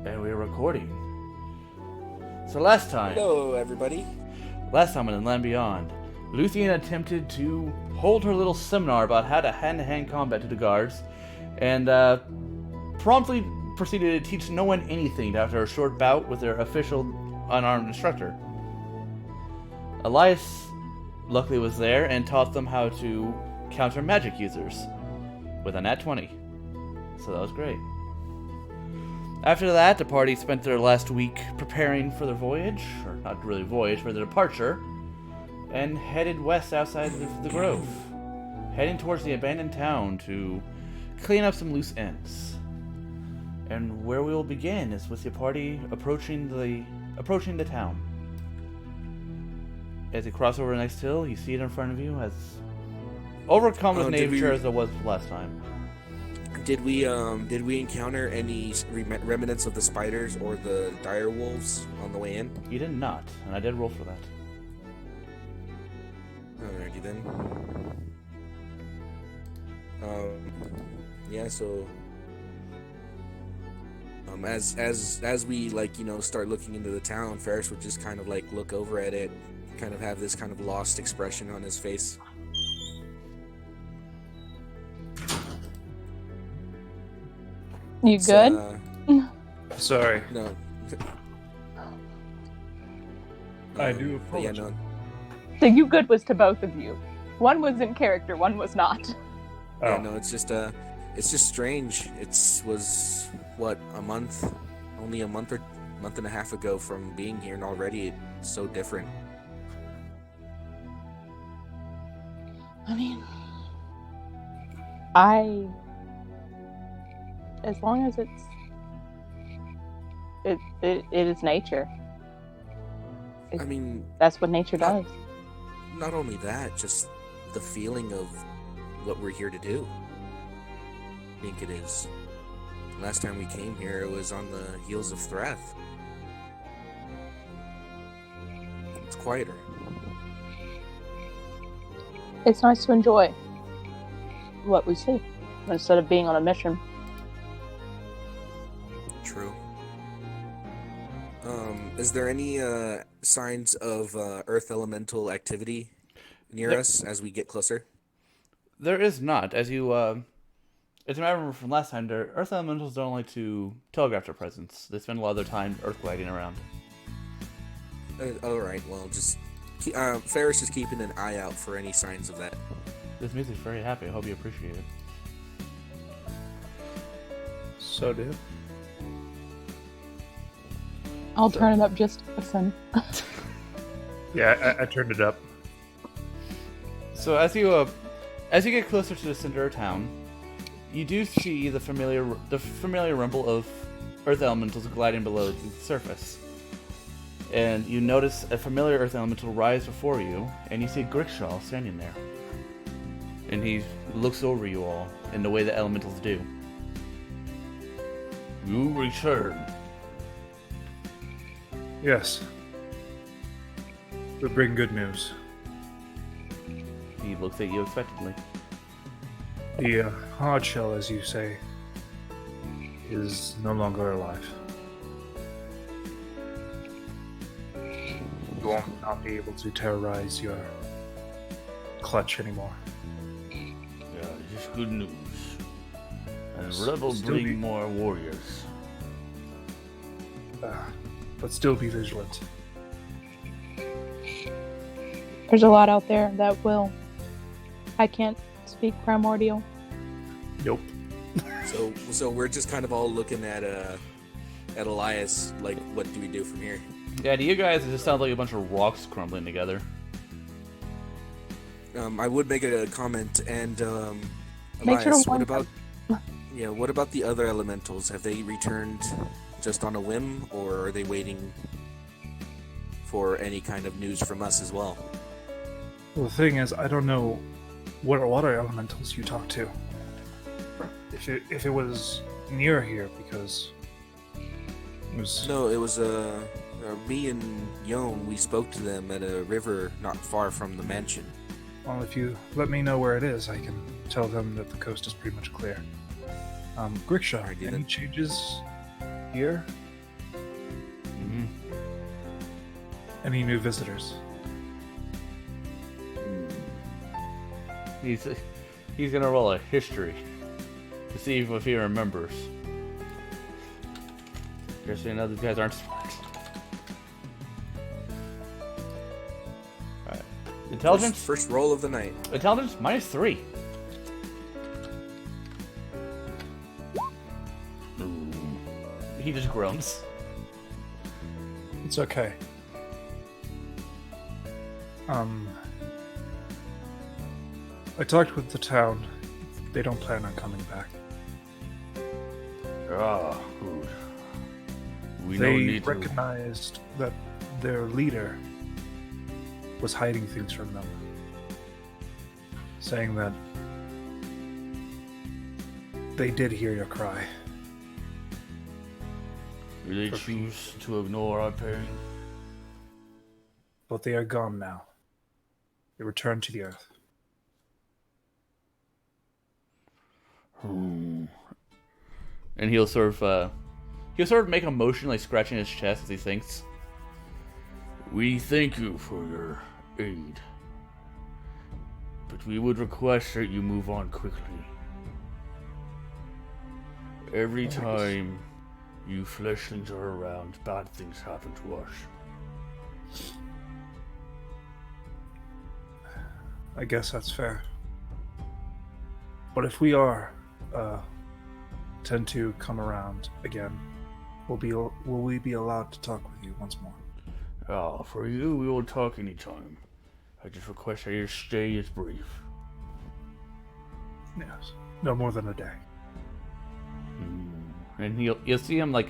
And we're recording. So last time... Hello, everybody. Last time in Land Beyond, Luthien attempted to hold her little seminar about how to hand-to-hand combat to the guards, and promptly proceeded to teach no one anything after a short bout with their official unarmed instructor. Elias luckily was there and taught them how to counter magic users with a nat 20. So that was great. After that, the party spent their last week preparing for their voyage, or not really voyage, but their departure, and headed west outside of the grove, heading towards the abandoned town to clean up some loose ends. And where we will begin is with the party approaching the town. As you cross over a nice hill, you see it in front of you as overcome with nature as it was last time. Did we encounter any remnants of the spiders or the dire wolves on the way in? You did not, and I did roll for that. Alrighty then. Yeah. So, as we start looking into the town, Ferris would just kind of look over at it, kind of have this kind of lost expression on his face. You good? Sorry. No. I do Yeah, apologize. no. The you good was to both of you. One was in character, one was not. Yeah, no, it's just strange. Was what, only a month and a half ago from being here, and already it's so different. I mean, as long as it is nature. I mean, That's what nature does. not only that, just the feeling of what we're here to do. I think it is. Last time we came here, it was on the heels of Thrath. It's quieter. It's nice to enjoy what we see instead of being on a mission. True. Is there any signs of earth elemental activity near us as we get closer? There is not. As you remember from last time, their earth elementals don't like to telegraph their presence. They spend a lot of their time earth gliding around. Alright, well, just... Ferris is keeping an eye out for any signs of that. This music's very happy. I hope you appreciate it. So do. I'll turn it up just to listen. Yeah, I turned it up. So as you get closer to the center of town, you do see the familiar rumble of earth elementals gliding below the surface. And you notice a familiar earth elemental rise before you, and you see Grickshaw standing there. And he looks over you all in the way that elementals do. You return. Yes. We bring good news. He looks at you expectantly. The hard shell, as you say, is no longer alive. You will not be able to terrorize your clutch anymore. Yeah, this is good news. And Rubble Still bring be- more warriors. But still be vigilant. There's a lot out there that will. I can't speak primordial. Nope. So we're just kind of all looking at Elias, like, what do we do from here? Yeah, to you guys, it just sounds like a bunch of rocks crumbling together. I would make a comment, and Make sure Elias, to what warn about what about the other elementals? Have they returned just on a whim, or are they waiting for any kind of news from us as well? Well, the thing is, I don't know what other elementals you talk to. If it was near here, because it was... No, it was me and Yon. We spoke to them at a river not far from the mansion. Well, if you let me know where it is, I can tell them that the coast is pretty much clear. Grickshaw, Alrighty any then. changes here? Any new visitors? He's gonna roll a history to see if he remembers. Guess we know these guys aren't smart. Alright. Intelligence? First roll of the night. Intelligence -3. Ooh. He just groans. It's okay. I talked with the town. They don't plan on coming back. Ah, good. We They don't need to. recognized that their leader was hiding things from them, saying that they did hear your cry. Do they choose to ignore our pain? But they are gone now. They returned to the earth. And he'll sort of make a motion like scratching his chest as he thinks. We thank you for your aid, but we would request that you move on quickly. Every time you fleshlings are around, bad things happen to us. I guess that's fair. But if we tend to come around again, will we be allowed to talk with you once more? For you, we will talk anytime. I just request that your stay is brief. Yes. No more than a day. And you'll see him like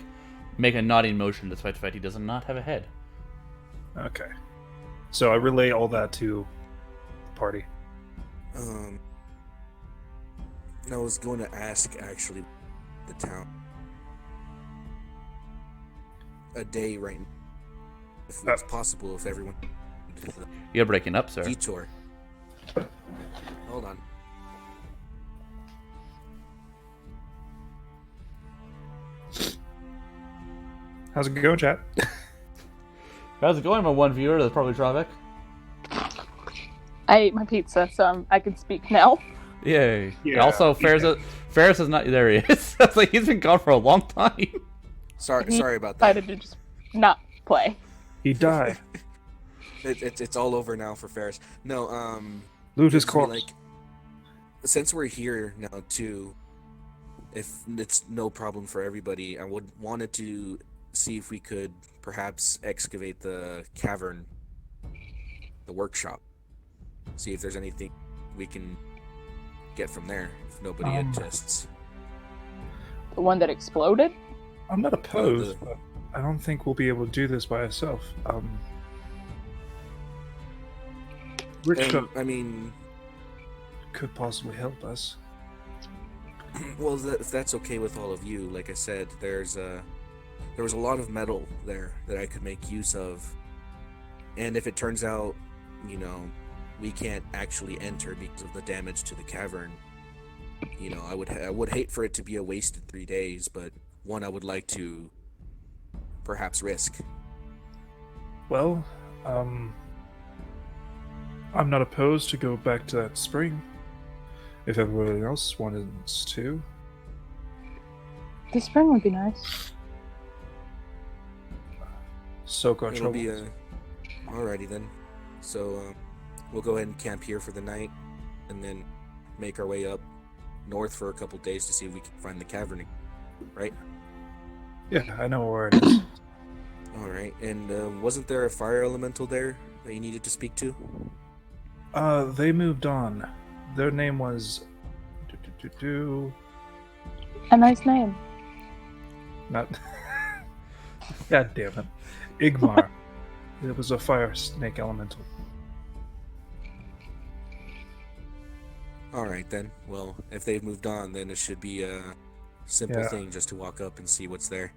make a nodding motion despite the fact he does not have a head. Okay. So I relay all that to the party. I was going to ask, actually, the town. A day right now. If it's possible, if everyone... You're breaking up, sir. Detour. Hold on. How's it going, chat? How's it going, my one viewer? That's probably Travik. I ate my pizza, so I can speak now. Yay. Yeah, Also, Ferris is not... There he is. That's like he's been gone for a long time. Sorry about that. Decided to just not play. He died. It's all over now for Ferris. No, Loot his just corpse. like, since we're here now too, if it's no problem for everybody, I wanted to see if we could perhaps excavate the cavern, the workshop. See if there's anything we can get from there if nobody insists. The one that exploded? I'm not opposed, but I don't think we'll be able to do this by ourselves. Richter I mean, could possibly help us. well, if that's okay with all of you, like I said, there was a lot of metal there that I could make use of, and if it turns out, we can't actually enter because of the damage to the cavern, I would hate for it to be a wasted 3 days, but one I would like to perhaps risk. Well, I'm not opposed to go back to that spring. If everybody else wants to. The spring would be nice. Soak our It'll troubles. be alrighty then. So we'll go ahead and camp here for the night, and then make our way up north for a couple days to see if we can find the cavern, right? Yeah, I know where it is. Alright, and wasn't there a fire elemental there that you needed to speak to? They moved on. Their name was... A nice name. Not... God damn it. Igmar. It was a fire snake elemental. Alright then. Well, if they've moved on, then it should be a simple Yeah. thing just to walk up and see what's there.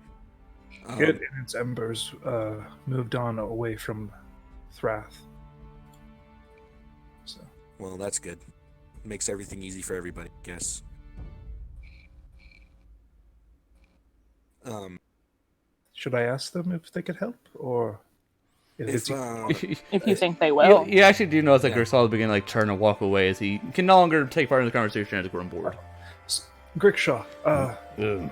It and its embers moved on away from Thrath. So, Well, that's good. Makes everything easy for everybody, I guess. should I ask them if they could help, or If If you think they will. You actually do notice that Yeah. Gersal is beginning to like turn and walk away as he can no longer take part in the conversation and has grown bored. Grickshaw, Ugh.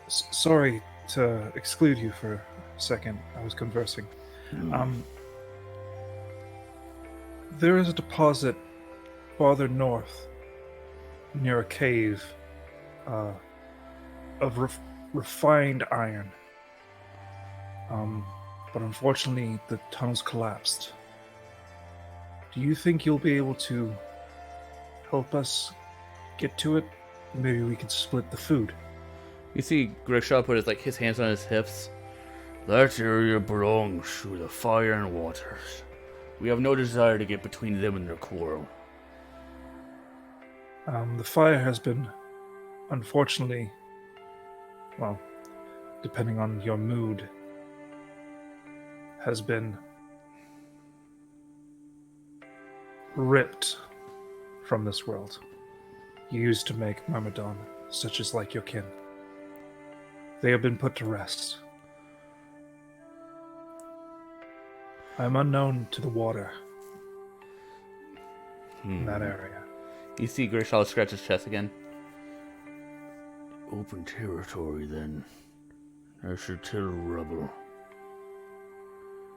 sorry to exclude you for a second. I was conversing. There is a deposit farther north, near a cave, of refined iron. But unfortunately, the tunnels collapsed. Do you think you'll be able to help us get to it? Maybe we could split the food. You see Grishaw put his hands on his hips. That area belongs to the fire and waters. We have no desire to get between them and their quarrel. The fire has been, unfortunately, well, depending on your mood, has been ripped from this world. Used to make Myrmidon, such as like your kin. They have been put to rest. I am unknown to the water in that area. You see Grishaw scratch his chest again. Open territory, then. I should tell Rubble.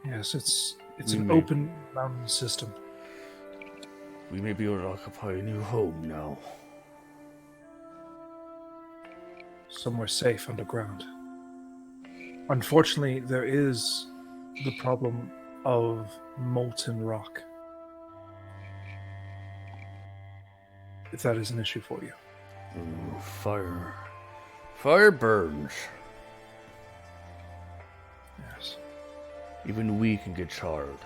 Yes, it's an open mountain system. We may be able to occupy a new home now. Somewhere safe underground. Unfortunately, there is the problem of molten rock. If that is an issue for you. Ooh, fire. Fire burns. Yes. Even we can get charred.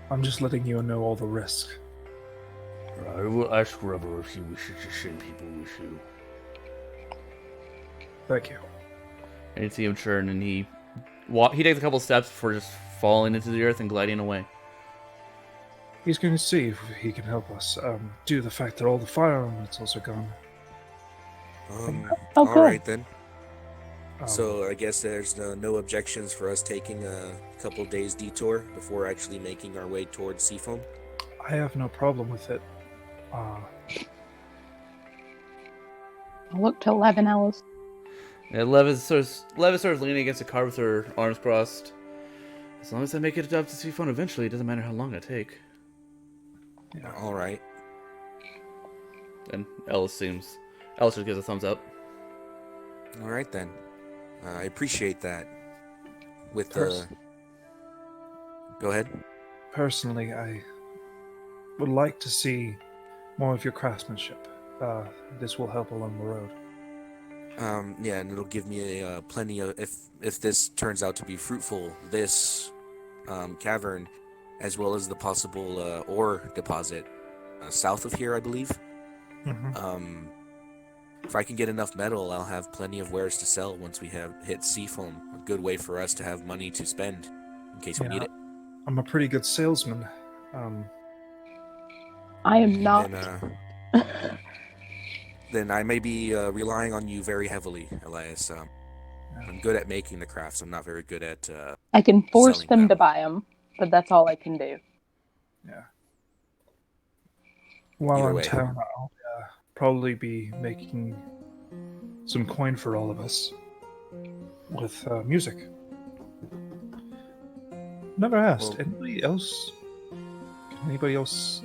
I'm just letting you know all the risk. I will ask Rubble if he wishes to send people with you. Thank you. And you see him turn and he takes a couple steps before just falling into the earth and gliding away. He's going to see if he can help us, due to the fact that all the fire elementals are gone. Oh, all good. right then. Um, So I guess there's no objections for us taking a couple days detour before actually making our way towards Seafoam. I have no problem with it. I'll look to 11 hours. Yeah, Levis sort of leaning against the car with her arms crossed. As long as I make it up to Seaphone eventually, it doesn't matter how long it take. Yeah. All right. And Ellis just gives a thumbs up. All right then. I appreciate that. With Pers- Go ahead. Personally, I would like to see more of your craftsmanship. This will help along the road. Yeah, and it'll give me plenty of if this turns out to be fruitful, this cavern, as well as the possible ore deposit south of here, I believe. Mm-hmm. If I can get enough metal, I'll have plenty of wares to sell once we have hit Seafoam. A good way for us to have money to spend in case we need it. I'm a pretty good salesman. I am not. Then I may be relying on you very heavily, Elias. I'm good at making the crafts. I'm not very good at. I can force selling them them. to buy them, but that's all I can do. Yeah. While Either I'm way. in town, I'll probably be making some coin for all of us with music. Never asked. Well- Anybody else? Can anybody else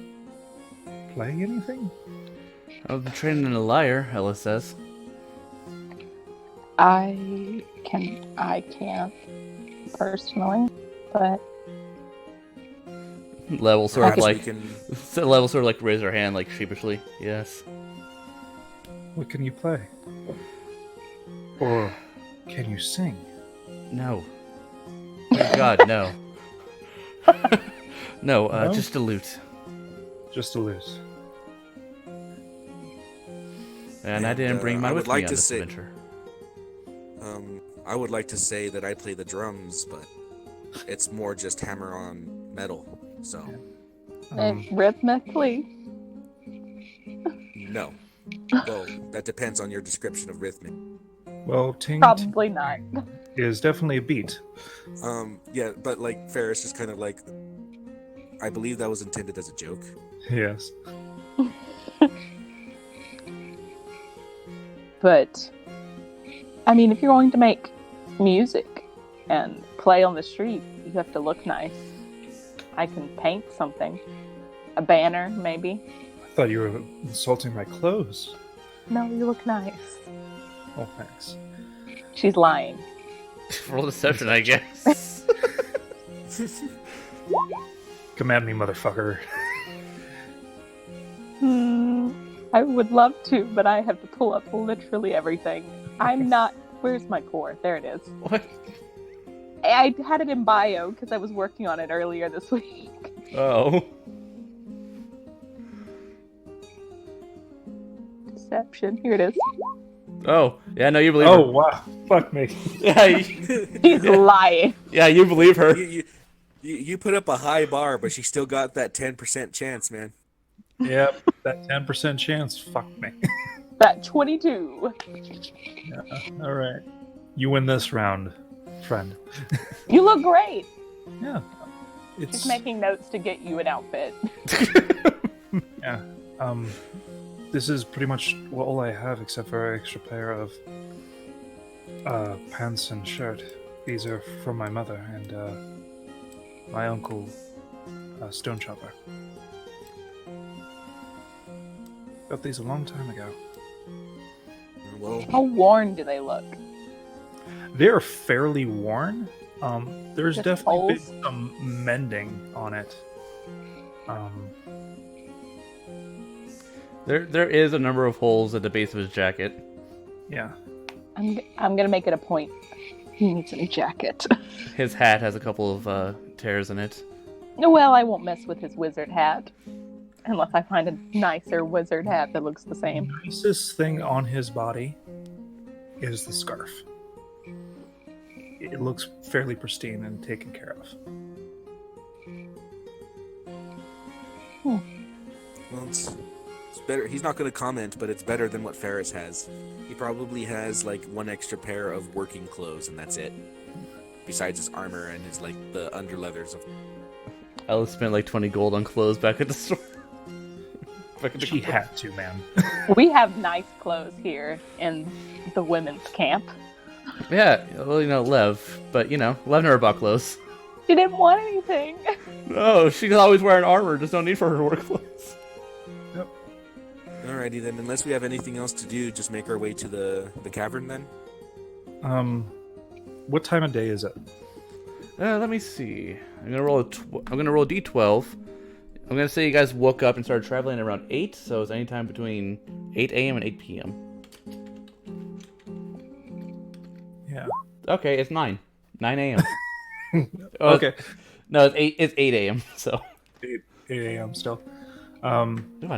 play anything? I've been training in a liar, Ellis says. I can't personally, but Level sort of Perhaps like we can. Level sort of like raise her hand like sheepishly. Yes. What can you play? Or can you sing? No. Thank God, no. No, No? just a lute. Just a lose. And I didn't bring I mine would with like me on to this say- adventure. I would like to say that I play the drums, but it's more just hammer on metal. So rhythmically, no. Well, that depends on your description of rhythmic. Well, ting, probably not. is definitely a beat. Yeah, but like Ferris is kind of like, I believe that was intended as a joke. Yes. But, I mean, if you're going to make music and play on the street, you have to look nice. I can paint something. A banner, maybe. I thought you were insulting my clothes. No, you look nice. Oh, thanks. She's lying. Roll deception, I guess. Come at me, motherfucker. I would love to, but I have to pull up literally everything. I'm not... Where's my core? There it is. What? I had it in bio because I was working on it earlier this week. Oh. Deception. Here it is. Oh. Yeah, no, you believe Oh, her. wow. Fuck me. Yeah, He's lying. yeah, you believe her. You put up a high bar, but she still got that 10% chance, man. Yep, that 10% chance. Fuck me. That 22. Yeah, all right. You win this round, friend. You look great. Yeah. It's Just making notes to get you an outfit. yeah. This is pretty much all I have except for an extra pair of pants and shirt. These are from my mother and my uncle, Stone Chopper. Got these a long time ago. Well, How worn do they look? They're fairly worn. There's Just definitely holes? been some mending on it. There is a number of holes at the base of his jacket. Yeah. I'm gonna make it a point. He needs a new jacket. His hat has a couple of tears in it. Well, I won't mess with his wizard hat. Unless I find a nicer wizard hat that looks the same. The nicest thing on his body is the scarf. It looks fairly pristine and taken care of. well, it's better. He's not going to comment, but it's better than what Ferris has. He probably has like one extra pair of working clothes, and that's it. Besides his armor and his like the underleathers of. Alice spent like 20 gold on clothes back at the store. Back at the She had to, man. We have nice clothes here in the women's camp. Yeah, well, you know, Lev. But, you know, Lev never bought clothes. She didn't want anything. No, she's always wearing armor. Just no need for her to wear clothes. Alrighty then. Unless we have anything else to do, just make our way to the cavern then. What time of day is it? Let me see. I'm gonna roll a d12. I'm gonna say you guys woke up and started traveling around 8, so it's anytime between 8 a.m. and 8 p.m. Yeah. Okay, it's 9 a.m. Okay. No, it's 8 a.m. So 8 a.m. still. I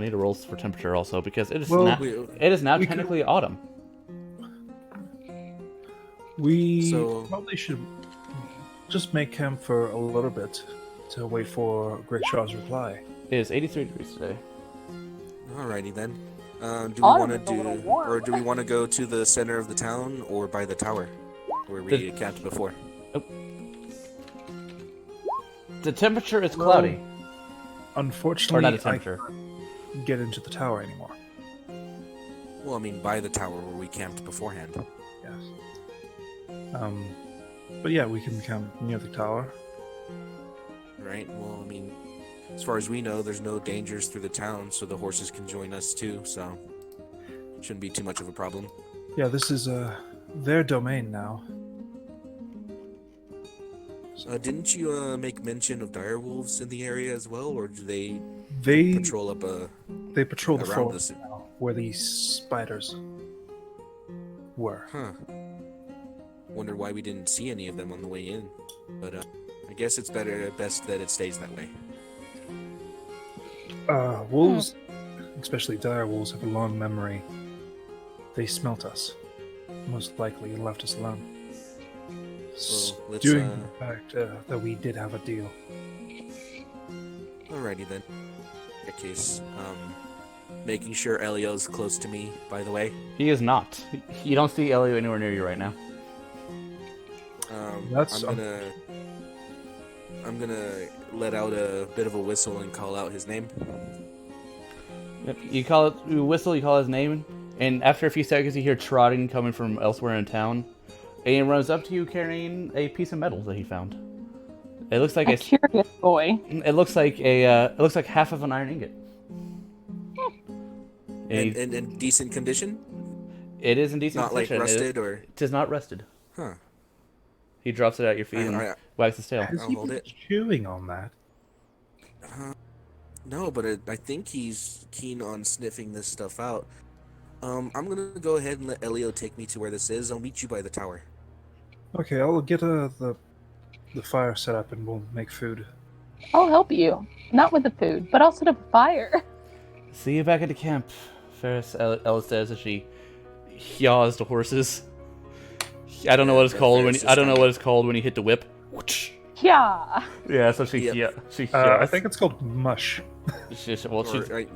need to roll for temperature also because it is Well, now we technically autumn. We So- probably should just make camp for a little bit to wait for Great Shaw's reply. It is 83 degrees today. Alrighty then. Do we Autumn want to is a little warm. or do we want to go to the center of the town or by the tower, where we camped before? The temperature is cloudy. Unfortunately, Or not a I temperature. can't get into the tower anymore. Well, I mean by the tower where we camped beforehand. Yes. But yeah, we can camp near the tower. Right. Well, I mean, as far as we know, there's no dangers through the town, so the horses can join us too. So shouldn't be too much of a problem. Yeah, this is their domain now. Didn't you make mention of direwolves in the area as well, or do they They patrol up they patrol the around forest us? now, where these spiders were. Huh. Wonder why we didn't see any of them on the way in. But I guess it's best that it stays that way. Wolves, especially dire wolves, have a long memory. They smelt us, most likely, and left us alone. Well, let's, Doing the fact that we did have a deal. Alrighty then. In that case, making sure Elio's close to me, by the way. He is not. You don't see Elio anywhere near you right now. That's I'm gonna let out a bit of a whistle and call out his name. Yep. You whistle, you call his name, and after a few seconds, you hear trotting coming from elsewhere in town, and he runs up to you carrying a piece of metal that he found. It looks like A curious boy. It looks like half of an iron ingot. And in decent condition? It is in decent Not like condition. rusted or... It is not rusted. Huh. He drops it at your feet and wags his tail. Has I'll he hold been it. chewing on that? No, but I think he's keen on sniffing this stuff out. I'm gonna go ahead and let Elio take me to where this is. I'll meet you by the tower. Okay, I'll get the fire set up and we'll make food. I'll help you. Not with the food, but I'll set up a fire. See you back at the camp, Ferris. Ella says as she yaws the horses. I don't know what it's called when you hit the whip. Yeah. Yeah, so she Yep. she I think it's called mush. she's going to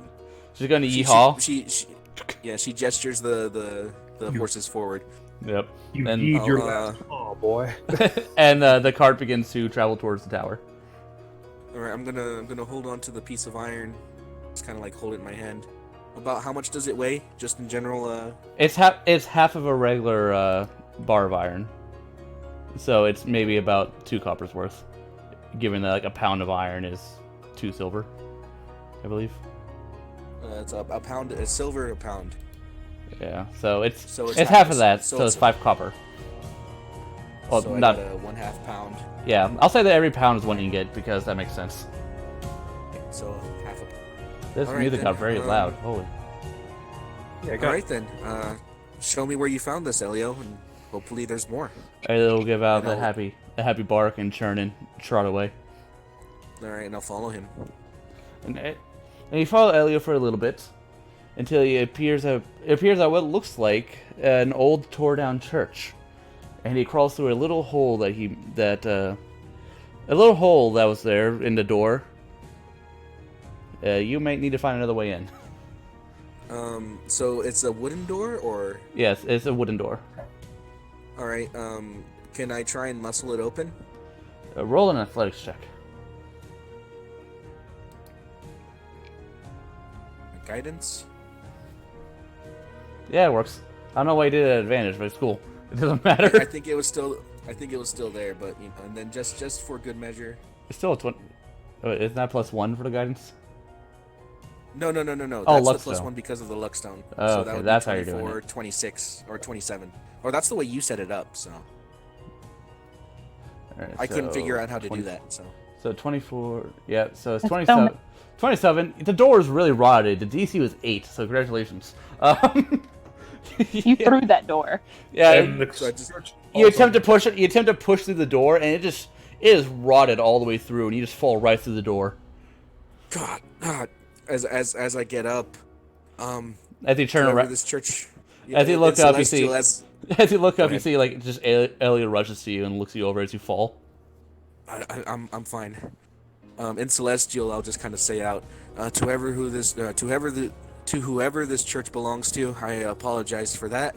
She, yeehaw. she gestures the horses forward. Yep. You And need your I'll, last paw, boy. and the cart begins to travel towards the tower. All right, I'm gonna hold on to the piece of iron. Just kind of like hold it in my hand. About how much does it weigh, just in general? It's half of a regular bar of iron, so it's maybe about 2 coppers worth. Given that like a pound of iron is 2 silver, I believe. It's a pound, a silver a pound. Yeah, so it's So it's half of that, so so it's it's- 5 copper. Well, So I not got a 1/2 pound. yeah. I'll say that every pound is one ingot because that makes sense. So half a. This All right, music then, got very loud. Holy. Yeah, All right then. Show me where you found this, Elio, and hopefully there's more. It'll give out And the happy bark and churn and trot away. All right, and I'll follow him. And you follow Elio for a little bit until he appears at what looks like an old tore down church, and he crawls through a little hole that was there in the door. You might need to find another way in. So it's a wooden door, or Yes, it's a wooden door. all right. Can I try and muscle it open? Roll an athletics check. Guidance. Yeah, it works. I don't know why you did it at advantage, but it's cool. It doesn't I matter. think it was still there, but you know, and then just for good measure. It's still a 20. Oh, isn't that +1 for the guidance? No. Oh, That's the luck plus stone. 1 because of the luck stone. Oh, so okay, that would that's be how you're doing 24, it. 26, or 27. Or that's the way you set it up. So Alright, I couldn't so figure out how to 20 do that. So So 24. Yeah, so it's That's 27. 27. The door is really rotted. The DC was 8, so congratulations. You threw that door. Yeah, And the so I just- church you also- attempt to push it. You attempt to push through the door, and it is rotted all the way through, and you just fall right through the door. God. As I get up, As you turn whoever around, this church. As you look up, you see- Celestial, as you look up, you ahead. see like just Elliot rushes to you and looks you over as you fall. I'm fine. In Celestial, I'll just kind of say out to whoever this church belongs to. I apologize for that.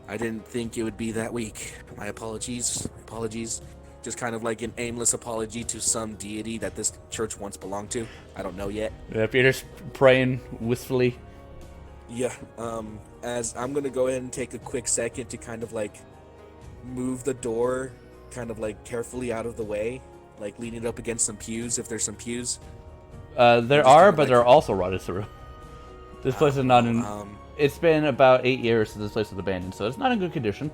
I didn't think it would be that weak. My apologies. Just kind of like an aimless apology to some deity that this church once belonged to. I don't know yet. Yeah, Peter's praying wistfully. Yeah. As I'm gonna go ahead and take a quick second to kind of like move the door, kind of like carefully out of the way, like leaning it up against some pews if there's some pews. There Just are, kinda but like- they're also rotted through. This place is not in. Um, It's been about 8 years since this place was abandoned, so it's not in good condition.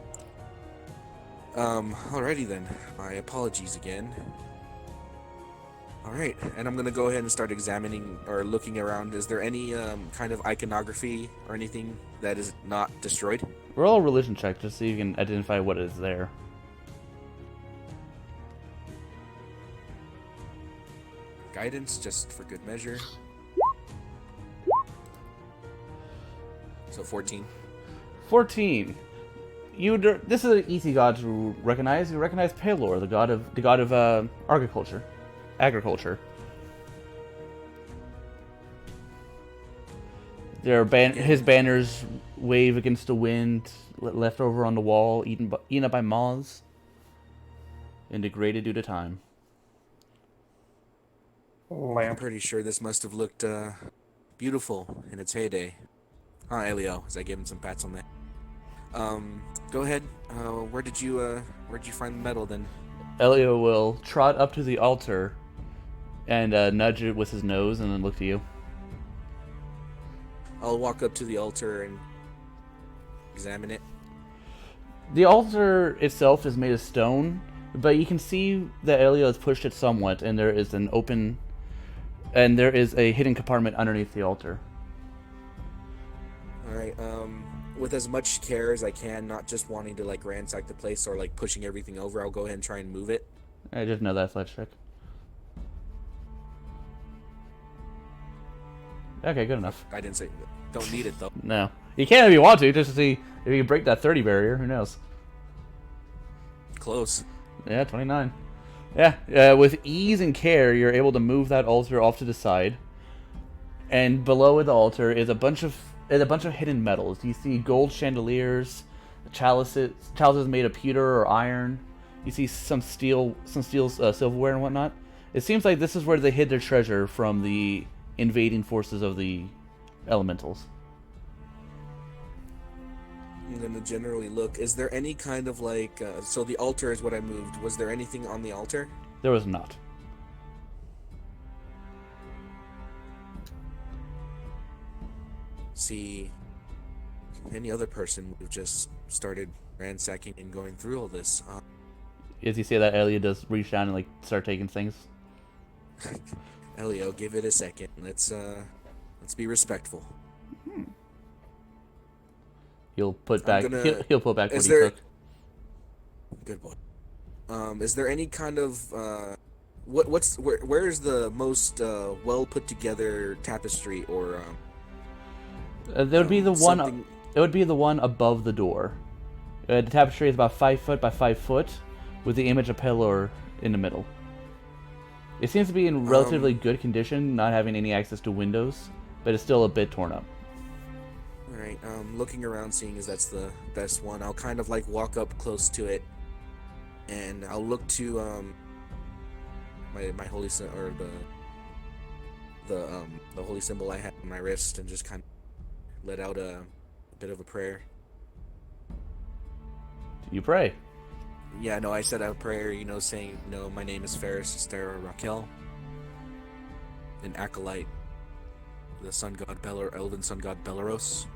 Alrighty then. My apologies again. Alright, and I'm gonna go ahead and start examining or looking around. Is there any kind of iconography or anything that is not destroyed? Roll a religion check just so you can identify what is there. Guidance, just for good measure. So 14. 14. This is an easy god to recognize. You recognize Pelor, the god of agriculture. His banners wave against the wind, left over on the wall, eaten up by moths. and degraded due to time. I'm Lamp. pretty sure this must have looked beautiful in its heyday. Huh, Elio? As I give him some pats on the head. Go ahead. Where'd you find the metal then? Elio will trot up to the altar and nudge it with his nose and then look to you. I'll walk up to the altar and examine it. The altar itself is made of stone, but you can see that Elio has pushed it somewhat, and there is a hidden compartment underneath the altar. Alright, with as much care as I can, not just wanting to like ransack the place or like pushing everything over, I'll go ahead and try and move it. I just know that athletics check. Okay, good enough. I didn't say don't need it though. No. You can if you want to, just to see if you can break that 30 barrier. Who knows? Close. Yeah, 29. Yeah, with ease and care, you're able to move that altar off to the side. And below the altar is a bunch of hidden metals. You see gold chandeliers, chalices made of pewter or iron. You see some steel silverware and whatnot. It seems like this is where they hid their treasure from the invading forces of the elementals. I'm gonna generally look. Is there any kind of like so the altar is what I moved. Was there anything on the altar? There was not. See, any other person would have just started ransacking and going through all this. As you say that, Elliot does reach down and like start taking things. Elio, give it a second. Let's be respectful. He'll put back. gonna- He'll put back what Is he there? took. Good boy. Is there any kind of where's the most well put together tapestry or There would be the one. something- It would be the one above the door. The tapestry is about 5 foot by 5 foot, with the image of Pelor in the middle. It seems to be in relatively good condition, not having any access to windows, but it's still a bit torn up. Alright, looking around, seeing as that's the best one, I'll kind of like walk up close to it, and I'll look to my holy or the holy symbol I have on my wrist, and just kind of let out a bit of a prayer. You pray. Yeah, no, I said a prayer, saying, my name is Ferris Estera Raquel, an acolyte, the sun god elven sun god Belaros.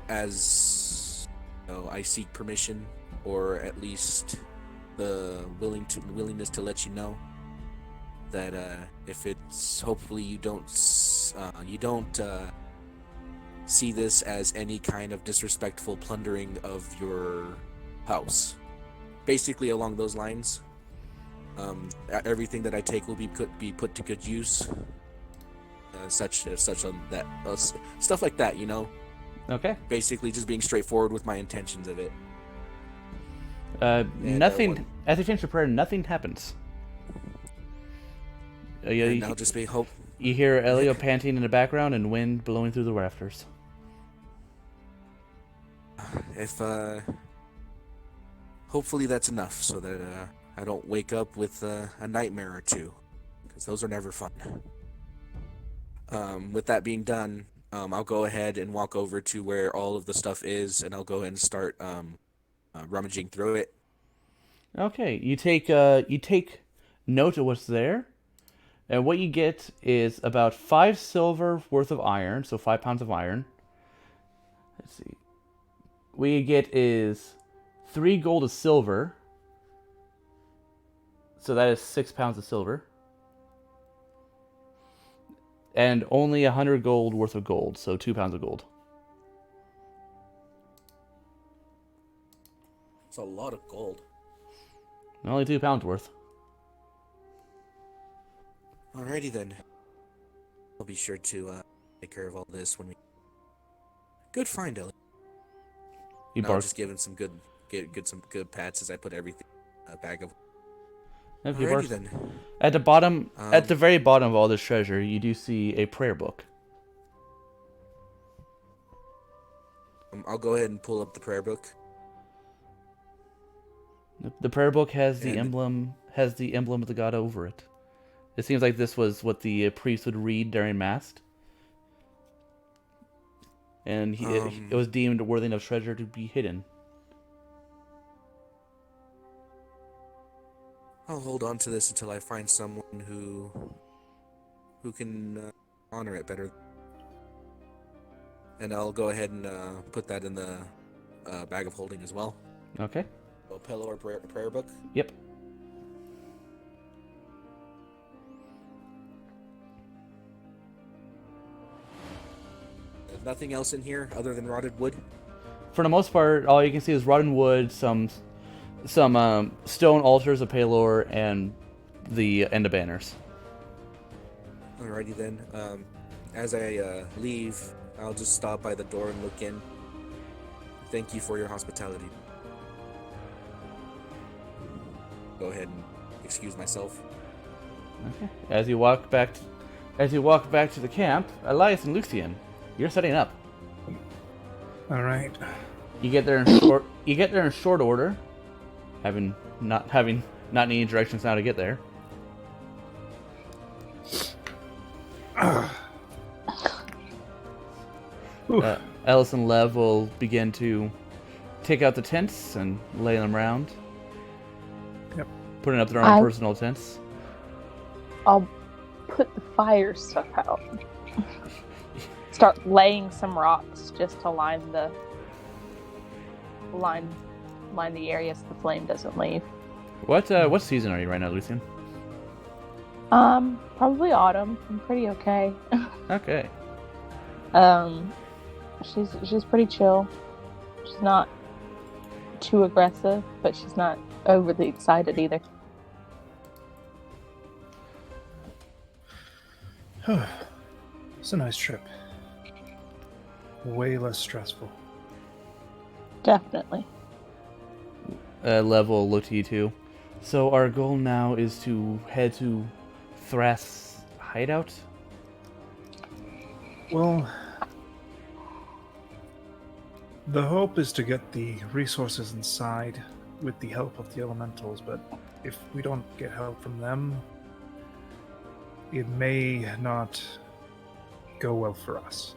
As I seek permission, or at least the willingness to let you know that if it's hopefully you don't see this as any kind of disrespectful plundering of your house. Basically, along those lines, everything that I take will be put to good use. Such on that stuff like that, Okay. Basically, just being straightforward with my intentions of it. Nothing. As you finish your prayer, nothing happens. And I'll just be hope. You hear Elio panting in the background and wind blowing through the rafters. If hopefully that's enough, so that I don't wake up with a nightmare or two, because those are never fun. With that being done, I'll go ahead and walk over to where all of the stuff is, and I'll go ahead and start rummaging through it. Okay, you take note of what's there, and what you get is about 5 silver worth of iron, so 5 pounds of iron. Let's see. What you get is 3 gold of silver, so that is 6 pounds of silver, and only 100 gold worth of gold, so 2 pounds of gold. It's a lot of gold. Only 2 pounds worth. Alrighty then. I'll be sure to take care of all this when we. Good find, Ellie. He I'll barks. just give him some good pats as I put everything in a bag of. He Alrighty barks. then. At the bottom, at the very bottom of all this treasure, you do see a prayer book. I'll go ahead and pull up the prayer book. The prayer book has the And- emblem of the god over it. It seems like this was what the priest would read during mass, and it was deemed worthy of treasure to be hidden. I'll hold on to this until I find someone who can honor it better. And I'll go ahead and put that in the bag of holding as well. Okay. A pillow or prayer book. Yep. There's nothing else in here other than rotted wood. For the most part, all you can see is rotten wood, some stone altars of Palor, and the end of banners. Alrighty then. As I leave, I'll just stop by the door and look in. Thank you for your hospitality. Go ahead and excuse myself. Okay. As you walk back to the camp, Elias and Lucian, you're setting up. All right. You get there in short order, not needing directions now to get there. Ellis and Lev will begin to take out the tents and lay them around. Yep. Putting up their own personal tents. I'll put the fire stuff out. Start laying some rocks just to line the area so the flame doesn't leave. What season are you right now, Lucian? Probably autumn. I'm pretty okay. Okay. She's pretty chill. She's not too aggressive, but she's not overly excited either. It's a nice trip. Way less stressful. Definitely. Lev will look to you too. So our goal now is to head to Thrath's hideout? Well, the hope is to get the resources inside with the help of the elementals, but if we don't get help from them, it may not go well for us.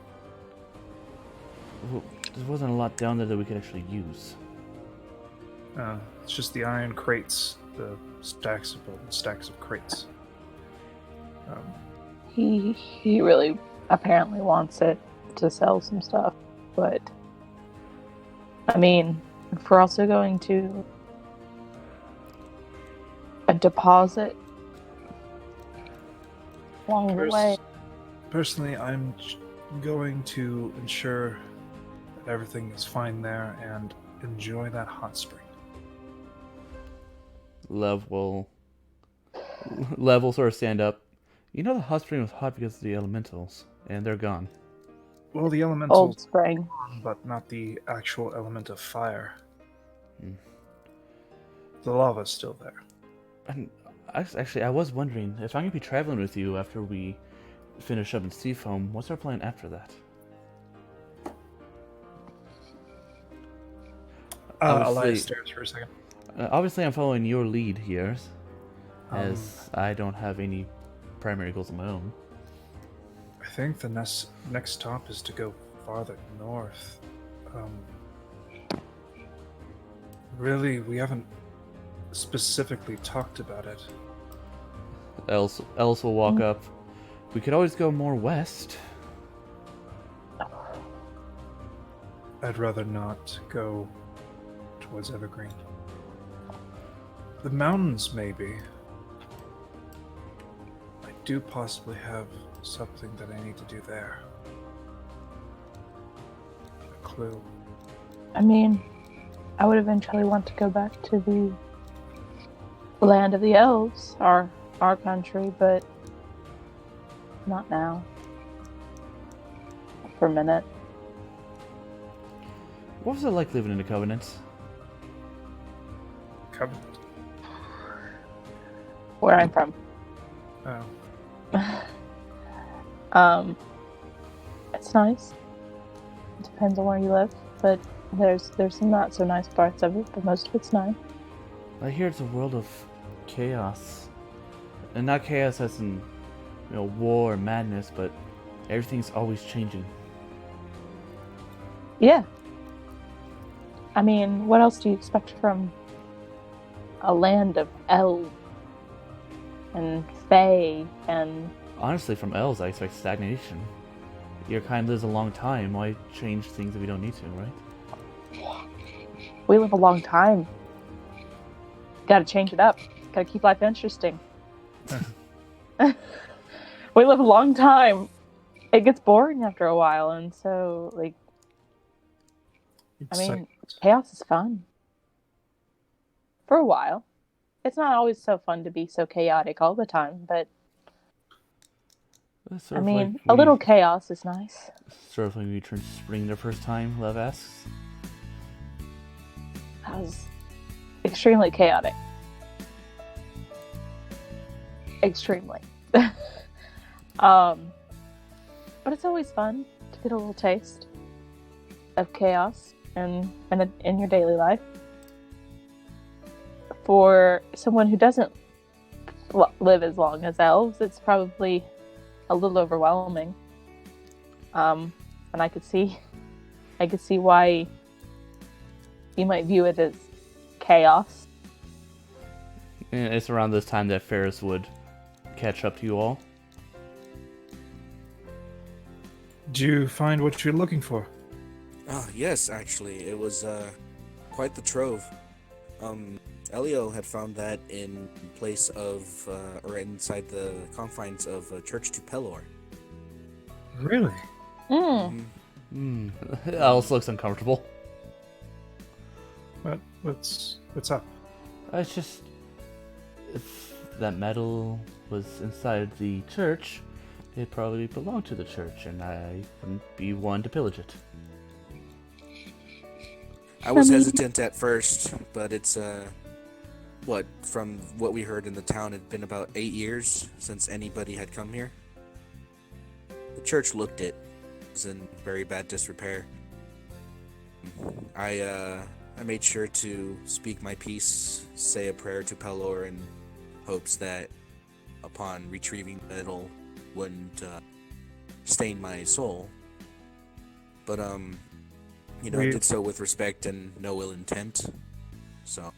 Well, there wasn't a lot down there that we could actually use. It's just the iron crates, the stacks of crates. He really apparently wants it to sell some stuff, but I mean, if we're also going to a deposit along the way. Personally, I'm going to ensure that everything is fine there and enjoy that hot spring. Lev will sort of stand up. You know the hot spring was hot because of the elementals, and they're gone. Well, the Old elementals, spring. but not the actual element of fire. The lava's still there. And actually, I was wondering, if I'm going to be traveling with you after we finish up in Seafoam, what's our plan after that? Elias stares for a second. Obviously, I'm following your lead here, as I don't have any primary goals of my own. I think the next stop is to go farther north. Really, we haven't specifically talked about it. Else will walk up. We could always go more west. I'd rather not go towards Evergreen. The mountains, maybe. I do possibly have something that I need to do there. A clue. I mean, I would eventually want to go back to the land of the elves, our country, but not now. For a minute. What was it like living in the Covenant? Covenant. Where I'm from. Oh. It's nice. It depends on where you live, but there's some not so nice parts of it, but most of it's nice. I hear it's a world of chaos. And not chaos as in, war or madness, but everything's always changing. Yeah. I mean, what else do you expect from a land of elves and fae and... Honestly, from elves, I expect stagnation. Your kind lives a long time. Why change things if we don't need to, right? We live a long time. Gotta change it up. Gotta keep life interesting. We live a long time. It gets boring after a while, and so, like, I mean, chaos is fun. For a while. It's not always so fun to be so chaotic all the time, but I mean, a little chaos is nice. Sort of like when you turned spring the first time, Lev asks. That was extremely chaotic. Extremely. But it's always fun to get a little taste of chaos in your daily life. For someone who doesn't live as long as elves, it's probably a little overwhelming. And I could see why you might view it as chaos. And it's around this time that Ferris would catch up to you all. Did you find what you're looking for? Yes, actually. It was quite the trove. Elio had found that in place of, or inside the confines of Church to Pelor. Really? Alice looks uncomfortable. What's up? It's just... if that metal was inside the church, it probably belonged to the church, and I wouldn't be one to pillage it. I was hesitant at first, but it's, from what we heard in the town, it had been about 8 years since anybody had come here. The church looked it. It was in very bad disrepair. I made sure to speak my piece, say a prayer to Pelor in hopes that upon retrieving the metal wouldn't stain my soul. But, did so with respect and no ill intent. So.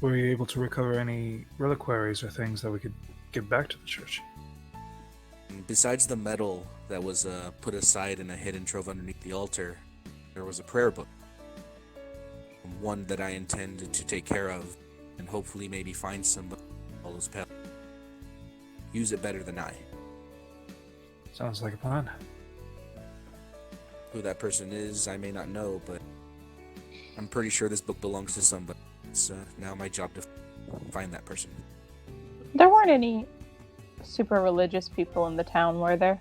Were you able to recover any reliquaries or things that we could give back to the church? Besides the metal that was put aside in a hidden trove underneath the altar, there was a prayer book. One that I intended to take care of, and hopefully maybe find somebody who follows Pel. Use it better than I. Sounds like a plan. Who that person is, I may not know, but I'm pretty sure this book belongs to somebody. It's now my job to find that person. There weren't any super religious people in the town, were there?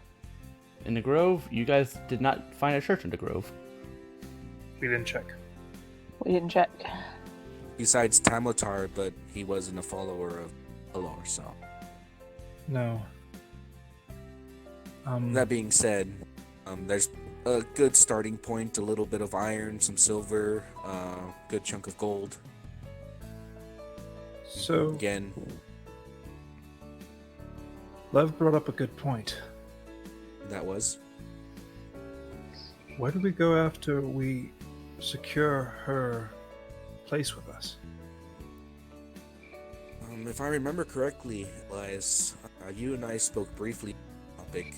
In the Grove, you guys did not find a church in the Grove. We didn't check. We didn't check. Besides Tamlotar, but he wasn't a follower of Pelor, so. No. That being said, there's a good starting point, a little bit of iron, some silver, good chunk of gold. So, again, Lev brought up a good point. That was? Why do we go after we secure her place with us? If I remember correctly, Elias, you and I spoke briefly on the topic.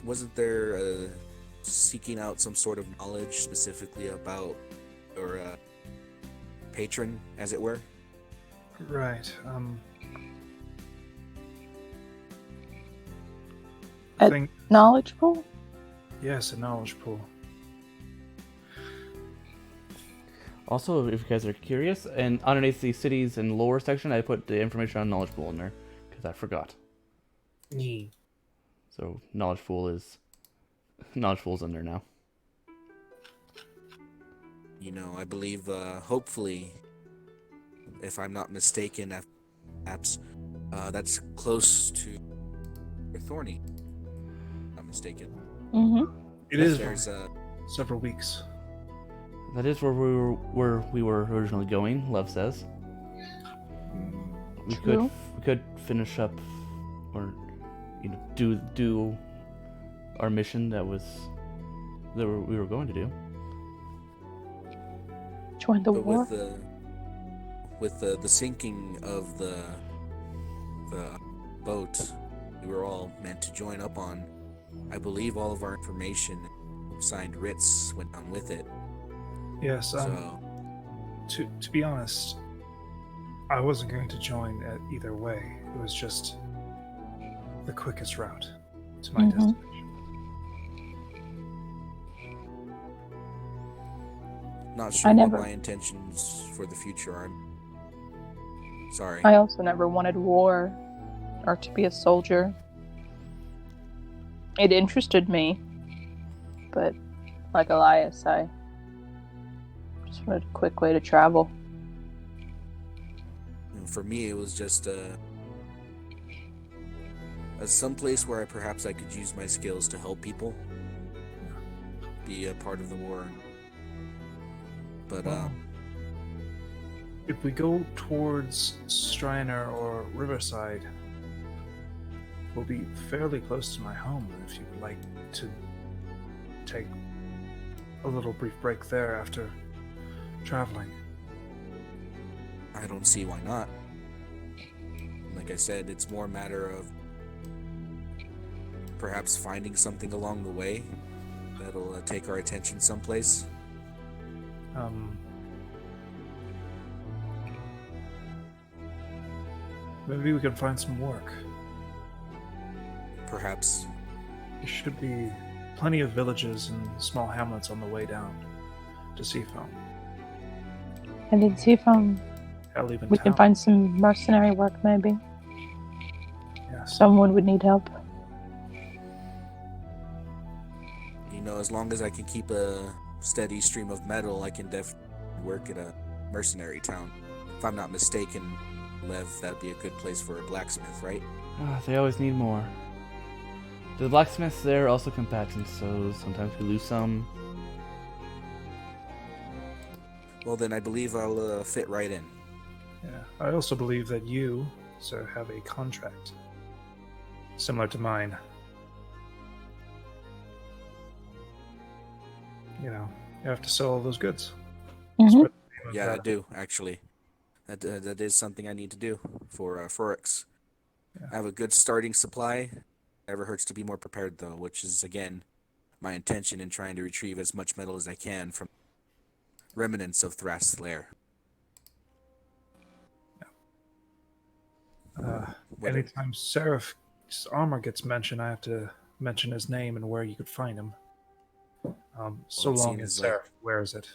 Wasn't there seeking out some sort of knowledge specifically about your patron, as it were? Right. A knowledge pool? Yes, a knowledge pool. Also, if you guys are curious, and underneath the cities and lore section, I put the information on knowledge pool in there because I forgot. Yeah. So knowledge pool's in there now. I believe, hopefully, if I'm not mistaken, perhaps that's close to Thorny. If I'm not mistaken. Mm-hmm. It is There's several weeks. That is where we were originally going, Love says. We True. could finish up, or do our mission that we were going to do. Join the But war. with the sinking of the boat we were all meant to join up on, I believe all of our information, signed writs, went on with it. Yes. So To be honest, I wasn't going to join either way. It was just the quickest route to my Mhm. destination. not sure I what never- my intentions for the future are. Sorry. I also never wanted war or to be a soldier. It interested me, but like Elias, I just wanted a quick way to travel. And for me, it was just some place where perhaps I could use my skills to help people, be a part of the war. But Well, if we go towards Striner or Riverside, we'll be fairly close to my home. If you would like to take a little brief break there after traveling. I don't see why not. Like I said, it's more a matter of perhaps finding something along the way that'll take our attention someplace. Maybe we can find some work. Perhaps. There should be plenty of villages and small hamlets on the way down to Seafoam. And in Seafoam, Hell, even we town. can find some mercenary work, maybe. Yes. Someone would need help. You know, as long as I can keep a steady stream of metal, I can definitely work at a mercenary town. If I'm not mistaken, Lev, that'd be a good place for a blacksmith, right? They always need more. The blacksmiths there also combatants, so sometimes we lose some. Well, then I believe I'll fit right in. Yeah. I also believe that you, sir, have a contract similar to mine. You know, you have to sell all those goods. Mhm. Spread the name of Yeah, I that. do, actually. That is something I need to do for Forex. Yeah. I have a good starting supply. Never hurts to be more prepared, though, which is, again, my intention in trying to retrieve as much metal as I can from remnants of Thrath's lair. What- Anytime Seraph's armor gets mentioned, I have to mention his name and where you could find him. So Well, it long as seems like- Seraph wears it.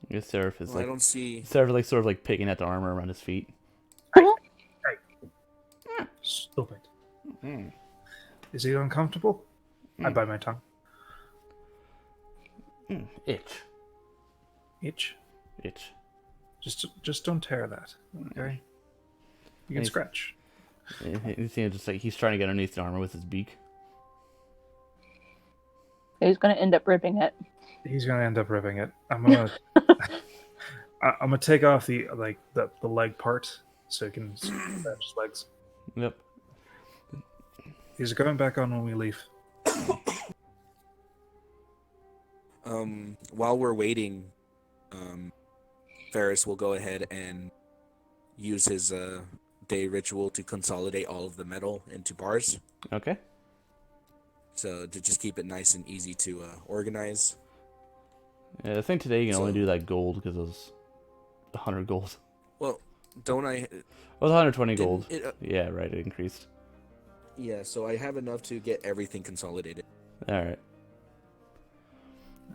I guess Seraph is Well, I like don't see. sort of like picking at the armor around his feet. Stupid. Mm. Is he uncomfortable? I Mm. bite my tongue. Itch. Itch. Itch. Just don't tear that. Okay. You can Nice. scratch. It seems just like he's trying to get underneath the armor with his beak. He's gonna end up ripping it. He's gonna end up ripping it. I'm gonna. I'm gonna take off the leg part so he can scratch his legs. Yep. He's going back on when we leave. While we're waiting, Ferris will go ahead and use his day ritual to consolidate all of the metal into bars. Okay. So to just keep it nice and easy to organize. Yeah, I think today you can only So- do that gold because it was 100 gold. Well, don't I? It was 120 gold. Didn't it, Yeah, right. It increased. yeah, so I have enough to get everything consolidated. All right.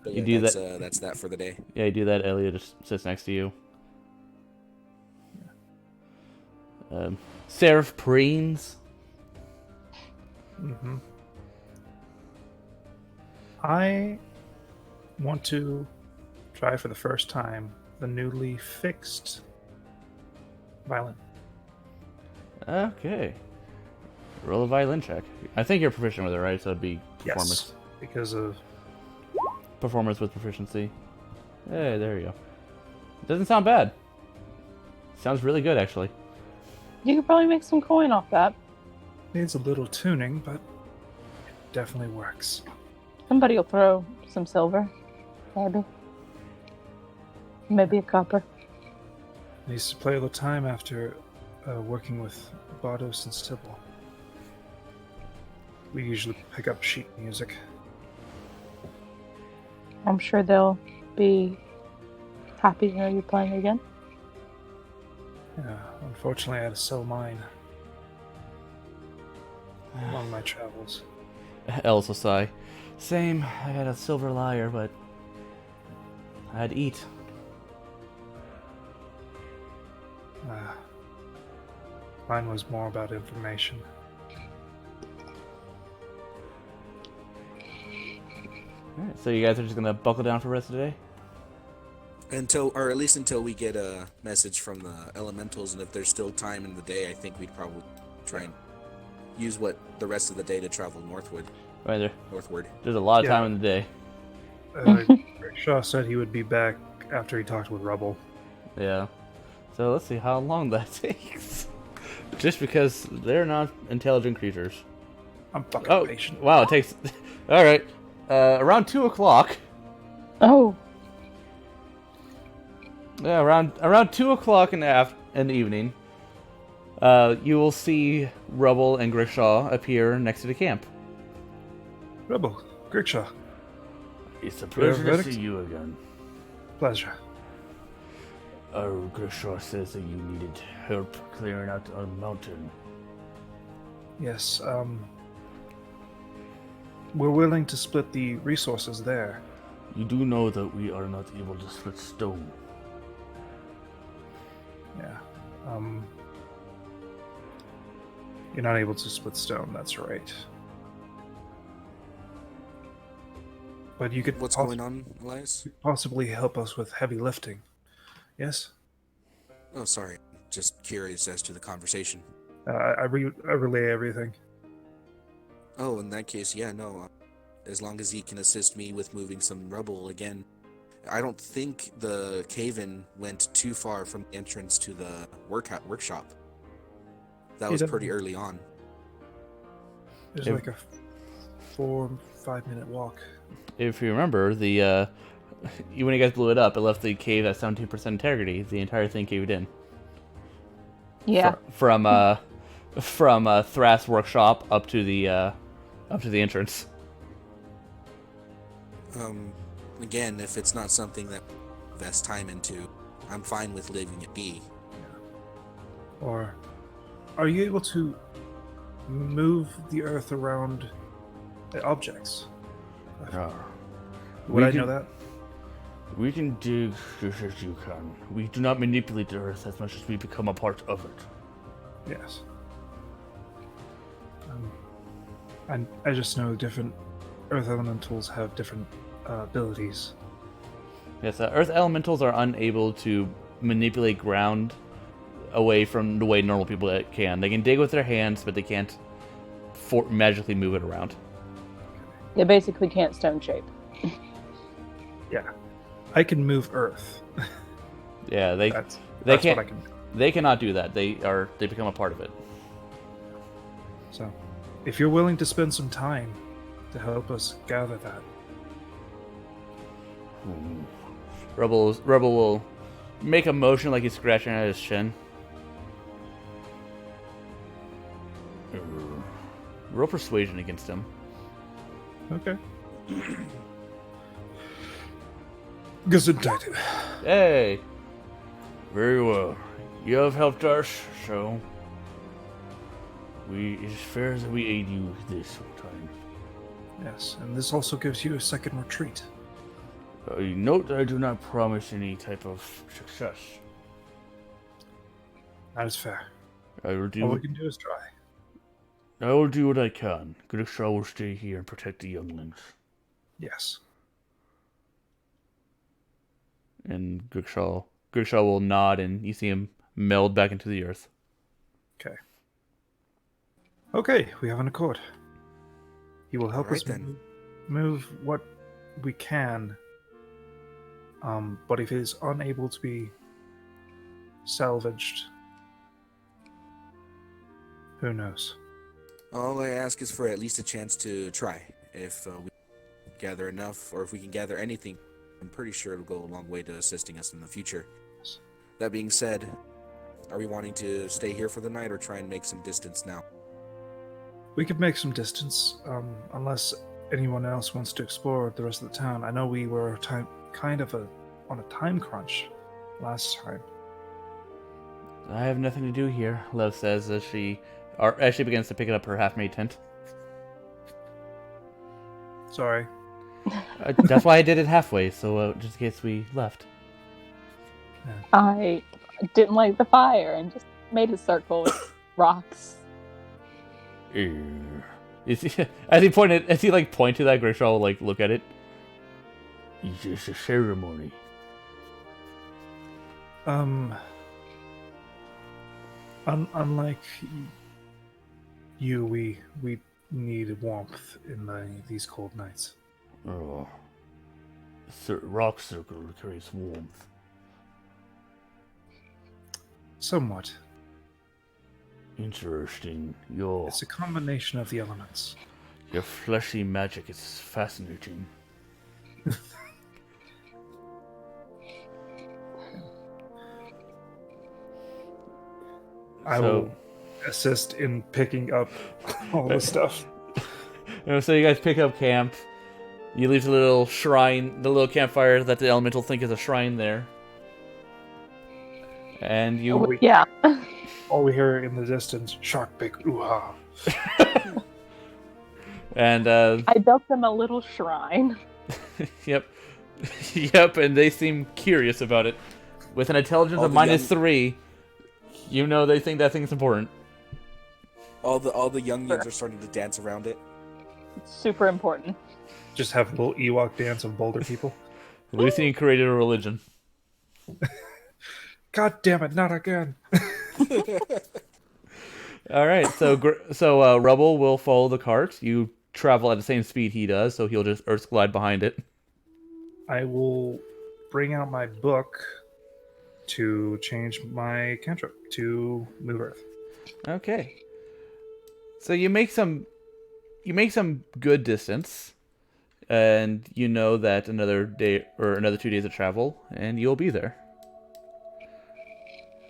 But You yeah, do that's, that- that's that for the day. Yeah, you do that. Elliot just sits next to you. Seraph preens. Mm-hmm. I want to try for the first time the newly fixed violin. Okay. Roll a violin check. I think you're proficient with it, right? So it'd be performance. Yes, because of Performance with proficiency. Hey, there you go. Doesn't sound bad. Sounds really good, actually. You could probably make some coin off that. Needs a little tuning, but it definitely works. Somebody will throw some silver. Maybe. Maybe a copper. I used to play all the time after working with Bardos and Sybil. We usually pick up sheet music. I'm sure they'll be happy to hear you playing again. Yeah, unfortunately, I had to sell mine along my travels. Ellis will sigh. Same. I had a silver lyre, but I had to eat. Mine was more about information. Alright, so you guys are just gonna buckle down for the rest of the day? Or at least until we get a message from the elementals, and if there's still time in the day, I think we'd probably try and use the rest of the day to travel northward. Right Northward. there's a lot of Yeah. time in the day. Shaw said he would be back after he talked with Rubble. Yeah. So let's see how long that takes. Just because they're not intelligent creatures. I'm fucking Oh, patient. wow, it takes... Alright. Around 2 o'clock. Oh, Yeah, around 2 o'clock in the evening, you will see Rubble and Grishaw appear next to the camp. Rubble, Grigshaw, It's a pleasure to see you again. pleasure. Grishaw says that you needed help clearing out a mountain. Yes, we're willing to split the resources there. You do know that we are not able to split stone. Yeah. You're not able to split stone, that's right. But you could What's going on, Elias? possibly help us with heavy lifting. Yes? Oh, sorry. Just curious as to the conversation. I relay everything. Oh, in that case, yeah, no. As long as he can assist me with moving some rubble again. I don't think the cave-in went too far from the entrance to the workshop. That was pretty early on. There's like a 4-5 minute walk. If you remember, when you guys blew it up, it left the cave at 17% integrity. The entire thing caved in. yeah. From Thrath's workshop up to the entrance. Again, if it's not something that we invest time into, I'm fine with leaving it be. Or are you able to move the earth around the objects? Would I know that? We can dig just as you can. We do not manipulate the earth as much as we become a part of it. Yes. And I just know different earth elementals have different abilities. Yes, earth elementals are unable to manipulate ground away from the way normal people can. They can dig with their hands, but they can't magically move it around. They basically can't stone shape. Yeah. I can move earth. Yeah, they That's can't. what I can do. They cannot do that. They become a part of it. So, if you're willing to spend some time to help us gather that, Rubble will make a motion like he's scratching at his chin. Roll persuasion against him. okay. Gesundheit. Hey! Very well. You have helped us, so it is fair that we aid you this time. Yes, and this also gives you a second retreat. Note that I do not promise any type of success. That is fair. I will All do we can do is try. what I can. Grishaw will stay here and protect the younglings. Yes. And Grishaw will nod, and you see him meld back into the earth. Okay. Okay, we have an accord. He will help Alright us then. move what we can But if it is unable to be salvaged, who knows? All I ask is for at least a chance to try. If we gather enough, or if we can gather anything, I'm pretty sure it'll go a long way to assisting us in the future. That being said, are we wanting to stay here for the night or try and make some distance now? We could make some distance, unless anyone else wants to explore the rest of the town. I know we were on a time crunch last time. I have nothing to do here, Lev says as she begins to pick up her half-made tent. Sorry. That's why I did it halfway, so just in case we left. I didn't light the fire and just made a circle with rocks. As he point to that, Grishaw will look at it. It's just a ceremony. Unlike you, we need warmth in these cold nights. Oh, rock circle carries warmth. Somewhat. Interesting. It's a combination of the elements. Your fleshy magic is fascinating. I will assist in picking up all the stuff. So you guys pick up camp. You leave the little shrine, the little campfire that the elemental think is a shrine there. And you... Yeah. All we hear in the distance, shark big ooh-ha. And I built them a little shrine. Yep. Yep, and they seem curious about it. With an intelligence of -3, you know they think that thing's important. All the younglings are starting to dance around it. It's super important. Just have a little Ewok dance of boulder people. Lucian created a religion. God damn it, not again. All right, so Rubble will follow the cart. You travel at the same speed he does, so he'll just earth glide behind it. I will bring out my book to change my cantrip to move earth. Okay. So you make some good distance, and you know that another day or another 2 days of travel, and you'll be there.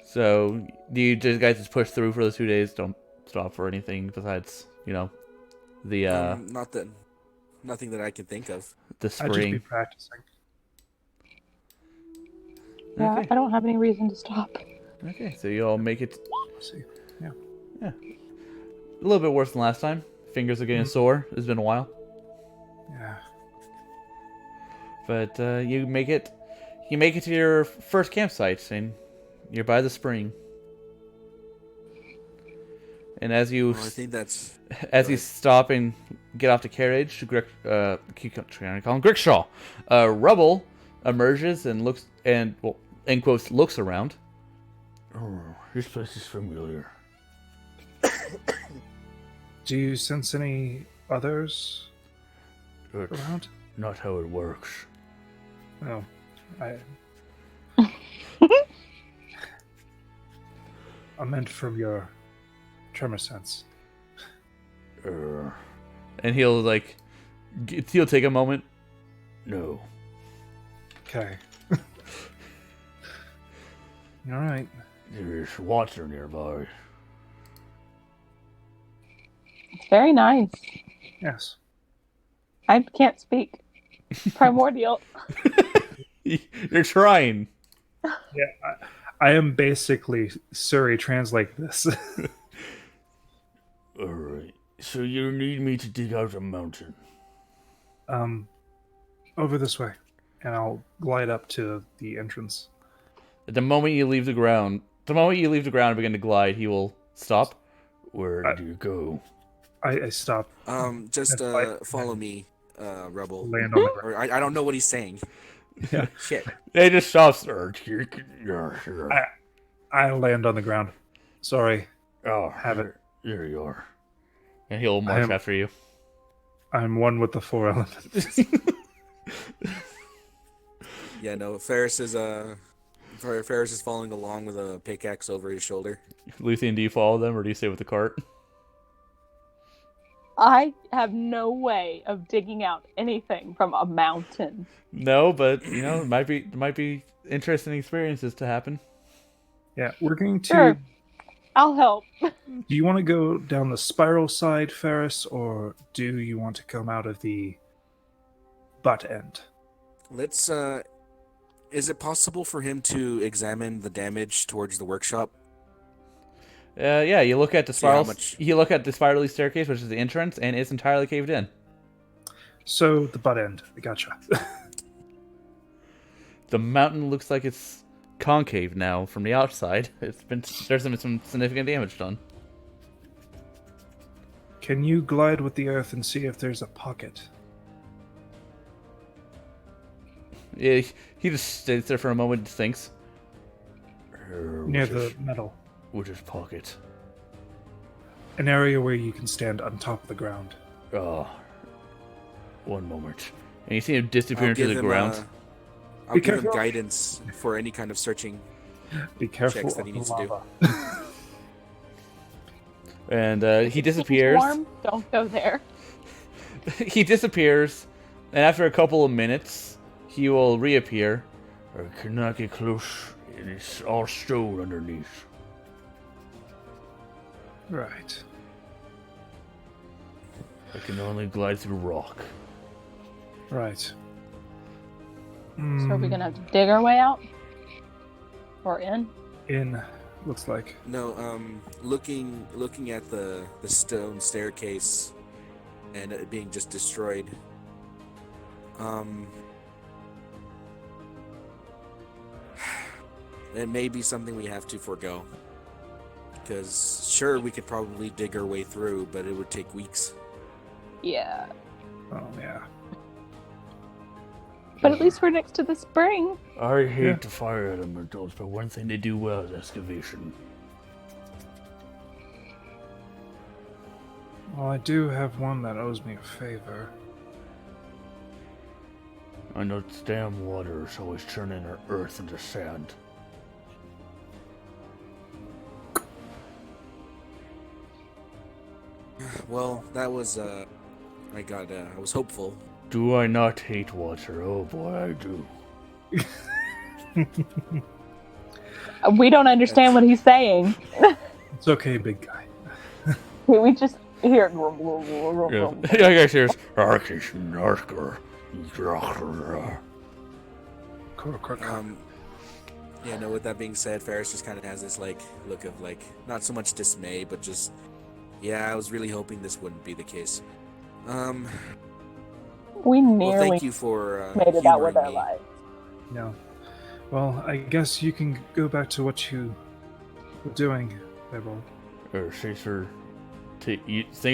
So do you guys just push through for those 2 days? Don't stop for anything besides, the nothing that I can think of. The I'd just be spring. practicing. Yeah, Okay. I don't have any reason to stop. Okay, so you all make it. Let's see. Yeah. Yeah. A little bit worse than last time. Fingers are getting sore. It's been a while. Yeah. But you make it to your first campsite, and you're by the spring. And as you, I think that's you stop and get off the carriage, keep trying to call him Grickshaw. Rubble emerges and looks and in quotes looks around. Oh, this place is familiar. Do you sense any others It's around? not how it works. No. I meant from your tremor sense. And he'll he'll take a moment. No. Okay. All right. There's water nearby. It's very nice. Yes. I can't speak. Primordial. You're trying. Yeah. I am basically Surrey translate this. Alright. So you need me to dig out a mountain. Over this way, and I'll glide up to the entrance. The moment you leave the ground and begin to glide, he will stop. Where do you go? I stop. Just That's follow me, Rubble. Land on the ground. Or I don't know what he's saying. Yeah. Shit. They just stops. I land on the ground. Sorry. Oh, Have it. There you are. And he'll march after you. I'm one with the four elements. Yeah, no. Ferris is Ferris is following along with a pickaxe over his shoulder. Luthien, do you follow them or do you stay with the cart? I have no way of digging out anything from a mountain. No, but it might be interesting experiences to happen. Yeah, we're going to. Sure. I'll help. Do you want to go down the spiral side, Ferris, or do you want to come out of the butt end? Let's. Is it possible for him to examine the damage towards the workshop? Yeah, you look at the See how spiral. much- You look at the spirally staircase, which is the entrance, and it's entirely caved in. So, the butt end. I gotcha. The mountain looks like it's concave now from the outside. There's been some significant damage done. Can you glide with the earth and see if there's a pocket? Yeah, he just stays there for a moment and thinks. Near the metal. Which is pocket? An area where you can stand on top of the ground. Oh, one moment. And you see him disappear into the ground. I'll Be give him careful. guidance for any kind of searching. Be careful Checks of that he the needs to do. lava. And he disappears. It's warm. Don't go there. He disappears, and after a couple of minutes, he will reappear. I cannot get close. It's all stone underneath. Right. I can only glide through rock. Right. So are we gonna have to dig our way out? Or in? In, looks like. No, looking at the stone staircase and it being just destroyed. It may be something we have to forego. Because sure, we could probably dig our way through, but it would take weeks. Yeah. Oh, yeah. But at least we're next to the spring. I hate Yeah. the fire elementals, but one thing they do well is excavation. Well, I do have one that owes me a favor. I know it's damn water is always turning our earth into sand. Well, that was I was hopeful. Do I not hate water? Oh boy, I do. We don't understand what he's saying. It's okay, big guy. We just hear. Yeah, I guess here's Arkish Narker. Yeah, no, with that being said, Ferris just kind of has this look of not so much dismay, but just yeah, I was really hoping this wouldn't be the case. We Well, nearly thank you for made it out with humoring our me. lives. No. Well, I guess you can go back to what you were doing, Rubble. Thanks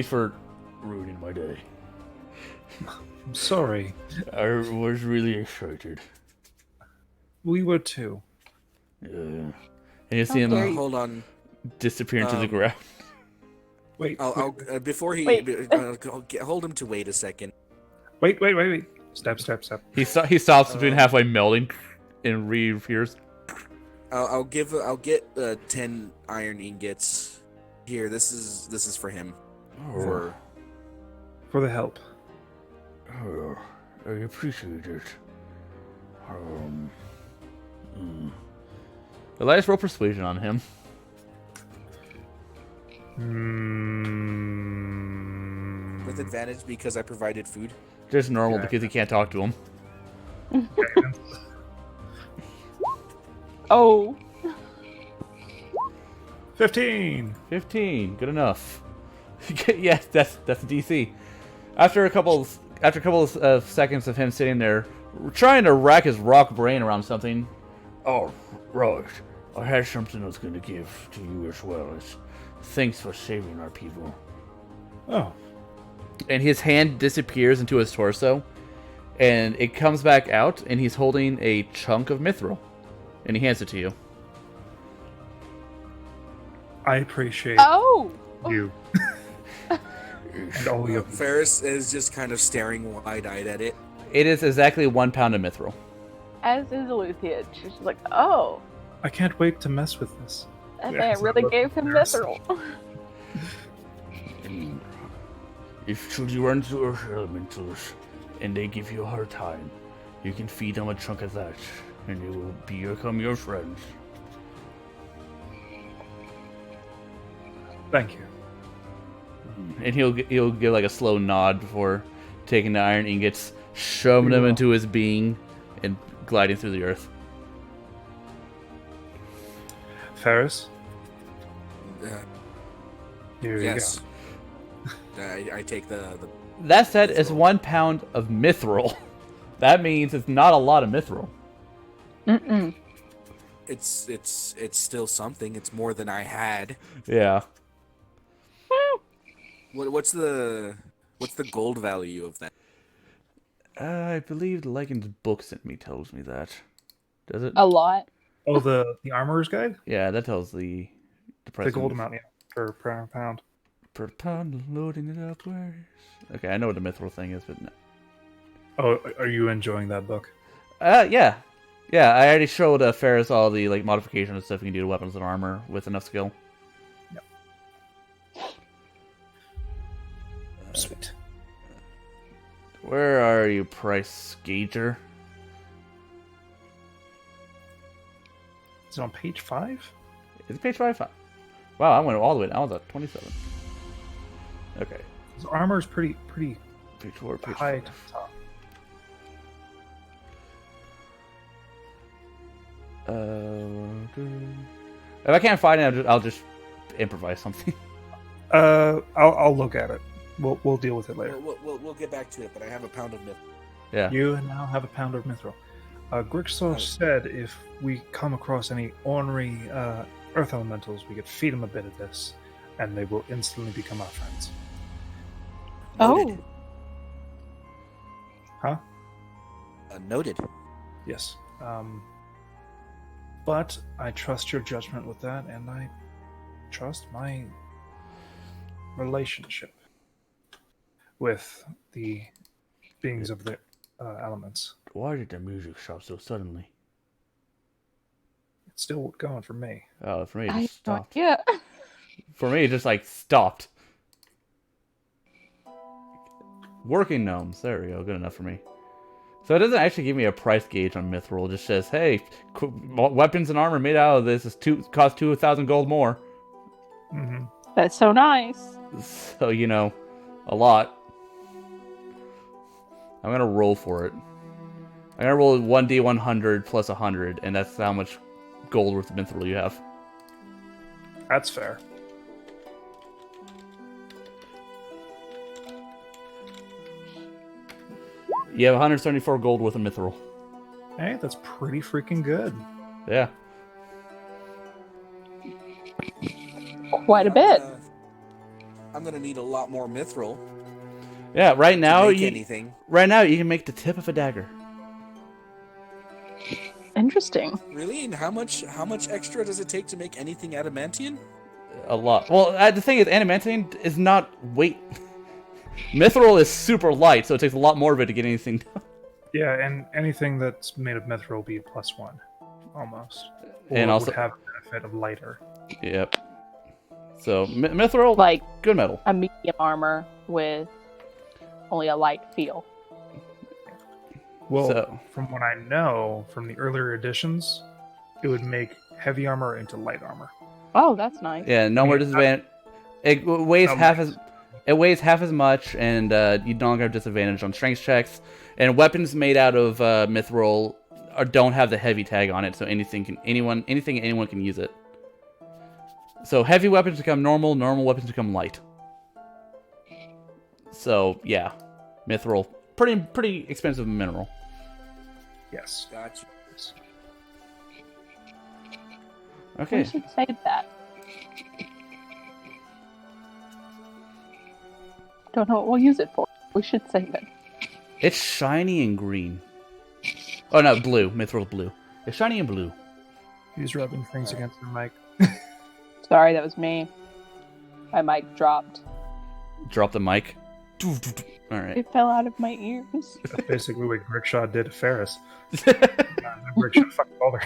for ruining my day. I'm sorry. I was really excited. We were too. Yeah. And you see him Okay. Hold on. disappear into the Um, ground. Wait. I'll before he Wait. hold him to wait a second. Wait. Step. He stops between halfway melting and reappears. I'll get 10 iron ingots. Here, this is for him. For For the help. Oh, I appreciate it. Elias, roll persuasion on him. with advantage because I provided food. Just normal Yeah. because he can't talk to him. Oh, 15! 15, good enough. Yes, that's a DC. After a couple of seconds of him sitting there, trying to rack his rock brain around something. Oh, right. I had something I was going to give to you as well. Thanks for saving our people. Oh, And his hand disappears into his torso, and it comes back out, and he's holding a chunk of mithril, and he hands it to you. I appreciate oh! you. And all your Ferris is just kind of staring wide-eyed at it. It is exactly 1 pound of mithril. as is Luthien. She's like, oh, I can't wait to mess with this. that Yeah, man it's really not gave him embarrassing. mithril. And if should you run into Earth Elementals and they give you a hard time, you can feed them a chunk of that, and they will become your friends. Thank you. And he'll give like a slow nod before taking the iron ingots, shoving them will. into his being, and gliding through the earth. Ferris, Uh, here you yes. I take the That said, it's 1 pound of mithril. That means it's not a lot of mithril. Mm-mm. it's still something. It's more than I had. Yeah. What's the gold value of that? I believe the Legends book sent me tells me that. Does it? A lot. go. Oh, the armorer's guide? Yeah, that tells the price. The gold of- amount, yeah, per pound. per pound, loading it up. Where? Okay, I know what the mithril thing is, but no. Oh, are you enjoying that book? Yeah. Yeah, I already showed Ferris all the like modifications and stuff you can do to weapons and armor with enough skill. Sweet. Where are you, price gauger? Is it on page 5? Is it page 5? Wow, I went all the way down. I was at 27. Okay. His armor's pretty Page 4, page high 4. to the top. If I can't find it, I'll just improvise something. I'll look at it. We'll deal with it later. We'll get back to it. But I have a pound of milk. Yeah. You now have a pound of mithril. Grixor said if we come across any ornery earth elementals, we could feed them a bit of this, and they will instantly become our friends. Noted. Oh, Huh? Noted. Yes. But I trust your judgment with that, and I trust my relationship with the beings of the elements. Why did the music stop so suddenly? It's still going for me. Oh, for me, it I just have no stopped. idea. For me, it just like stopped. Working gnomes. There we go. Good enough for me. So it doesn't actually give me a price gauge on mithril. It just says, hey, weapons and armor made out of this cost 2,000 gold more. Mm-hmm. That's so nice. So, you know, a lot. I'm going to roll for it. I'm going to roll 1d100 plus 100, and that's how much gold worth of mithril you have. That's fair. You have 174 gold worth of mithril. Hey, that's pretty freaking good. Yeah. Quite a bit. I'm gonna need a lot more mithril. Yeah, right now to make you anything. right now you can make the tip of a dagger. Interesting. Really? And how much extra does it take to make anything adamantium? A lot. Well, the thing is, adamantine is not weight. Mithril is super light, so it takes a lot more of it to get anything done. Yeah, and anything that's made of mithril will be a +1, almost. Or And it also- would have the benefit of lighter. Yep. So, mithril, Like good metal. a medium armor with only a light feel. Well, So- from what I know from the earlier editions, it would make heavy armor into light armor. Oh, that's nice. Yeah, no more Yeah, disadvantage. It weighs No half more. as it weighs half as much, and you no longer have disadvantage on strength checks. And weapons made out of mithril don't have the heavy tag on it, so anything anyone can use it. So heavy weapons become normal, normal weapons become light. So yeah, mithril, pretty expensive mineral. Yes. Gotcha. Okay, We should save that. Don't know what we'll use it for. We should save it. it's shiny and green. Oh no, blue. Mithril's blue. It's shiny and blue. He's rubbing things against the mic. Sorry, that was me. My mic dropped. Drop the mic. All right. It fell out of my ears. That's basically what Grickshaw did to Ferris. We're trying to fucking bother.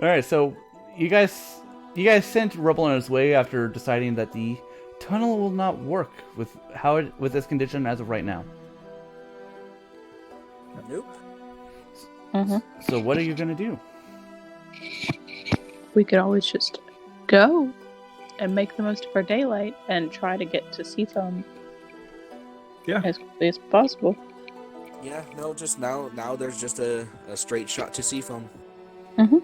All right, so you guys sent Rubble on his way after deciding that the tunnel will not work with with this condition as of right now. Nope. Mm-hmm. So what are you gonna do? We could always just go and make the most of our daylight and try to get to Seafoam Yeah. as quickly as possible. Yeah, no, just now there's just a straight shot to Seafoam. Mm-hmm.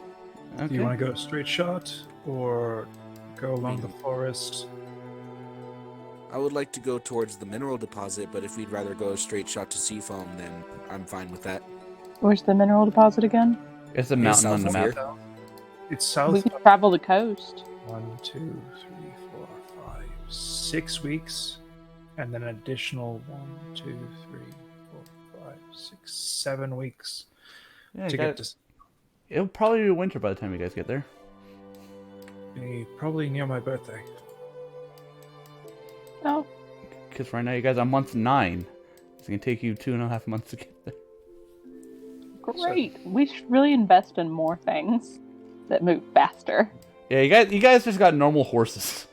Okay. Do you want to go straight shot or go along the forest? I would like to go towards the mineral deposit, but if we'd rather go straight shot to Seafoam, then I'm fine with that. Where's the mineral deposit again? It's a mountain on the south map. of here. It's south. We can travel the coast. 1, 2, 3, 4, 5, 6 weeks, and then an additional 1, 2, 3, 4, 5, 6, 7 weeks Yeah, to get to it'll probably be winter by the time you guys get there. probably near my birthday. Oh, Because right now you guys are on month 9. It's gonna take you 2.5 months to get there. great. We should really invest in more things that move faster. Yeah, you guys just got normal horses.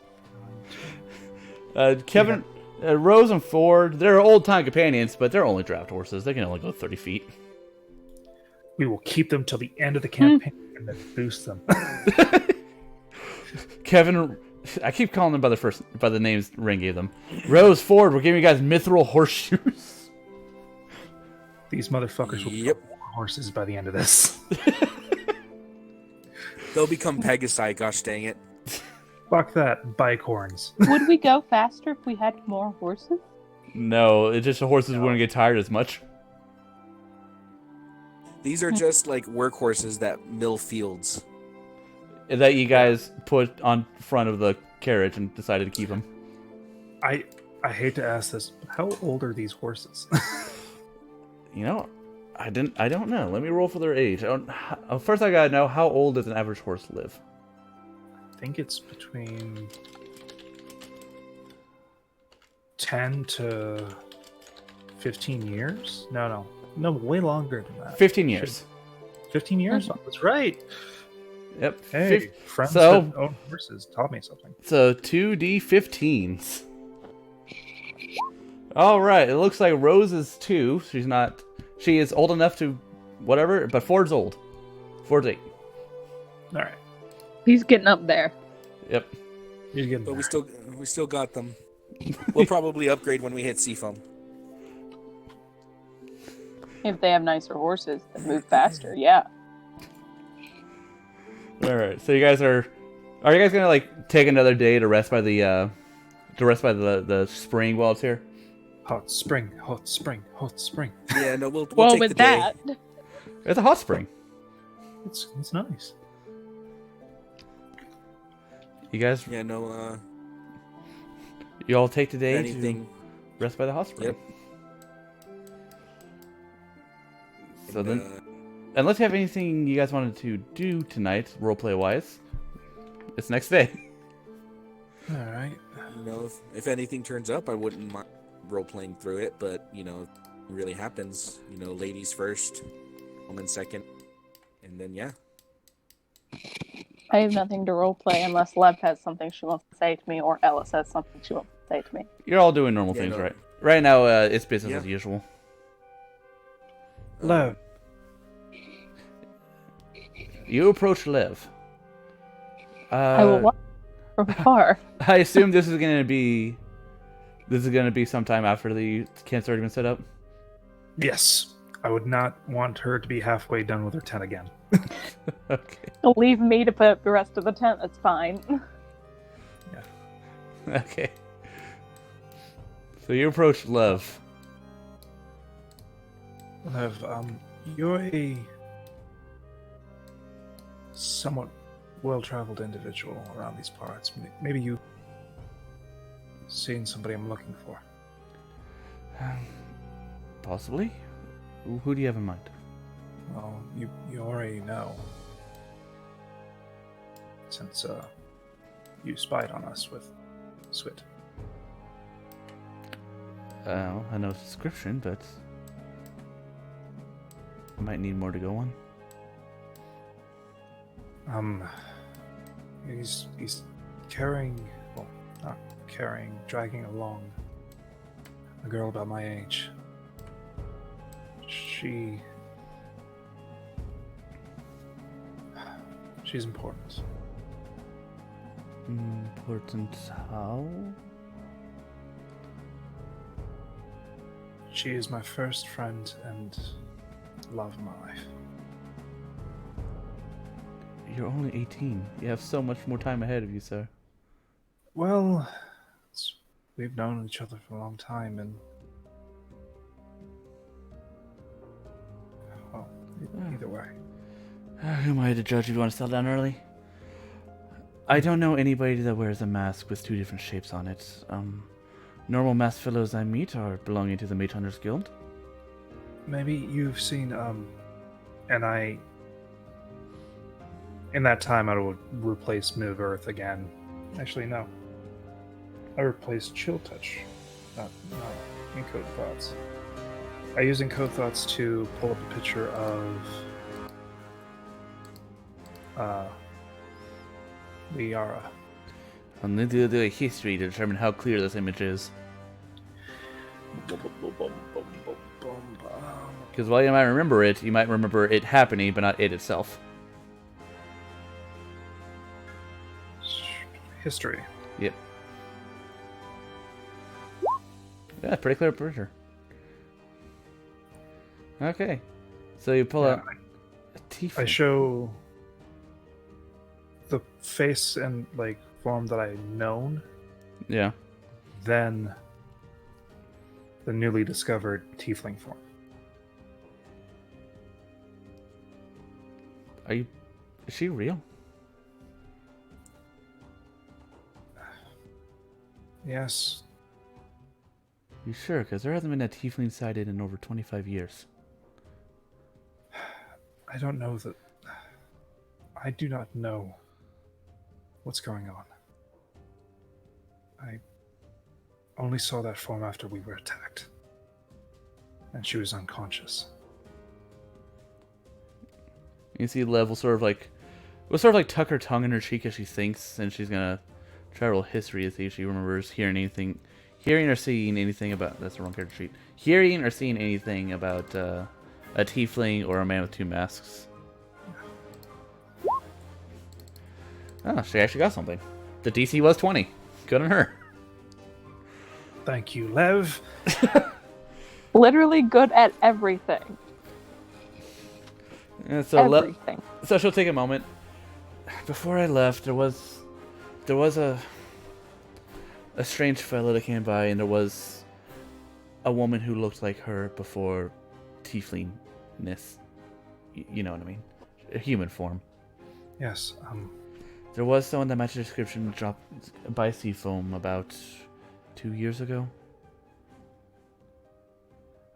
Kevin, Rose and Ford, they're old-time companions, but they're only draft horses. They can only go 30 feet. We will keep them till the end of the campaign and then boost them. Kevin, I keep calling them by the names Ring gave them. Rose, Ford, we're giving you guys mithril horseshoes. These motherfuckers will Yep. become horses by the end of this. They'll become Pegasi, gosh dang it. Fuck that, bike horns. Would we go faster if we had more horses? No, it's just the horses wouldn't get tired as much. These are just like workhorses that mill fields. That you guys put on front of the carriage and decided to keep them. I hate to ask this, but how old are these horses? You know, I don't know. Let me roll for their age. First, I gotta know, how old does an average horse live? I think it's between 10 to 15 years. No, way longer than that. 15 years. 15 years. That's right. Yep. Hey, friends so- that own horses taught me something. So 2d15s. All right. It looks like Rose is 2. She is old enough to whatever, but Ford's old. Ford's 8. All right, He's getting up there. Yep. you're getting But there. we still got them. We'll probably upgrade when we hit Seafoam. If they have nicer horses that move faster, yeah. All right. So you guys are you guys gonna like take another day to rest by the spring while it's here? Hot spring, hot spring, hot spring. Yeah, no, we'll Well, take with the day. that, It's a hot spring. It's nice. You guys, Yeah, no, you all take today anything. to rest by the hot spring. Yep. So And, then, unless you have anything you guys wanted to do tonight, roleplay wise, it's next day. All right. you know, if anything turns up, I wouldn't mind role playing through it. But you know, it really happens. You know, ladies first, women second, and then yeah. I have nothing to roleplay unless Lev has something she wants to say to me or Ellis has something she wants to say to me. You're all doing normal Yeah, things, no. right? Right now, it's business Yeah. as usual. Lev, You approach Lev. I will watch from far. I assume this is gonna be sometime after the camp's already been set up. yes, I would not want her to be halfway done with her tent again. Okay. Leave me to put up the rest of the tent, that's fine. Okay. So you approach Lev. Lev, you're a somewhat well-traveled individual around these parts. Maybe you've seen somebody I'm looking for. Possibly. Who do you have in mind? Well, you already know. Since you spied on us with Swit. I know his description, but might need more to go on. He's carrying, well, not carrying, dragging along a girl about my age. She's important. Important how? She is my first friend and love of my life. You're only 18. You have so much more time ahead of you, sir. Well, we've known each other for a long time, and well, either way. Who am I to judge if you want to settle down early? I don't know anybody that wears a mask with 2 different shapes on it. Normal masked fellows I meet are belonging to the Mage Hunters Guild. Maybe you've seen, and in that time I will replace Move Earth again. Actually, no. I replaced Chill Touch, not Encode Thoughts. I use Encode Thoughts to pull up a picture of Liara. And then do a history to determine how clear this image is. Because while you might remember it, you might remember it happening, but not it itself. History. Yep. Yeah, pretty clear picture. Okay. So you pull out a tiefling. I show the face and form that I had known. Yeah. Then the newly discovered tiefling form. Is she real? Yes. You sure? Because there hasn't been a tiefling sighted in over 25 years. I don't know that. I do not know what's going on. I only saw that form after we were attacked. And she was unconscious. You see Lev will sort of tuck her tongue in her cheek as she thinks, and she's gonna try to roll history to see if she remembers hearing or seeing anything about. That's the wrong character sheet. Hearing or seeing anything about a tiefling or a man with 2 masks. Oh, she actually got something. The DC was 20. Good on her. Thank you, Lev. Literally good at everything. And so Everything. So she'll take a moment. Before I left, there was a strange fellow that came by, and there was a woman who looked like her before tieflingness. You know what I mean? A human form. Yes, There was someone that matched the description dropped by Seafoam about 2 years ago.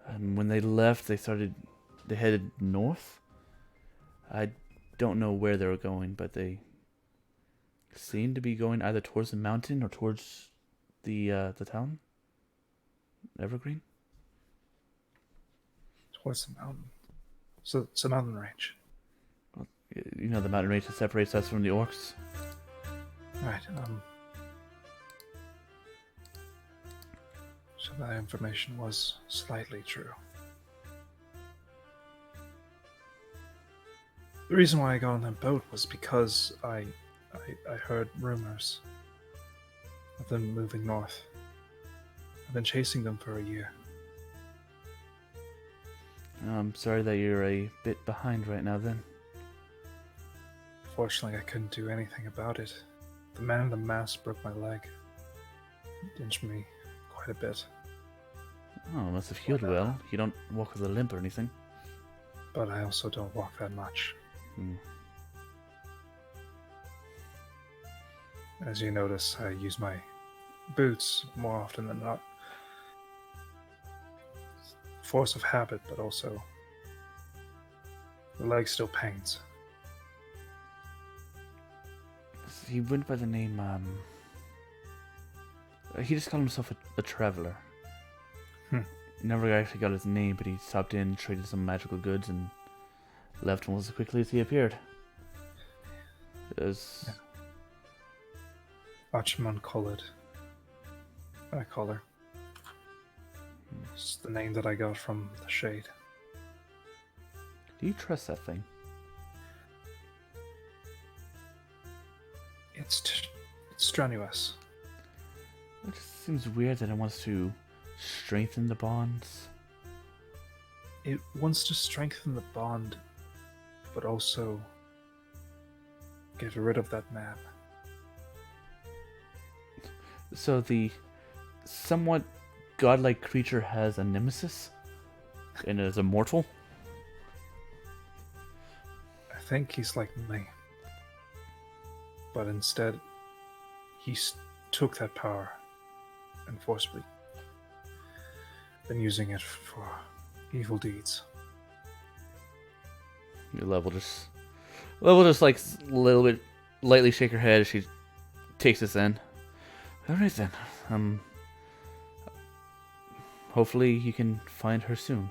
And when they left, they headed north. I don't know where they were going, but they seemed to be going either towards the mountain or towards the town. Evergreen? towards the mountain. So it's a mountain range. You know, the mountain range that separates us from the orcs. Right, so that information was slightly true. The reason why I got on that boat was because I heard rumors of them moving north. I've been chasing them for a year. I'm sorry that you're a bit behind right now then. Fortunately, I couldn't do anything about it. The man in the mask broke my leg. It injured me quite a bit. Oh, must have healed well. You don't walk with a limp or anything. But I also don't walk that much. As you notice, I use my boots more often than not. Force of habit, but also the leg still pains. He went by the name, he just called himself a traveler. Never actually got his name, but he stopped in, traded some magical goods, and left almost as quickly as he appeared. It was... Archimon Colored. I call her. It's the name that I got from the Shade. Do you trust that thing? It's strenuous. It just seems weird that it wants to strengthen the bonds. It wants to strengthen the bond, but also get rid of that man. So the somewhat godlike creature has a nemesis? And is immortal? I think he's like me. But instead, he took that power and forcibly been using it for evil deeds. Your level just like a little bit lightly shake her head as she takes this in. Alright then. Hopefully you can find her soon.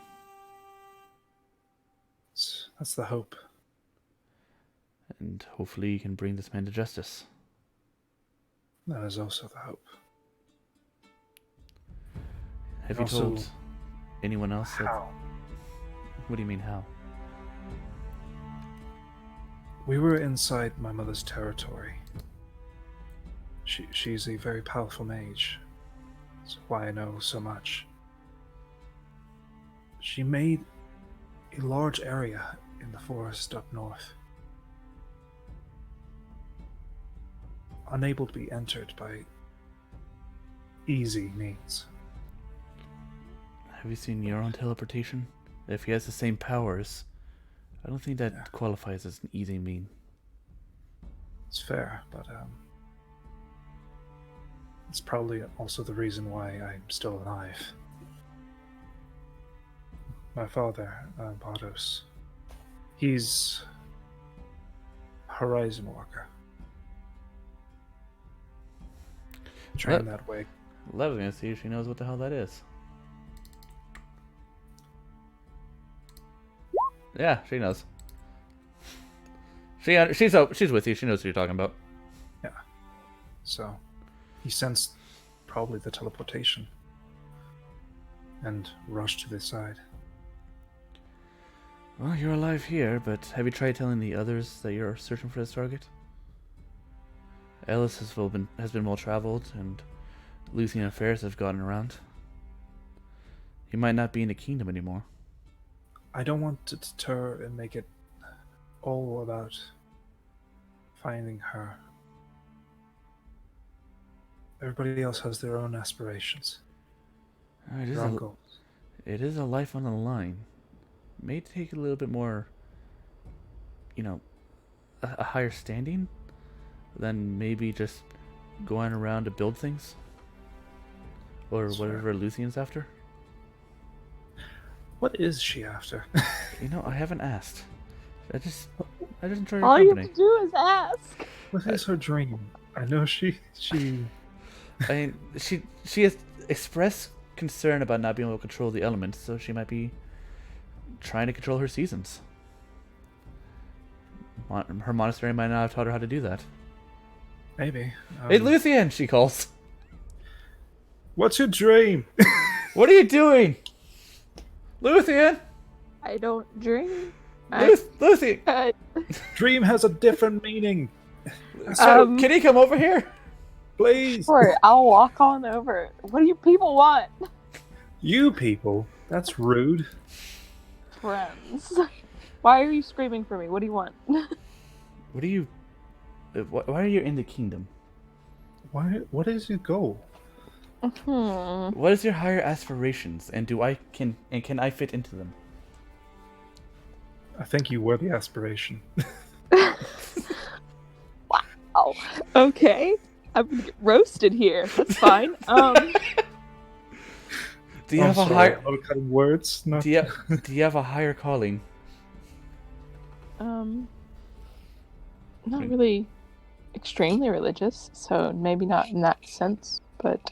That's the hope. And hopefully you can bring this man to justice. That is also the hope. Have you Also, told anyone else that... How? What do you mean, how? We were inside my mother's territory. She's a very powerful mage. That's why I know so much. She made a large area in the forest up north, unable to be entered by easy means. Have you seen your own teleportation? If he has the same powers, I don't think that qualifies as an easy mean. It's fair, but it's probably also the reason why I'm still alive. My father, Bardos, he's a Horizon Walker. Trained that way. Level's gonna see if she knows what the hell that is. Yeah, she knows. She's with you. She knows what you're talking about. Yeah. So, he sensed probably the teleportation and rushed to this side. Well, you're alive here, but have you tried telling the others that you're searching for this target? Ellis has been well traveled, and Lucian and Ferris have gotten around. He might not be in the kingdom anymore. I don't want to deter and make it all about finding her. Everybody else has their own aspirations. Their own goals. It is a life on the line. It may take a little bit more, a higher standing than maybe just going around to build things. Or That's whatever fair. Lucian's after. What is she after? I haven't asked. I just enjoy her All you company. have to do is ask. What is her dream? I know she. I mean, she has expressed concern about not being able to control the elements, so she might be trying to control her seasons. Her monastery might not have taught her how to do that. Maybe. Hey, Lucian, she calls. What's your dream? What are you doing? Lucian! I don't dream. Lucian! Dream has a different meaning. So, can you come over here? Please. Sure, I'll walk on over. What do you people want? You people. That's rude. Friends. Why are you screaming for me? What do you want? Why are you in the kingdom? What is your goal? What is your higher aspirations, and can I fit into them? I think you were the aspiration. Wow. Okay. I'm gonna get roasted here. That's fine. Do you have a higher? A lot of cutting words. No. Do you have a higher calling? Not really extremely religious, so maybe not in that sense, but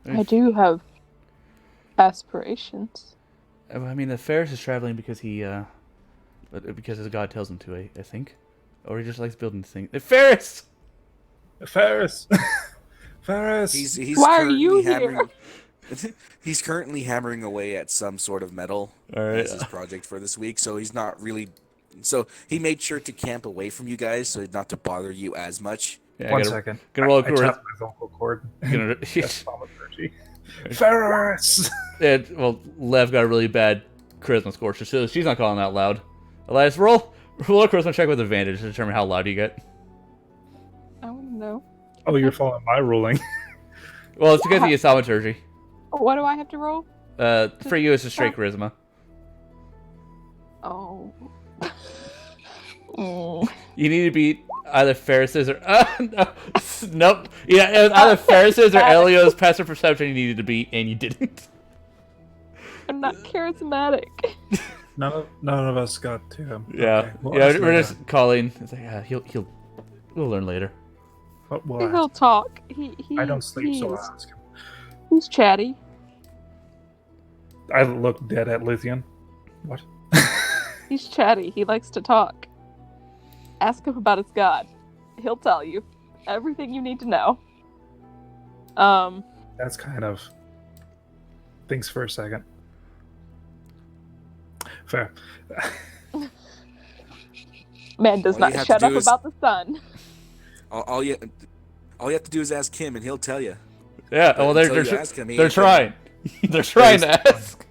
I do have aspirations. I mean, the Ferris is traveling because he but because his god tells him to, I think. Or he just likes building things. Ferris! Ferris! Ferris! He's Why are currently you hammering. He's currently hammering away at some sort of metal Alright. as his project for this week, so he's not really. So he made sure to camp away from you guys, so not to bother you as much. Yeah, One second. Gonna roll a I tapped my vocal cord. Gonna, Thaumaturgy. Ferris! well, Lev got a really bad charisma score, so she's not calling out loud. Elias, roll a charisma check with advantage to determine how loud you get. I don't know. Oh, you're following my ruling. Well, it's because he is thaumaturgy. What do I have to roll? For you, it's just straight charisma. Oh. You need to beat either Ferris's or no. Nope. Yeah, it was either Ferris's or Elio's passive perception you needed to beat, and you didn't. I'm not charismatic. None of us got to him. Yeah, Okay, well, yeah. let's We're move just calling. It's like, we'll learn later. on. We'll He'll ask. talk. I don't sleep, so I'll he's- ask him. He's chatty. I look dead at Lithian. What? He's chatty. He likes to talk. Ask him about his god. He'll tell you everything you need to know. That's kind of things for a second. Fair. Man does All not you have shut to up do is- about the sun. All you have to do is ask him, and he'll tell you. Yeah. But Well, until you they're ask him, he they're ain't gonna- trying. They're trying to ask.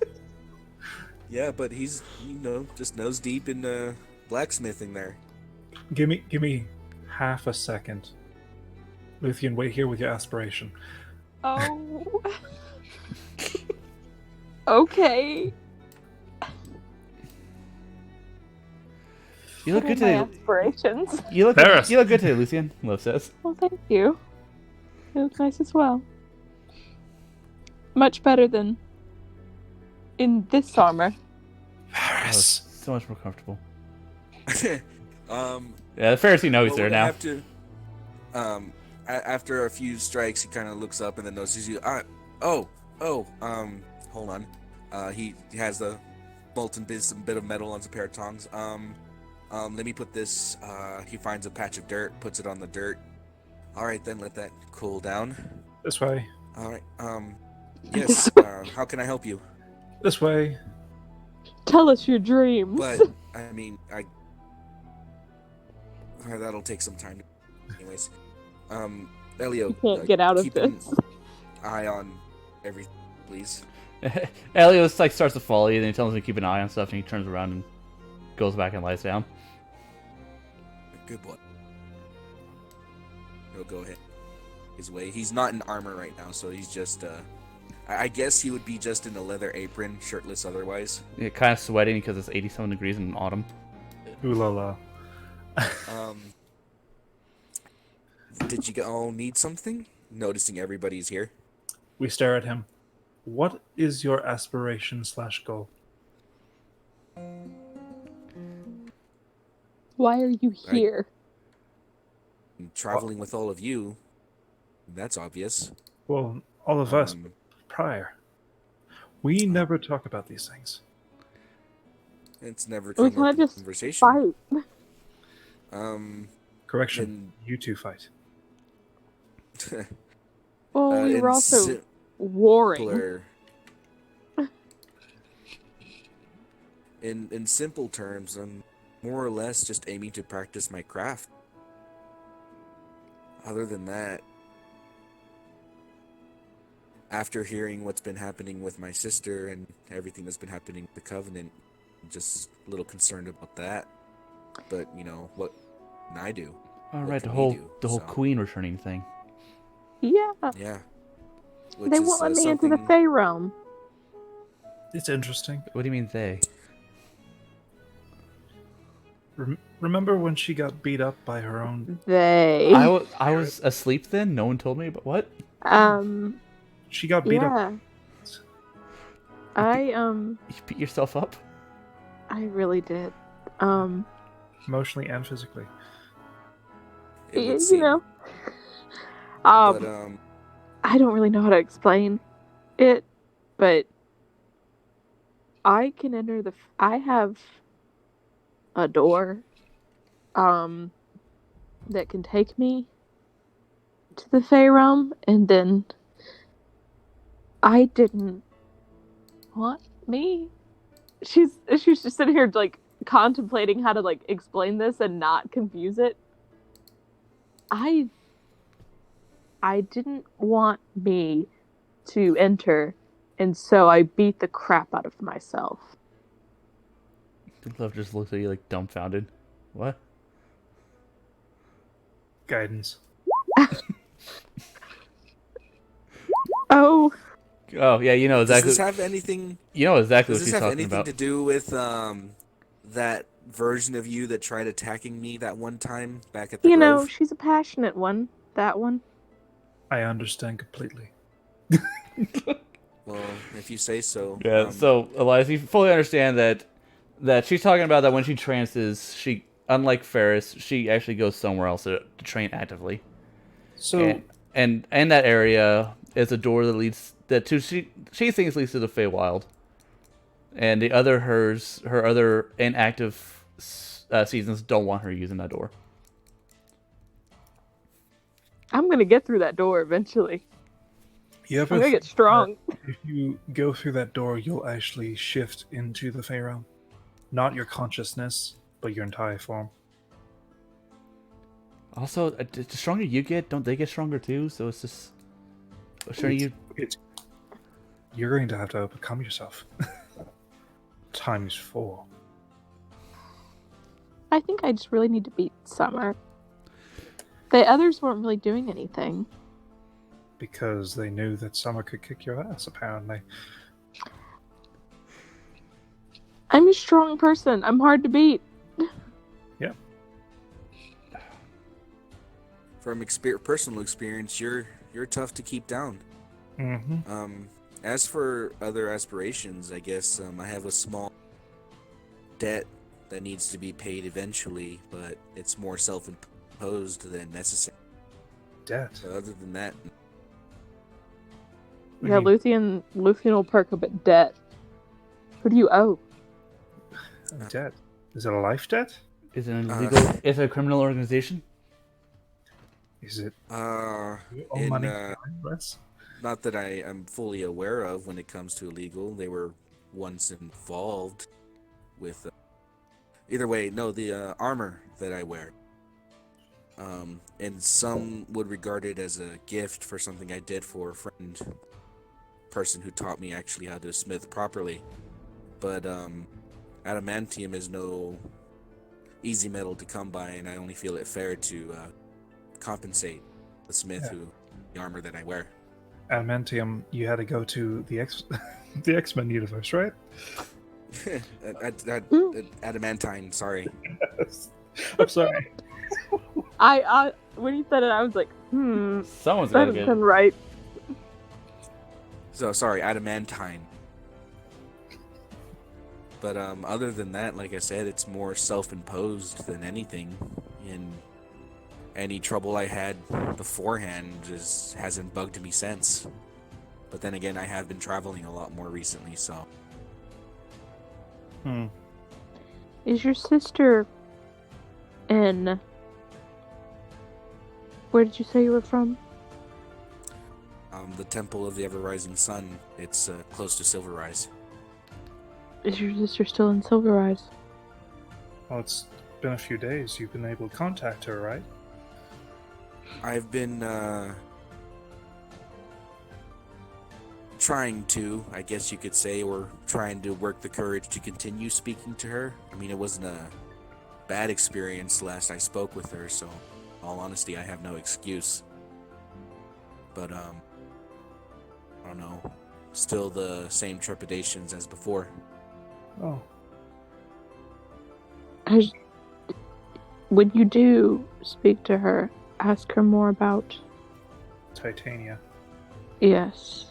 Yeah, but he's just nose deep in blacksmithing there. Give me half a second. Luthien, wait here with your aspiration. Oh. Okay. You look What good are my today. aspirations. You look Ferris. good today, Lucian. Love says. Well, thank you. You look nice as well. Much better than in this armor. Ferris! So much more comfortable. um, Yeah, the Pharisee knows well, there would I now. have to, after a few strikes, he kind of looks up and then notices you. Hold on. He has the molten bit of metal on some pair of tongs. Let me put this. He finds a patch of dirt, puts it on the dirt. All right, then let that cool down. This way. All right. Yes. How can I help you? This way. Tell us your dreams. But I mean, that'll take some time. Anyways, Elio, You can't get out of keep an this. eye on everything, please. Elio like starts to follow you, and he tells him to keep an eye on stuff, and he turns around and goes back and lies down. Good boy. He'll go ahead his way. He's not in armor right now, so he's just. I guess he would be just in a leather apron, shirtless otherwise. Yeah, kind of sweating because it's 87 degrees in autumn. Ooh la la. Did you all need something? Noticing everybody's here. We stare at him. What is your aspiration / goal? Why are you here? Traveling with all of you. That's obvious. Well, all of us Um, prior. We never talk about these things. It's never We come can't up in just conversation. fight. Correction. You two fight. Well, we were in also warring. simpler- in simple terms, I'm more or less just aiming to practice my craft. Other than that, after hearing what's been happening with my sister and everything that's been happening with the Covenant, I'm just a little concerned about that. But what can I do? All What right, can the we whole do? So- queen returning thing. Yeah. Yeah. They won't let me into the Fey realm. It's interesting. What do you mean they? Remember when she got beat up by her own? They. I was asleep then. No one told me. But what? She got beat up. Yeah. I You beat yourself up? I really did. Emotionally and physically. It would You seem. know. But, I don't really know how to explain it, but I can enter I have a door that can take me to the Fey realm, and then I didn't want me. She's just sitting here like contemplating how to like explain this and not confuse it. I didn't want me to enter, and so I beat the crap out of myself. Love just looks at you like dumbfounded. What? Guidance. Oh, Oh yeah, you know exactly. Does this have anything? You know exactly Does what this she's have talking anything about. to do with that version of you that tried attacking me that one time back at the you know, Grove? she's a passionate one. That one. I understand completely. Well, if you say so. Yeah. So Elias, you fully understand that she's talking about that when she trances, she, unlike Ferris, she actually goes somewhere else to train actively. So, And that area is a door that leads that to she thinks leads to the Feywild. And the other her other inactive seasons don't want her using that door. I'm gonna get through that door eventually. you I'm gonna get strong. if you go through that door, you'll actually shift into the Fey realm. Not your consciousness, but your entire form. Also, the stronger you get, don't they get stronger too? So it's just sure you. You're going to have to overcome yourself. Times 4. I think I just really need to beat Summer. The others weren't really doing anything. Because they knew that Summer could kick your ass, apparently. I'm a strong person. I'm hard to beat. Yeah. From personal experience, you're tough to keep down. Mm-hmm. As for other aspirations, I guess I have a small debt that needs to be paid eventually, but it's more self-imposed than necessary. Debt. So other than that, I Yeah, mean, Luthien will perk up at debt. Who do you owe? debt. Is it a life debt? Is it an illegal? Is it a criminal organization? Is it in money behind this? not that I am fully aware of when it comes to illegal. They were once involved with either way. No, the armor that I wear. And some would regard it as a gift for something I did for a person who taught me actually how to smith properly. But adamantium is no easy metal to come by, and I only feel it fair to compensate the smith the armor that I wear. Adamantium, you had to go to the the X-Men universe, right? Adamantine, sorry. I'm sorry. I when he said it, I was like, Someone's that gotta doesn't get. sound right. So sorry, adamantine. But other than that, like I said, it's more self-imposed than anything. And any trouble I had beforehand just hasn't bugged me since. But then again, I have been traveling a lot more recently, so. Is your sister in... Where did you say you were from? The Temple of the Ever-Rising Sun. It's close to Silverrise. Is your sister still in Silverrise? Well, it's been a few days. You've been able to contact her, right? I've been trying to, I guess you could say, or trying to work the courage to continue speaking to her. I mean, it wasn't a bad experience last I spoke with her, so in all honesty, I have no excuse. But I don't know, still the same trepidations as before. Oh. When you do speak to her, ask her more about... Titania. Yes.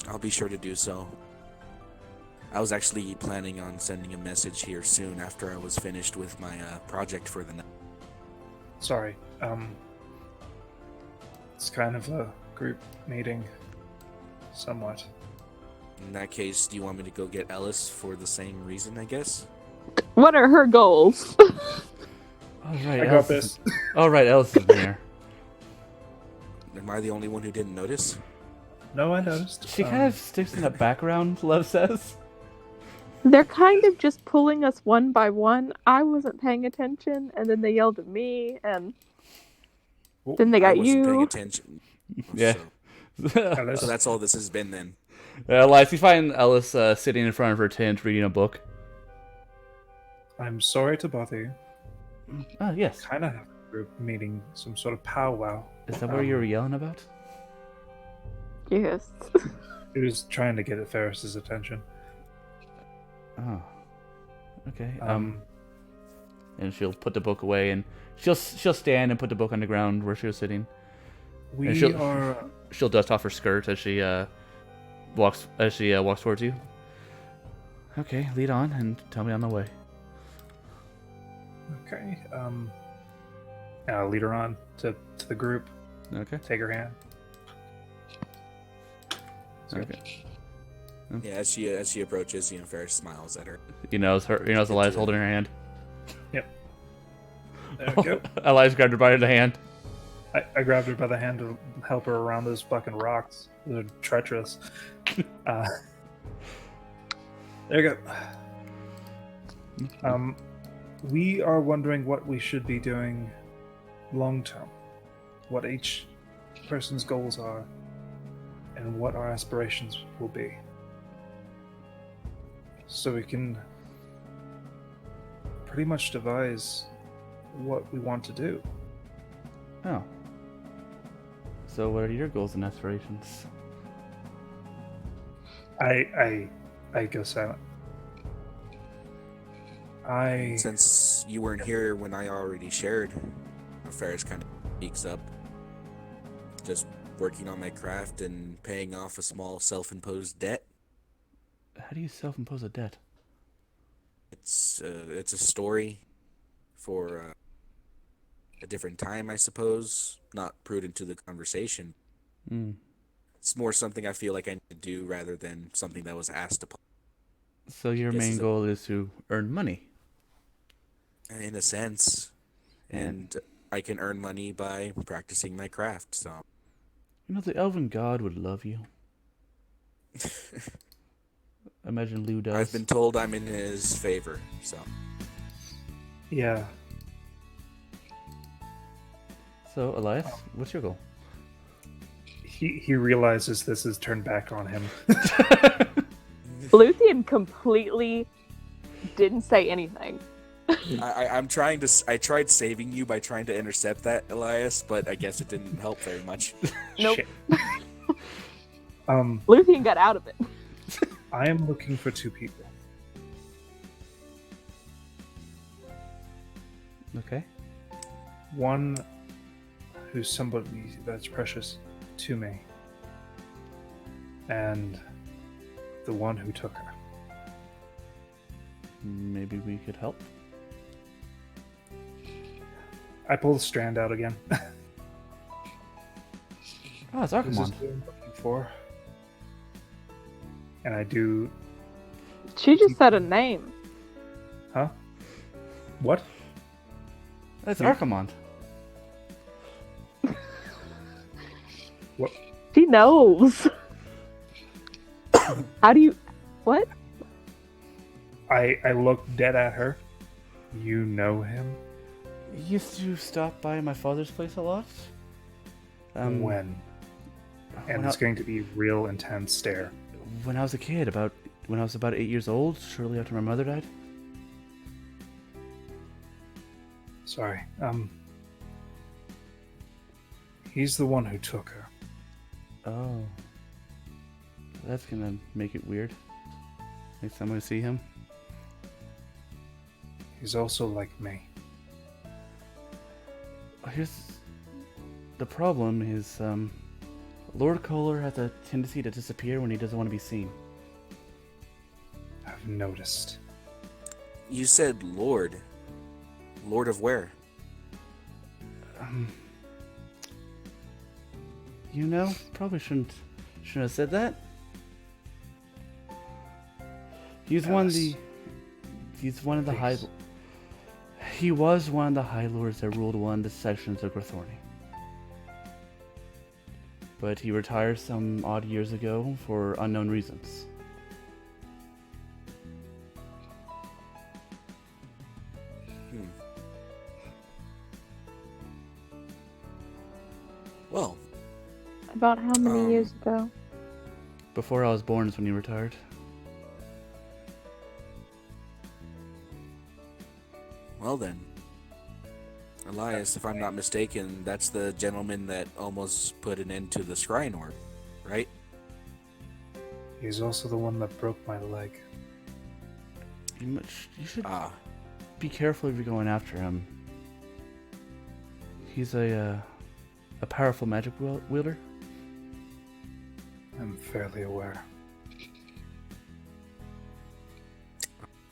I'll be sure to do so. I was actually planning on sending a message here soon after I was finished with my project for the night. Sorry. It's kind of a group meeting. Somewhat. In that case, do you want me to go get Ellis for the same reason, I guess? What are her goals? All right, I got this. All right, Alice is here. Am I the only one who didn't notice? No, I noticed. She kind of sticks in the background, Love says. They're kind of just pulling us one by one. I wasn't paying attention, and then they yelled at me, and then they I got wasn't paying you. attention. Yeah. Alice. So that's all this has been then. Elias, you find Ellis sitting in front of her tent reading a book. I'm sorry to bother you. Oh, yes. Kind of have a group meeting, some sort of powwow. Is that what you were yelling about? Yes. He was trying to get Ferris's attention. Oh. Okay. Um, And she'll put the book away, and she'll stand and put the book on the ground where she was sitting. we and she'll- are. She'll dust off her skirt as she walks towards you. Okay, lead on and tell me on the way. Okay. I'll lead her on to the group. Okay. Take her hand. Okay. Yeah, as she approaches, Ferris smiles at her. You know, Elias holding her hand. There we go. Elias grabbed her by the hand. I grabbed her by the hand to help her around those fucking rocks. They're treacherous. There you go. We are wondering what we should be doing long term. What each person's goals are, and what our aspirations will be. So we can pretty much devise what we want to do. Oh. So what are your goals and aspirations? I go silent. Since you weren't here when I already shared, Ferris kind of speaks up. Just working on my craft and paying off a small self-imposed debt. How do you self-impose a debt? It's a story for a different time, I suppose. Not prudent to the conversation. Hmm. It's more something I feel like I need to do rather than something that was asked upon. So your This main is a- goal is to earn money. In a sense, and I can earn money by practicing my craft. So You know, the elven god would love you. Imagine Lou does. I've been told I'm in his favor. So Yeah. So, Elias, what's your goal? He realizes this is turned back on him. Luthien completely didn't say anything. I'm trying to. I tried saving you by trying to intercept that, Elias, but I guess it didn't help very much. Nope. Shit. Luthien got out of it. I am looking for two people. Okay. One who's somebody that's precious to me, and the one who took her. Maybe we could help. I pull the strand out again. Oh, it's This is Archimond. what I'm looking for. And I do. She just said a name. Huh? What? That's Yeah. Archimond. What? She knows. How do you... What? I look dead at her. You know him? He used to stop by my father's place a lot. When? when And I- it's going to be real intense stare. When I was a kid, when I was about 8 years old, shortly after my mother died. Sorry. He's the one who took her. Oh. That's gonna make it weird. Next time I see him. He's also like me. Here's the problem is, Lord Kohler has a tendency to disappear when he doesn't want to be seen. I've noticed. You said Lord. Lord of where? You know, probably shouldn't have said that. He's won Yes. He's one of the Please. He was one of the High Lords that ruled one of the sections of Grathorni. But he retired some odd years ago for unknown reasons. Well, About how many years ago? Before I was born is when he retired. well then. Elias, if I'm not mistaken, that's the gentleman that almost put an end to the Scrying Orb, right? He's also the one that broke my leg. You should Ah, be careful if you're going after him. He's a powerful magic wielder. I'm fairly aware.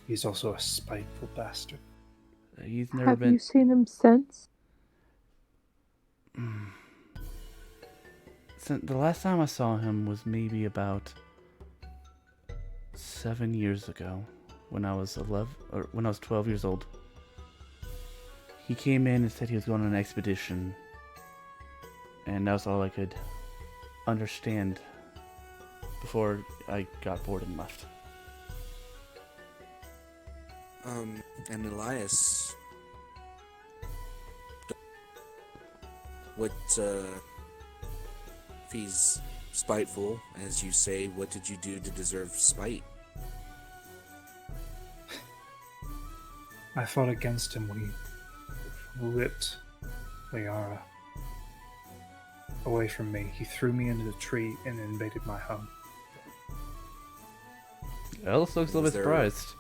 He's also a spiteful bastard. He's never Have been. you seen him since? The last time I saw him was maybe about 7 years ago, when I was 12 years old. He came in and said he was going on an expedition, and that was all I could understand before I got bored and left. and Elias, what, if he's spiteful, as you say, what did you do to deserve spite? I fought against him when he ripped Liara away from me. He threw me into the tree and invaded my home. Ellis looks a little Was bit there- surprised.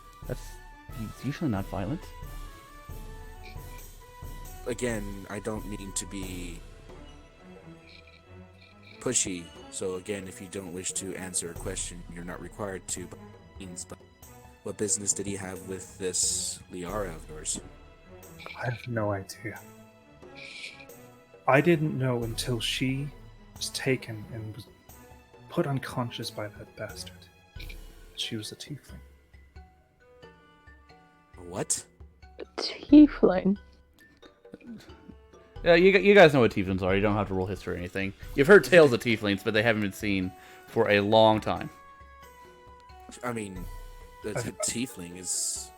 He's usually not violent. Again, I don't mean to be pushy, so again, if you don't wish to answer a question, you're not required to, but what business did he have with this Liara of yours? I have no idea. I didn't know until she was taken and was put unconscious by that bastard. She was a tiefling. What? Tiefling. Yeah, you guys know what tieflings are. You don't have to roll history or anything. You've heard tales of tieflings, but they haven't been seen for a long time. I mean, the tiefling is...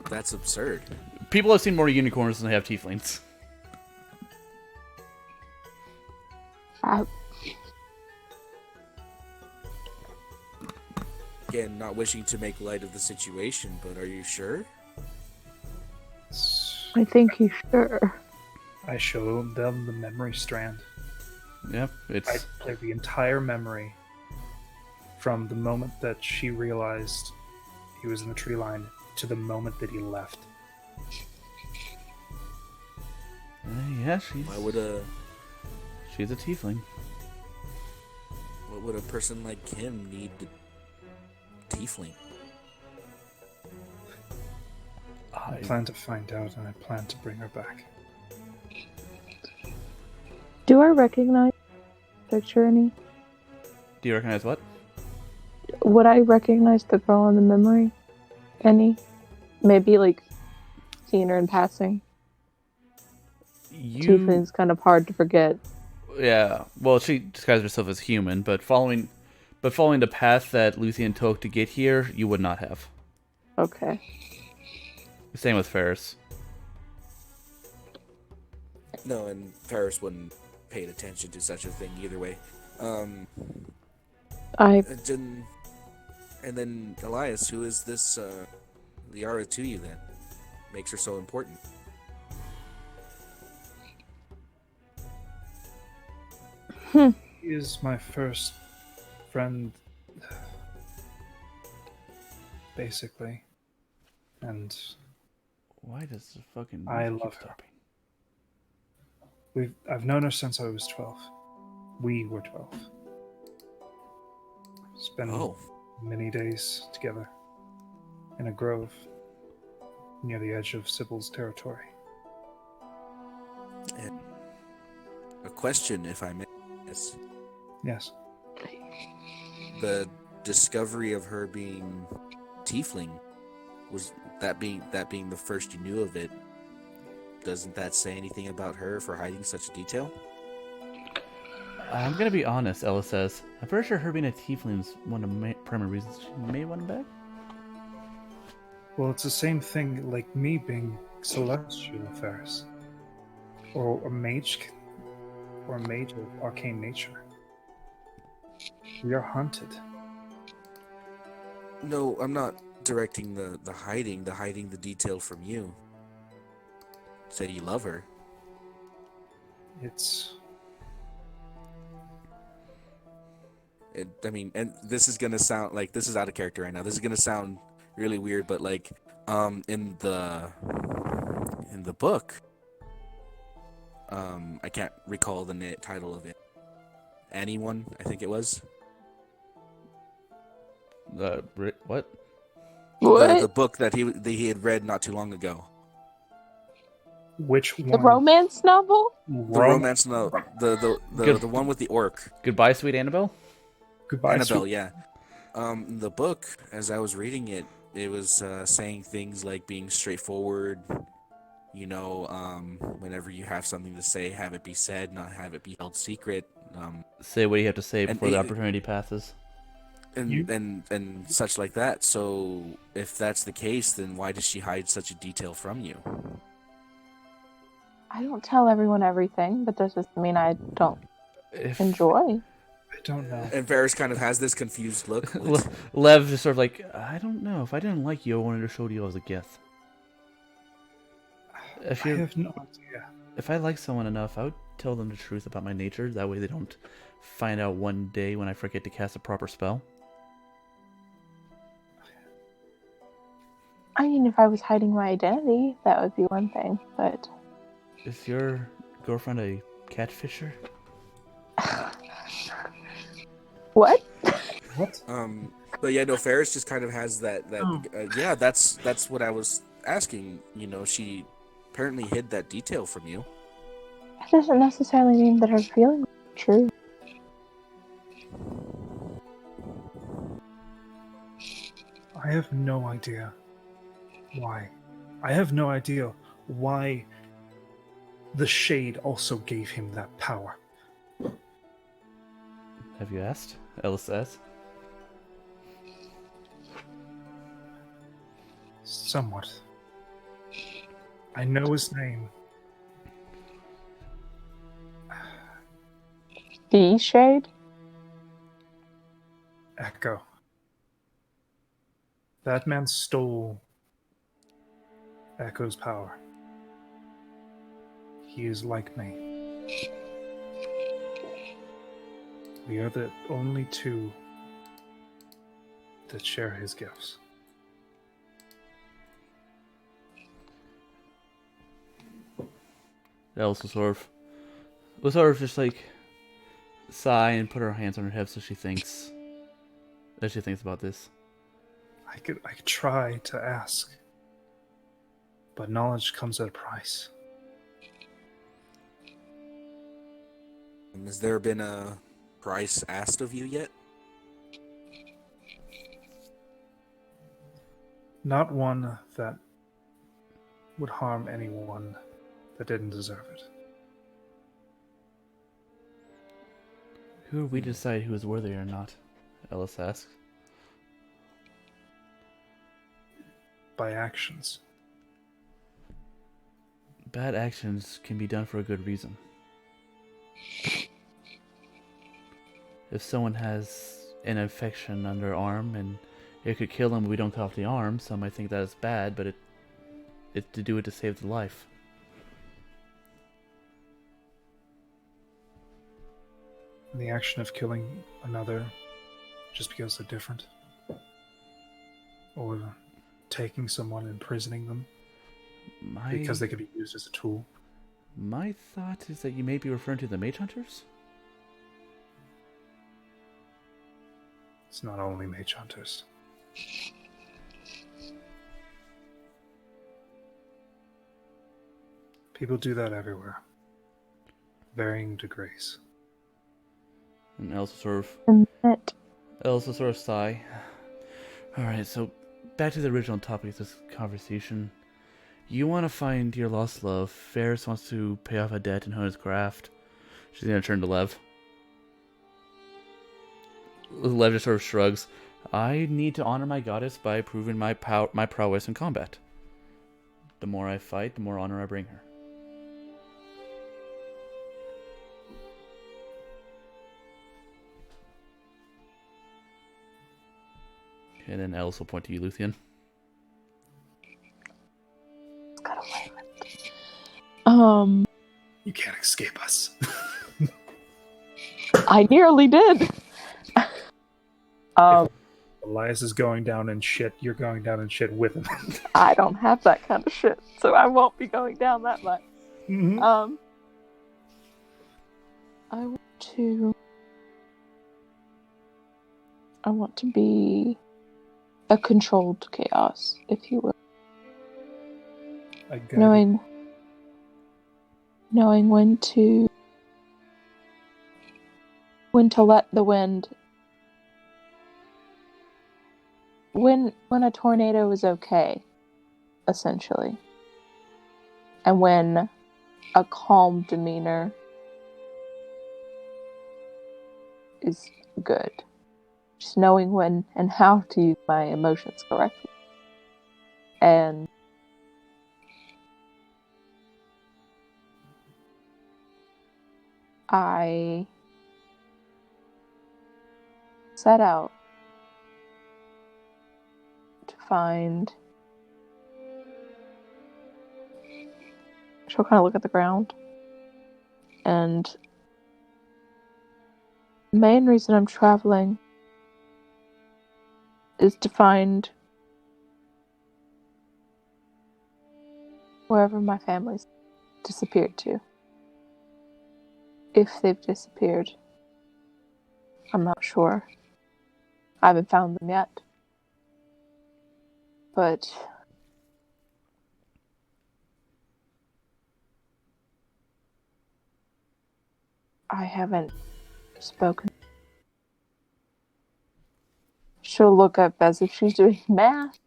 That's absurd. People have seen more unicorns than they have tieflings. Again, not wishing to make light of the situation, but are you sure? I think he's sure. I showed them the memory strand. Yep, I it's played the entire memory from the moment that she realized he was in the tree line to the moment that he left. yeah, Why would a she's a tiefling. what would a person like him need to tiefling? I plan to find out, and I plan to bring her back. Do I recognize the picture any? Do you recognize what? Would I recognize the girl in the memory any? Maybe like seeing her in passing. Tiefling's kind of hard to forget. Yeah, well, she describes herself as human, but following the path that Luthien took to get here, you would not have. Okay. Same with Ferris. No, and Ferris wouldn't pay attention to such a thing either way. I And then Elias, who is this Liara to you then? Makes her so important. He is my first friend, basically. And Why does the fucking I music keep love her. stopping? I've known her since I was 12. We were 12. Spent Oh, many days together in a grove near the edge of Sybil's territory. and a question, if I may. Yes. Yes. The discovery of her being tiefling, Was that being the first you knew of it? Doesn't that say anything about her for hiding such a detail? I'm gonna be honest, Ella says. I'm pretty sure her being a tiefling is one of the primary reasons she may want him back. Well, it's the same thing like me being celestial affairs. Or a mage of arcane nature. We are hunted. No, I'm not directing the hiding the detail from you. Say you love her. I mean, and this is gonna sound like this is out of character right now. This is gonna sound really weird, but like, in the book, I can't recall the title of it. Anyone, I think it was. What? What? The book that he had read not too long ago. Which one? The romance novel? The romance novel. The one with the orc. Goodbye, sweet Annabelle. Goodbye, Annabelle, sweet- yeah. The book, as I was reading it, it was saying things like being straightforward. You know, whenever you have something to say, have it be said, not have it be held secret. Say what you have to say And before the it- opportunity passes. and such like that. So if that's the case, then why does she hide such a detail from you? I don't tell everyone everything, but that doesn't mean I don't If enjoy. I don't know. And Varys kind of has this confused look. Lev just sort of like, I don't know. If I didn't like you, I wanted to show you as a gift. I have no idea. If I like someone enough, I would tell them the truth about my nature. That way they don't find out one day when I forget to cast a proper spell. I mean, if I was hiding my identity, that would be one thing, but Is your girlfriend a catfisher? what? What? But yeah, no, Ferris just kind of has that. Yeah, that's what I was asking. You know, she apparently hid that detail from you. That doesn't necessarily mean that her feelings are true. I have no idea why. I have no idea why the Shade also gave him that power. Have you asked? Ella says. Somewhat. I know his name. The shade? Echo. That man stole Echo's power. He is like me. We are the only two that share his gifts. Elsa sort of just like sigh and put her hands on her hips as she thinks about this. I could try to ask, but knowledge comes at a price. Has there been a price asked of you yet? Not one that would harm anyone that didn't deserve it. Who are we to decide who is worthy or not? Ellis asks. By actions. Bad actions can be done for a good reason. If someone has an infection on their arm and it could kill them, we don't cut off the arm. Some might think that is bad, but it's to do it to save the life. The action of killing another just because they're different. Or taking someone and imprisoning them because they could be used as a tool. My thought is that you may be referring to the mage hunters? It's not only mage hunters. People do that everywhere. Varying degrees. And Elsa sort of And that sigh. Alright, so back to the original topic of this conversation. You want to find your lost love. Ferris wants to pay off a debt and hone his craft. She's going to turn to Lev. Lev just sort of shrugs. I need to honor my goddess by proving my prowess in combat. The more I fight, the more honor I bring her. And then Ellis will point to you, Luthien. It's got a limit. You can't escape us. I nearly did. Elias is going down in shit. You're going down in shit with him. I don't have that kind of shit, so I won't be going down that much. Mm-hmm. I want to be a controlled chaos, if you will. I got Knowing when to let the wind. When a tornado is okay, essentially. And when a calm demeanor is good. Just knowing when and how to use my emotions correctly. And I set out to find. She'll kind of look at the ground. And the main reason I'm traveling is to find wherever my family's disappeared to. If they've disappeared. I'm not sure. I haven't found them yet. But I haven't spoken. She'll look up as if she's doing math.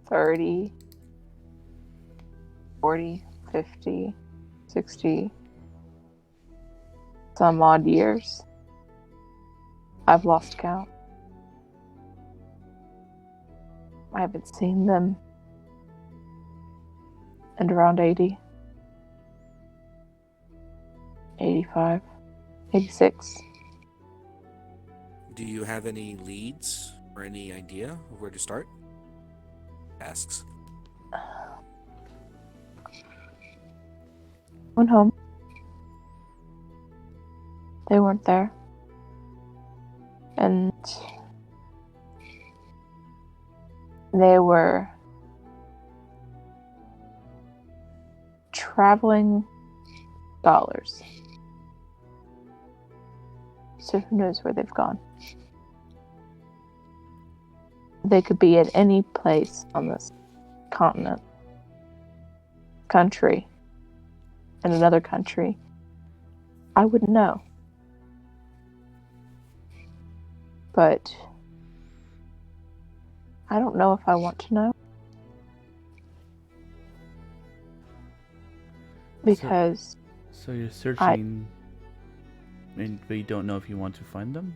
30, 40, 50, 60, some odd years. I've lost count. I haven't seen them. And around 80, 85, 86. Do you have any leads or any idea of where to start? Asks. Went home. They weren't there. And they were traveling scholars. So who knows where they've gone? They could be at any place on this continent, country, in another country. I wouldn't know. But I don't know if I want to know. Because So you're searching, but you don't know if you want to find them?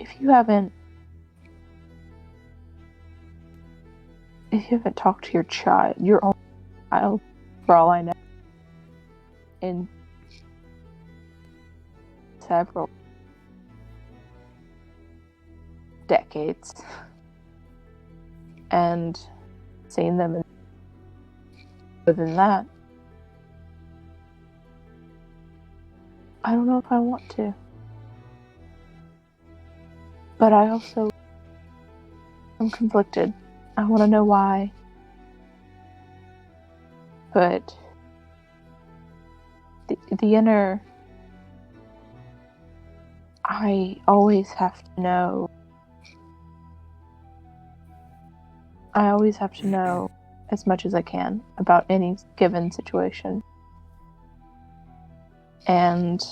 if you haven't talked to your own child, for all I know, in several decades, and seen them within that, I don't know if I want to. But I also am conflicted. I want to know why. But the inner, I always have to know. as much as I can about any given situation. And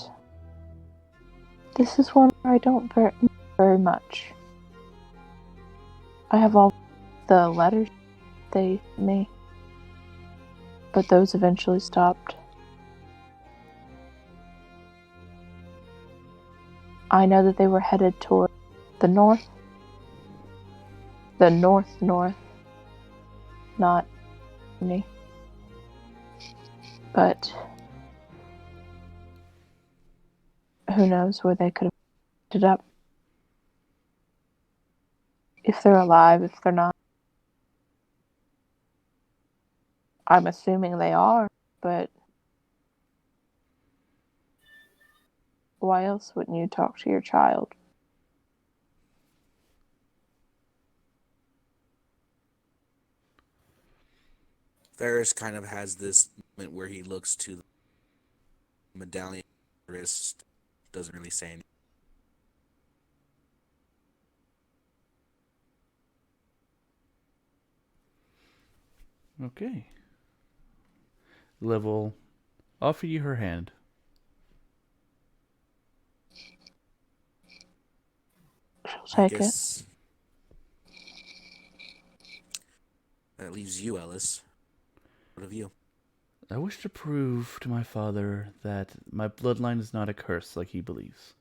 this is one where I don't very much. I have all the letters they sent me, but those eventually stopped. I know that they were headed toward the north. The north, not me. But who knows where they could have ended up. If they're alive, if they're not. I'm assuming they are, but why else wouldn't you talk to your child? Ferris kind of has this moment where he looks to the medallion on his wrist, doesn't really say anything. Okay. Liv will offer you her hand. She'll take it. That leaves you, Ellis. What of you? I wish to prove to my father that my bloodline is not a curse like he believes.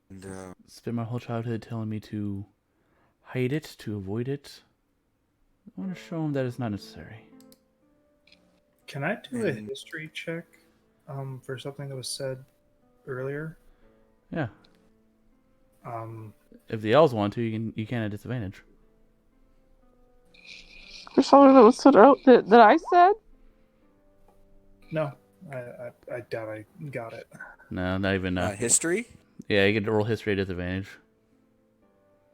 And, Spent my whole childhood telling me to hide it, to avoid it. I want to show him that it's not necessary. Can I do a history check for something that was said earlier? Yeah. If the elves want to, you can at disadvantage. For something that was said out that I said? No, I doubt I got it. No, not even. History? Yeah, you get to roll history at disadvantage.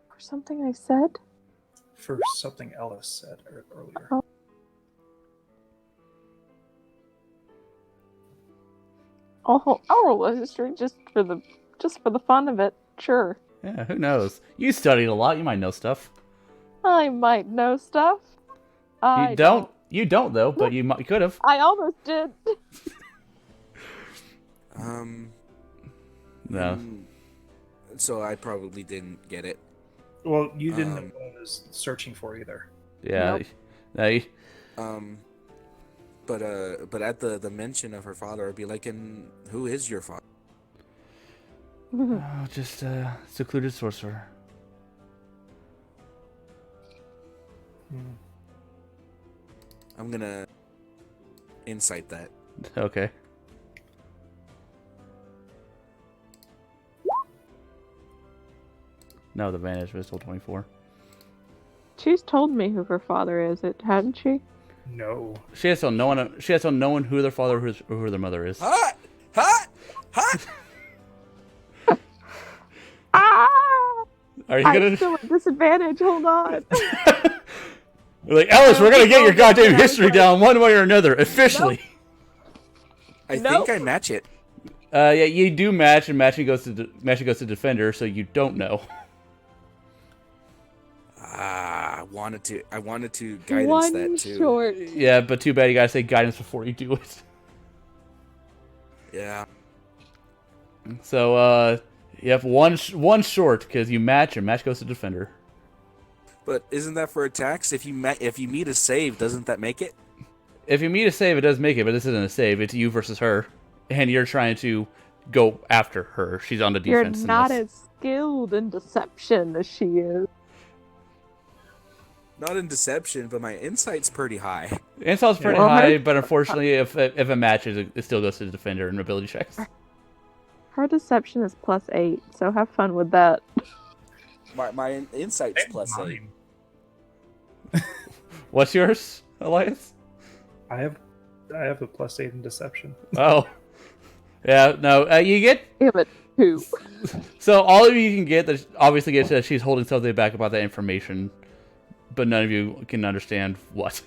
For something I said? For something Ellis said earlier. Oh. I'll roll a history just for the fun of it. Sure. Yeah, who knows? You studied a lot. You might know stuff. I might know stuff. You don't. You don't though, but you could have. I almost did. No. So I probably didn't get it. Well, you didn't know what I was searching for either. Yeah. Nope. But at the mention of her father, I'd be like, and who is your father? Oh, just a secluded sorcerer. I'm gonna insight that. Okay. No, the advantage was still 24. She's told me who her father is, hadn't she? No. She has told no one. She has told no one who their father or who their mother is. Hot! Ah! Are you I'm gonna? still at disadvantage. Hold on. We're like, Ellis, we're gonna get your goddamn history down one way or another officially. I think I match it. Yeah, you do match, and matching goes to defender, so you don't know. I wanted to guidance that too. Short. Yeah, but too bad you gotta say guidance before you do it. Yeah. So you have one short because you match, and match goes to defender. But isn't that for attacks? If you meet a save, doesn't that make it? If you meet a save, it does make it, but this isn't a save. It's you versus her, and you're trying to go after her. She's on the defense. You're not as skilled in deception as she is. Not in deception, but my insight's pretty high. Insight's pretty high, but unfortunately, if it matches, it still goes to the defender and ability checks. Her deception is +8, so have fun with that. My insight's +8. What's yours, Elias? I have a +8 in deception. Oh, yeah. No, you get. Damn it, 2. So all of you can get that. Obviously, gets that she's holding something back about that information, but none of you can understand what.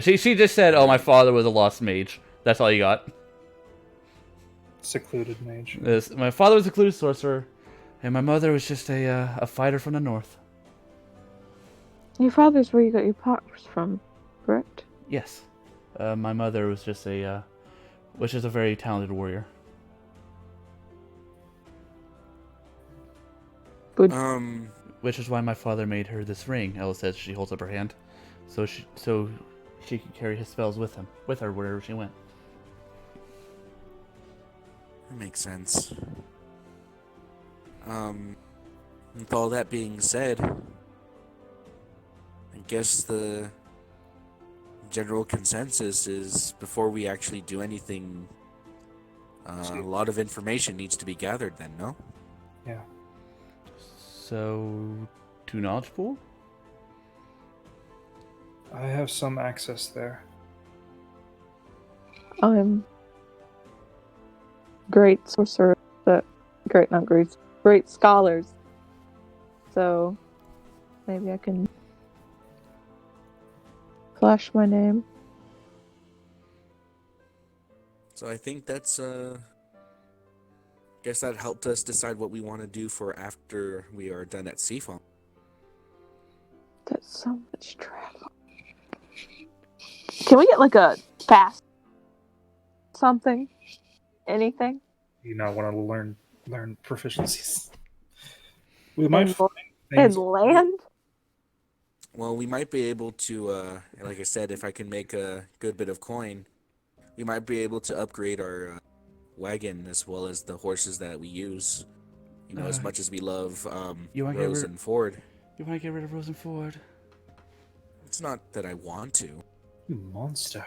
She just said, "Oh, my father was a lost mage." That's all you got. Secluded mage. My father was a secluded sorcerer, and my mother was just a fighter from the north. Your father's where you got your powers from, correct? Yes. My mother was just was just a very talented warrior. Would Which is why my father made her this ring. Ella says she holds up her hand, so she could carry his spells with her wherever she went. That makes sense. With all that being said, I guess the general consensus is before we actually do anything, a lot of information needs to be gathered then, no? Yeah. So, to knowledge pool? I have some access there. I'm great sorcerer, but great scholars. So maybe I can flash my name. So I think that's guess that helped us decide what we want to do for after we are done at Seafoam. That's so much travel. Can we get like a fast something? Anything? You not want to learn proficiencies. We might And, find and things. land? Well, we might be able to, like I said, if I can make a good bit of coin, we might be able to upgrade our wagon as well as the horses that we use. You know, as much as we love You wanna get Rose rid- and Ford. You want to get rid of Rose and Ford? It's not that I want to. You monster.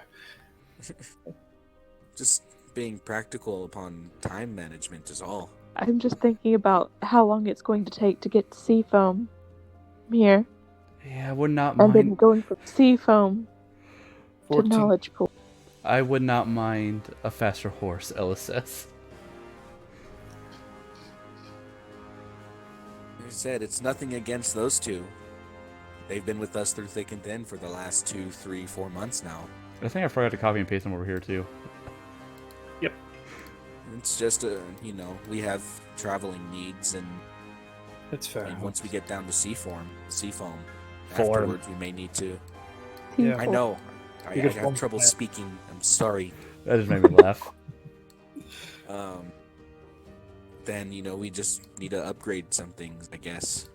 Just being practical upon time management is all. I'm just thinking about how long it's going to take to get to Seafoam here. Yeah, I would not And then mind. going from Seafoam to 14. Knowledge Pool. I would not mind a faster horse, Ella says. Like I said, it's nothing against those two. They've been with us through thick and thin for the last 2, 3, 4 months now. I think I forgot to copy and paste them over here too. Yep. It's just, we have traveling needs, and That's fair. once we get down to Seafoam, Form. afterwards we may need to. Yeah. I know. I You could have form trouble that. speaking. I'm sorry. That just made me laugh. Then, we just need to upgrade some things, I guess.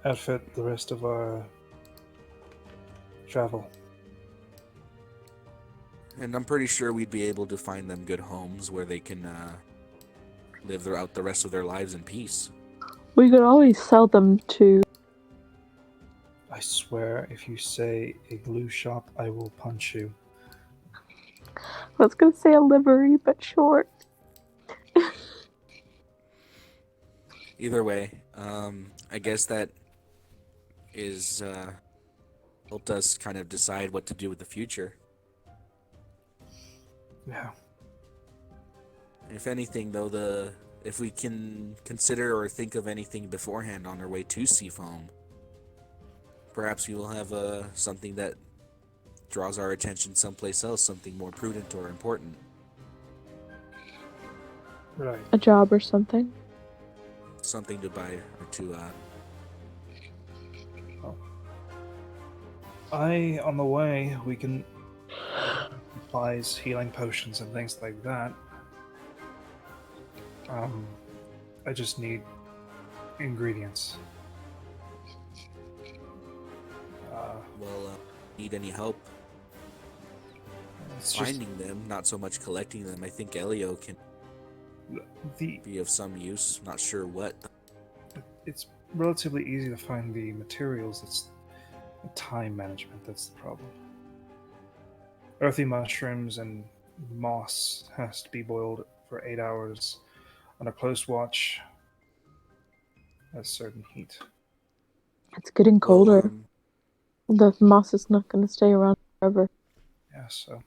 Outfit the rest of our travel. And I'm pretty sure we'd be able to find them good homes where they can live out the rest of their lives in peace. We could always sell them to. I swear, if you say a glue shop, I will punch you. I was gonna say a livery, but short. Either way, I guess that is helped us kind of decide what to do with the future. Yeah. If anything, though, if we can consider or think of anything beforehand on our way to Seafoam, perhaps we will have something that draws our attention someplace else, something more prudent or important. Right. A job or something. Something to buy or to On the way, we can supplies, healing potions, and things like that. I just need ingredients. need any help It's just finding them, not so much collecting them. I think Elio can the. be of some use. Not sure what. It's relatively easy to find the materials. It's the time management that's the problem. Earthy mushrooms and moss has to be boiled for 8 hours under close watch at a certain heat. It's getting colder. Well, The moss is not going to stay around forever. Yeah, so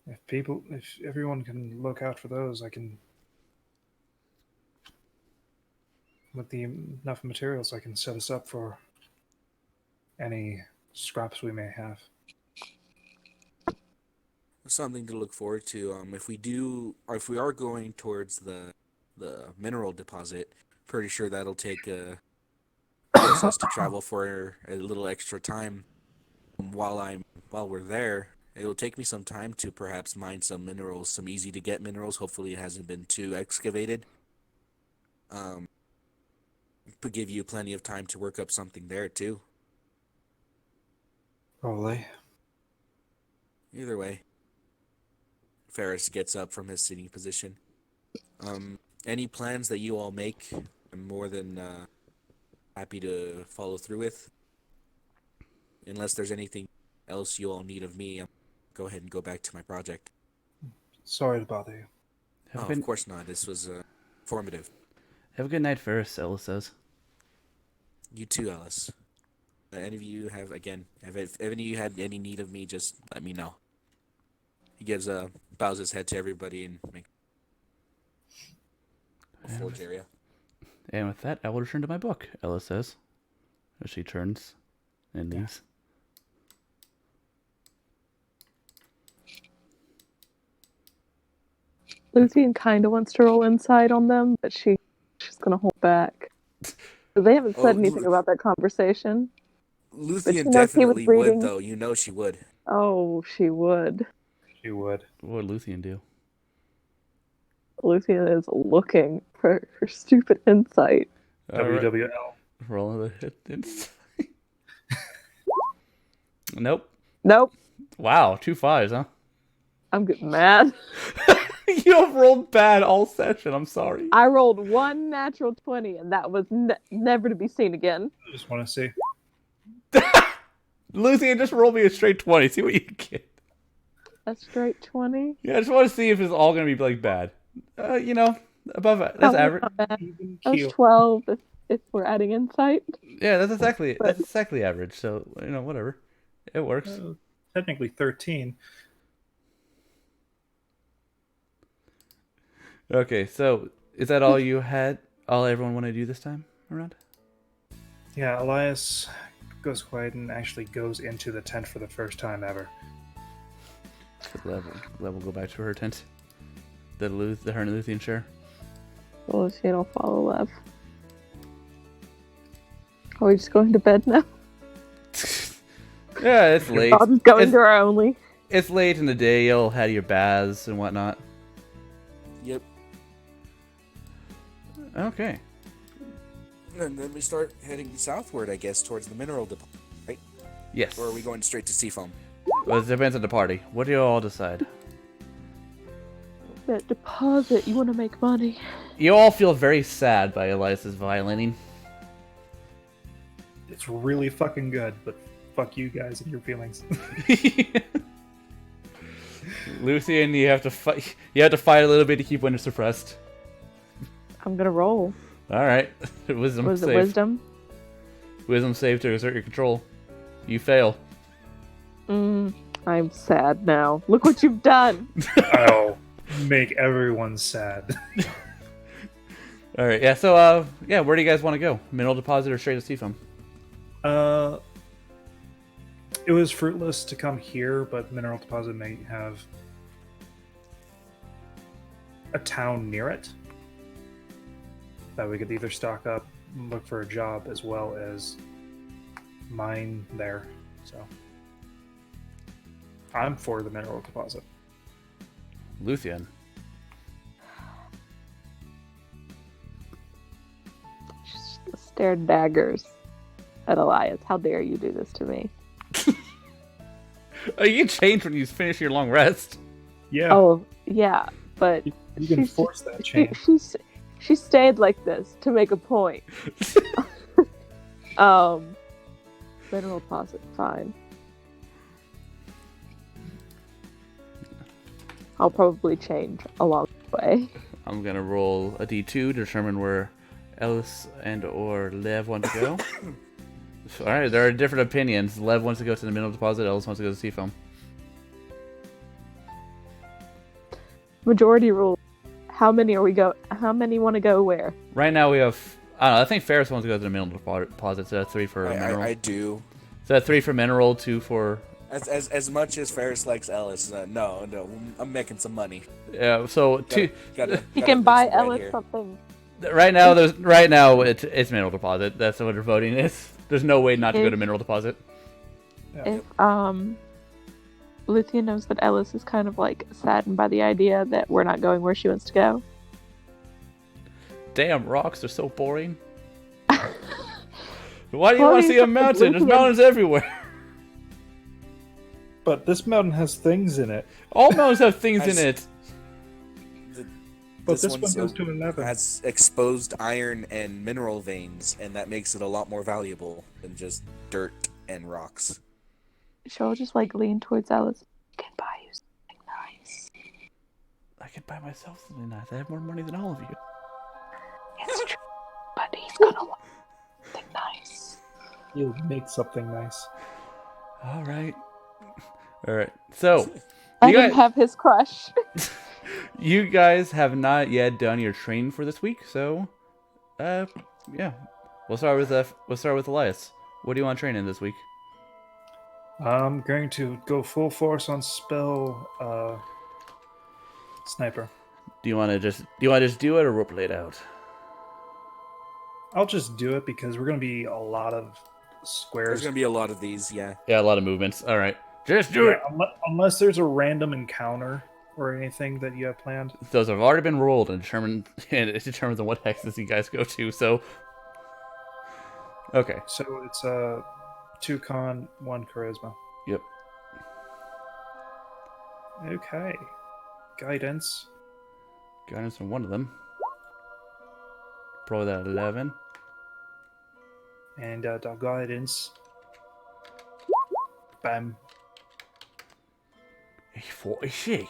if everyone can look out for those, I can, with the enough materials, I can set us up for any scraps we may have. something to look forward to. If we do, or if we are going towards the mineral deposit, pretty sure that'll take a force us to travel for a little extra time while we're there. It'll take me some time to perhaps mine some minerals, some easy to get minerals. Hopefully, it hasn't been too excavated. But give you plenty of time to work up something there too. Probably. Either way, Ferris gets up from his sitting position. Any plans that you all make, I'm more than happy to follow through with. Unless there's anything else you all need of me, I'll go ahead and go back to my project. Sorry to bother you. Of course not. This was formative. Have a good night, Ferris, Ella says. You too, Alice. Any of you have, again, if any of you had any need of me, just let me know. He bows his head to everybody and makes a forge area. And with that, I will return to my book, Ella says, as she turns and leaves. Lucian kind of wants to roll inside on them, but she's gonna hold back. They haven't said anything about that conversation. Luthien knows he was definitely reading. would, though. You know she would. Oh, she would. She would. What would Luthien do? Lucian is looking for stupid insight. WWL. Roll the hit inside. Nope. Nope. Wow, 2 5s, huh? I'm getting mad. You have rolled bad all session. I'm sorry. I rolled one natural 20, and that was never to be seen again. I just want to see. Luthien, just roll me a straight 20. See what you get. A straight 20? Yeah, I just want to see if it's all going to be like bad. Above that's Probably average. not bad. Even That was keel. 12 if we're adding insight. Yeah, that's exactly average. So whatever, it works. Technically 13. Okay, so is that all you had? All everyone want to do this time around? Yeah, Elias goes quiet and actually goes into the tent for the first time ever. Level go back to her tent. The her and Luthien share. Lucian will follow Lev. Are we just going to bed now? Yeah, it's late. I'll just go into our only. It's late in the day. You'll have your baths and whatnot. Yep. Okay. And then we start heading southward, I guess, towards the mineral deposit, right? Yes. Or are we going straight to Seafoam? Well, it depends on the party. What do you all decide? That deposit, you want to make money. You all feel very sad by Elias's violining. It's really fucking good, but fuck you guys and your feelings. Luthien, you have to fight. You have to fight a little bit to keep Winter suppressed. I'm gonna roll. All right, wisdom Was it save. wisdom? Wisdom save to exert your control. You fail. I'm sad now. Look what you've done. I'll make everyone sad. All right, yeah. So, where do you guys want to go? Mineral deposit or straight to Seafoam? It was fruitless to come here, but Mineral Deposit may have a town near it that we could either stock up and look for a job as well as mine there. So I'm for the Mineral Deposit. Luthien. Just stared daggers at Elias. How dare you do this to me? Oh, you changed when you finish your long rest. Yeah, Oh, yeah, but you can she's- force that change. she stayed like this to make a point. Mineral deposit, fine. I'll probably change along the way. I'm gonna roll a d2 to determine where Ellis and or Lev want to go. All right, there are different opinions. Lev wants to go to the mineral deposit. Ellis wants to go to Seafoam. Majority rule. How many want to go where? Right now we have. I don't know. I think Ferris wants to go to the mineral deposit. So that's 3 for mineral. I do. So that's 3 for mineral, 2 for. As much as Ferris likes Ellis, no, I'm making some money. Yeah. So two. Gotta He gotta can make buy some bread Ellis here. something Right now it's mineral deposit. That's what we're voting is. There's no way not to go to mineral deposit. If Luthia knows that Ellis is kind of like saddened by the idea that we're not going where she wants to go. Damn, rocks are so boring. Why do you want to see a mountain? There's mountains everywhere. But this mountain has things in it. All mountains have things in it. But this one goes to 11. Has exposed iron and mineral veins, and that makes it a lot more valuable than just dirt and rocks. She'll just like lean towards Alice. I can buy you something nice. I could buy myself something nice. I have more money than all of you. It's true, but he's gonna want something nice. You'll make something nice. All right. So, I didn't have his crush. You guys have not yet done your training for this week, so, yeah. We'll start with Elias. What do you want to train in this week? I'm going to go full force on spell sniper. Do you want to just do it or roleplay it out? I'll just do it because we're going to be a lot of squares. There's going to be a lot of these, yeah. Yeah, a lot of movements. All right. Just do it. Unless there's a random encounter or anything that you have planned. Those have already been rolled and determined, and it determines on what hexes you guys go to, so. Okay. So it's 2 con, 1 charisma. Yep. Okay. Guidance. Guidance from one of them. Probably that 11. And guidance. Bam. 46.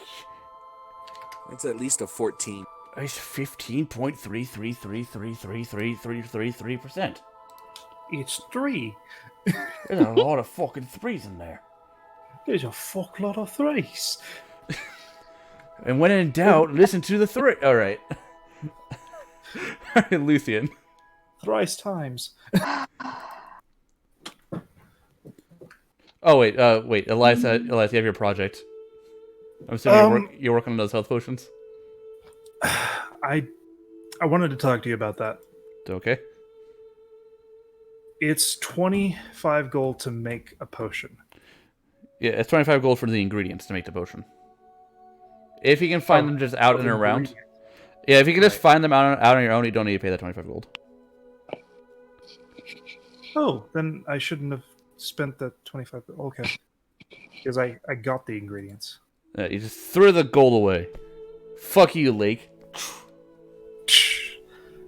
It's at least a 14. It's 15.333333333%. It's 3. There's a lot of fucking threes in there. There's a fuck lot of 3s. And when in doubt, listen to the 3. All right. All right, Luthien. Thrice times. Oh wait, Elias, you have your project. I'm assuming you're working on those health potions. I wanted to talk to you about that. Okay. It's 25 gold to make a potion. Yeah, it's 25 gold for the ingredients to make the potion. If you can find them just out and around. Yeah, if you can just find them out on your own, you don't need to pay that 25 gold. Oh, then I shouldn't have spent the 25 gold. Okay. Because I got the ingredients. You just threw the gold away. Fuck you, Lake.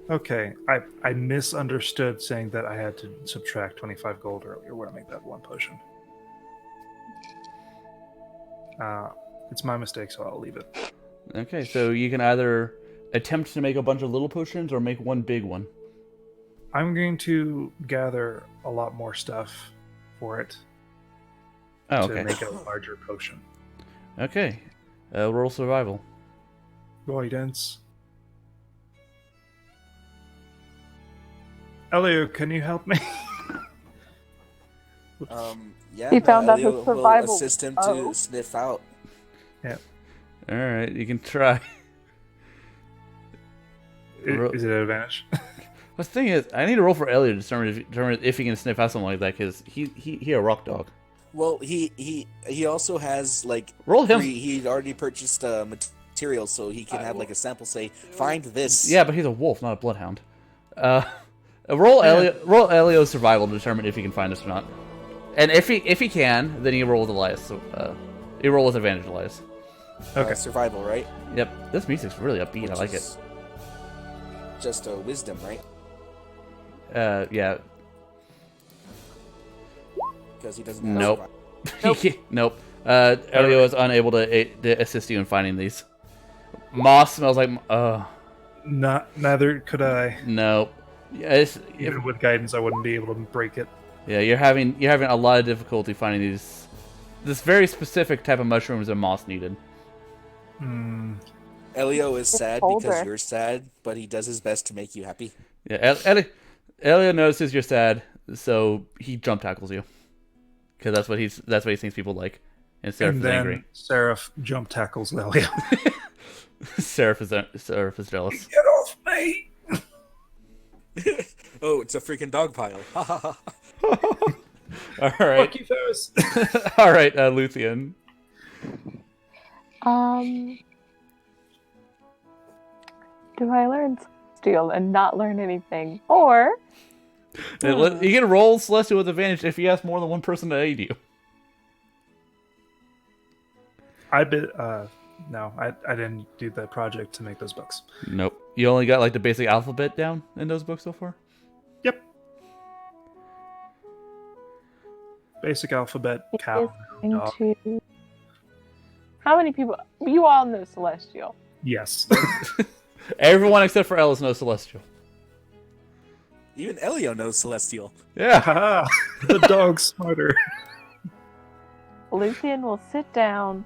Okay, I misunderstood saying that I had to subtract 25 gold earlier when I make that one potion. It's my mistake, so I'll leave it. Okay, so you can either attempt to make a bunch of little potions or make one big one. I'm going to gather a lot more stuff for it to make a larger potion. Okay, roll survival. Guidance. Elio, can you help me? Yeah. He found out his Elio will survival. assist him to sniff out. Yeah. All right, you can try. Is it an advantage? The thing is, I need to roll for Elliot to determine if he can sniff out something like that, because he a rock dog. Well, he also has like Roll him. He already purchased materials, so he can have like a sample. Say, find this. Yeah, but he's a wolf, not a bloodhound. Roll Elio's survival to determine if he can find this or not. And if he can, then you roll with Elias. So, you roll with advantage, Elias. Okay. Survival, right? Yep. This music's really upbeat. I like it. Just a wisdom, right? Yeah. Because he doesn't. Nope. Nope. Elio is unable to assist you in finding these. Moss smells like. Neither could I. Nope. Yeah, Even with guidance, I wouldn't be able to break it. Yeah, you're having a lot of difficulty finding this very specific type of mushrooms and moss needed. Elio is sad because you're sad, but he does his best to make you happy. Yeah, Elio notices you're sad, so he jump tackles you. Because that's what he thinks people like. And Seraph is angry. Seraph jump tackles Elio. Seraph is jealous. Get off me! Oh, it's a freaking dog pile. Ha ha ha. All right. Lucky Ferris. All right, Luthien. Do I learn Celestial and not learn anything? Or You can roll Celestial with advantage if you ask more than one person to aid you. No, I didn't do the project to make those books. Nope. You only got like the basic alphabet down in those books so far? Yep. Basic alphabet, cow, dog. How many people? You all know Celestial. Yes. Everyone except for Ellis knows Celestial. Even Elio knows Celestial. Yeah. Haha, the dog's smarter. Luthien will sit down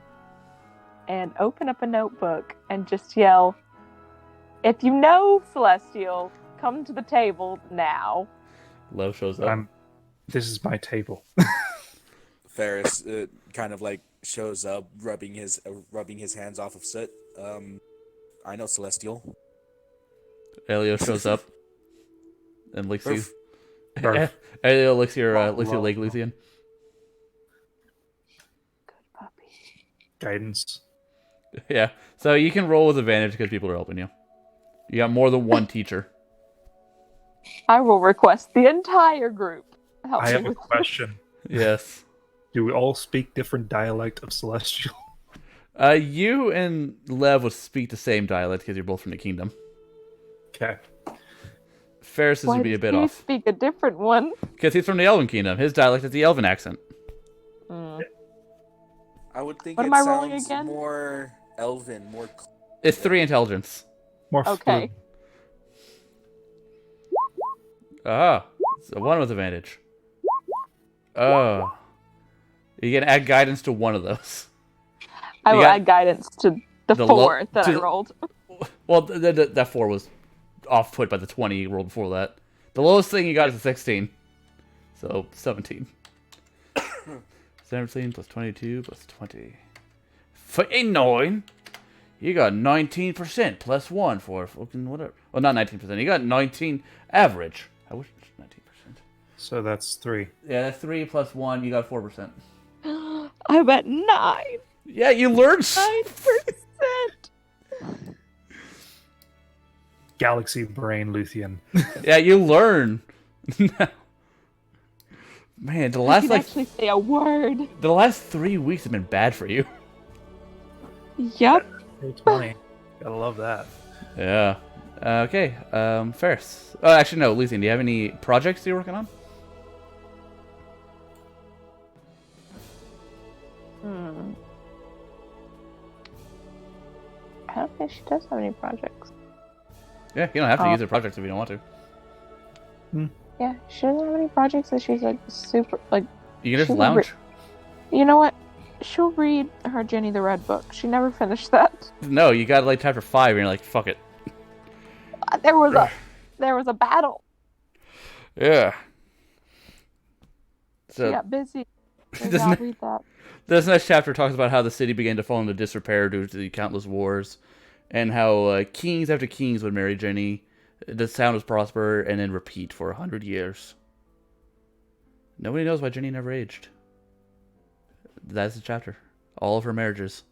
and open up a notebook and just yell, "If you know Celestial, come to the table now." Lev shows up. This is my table. Ferris kind of like shows up, rubbing his hands off of Soot. I know Celestial. Elio shows up and licks you. Barf. Elio licks your leg, Luthien. Good puppy. Guidance. Yeah. So you can roll with advantage because people are helping you. You got more than one teacher. I will request the entire group help I me have a with question. Yes. Do we all speak different dialect of Celestial? You and Lev would speak the same dialect because you're both from the kingdom. Okay. Ferris would be a bit you off speak a different one? because he's from the Elven kingdom. His dialect is the Elven accent. Mm. I would think What it am I rolling sounds again? more elven, more. It's 3 intelligence. More Okay. Ah, so 1 with advantage. Oh, you can add guidance to one of those. I will got- add guidance to the the 4 lo- that to I the- rolled. Well, that 4 was off put by the 20 you rolled before that. The lowest thing you got is a 16. So 17. 17 plus 22 plus 20. 9. You got 19% plus 1 for fucking whatever. Well, not 19%. You got 19 average. I wish it was 19%. So that's 3. Yeah, that's 3 plus 1. You got 4%. I'm at 9%. Yeah, you learned. 9%. Galaxy brain Luthien. Yeah, you learn. Man, the I last can actually say a word. the last 3 weeks have been bad for you. Yep. 20. Gotta love that. Yeah. Okay. Ferris. Oh, actually, no. Luthien, do you have any projects you're working on? I don't think she does have any projects. Yeah, you don't have to use the projects if you don't want to. Yeah, she doesn't have any projects that she's like super like. You can just She'll lounge. You know what? She'll read her Jenny the Red book. She never finished that. No, you got like chapter 5 and you're like, fuck it. There was a battle. Yeah. She So got busy. Maybe Doesn't I'll it- read that. this next chapter talks about how the city began to fall into disrepair due to the countless wars, and how kings after kings would marry Jenny. The town was prosper and then repeat for 100 years. Nobody knows why Jenny never aged. That's the chapter. All of her marriages.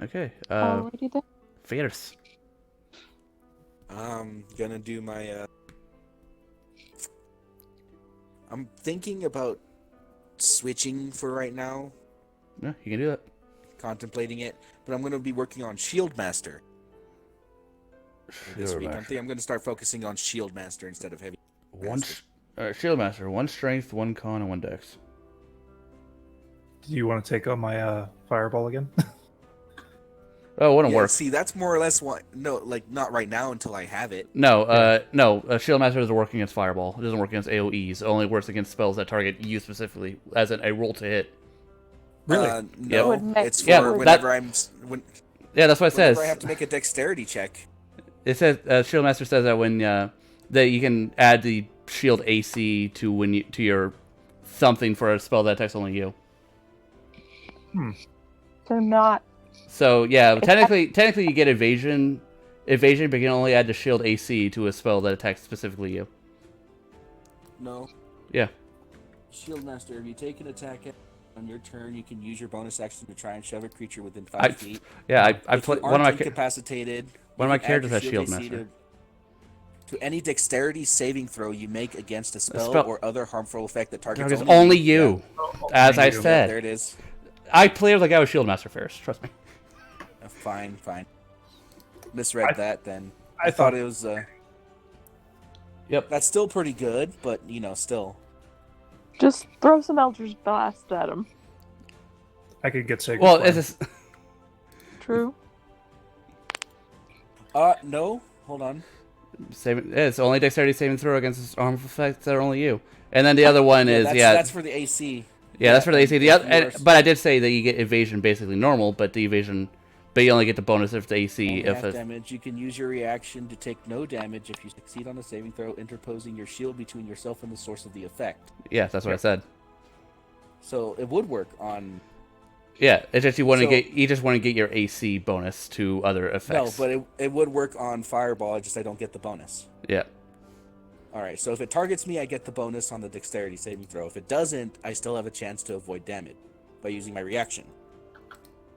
Okay. Alrighty then. Ferris. I'm gonna do my. I'm thinking about switching for right now, Yeah, you can do that. contemplating it, but I'm gonna be working on Shield Master this week. I think I'm gonna start focusing on Shield Master instead of Heavy. One Master. Shield Master. 1 strength, 1 con, and 1 dex. Do you want to take on my fireball again? Oh, it wouldn't Yeah, work. see, that's more or less what. No, like not right now until I have it. No, Shield Master doesn't work against Fireball. It doesn't work against AoEs. It only works against spells that target you specifically, as in a roll to hit. Really? No, Would make- it's for Yeah, whenever Yeah, that's what it says. whenever I have to make a dexterity check. It says Shield Master says that when that you can add the shield AC to to your something for a spell that attacks only you. So not. So yeah, technically you get evasion evasion, but you can only add the shield AC to a spell that attacks specifically you. No. Yeah. Shield Master, if you take an attack on your turn, you can use your bonus action to try and shove a creature within 5 feet. Yeah, I If play you one aren't of my incapacitated, one of you my can add characters your has Shield AC Master. to any dexterity saving throw you make against a spell, spell- or other harmful effect that targets It's only you. you, Oh, as I you. Yeah, said. there it is. I play with a guy with Shield Master first. Trust me. Fine. Misread that then. I thought thought it was. Yep. That's still pretty good, but still. Just throw some Eldritch Blast at him. I could get sick. Well, it's True. No. Hold on. it's only dexterity saving throw against harmful effects that are only you. And then the other one is that's for the AC. Yeah, that's for the AC. The other, yours. but I did say that you get evasion basically normal, but you only get the bonus if the AC. Only If half it's, damage, you can use your reaction to take no damage if you succeed on a saving throw, interposing your shield between yourself and the source of the effect. yeah, that's what I said. So it would work on. Yeah, it's just you just want to get your AC bonus to other No, effects. but it would work on Fireball. Just I don't get the bonus. Yeah. All right. So if it targets me, I get the bonus on the Dexterity saving throw. If it doesn't, I still have a chance to avoid damage by using my reaction.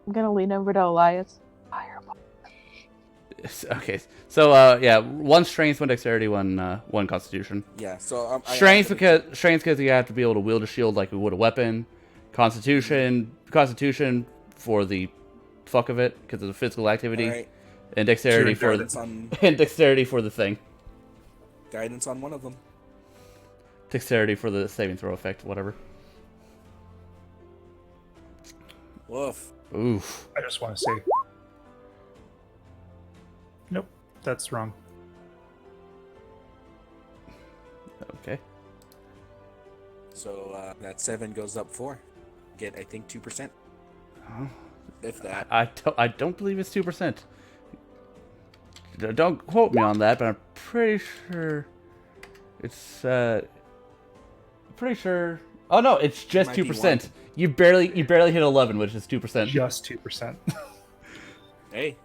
I'm gonna lean over to Elias. Fireball. Okay. So yeah, one strength, one dexterity, one constitution. Yeah. So Strength because you have to be able to wield a shield like you would a weapon. Constitution for the fuck of it because of the physical activity, All right. and dexterity for and dexterity for the thing. Guidance on one of them. Dexterity for the saving throw effect, whatever. Woof. Oof. I just want to say. Nope, that's wrong. Okay. So that 7 goes up 4. Get I think 2%. If that. I don't believe it's 2%. Don't quote me on that, but I'm pretty sure it's pretty sure. Oh no, it's just Might be 2%. You barely hit 11, which is 2%. Just 2%. Hey,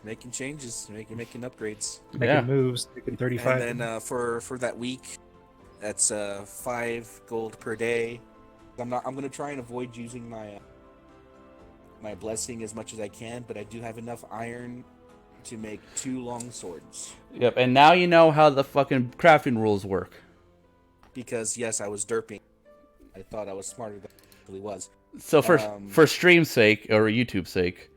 making changes, making upgrades. Making moves, making 35. And then for that week, that's 5 gold per day. I'm gonna try and avoid using my my blessing as much as I can, but I do have enough iron to make 2 long swords. Yep, and now you know how the fucking crafting rules work. Because yes, I was derping. I thought I was smarter than I actually was. So for stream's sake or YouTube's sake,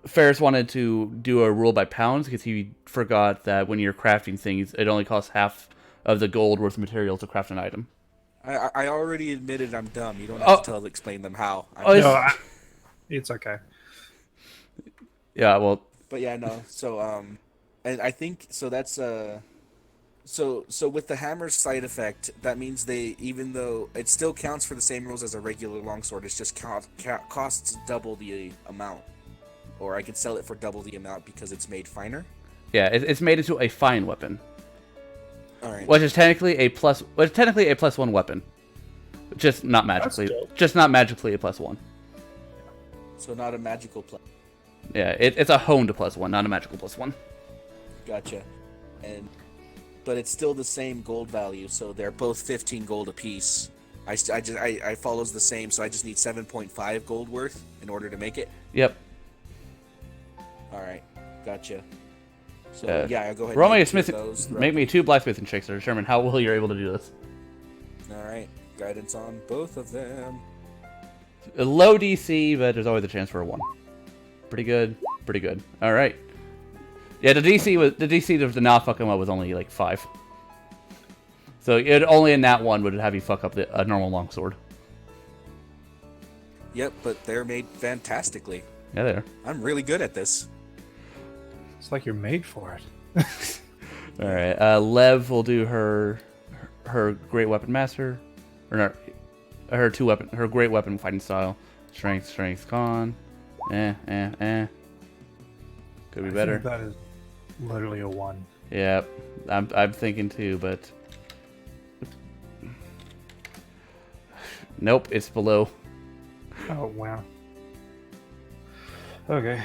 Ferris wanted to do a rule by pounds because he forgot that when you're crafting things, it only costs half of the gold worth of material to craft an item. I already admitted I'm dumb. You don't have to explain them how. It's okay. Yeah, well. But yeah, no. So and I think so. That's So with the hammer's side effect, that means even though it still counts for the same rules as a regular longsword, it's just costs double the amount. Or I could sell it for double the amount because it's made finer. Yeah, it's made into a fine weapon. All right. Which is technically a +1 weapon. Just not magically. Just not magically a +1. So not a magical plus. Yeah, it's a honed +1, not a magical +1. Gotcha. But it's still the same gold value, so they're both 15 gold apiece. I follows the same, so I just need 7.5 gold worth in order to make it. Yep. All right, gotcha. So yeah, I'll go ahead. Roll me and make me 2 blacksmithing checks to determine how well you're able to do this. All right, guidance on both of them. A low DC, but there's always a chance for a 1. Pretty good. Pretty good. All right. Yeah, the DC of the not fucking well was only like 5. So it only in that one would have you fuck up a normal longsword. Yep, but they're made fantastically. Yeah, they are. I'm really good at this. It's like you're made for it. All right. Lev will do her great weapon master, or not, her great weapon fighting style. Strength, con. Could be better. I think that is literally a 1. Yeah, I'm thinking too, but nope, it's below. Oh wow. Okay.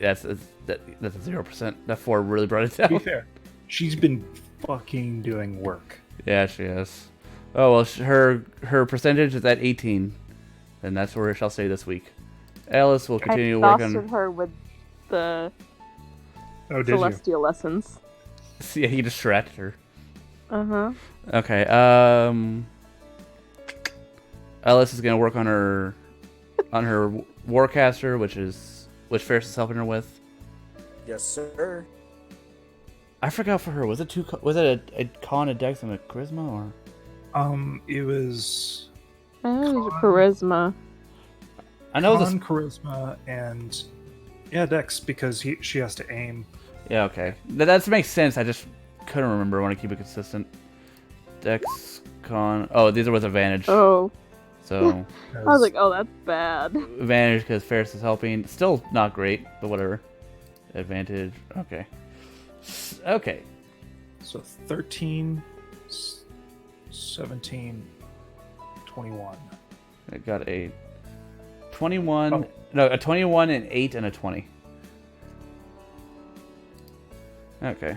that's a 0%. That 4 really brought it To be down. fair, she's been fucking doing work. Yeah, she is. Oh well, her percentage is at 18, and that's where it shall stay this week. Alice will I continue to work exhausted on. her with the Oh, did you? celestial lessons. Yeah, he distracted her. Uh-huh. Okay. Alice is gonna work on her Warcaster, which Ferris is helping her with. Yes, sir. I forgot for her. Was it a con, a dex, and a charisma, or? It was I think it was charisma. I know this. con, charisma, and Dex because she has to aim. Yeah, okay. That makes sense. I just couldn't remember. I want to keep it consistent. Dex, con. Oh, these are with advantage. Oh. So I was like, oh, that's bad. advantage because Ferris is helping. Still not great, but whatever. Advantage. Okay. Okay. So 13, 17, 21. I got a 21. Oh. No, a 21, an 8, and a 20. Okay.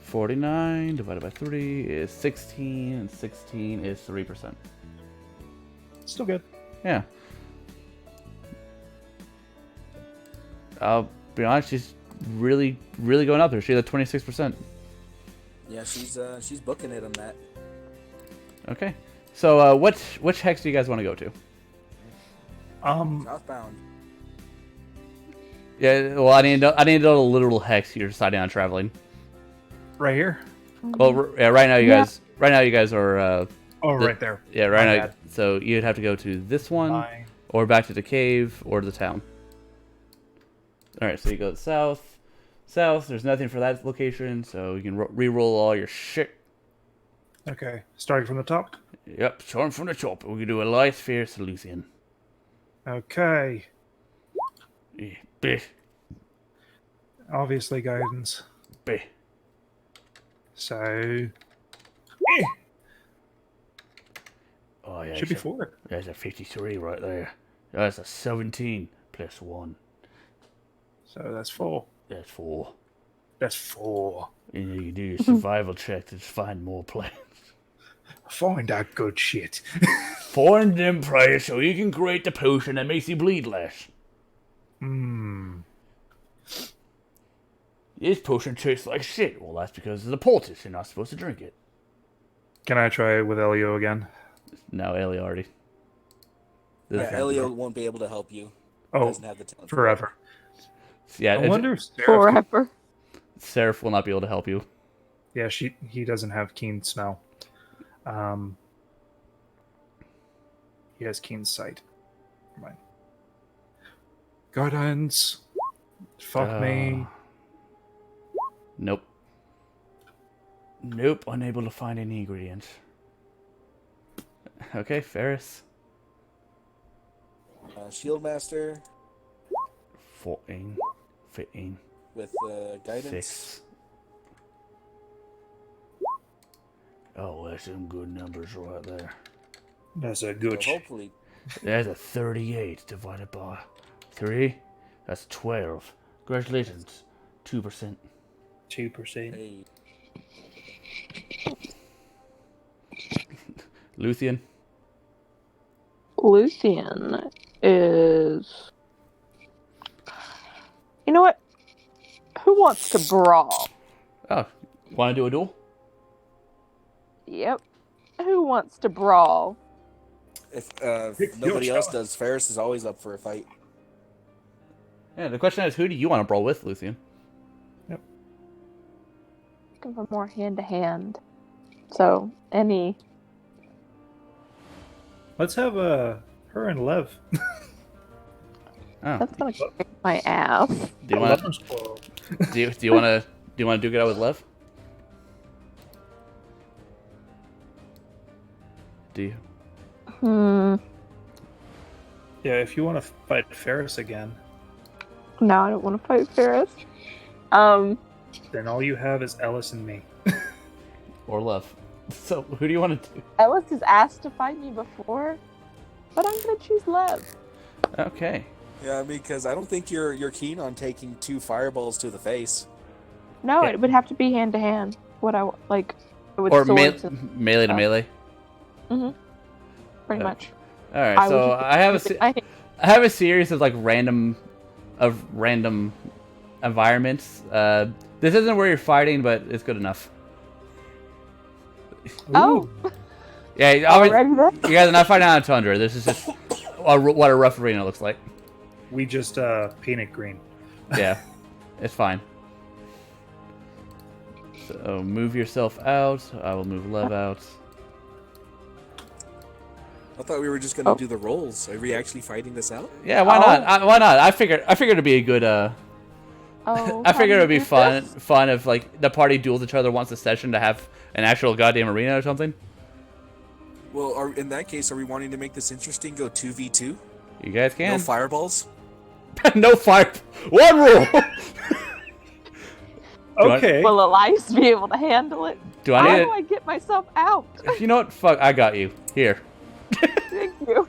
49 divided by 3 is 16, and 16 is 3%. Still good. Yeah. I'll be honest, she's really going up there. She's at 26%. Yeah, she's booking it on that. Okay. So, which hex do you guys want to go to? Southbound. Yeah, well, I need to know the literal hex you're deciding on traveling. Right here. Well, right now you guys are. Right there. Yeah, right My now. bad. So you'd have to go to this one, My- or back to the cave, or the town. All right, so you go south. South. There's nothing for that location, so you can re-roll all your shit. Okay, starting from the top. Yep, starting from the top. We can do a light sphere solution. Okay, Yeah, bleh, obviously guidance. bleh. So Oh yeah, should be 4. There's a 53 right there. That's a 17 plus 1. So that's 4. That's 4. That's 4. And you can do your survival check to find more plants. Find that good shit. Find them prayers so you can create the potion that makes you bleed less. This potion tastes like shit. Well, that's because of the poultice. You're not supposed to drink it. Can I try it with Elio again? No, Ellie already. Yeah, Okay. Elio won't be able to help you. Oh, Doesn't have the talent. forever. Yeah, I wonder if Seraph Forever. Seraph will not be able to help you. Yeah, he doesn't have keen smell. He has keen sight. Never mind. Guidance. Fuck me. Nope. Nope, unable to find any ingredients. Okay, Ferris. Shield Master 14, 15, with guidance. 6. Oh, that's some good numbers right there. That's a So good shit. hopefully, There's a 38 divided by 3. That's 12. Congratulations. 2%. 2%. hey, Luthien. Luthien is. You know what? Who wants to brawl? Oh, want to do a duel? Yep. Who wants to brawl? if Pick nobody your else shot. does, Ferris is always up for a fight. Yeah, the question is, who do you want to brawl with, Luthien? Looking for more hand to hand. So, any. Let's have her and Lev. Oh, That's gonna kick my ass. do you want to do you want to duke it out with Lev? Do you? Yeah, if you want to fight Ferris again, No, I don't want to fight Ferris. then all you have is Ellis and me. Or Lev? So, who do you want to do? Ellis has asked to fight me before, but I'm gonna choose Lev. Okay. Yeah, because I don't think you're keen on taking 2 fireballs to the face. No, Yeah. it would have to be hand to hand. What I like with Or swords and melee to stuff. melee. Pretty Okay. much. All right, so would I have I think I have a series of like random environments. This isn't where you're fighting, but it's good enough. Oh, Yeah, already there? you guys are not fighting on a tundra. This is just what a rough arena looks like. We just painted green. Yeah, it's fine. So move yourself out. I will move Lev out. I thought we were just gonna do the rolls. Are we actually fighting this out? Yeah, why not? Why not? I figured it'd be a good. Oh, I figured it'd be do fun. this? Fun if like the party duels each other once a session to have an actual goddamn arena or something. Well, in that case, are we wanting to make this interesting? Go 2v2? You guys can. No fireballs? No fire. One rule. Okay. Will Elias be able to handle it? Do I How need do it? I get myself out? You know what? Fuck, I got you. Here. Thank you.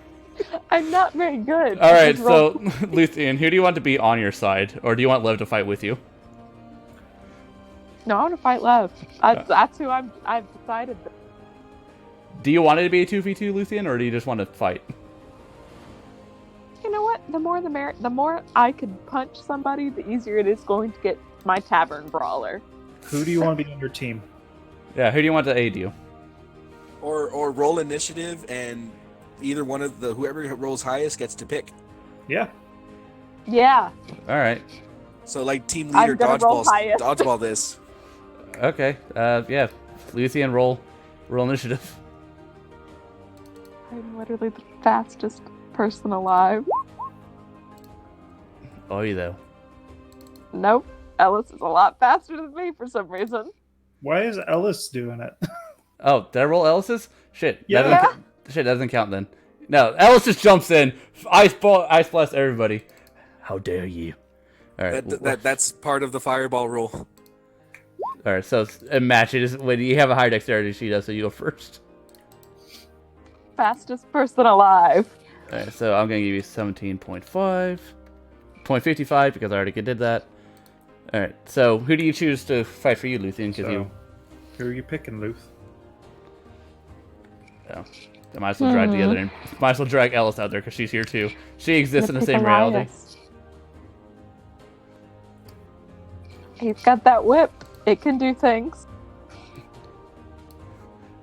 I'm not very good. All right, Just roll- so Lucian, who do you want to be on your side, or do you want Lev to fight with you? No, I want to fight Lev. That's who I've decided. Do you want it to be a 2v2, Lucian, or do you just want to fight? You know what? The more the merrier. The more I can punch somebody, the easier it is going to get my tavern brawler. Who do you want to be on your team? Yeah, who do you want to aid you? Or roll initiative, and either one of whoever rolls highest gets to pick. Yeah. Yeah. All right. So like team I'm leader gonna roll highest. dodgeball this. Okay. Yeah. Lucian, roll initiative. I'm literally the fastest person alive. Oh, you though. Nope. Ellis is a lot faster than me for some reason. Why is Ellis doing it? Oh, did I roll Ellis's? Shit. Yeah. Shit, that doesn't count then. No, Ellis just jumps in. Ice blast everybody. How dare you? All right. That's part of the fireball rule. All right. So a match. It is when you have a higher dexterity, she does. So you go first. Fastest person alive. All right. So I'm gonna give you 17.5, 0.55 because I already did that. All right. So who do you choose to fight for you, Lucian? Because you. Who are you picking, Luth? Oh, I might as well drag the other in. Might as well drag Alice out there because she's here too. She exists in the same reality. Elias. He's got that whip. It can do things.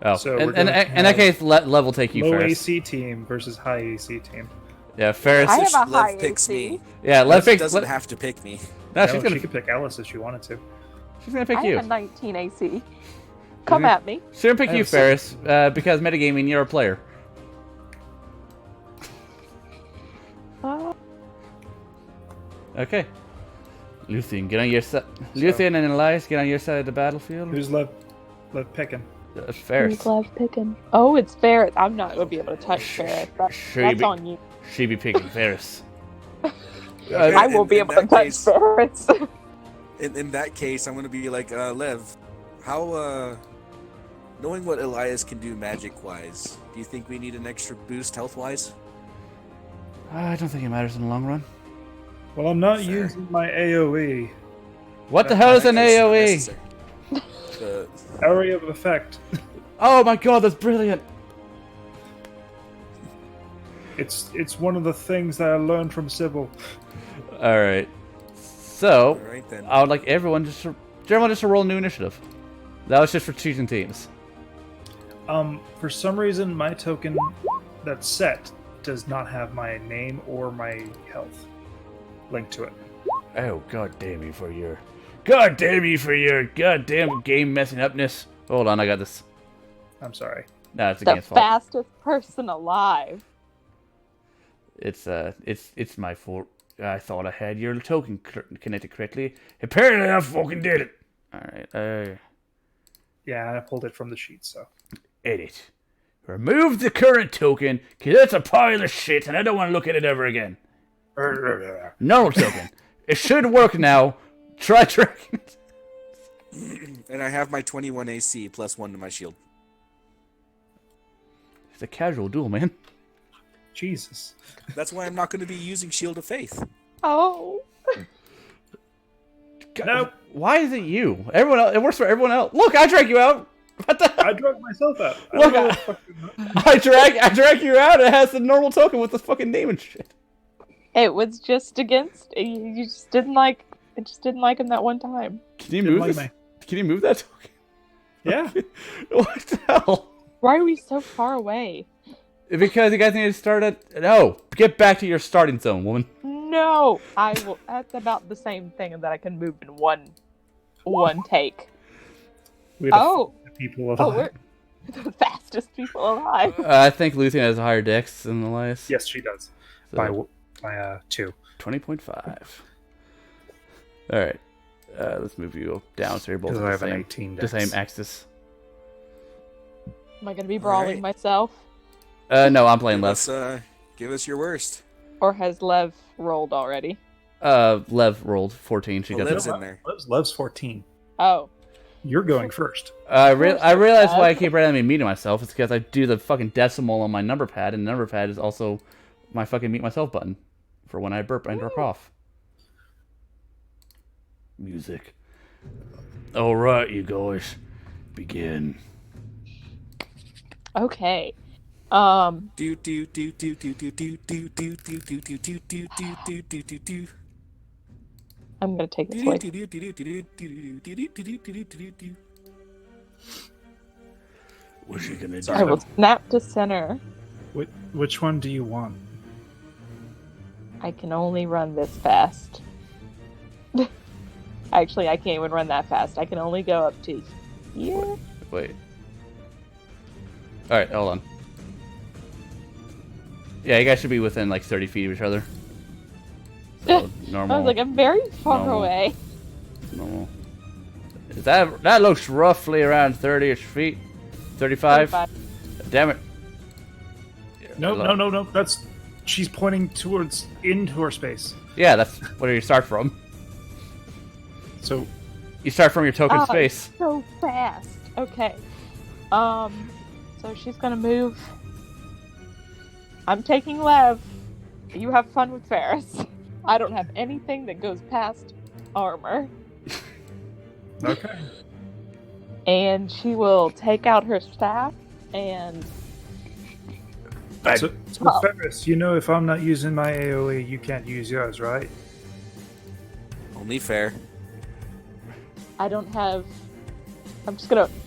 Oh, So in we're gonna that case, Lev will take you Low first. AC team versus high AC team. Yeah, Ferris. I have a high Lev picks AC. me. Yeah, Lev Lev picks. doesn't have to pick me. No, No, she's gonna. she could pick Ellis if she wanted to. She's gonna pick I you. have a 19 AC. Come at me. She's gonna pick I you, have Ferris, because metagaming, you're a player. Oh, Okay. Lucian, get on your side. Lucian and Elias, get on your side of the battlefield. Who's left picking? Ferris. who's love picking? Oh, it's Ferret. I'm not going to be able to touch Ferret. Sure you That's be- on you. She be picking Ferris. I will be in able to that touch case- Ferrets. In that case, I'm gonna be like, Lev, how knowing what Elias can do magic-wise, do you think we need an extra boost health-wise? I don't think it matters in the long run. Well, I'm not Fair. using my AoE. What the hell is In an that case, not AoE? necessary. The- Area of effect. Oh my god, that's brilliant. It's one of the things that I learned from Sybil. Alright. So, Alright then. I would like everyone just to roll new initiative. That was just for choosing teams. For some reason, my token that's set does not have my name or my health linked to it. Oh, god damn you for your goddamn game messing upness. Hold on, I got this. I'm sorry. No, it's the The game's fault. fastest person alive. It's my fault. I thought I had your token connected correctly. Apparently, I fucking did it. All right. Yeah, I pulled it from the sheet, so. Edit. Remove the current token, cause it's a pile of shit, and I don't want to look at it ever again. Normal token. It should work now. Try tracking it. And I have my 21 AC plus 1 to my shield. It's a casual duel, man. Jesus. That's why I'm not going to be using Shield of Faith. Oh. Nope. Why is it you? Everyone else, it works for everyone else. Look, I drag you out. What the hell? I drug myself out. I Look, don't know what the fuck- I drag you out. It has the normal token with the fucking name and shit. It was just against. You just didn't like. I just didn't like him that one time. Can you Didn't move like this? me. Can you move that token? Yeah. What the hell? Why are we so far away? Because you guys need to start at... No, get back to your starting zone, woman. No, I will. That's about the same thing that I can move in one take. We're the Oh, people oh, alive. we're the fastest people alive. I think Luthien has a higher dex than Elias. Yes, she does. So, By 2. 20.5. Alright. Let's move you down so you're both Because at I the have an same, 18 the dex. same axis. Am I gonna be brawling Alright. myself, No, I'm playing Give us your worst. or has Lev rolled already? Lev rolled 14. She Oh, got Lev's the... in there. Love's 14. Oh, You're going first. I realize why I keep randomly meeting myself. It's because I do the fucking decimal on my number pad, and the number pad is also my fucking meet myself button for when I burp and or cough. Music. Alright, you guys. Begin. okay. Do do do do do do do do do do do do do do do do do do. I'm gonna take this way. What's she gonna I will snap to center. Which one do you want? I can only run this fast. Actually, I can't even run that fast. I can only go up to here. Wait. Alright, hold on. Yeah, you guys should be within like 30 feet of each other. So, normal. I was like, I'm very far Normal. away. Normal. Is that looks roughly around 30-ish feet? 35? 35. Damn it. No. That's she's pointing towards into her space. Yeah, that's where you start from. So You start from your token Oh, space. so fast. Okay. So she's gonna move. I'm taking Lev. You have fun with Ferris. I don't have anything that goes past armor. okay. And she will take out her staff and So Oh. Ferris, you know if I'm not using my AoE, you can't use yours, right? Only fair. I don't have.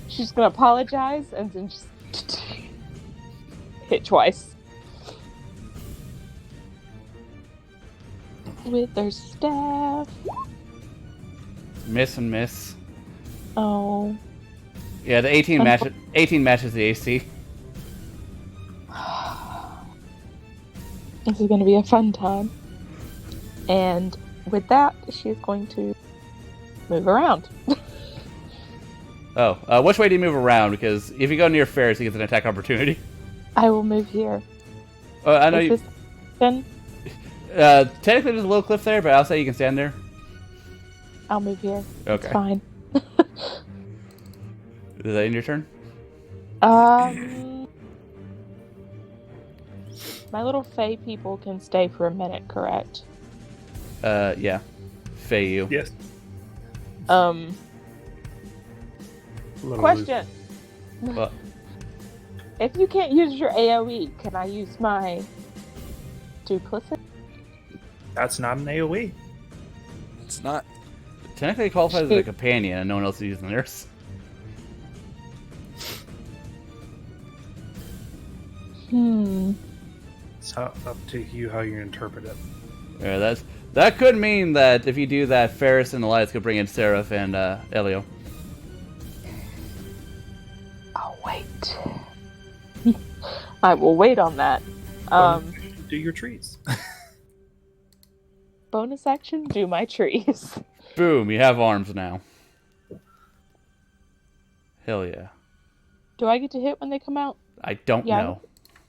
She's gonna apologize and then just hit twice with her staff. Miss and miss. Oh, Yeah, the 18 matches. 18 matches the AC. this is gonna be a fun time. And with that, she's going to move around. Oh, which way do you move around? Because if you go near Ferris, he gets an attack opportunity. I will move here. I know Is you. this then? Technically, there's a little cliff there, but I'll say you can stand there. I'll move here. Okay. It's fine. Is that in your turn? My little Fae people can stay for a minute, correct? Yeah. Fey you. Yes. Question. What? If you can't use your AoE, can I use my duplicity? That's not an AoE. It's not. Technically, it qualifies as a companion, and no one else is using theirs. It's up to you how you interpret it. Yeah, that could mean that if you do that, Ferris and Elias could bring in Seraph and Elio. I'll wait. I will wait on that. Do your trees. Bonus action, do my trees. Boom! You have arms now. Hell yeah! Do I get to hit when they come out? I don't Yeah. know.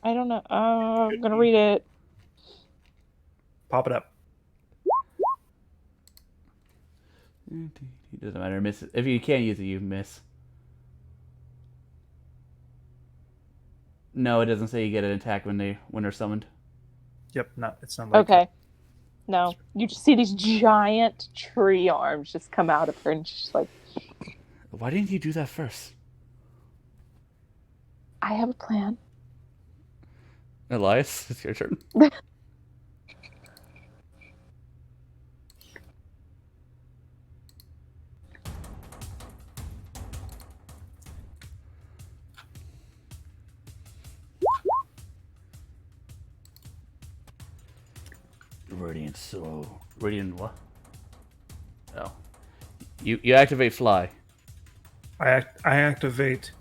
I don't know. I'm gonna read it. Pop it up. It doesn't matter. Miss. If you can't use it, you miss. No, it doesn't say you get an attack when they're summoned. Yep, it's not like Okay. No, you just see these giant tree arms just come out of her, and she's just like, Why didn't you do that first? I have a plan. Elias, it's your turn. Radiant slow. Radiant what? Oh. You activate fly. I activate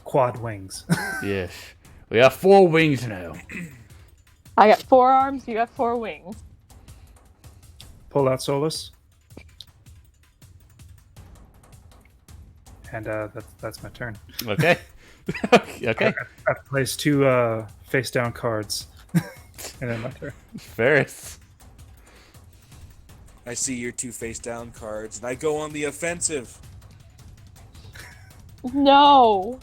quad wings. Yes. We have 4 wings now. I got 4 arms, you got 4 wings. Pull out Solus. And that's my turn. Okay. Okay. I place 2 face down cards. And then my turn. Ferris. I see your 2 face down cards, and I go on the offensive. No.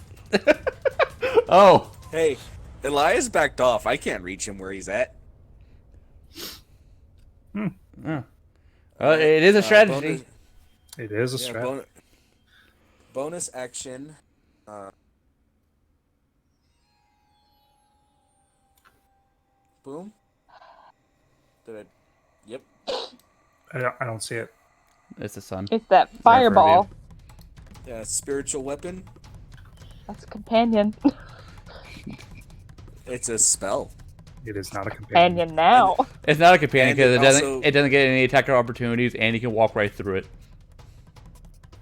Oh. Hey, Elias backed off. I can't reach him where he's at. Oh. It is a strategy. It is a strat. Bonus action. Boom. Did I? Yep. I don't see it. It's the sun. It's that fireball. Yeah, spiritual weapon. That's a companion. It's a spell. It is not a companion. Companion now. It's not a companion because And it doesn't get any attacker opportunities, and you can walk right through it.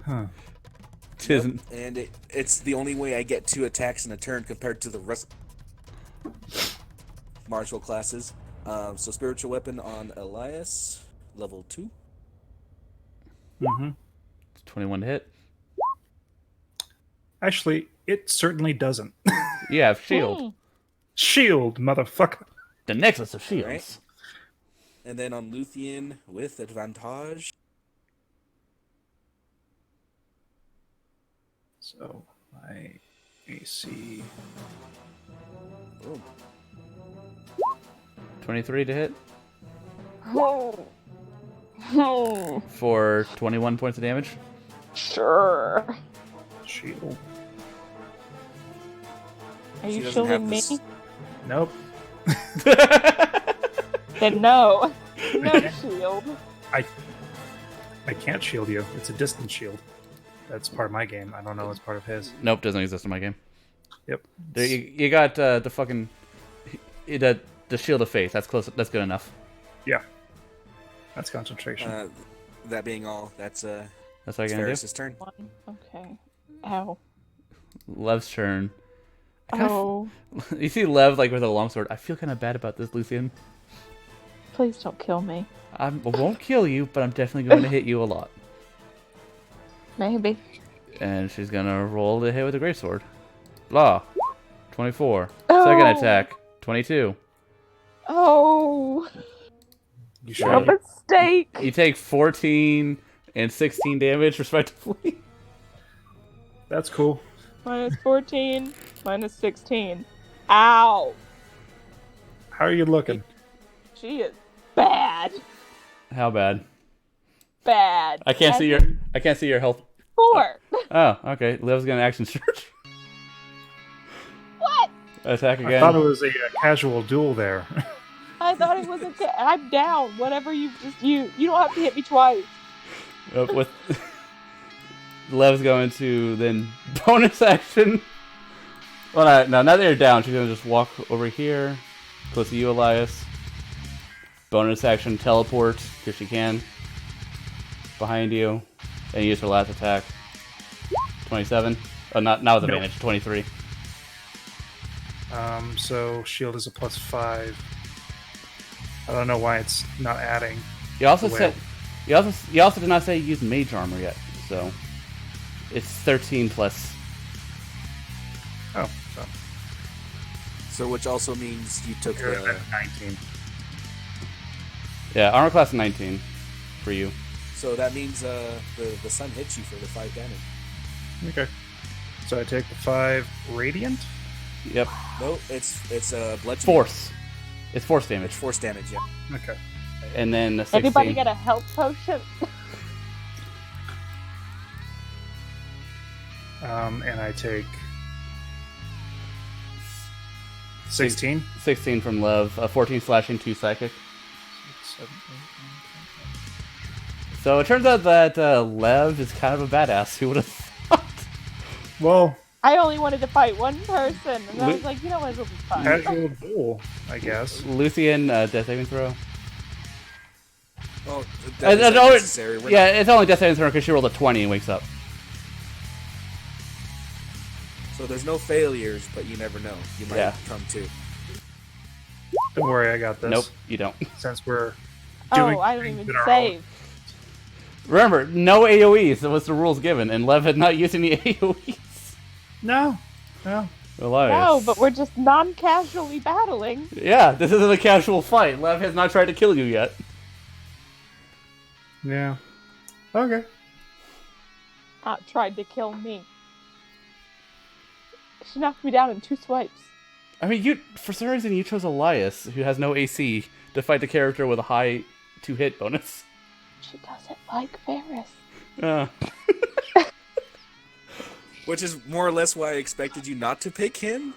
Huh. It isn't. And it's the only way I get 2 attacks in a turn compared to the rest martial classes. So spiritual weapon on Elias, level 2. Mm-hmm. 21 to hit. Actually, it certainly doesn't. You have shield. Hmm. Shield, motherfucker. The necklace of shields. Right. And then on Luthien with advantage. So my AC. Boom. 23 to hit Oh. Hmm. for 21 points of damage. Sure. Shield. Are She you doesn't have shielding me? this- Nope. Then no. No shield. I can't shield you. It's a distance shield. That's part of my game. I don't know what's part of his. Nope, doesn't exist in my game. Yep. There, you got the fucking the shield of faith. That's close. That's good enough. Yeah. That's concentration. That being all, that's That's all you're gonna Ferris's turn. One. Okay. Ow. do. Lev's turn. I kinda Oh. You see Lev like with a longsword. I feel kind of bad about this, Luthien. Please don't kill me. I won't kill you, but I'm definitely going to hit you a lot. Maybe. And she's gonna roll the hit with a greatsword. Blah. 24. Oh. Second attack. 22. Oh. You A sure? mistake. You take 14 and 16 damage respectively. That's cool. Minus 14. Minus 16. Ow. How are you looking? She is bad. How bad? Bad. I can't see your health. 4. Oh, okay. Liv's gonna action surge. What? Attack I again. thought it was a casual duel there. I thought it was I'm down. Whatever you don't have to hit me twice. With Lev's going to then bonus action. Well, no, now that you're down, she's gonna just walk over here, close to you, Elias. Bonus action, teleport, if she can, behind you, and use her last attack. 27. Oh, not with advantage. 23. So shield is a +5. I don't know why it's not adding. You also Well. said you also did not say you used mage armor yet, so it's 13 plus. Oh, So which also means you took you're the. at 19. Yeah, armor class 19 for you. So that means the sun hits you for the 5 damage. Okay. So I take the 5 radiant. Yep. No, it's bludgeoning. Force. It's force damage. It's force damage, yeah. Okay. And then a 16. Anybody get a health potion? And I take 16. 16 from Lev, 14 slashing, 2 psychic. 7, 8, 9, 10. So it turns out that Lev is kind of a badass. Who would have thought? Well, I only wanted to fight one person, and I was like, you know what, it'll be fine. casual duel, I guess. Lucian, death saving throw. Oh, that is necessary. We're Yeah, it's only death saving throw because she rolled a 20 and wakes up. So there's no failures, but you never know. You might come to. Don't worry, I got this. Nope, you don't. Since we're doing Oh, I don't things even that are save. Remember, no AoEs. That was the rules given, and Lev had not used any AoEs. No. Elias. No, but we're just non-casually battling. Yeah, this isn't a casual fight. Lev has not tried to kill you yet. Yeah. Okay. Not tried to kill me. She knocked me down in 2 swipes. I mean, for some reason you chose Elias, who has no AC, to fight the character with a high 2-hit bonus. She doesn't like Ferris. Which is more or less why I expected you not to pick him.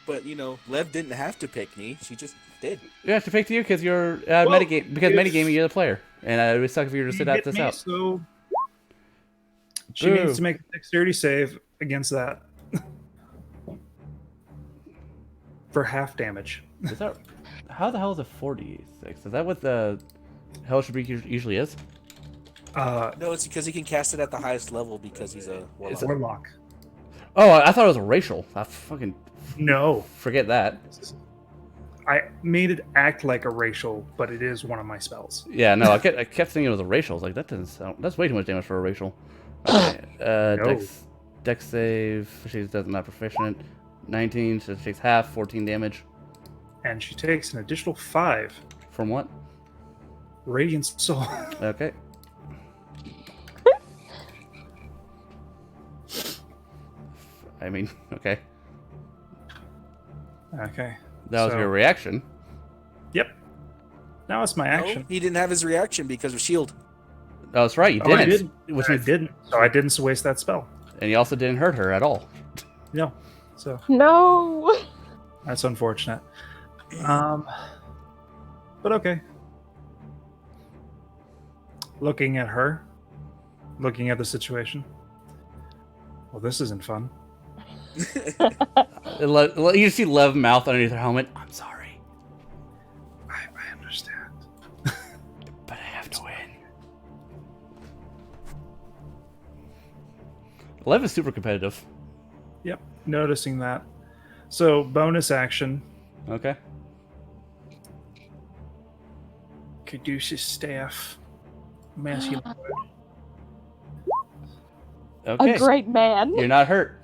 But, Lev didn't have to pick me. She just did. You have to pick you because you're metagame. Because metagaming, you're the player, and it would suck if you were to sit out this out. So she needs to make a dexterity save against that for half damage. Is that how the hell is it 46? Is that what the Hellish Rebuke usually is? No, it's because he can cast it at the highest level because he's a warlock. Warlock. Oh, I thought it was a racial. I fucking No. forget that. I made it act like a racial, but it is one of my spells. Yeah, no, I kept thinking it was a racial. I was like, that doesn't sound. That's way too much damage for a racial. Okay, No. Dex save. She does not proficient. 19, so she takes half. 14 damage. And she takes an additional 5 From what? Radiant Soul. Okay. I mean, okay. Okay. That was So- your reaction. Yep. Now it's my No, action. he didn't have his reaction because of shield. Oh, that's right. You Oh, I didn't. didn't. Which I means, didn't. So I didn't waste that spell. and you also didn't hurt her at all. No. So No! that's unfortunate. But okay. Looking at her, looking at the situation. Well, this isn't fun. You see Lev mouth underneath her helmet. I'm sorry, I understand. but I have to win. Lev is super competitive. Yep, noticing that. So, bonus action. Okay. Caduceus Staff. Masculine. Okay. A great man. You're not hurt.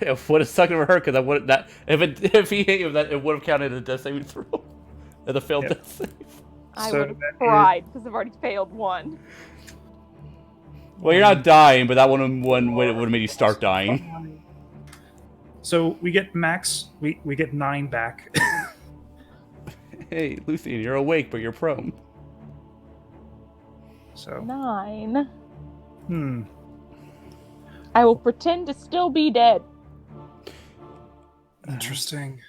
It would have sucked for her because I would that if he hit you, that it would have counted as a death saving throw. As a failed Yep. death save. I So would have that is- cried because I've already failed one. Well, you're not dying, but that one would have made you start dying. So we get max. We get 9 back. Hey, Lucian, you're awake, but you're prone. So 9. hmm. I will pretend to still be dead. Interesting.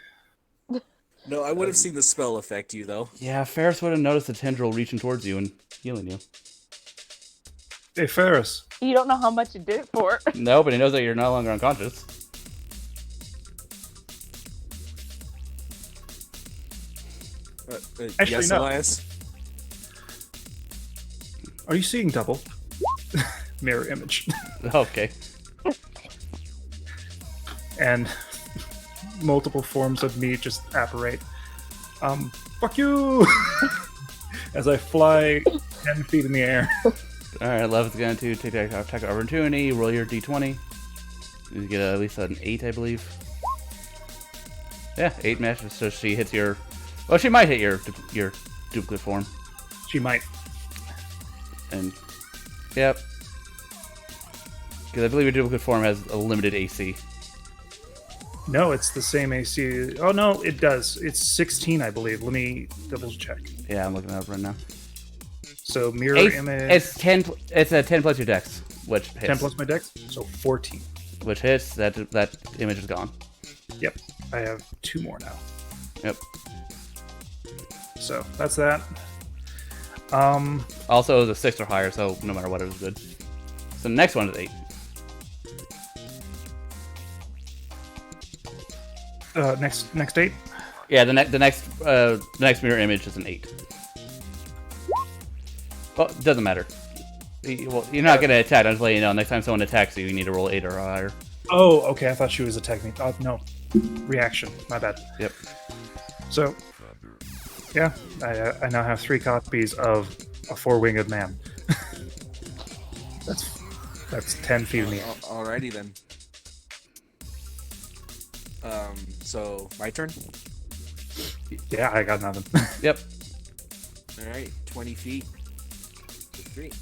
No, I would have seen the spell affect you, though. Yeah, Ferris would have noticed the tendril reaching towards you and healing you. Hey Ferris. You don't know how much it did it for. No, but he knows that you're no longer unconscious. Actually, yes, no. Elias. Are you seeing double? Mirror image. Okay. And multiple forms of me just apparate. Fuck you! As I fly 10 feet in the air. Alright, Lev is going to take that attack of opportunity, roll your d20. You get at least an 8, I believe. Yeah, 8 matches, so she hits your... Well, she might hit your duplicate form. She might. And... Yep. Because I believe your duplicate form has a limited AC. No, it's the same AC. Oh no, it does. It's 16, I believe. Let me double check. Yeah, I'm looking it up right now. So mirror image. It's 10. It's a 10 plus your dex, which hits. 10 plus my dex, so 14. Which hits. That image is gone. Yep, I have 2 more now. Yep. So that's that. Also, it was a 6 or higher, so no matter what, it was good. So the next one is 8. Next 8. Yeah, the next mirror image is an 8. Well, it doesn't matter. Well, you're not gonna attack. I'm just letting you know. Next time someone attacks you, you need to roll 8 or higher. Oh, okay. I thought she was attacking me. Oh no, reaction. My bad. Yep. So, yeah, I now have 3 copies of a 4-winged man. that's 10 feet in the air. Alrighty then. So my turn. Yeah, I got nothing. Yep. All right, 20 feet. 3.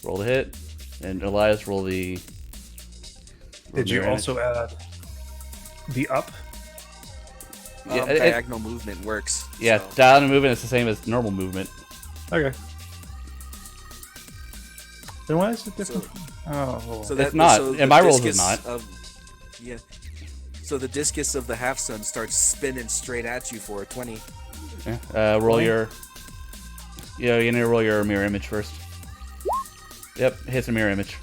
Roll the hit, and Elias roll the. Did you also add the up? Yeah, diagonal movement works. Yeah, so. diagonal movement is the same as normal movement. Okay. Then why is it different? So it's not. So in my rolls, it's not. Yeah. So the discus of the half sun starts spinning straight at you for a 20. Yeah. Roll your. Yeah, you need to roll your mirror image first. Yep, hits a mirror image.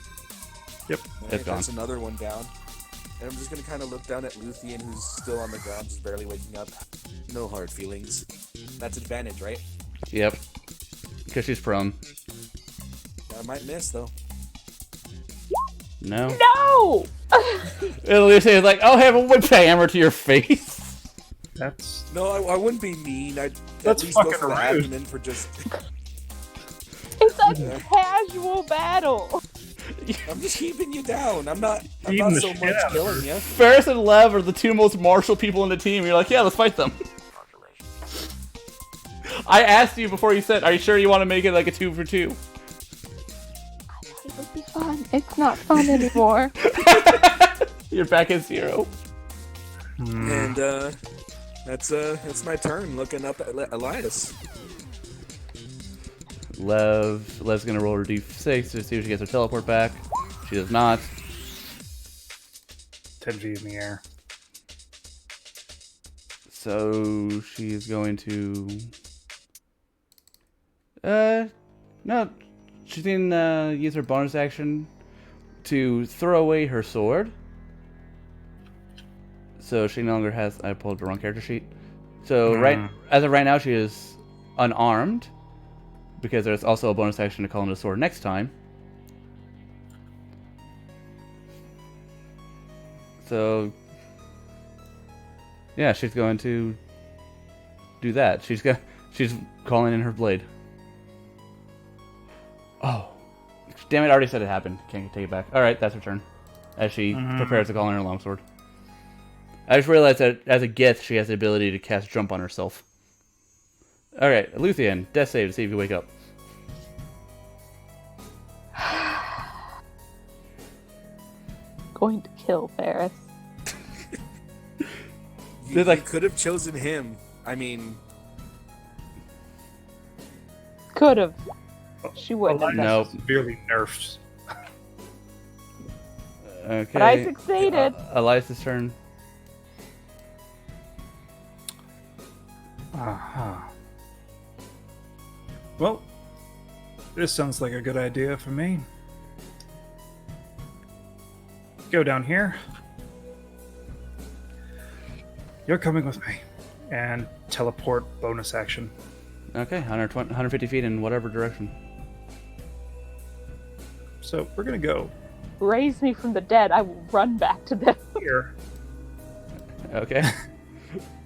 Yep. It's gone. That's another one down. And I'm just gonna kind of look down at Luthien, who's still on the ground, just barely waking up. No hard feelings. That's advantage, right? Yep. Because she's prone. I might miss though. No. No! And Lucian's like, "Oh, have a whip hammer to your face." That's No, I wouldn't be mean. I'd That's at least go fucking for the rude. abdomen for just. It's a casual battle. I'm just keeping you down. I'm not Beating the so shit much out of killing her. you. Ferris and Lev are the 2 most martial people in the team. You're like, "Yeah, let's fight them." I asked you before you said, "Are you sure you want to make it like a 2 for 2?" It would be fun. It's not fun anymore. You're back at 0. And that's my turn. Looking up at Elias. Lev's gonna roll her d6 to see if she gets her teleport back. She does not. 10 feet in the air. So she's going to. No. She's gonna use her bonus action to throw away her sword. So she no longer has. I pulled the wrong character sheet. So as of right now, she is unarmed. Because there's also a bonus action to call in a sword next time. So, yeah, she's going to do that. She's calling in her blade. Oh, damn it! I already said it happened. Can't take it back. All right, that's her turn. As she prepares to call in her longsword. I just realized that as a Gith, she has the ability to cast jump on herself. Alright, Luthien, death save to see if you wake up. Going to kill Ferris. You could have chosen him. I mean, Could have. She wouldn't have. Nope. Severely nerfed. Okay. But I succeeded. Elias's turn. Uh-huh. Well, this sounds like a good idea for me. Go down here. You're coming with me. And teleport bonus action. Okay, 150 feet in whatever direction. So we're gonna go Raise me from the dead. I will run back to them. here. Okay.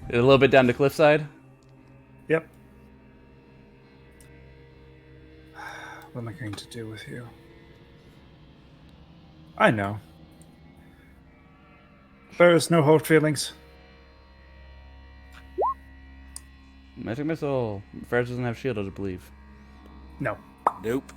A little bit down the cliffside. Yep. What am I going to do with you? I know. There's no hard feelings. Magic missile. Ferris doesn't have shield, I believe. No. nope.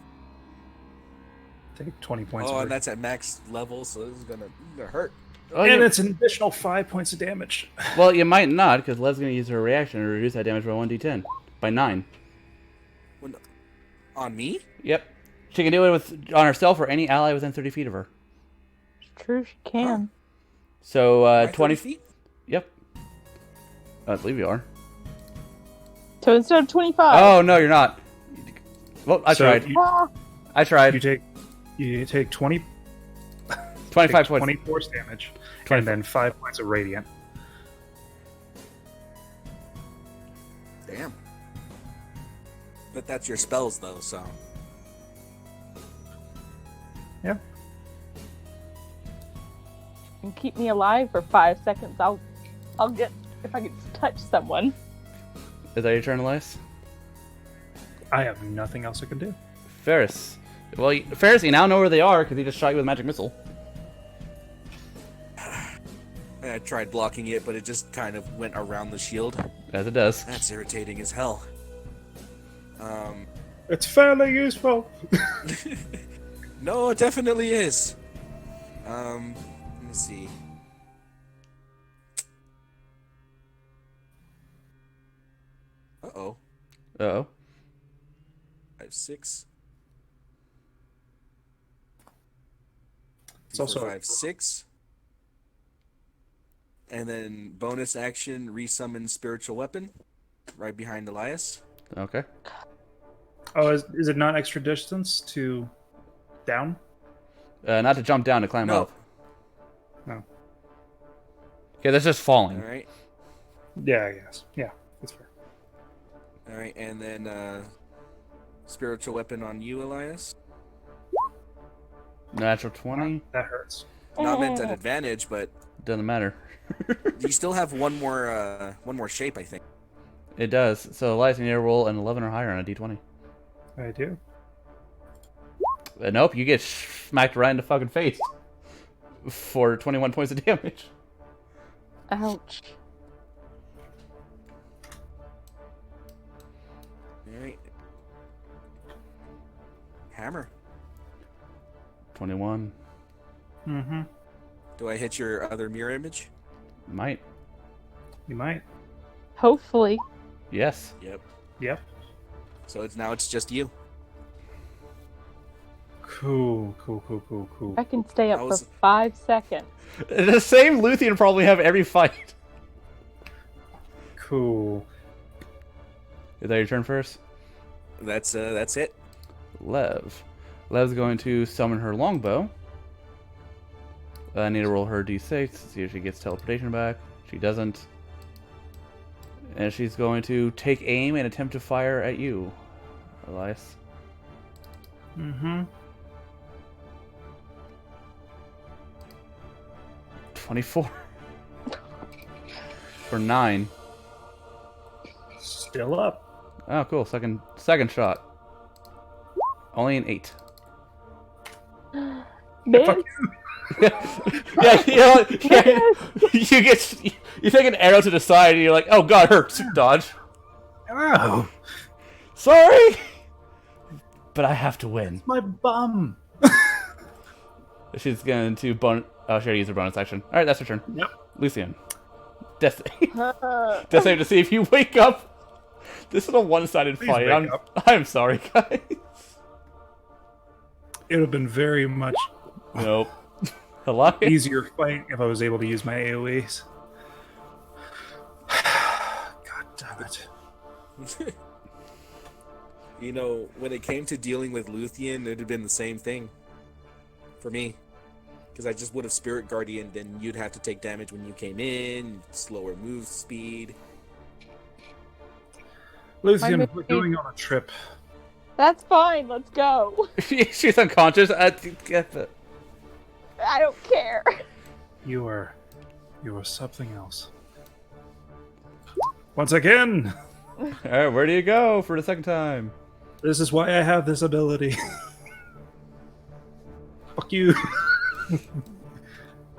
Take 20 points. Oh, of and that's at max level, so this is gonna hurt. Oh, And it's an additional 5 points of damage. well, you might not, because Lev's going to use her reaction to reduce that damage by 1d10. By 9. On me? Yep. She can do it on herself or any ally within 30 feet of her. True, she can. So, Am I 20 feet? Yep. I believe you are. So instead of 25. Oh, no, you're not. Well, I So tried. you- I tried. You take 20 25 points. 20 force damage, 20. and then 5 points of radiant. Damn. But that's your spells, though, so... Yeah. And keep me alive for 5 seconds. I'll get if I can touch someone. Is that your turn, Elias? I have nothing else I can do. Ferris. Well, Ferris, you now know where they are because he just shot you with a magic missile. I tried blocking it, but it just kind of went around the shield. As it does. That's irritating as hell. It's fairly useful. No, it definitely is. Let me see. Uh-oh. Uh-oh. 5, 6. It's also 5, 6. And then bonus action, resummon spiritual weapon, right behind Elias. Okay. Oh, is it not extra distance to down? Not to jump down, to climb No. up. No. Okay, that's just falling. All right. Yeah, I guess. Yeah, that's fair. All right, and then spiritual weapon on you, Elias. Natural 20. That hurts. Not meant at advantage, but Doesn't matter. you still have one more shape, I think. It does. So Elias, you need to roll an 11 or higher on a d20. I do. Nope, you get smacked right in the fucking face. For 21 points of damage. Ouch. Alright. Hammer. 21. Mm-hmm. Do I hit your other mirror image? Might. You might. Hopefully. Yes. Yep. Yep. So it's just you. Cool. I can stay up I was- for 5 seconds. The same Luthien probably have every fight. Cool. Is that your turn first? That's it. Lev. Lev's going to summon her longbow. I need to roll her d6 to see if she gets teleportation back. She doesn't. And she's going to take aim and attempt to fire at you, Elias. Mm-hmm. 24. For 9. Still up. Oh, cool. Second shot. Only an 8. Bitch. Yeah, you take an arrow to the side and you're like, oh god, hurts. Dodge. Oh, Sorry, but I have to win. my bum. She's going to oh, she already used her bonus action. All right, that's her turn. Yep. Lucian. Death save to see if you wake up. This is a one-sided Please fight. wake up. I'm sorry, guys. It would have been very much Nope. Elias. easier fight if I was able to use my AoEs. God damn it. You know, when it came to dealing with Luthien, it'd have been the same thing for me. Because I just would have Spirit Guardian, then you'd have to take damage when you came in, slower move speed. Lucian, My we're going on a trip. That's fine. Let's go. She's unconscious. I get it. I don't care. You are something else. Once again, All right, where do you go for the second time? this is why I have this ability. Fuck you.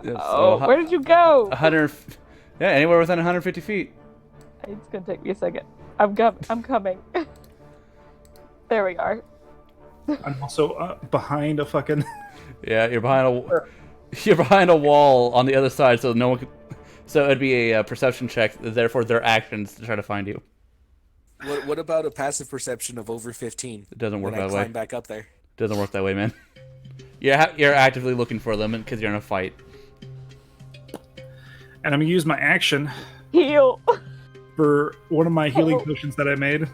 Yeah, Oh, so, where did you go? 100. Yeah, anywhere within 150 feet. It's gonna take me a second. I'm coming. There we are. I'm also behind a fucking. Yeah, you're behind You're behind a wall on the other side, so no one could... So it'd be a perception check, therefore their actions to try to find you. What about a passive perception of over 15? It doesn't work when I that way. climb back up there. Doesn't work that way, man. You're actively looking for them because you're in a fight. And I'm gonna use my action Heal. for one of my healing potions that I made.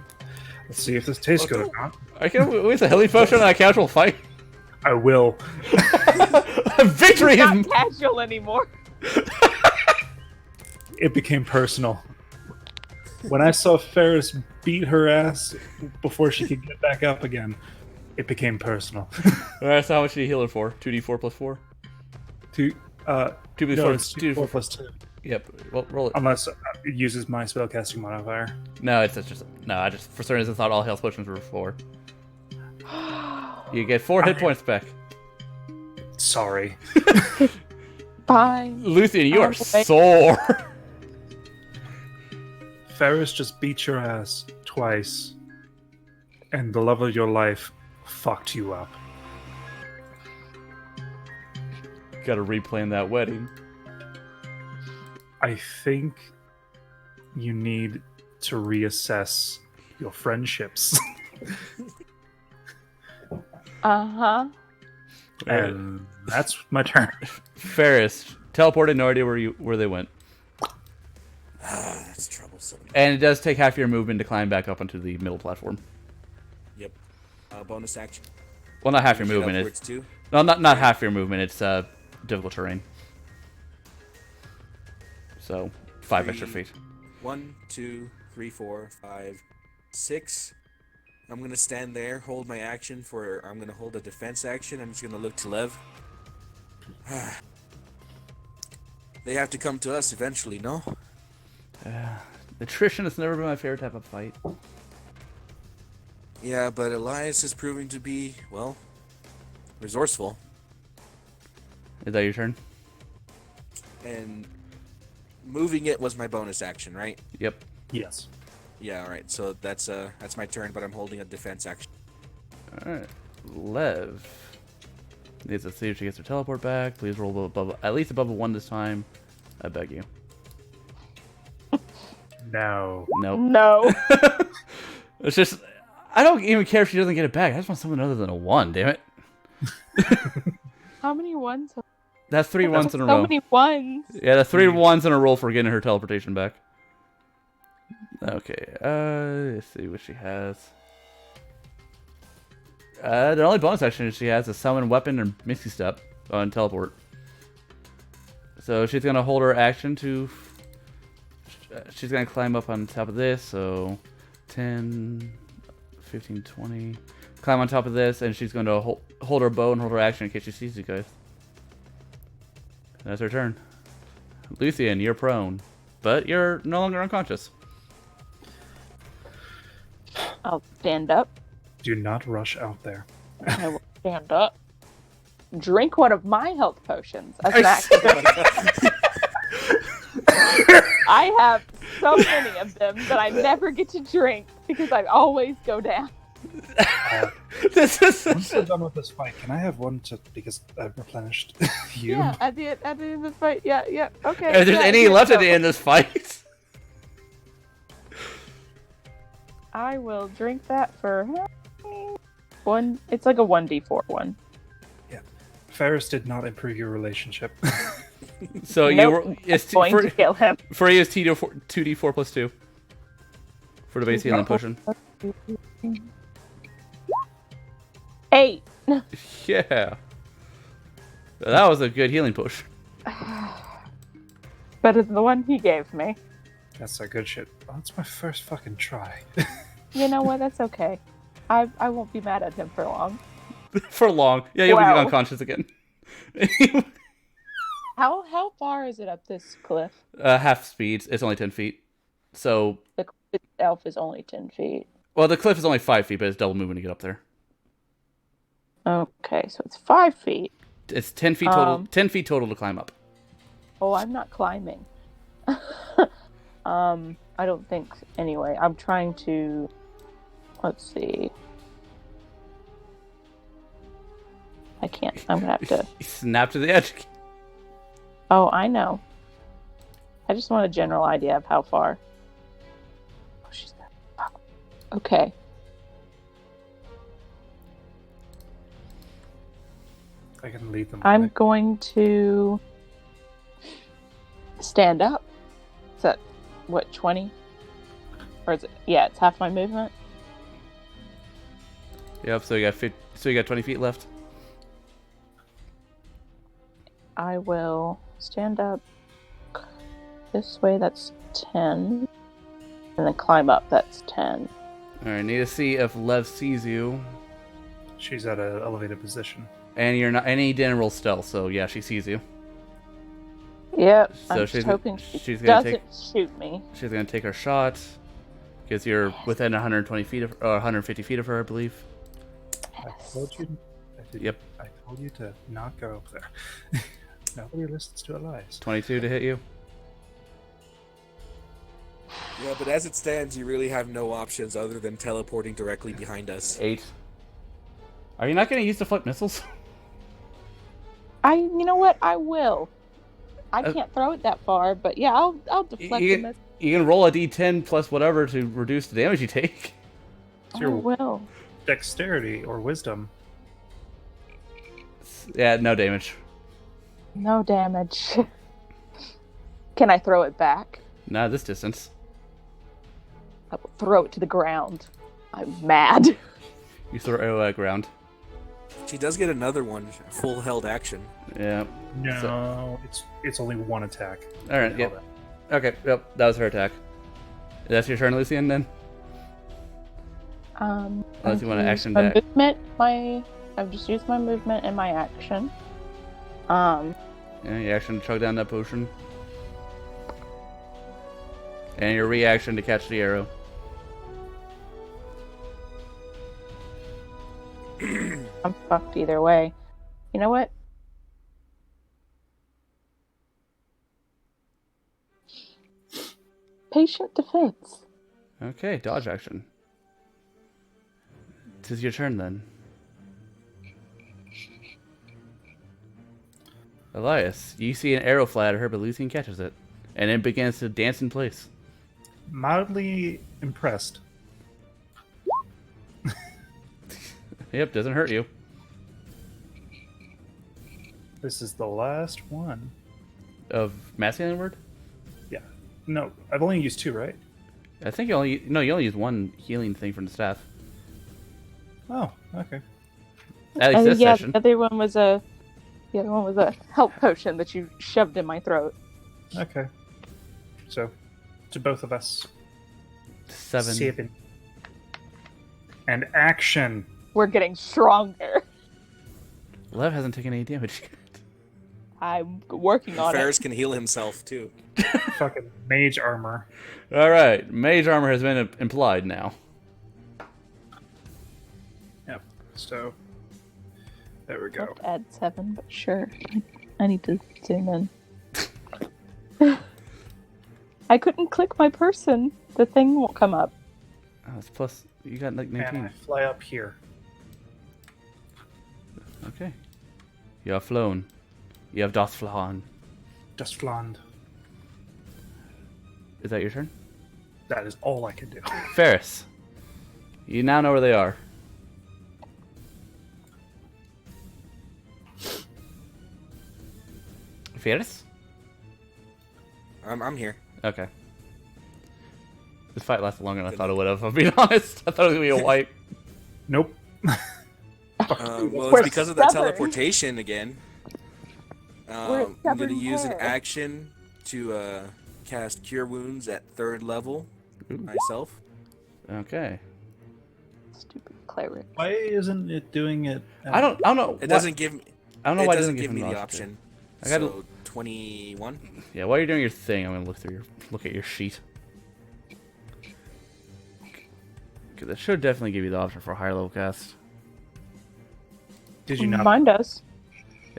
Let's see if this tastes good or not. I can waste a healing potion on a casual fight. I will. Victory Not is... casual anymore. It became personal. When I saw Ferris beat her ass before she could get back up again, it became personal. Alright, so how much do you heal her for? 2d4 plus 4? 2d4 2d4 it's 2d4 plus 2. Yep. Well, roll it. Unless it uses my spellcasting modifier. No, it's just... No, I just... For some reason, thought all health potions were 4. You get 4 hit points back. Sorry. Fine. Luthien, you are Okay. sore. Ferris just beat your ass twice, and the love of your life fucked you up. Gotta replan that wedding. I think you need to reassess your friendships. Uh-huh. And that's my turn. Ferris teleported, no idea where they went. That's troublesome. And it does take half your movement to climb back up onto the middle platform. Yep. Bonus action. Well, not half your Get movement. upwards It's, too. no, not half your movement. It's difficult terrain. So 5 extra 3, feet. 1, 2, 3, 4, 5, 6. I'm gonna stand there, hold my action for. I'm gonna hold a defense action. I'm just gonna look to Lev. They have to come to us eventually, no? Attrition has never been my favorite type of fight. Yeah, but Elias is proving to be, well, resourceful. Is that your turn? And moving it was my bonus action, right? Yep. Yes. Yeah, alright. So that's my turn, but I'm holding a defense action. Alright. Lev needs to see if she gets her teleport back. Please roll above, at least above a 1 this time. I beg you. No. Nope. No. It's just, I don't even care if she doesn't get it back. I just want something other than a 1, damn it. How many ones? That's 3 ones in a So row. many ones. Yeah, that's 3 ones in a row for getting her teleportation back. Okay, let's see what she has. The only bonus action she has is summon weapon and Misty Step on teleport. So she's gonna hold her action to. She's gonna climb up on top of this. So 10, 15, 20. Climb on top of this, and she's gonna hold her bow and hold her action in case she sees you guys. That's her turn. Luthien, you're prone, but you're no longer unconscious. I'll stand up. Do not rush out there. I will stand up. Drink one of my health potions as an activity. I have so many of them that I never get to drink because I always go down. This is Once we're done with this fight, can I have one because I've replenished you? Yeah, at the end of the fight. Yeah, okay. If there's yeah, any yeah, left at so the end of this fight. I will drink that for one. It's like a 1d4 one. Ferris did not improve your relationship. So Nope. you were it's Going to kill him. for you is 2d4 plus 2 for the base healing potion. 8. Yeah, that was a good healing push. Better than the one he gave me. That's a good shit. Oh, that's my first fucking try. You know what? That's okay. I won't be mad at him for long. For long, yeah, you'll be Wow. unconscious again. How far is it up this cliff? Half speed. It's only 10 feet. So, The cliff itself is only 10 feet. well, the cliff is only 5 feet, but it's double movement to get up there. Okay, so it's 5 feet. It's 10 feet total. 10 feet total to climb up. Oh, I'm not climbing. I don't think. Anyway, I'm trying to. Let's see. I can't. I'm gonna have to. Snap to the edge. Oh, I know. I just want a general idea of how far. Oh, she's there. Oh. Okay. I can lead them. I'm going to stand up. Is that, what, 20? Or is it? Yeah, it's half my movement. Yep. So you got 20 feet left. I will stand up this way, that's 10. And then climb up, that's 10. All right. Need to see if Lev sees you, She's at an elevated position. and you're not. Any didn't roll stealth, so yeah, she sees you. Yep, So I'm she's- just hoping she she's gonna doesn't shoot me. She's gonna take her shot, because you're within 120 feet of, or 150 feet of her, I believe. I told you. Yep. I told you to not go up there. Nobody listens to our lies. 22 to hit you. Yeah, but as it stands, you really have no options other than teleporting directly behind us. 8. Are you not gonna use deflect missiles? You know what? I will. I can't throw it that far, but yeah, I'll deflect You the can, missile. you can roll a d10 plus whatever to reduce the damage you take. It's I your will. dexterity or wisdom. Yeah, no damage. No damage. Can I throw it back? Not at this distance. I will throw it to the ground. I'm mad. You throw arrow at ground. She does get another one, full held action. Yeah. No, it's only one attack. All right. Yep. Okay. Yep. That was her attack. That's your turn, Lucian. Then. Unless you want to action my that. movement. I've just used my movement and my action. Yeah. Your action to chug down that potion. And your reaction to catch the arrow. I'm fucked either way. You know what? Patient defense. Okay. Dodge action. This is your turn then. Elias, you see an arrow fly at her, but Lucian catches it, and it begins to dance in place. Mildly impressed. Yep, doesn't hurt you. This is the last one. Of masculine word? Yeah. No, I've only used 2, right? I think you only use one healing thing from the staff. Oh, okay. At least this yeah, session. the other one was a health potion that you shoved in my throat. Okay. So, to both of us. 7. 7. And action. We're getting stronger. Lev hasn't taken any damage yet. I'm working on Ferris it. can heal himself too. Fucking mage armor. Alright, mage armor has been implied now. Yep. So, there we go. Have to add 7, but sure. I need to zoom in. I couldn't click my person. The thing won't come up. Oh, it's plus. You got like And 19. I fly up here. Okay. You have flown. You have doth flown. Just fland. Is that your turn? That is all I can do. Ferris. You now know where they are. Ferris? I'm here. Okay. This fight lasted longer than I thought it would have, I'll be honest. I thought it was going to be a wipe. Nope. Well, We're it's because of that stubborn. teleportation again. We're I'm going to stubborn use an hair. action to cast Cure Wounds at 3rd level myself. Okay. Stupid cleric. Why isn't it doing it? I don't know. It doesn't give me. I don't know It why it doesn't doesn't give me him the to. option. I gotta- So 21. Yeah, while you're doing your thing, I'm gonna look at your sheet. Because it should definitely give you the option for a higher level cast. Did you not? Mine does.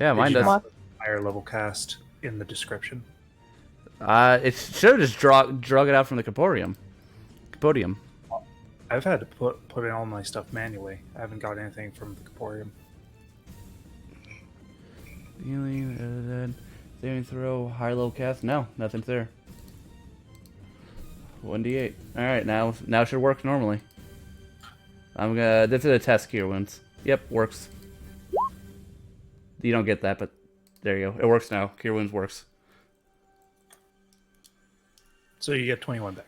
Yeah, mine Did you does. not put higher level cast in the description? It should have just drug it out from the Capodium. I've had to put in all my stuff manually. I haven't got anything from the Caporium. Healing, Saving throw, high low cast. No, nothing's there. 1d8. All right, now it should work normally. I'm gonna. This is a test cure wounds. Yep, works. You don't get that, but there you go. It works now. Cure wounds works. So you get 21 back.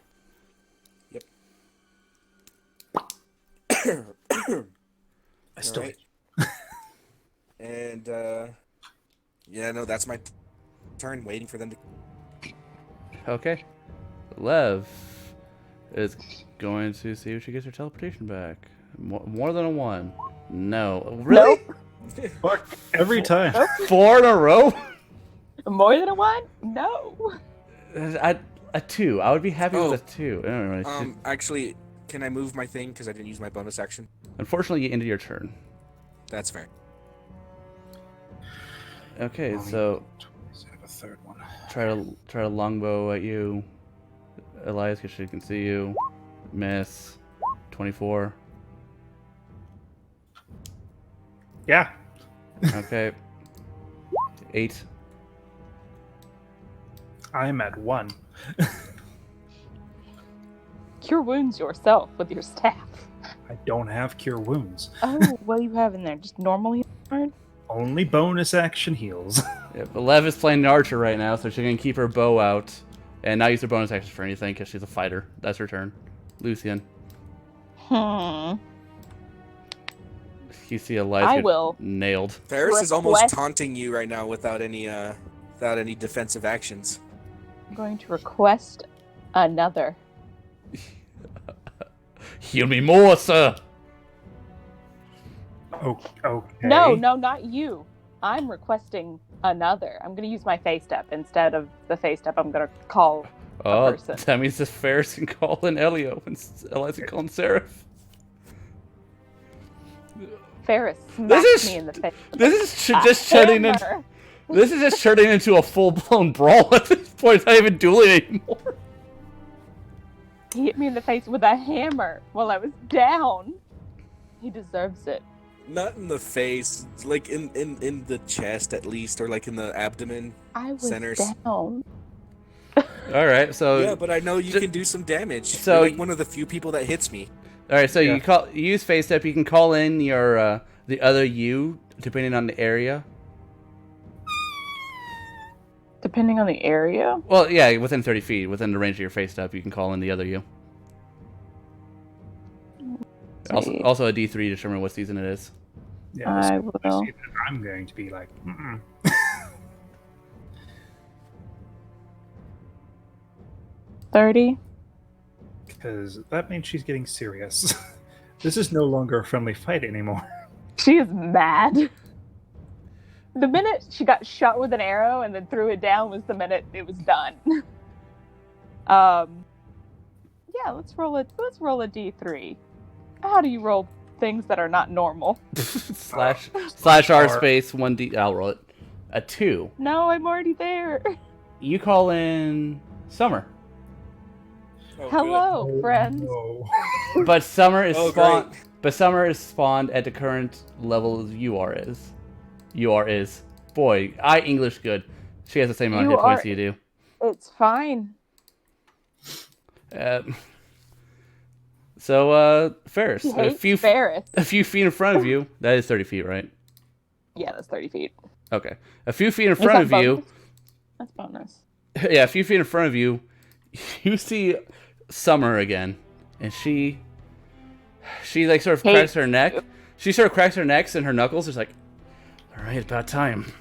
I still Alright. And yeah, no, that's my turn. Waiting for them to. Okay. Lev is going to see if she gets her teleportation back. More than a 1. No. Really? Fuck, every time. 4 in a row? More than a 1? No. A 2. I would be happy with a 2. I don't know. Actually, can I move my thing because I didn't use my bonus action? Unfortunately, you ended your turn. That's fair. Okay, so I have a third one. try to longbow at you, Elias, because she can see you. Miss. 24. Yeah. Okay. 8. I'm at 1. Cure wounds yourself with your staff. I don't have cure wounds. Oh, what do you have in there? Just normal healing? Only bonus action heals. Yeah, but Lev is playing the archer right now, so she can keep her bow out and not use her bonus action for anything because she's a fighter. That's her turn. Lucian. You see Elias I get will. nailed. Ferris is almost Request- taunting you right now without any defensive actions. I'm going to request another. Heal me more, sir. Okay. No, not you. I'm requesting another. I'm going to use my face step. Instead of the face step, I'm going to call Oh, person. that means that Ferris can call in Elio and Elias can call in Seraph. Ferris This smacked is- me in the face. This is just turning into. Hammer. This is just turning into a full-blown brawl at this point. It's not even dueling anymore. He hit me in the face with a hammer while I was down. He deserves it. Not in the face, like in the chest at least, or like in the abdomen. I was Centers. down. All right, so Yeah, but I know you ju- can do some damage. so You're like one of the few people that hits me. all right, so Yeah. you use face step. You can call in your the other you depending on the area. Depending on the area. Well, yeah, within 30 feet, within the range of your face step, you can call in the other you. Also a D3 to determine what season it is. Yeah, I so will. I'm going to be like, 30. because that means she's getting serious. This is no longer a friendly fight anymore. She is mad. The minute she got shot with an arrow and then threw it down was the minute it was done. Yeah, let's roll a D3. How do you roll things that are not normal? slash R space 1D. I'll roll it. A 2. No, I'm already there. You call in Summer, Oh, Hello, friends. No. but Summer is Oh, spawned. great. But Summer is spawned at the current level UR is. UR is. Boy, I English good. She has the same amount of hit points you do. It's fine. Ferris, He a hates few Ferris. feet in front of you. That is 30 feet, right? Yeah, that's 30 feet. Okay. A few feet in Is front that of you. bonus? That's bonus. Yeah, a few feet in front of you. You see Summer again, and she like sort of Hey. cracks her neck. She sort of cracks her neck and her knuckles. It's like, all right, about time.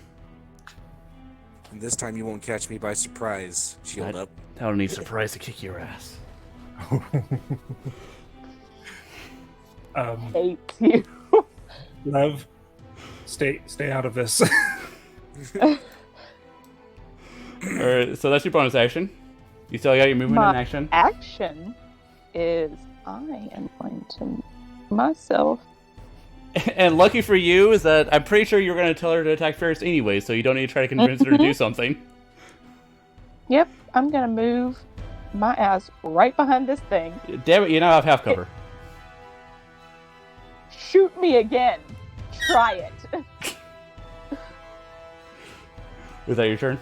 And this time you won't catch me by surprise. Shield up. I don't need surprise to kick your ass. Hates you. Love, stay out of this. All right, so that's your bonus action. You still got your movement My in action. action is I am going to myself. And lucky for you is that I'm pretty sure you're going to tell her to attack Ferris anyway, so you don't need to try to convince her to do something. Yep, I'm gonna move my ass right behind this thing. Damn it, you now have half cover. Shoot me again. Try it. Is that your turn?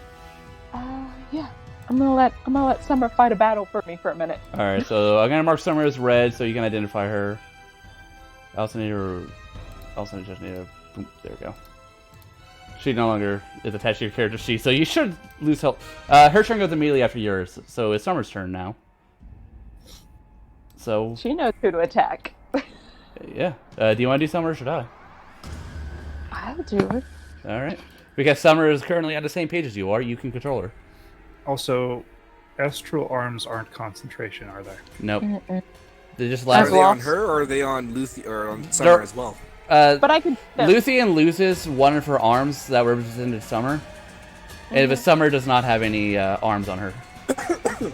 Yeah, I'm gonna let Summer fight a battle for me for a minute. All right, so I'm gonna mark Summer as red, so you can identify her. I also need just need a. Boom, there we go. She no longer is attached to your character sheet, so you should lose health. Her turn goes immediately after yours, so it's Summer's turn now. So She knows who to attack. yeah, do you want to do Summer or should I? I'll do it. All right, because Summer is currently on the same page as you are. You can control her. Also, astral arms aren't concentration, are they? Nope. Mm-mm. They just Are last. they on her or are they on Luthien or on Summer They're- as well? But I can. Luthien loses one of her arms that represented Summer. And if Summer does not have any arms on her.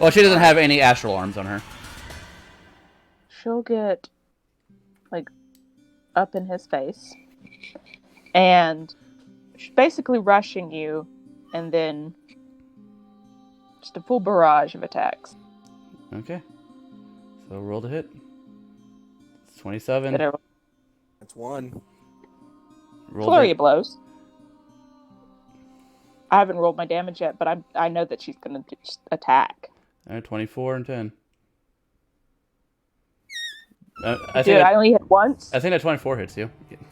Well, she doesn't have any astral arms on her. She'll get like up in his face, and she's basically rushing you, and then just a full barrage of attacks. Okay. So roll to hit. It's 27. That are That's one. Roll flurry to... of blows. I haven't rolled my damage yet, but I know that she's gonna just attack. 24 and 10. Dude, I only hit once. I think that 24 hits you.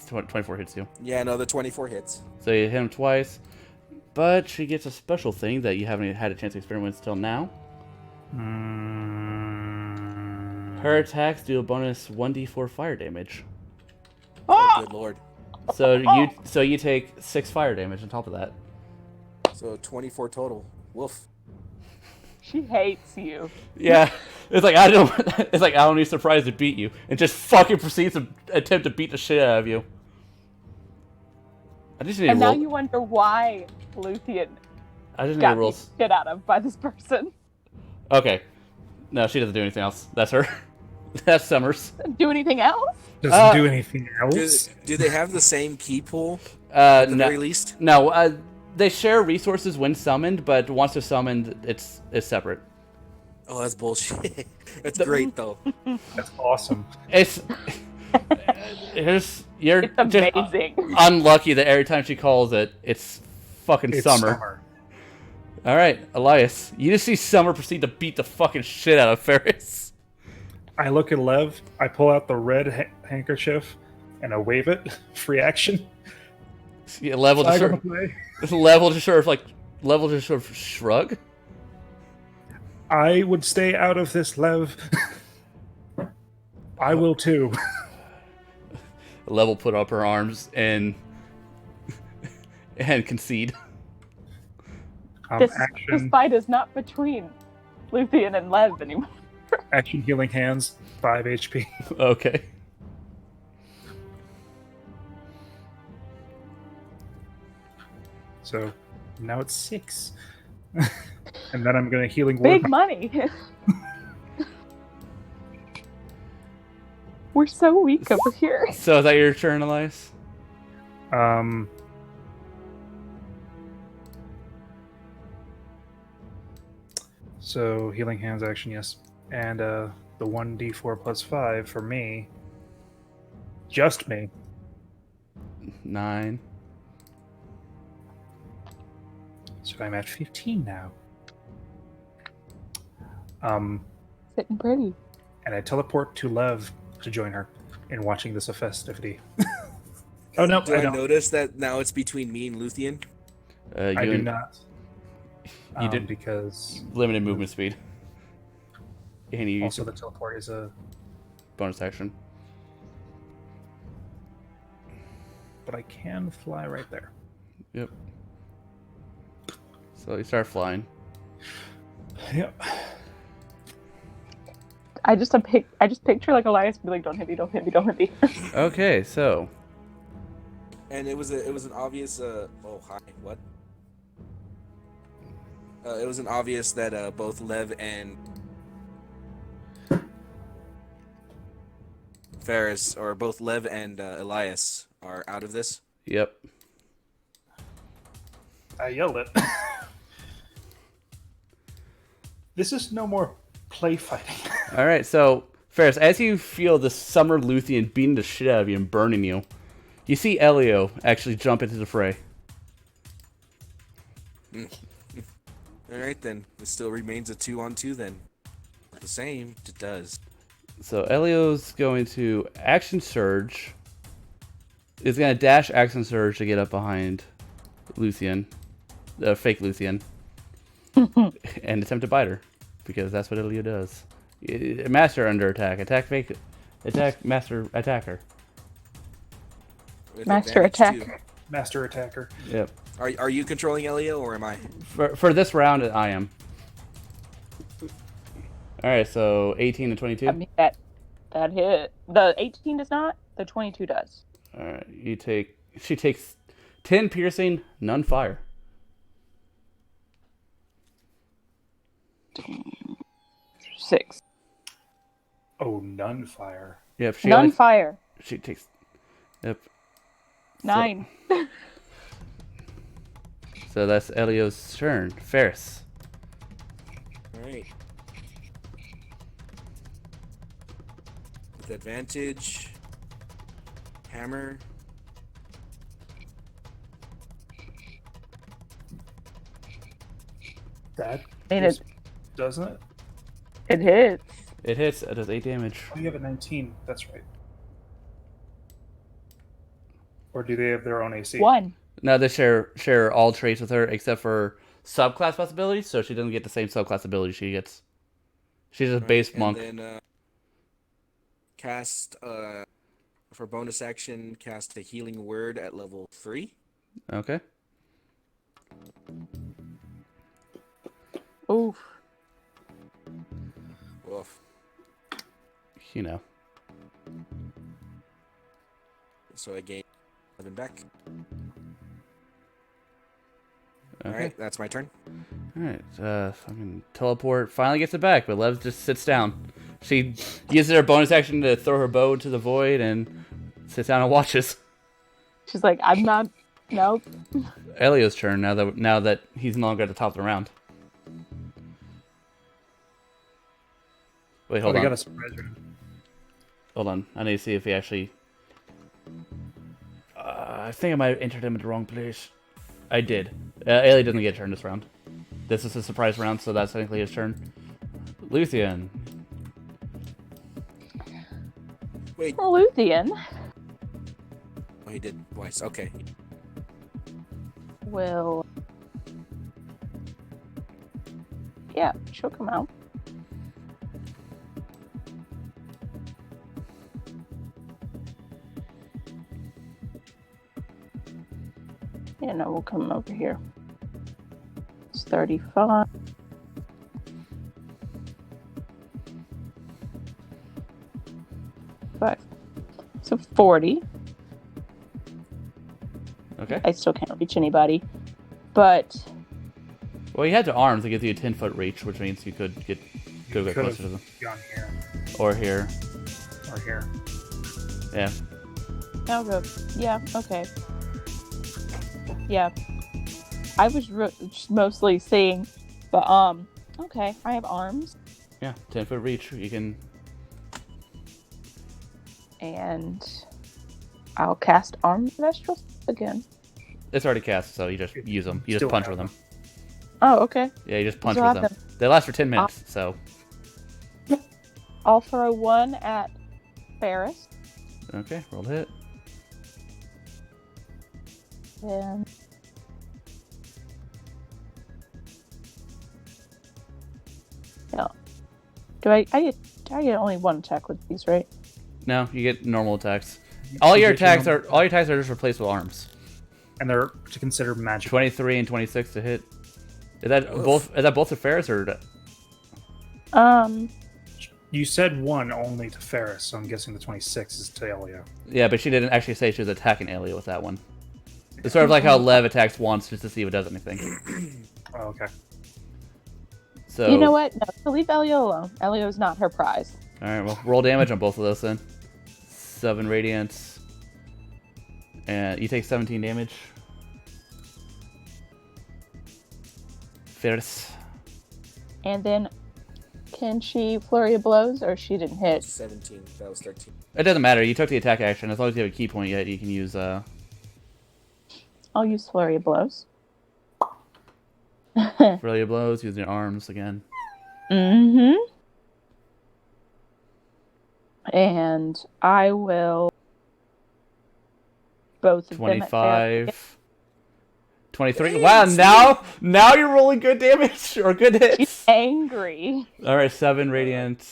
24 hits you. Yeah, no, the 24 hits. So you hit him twice. But she gets a special thing that you haven't had a chance to experiment until now. Her attacks do a bonus 1d4 fire damage. Oh, good lord. So you take 6 fire damage on top of that. So 24 total. Woof. She hates you. Yeah, it's like I don't need surprise to beat you, and just fucking proceeds to attempt to beat the shit out of you. I just need And to now roll. you wonder why Luthien I just need to got roll. beat shit out of by this person. Okay, no, she doesn't do anything else. That's her. That's Summers. Do anything else? Doesn't do anything else. Do they have the same key pool at the No, very least? no. They share resources when summoned, but once they're summoned, it's separate. Oh, that's bullshit. That's great though. That's awesome. It's you're It's just amazing. unlucky that every time she calls it, it's fucking It's summer. All right, Elias, you just see Summer proceed to beat the fucking shit out of Ferris. I look at Lev, I pull out the red handkerchief, and I wave it. Free action. Yeah, level Flag on just the play. sort of shrug. I would stay out of this, Lev. I will too. Level put up her arms and concede. This Action, fight is not between Luthien and Lev anymore. action healing hands, 5 HP. Okay. So now it's 6. And then I'm going to healing word. Big money. We're so weak over here. So is that your turn, Elias? So healing hands action, yes. And the 1d4 plus 5 for me. Just me. 9. So I'm at 15 now. Sitting pretty. And I teleport to Lev to join her in watching this festivity. Oh no, Do I I don't. notice that now it's between me and Luthien? I do not. You did because limited movement speed. And you also the teleport is a. bonus action. But I can fly right there. Yep. So you start flying. Yep. I just picture like Elias be like, "Don't hit me! Don't hit me! Don't hit me!" Okay, so And it was an obvious. Oh hi, what? It was an obvious that both Lev and Ferris, or both Lev and Elias, are out of this. yep. I yelled it. This is no more play fighting. All right, so Ferris, as you feel the Summer Luthien beating the shit out of you and burning you, you see Elio actually jump into the fray. Alright then. It still remains a 2-on-2 then. The same. It does. So Elio's going to action surge. Is going to dash action surge to get up behind Lucian, fake Lucian, and attempt to bite her, because that's what Elio does. Master under attack. Attack master attacker. With Master advantage, attack. too. Master attacker. Yep. Are you controlling Elio or am I? For this round, I am. All right, so 18 and 22. I mean, that hit. The 18 does not. The 22 does. All right, she takes 10 piercing, none fire. 6. Oh, none fire. Yep, None fire. She takes. Yep. 9. So that's Elio's turn. Ferris. Alright. With advantage. Hammer. That I mean, doesn't it? it hits. It hits. It does 8 damage. Oh, you have a 19. That's right. Or do they have their own AC? 1. No, they share all traits with her except for subclass possibilities, so she doesn't get the same subclass ability she gets. She's a base monk. And then cast for bonus action, cast a healing word at level 3. Okay. Oof. Oof. You know. So I gain 11 back. Okay. Alright, that's my turn. Alright, fucking teleport finally gets it back, but Lev just sits down. She uses her bonus action to throw her bow into the void and sits down and watches. She's like, I'm not. Nope. Elio's turn now that he's no longer at the top of the round. Wait, hold we on. got a surprise round. Hold on. I need to see if he actually... I think I might have entered him in the wrong place. I did. Elio doesn't get a turn this round. This is a surprise round, so that's technically his turn. Lucian. Wait. Lucian Oh, he did twice. Okay. will. Yeah, she'll come out. Yeah, no, we'll come over here. It's 35. So 40. Okay. I still can't reach anybody. But Well, you had the arms that gives you a 10-foot reach, which means you could go Could closer to them. have gone here Or here. or here. Yeah. I'll go. Yeah, okay. Yeah. I was just mostly seeing, but okay, I have arms, Yeah, 10-foot reach. You can... and I'll cast Arm Vestrals again. It's already cast, so you just use them. You just Still punch have with them. Oh, okay. Yeah, you just punch Still with have them. They last for 10 minutes, so... I'll throw one at Ferris, Okay, roll to hit. and yeah. I get only one attack with these, right? No, you get normal attacks. All your You get attacks your are just replaced with arms. And they're to consider magic. 23 and 26 to hit. Is that both to Ferris or? You said one only to Ferris, so I'm guessing the 26 is to Elio. Yeah, but she didn't actually say she was attacking Elio with that one. It's sort of like how Lev attacks once just to see if it does anything. Oh, okay. So You know what? No, so leave Elio alone. Elio's not her prize. All right, well, roll damage on both of those then. 7 radiance, and you take 17 damage. Ferris. And then, can she flurry of blows, or she didn't hit? 17. That was 13. It doesn't matter. You took the attack action. As long as you have a key point yet, you can use. I'll use flurry of blows. Brilliant blows, using your arms again. Mm-hmm. And I will both of them at Sarah. 25. 23. Wow, now you're rolling good damage or good She's hits. angry. All right, 7 radiant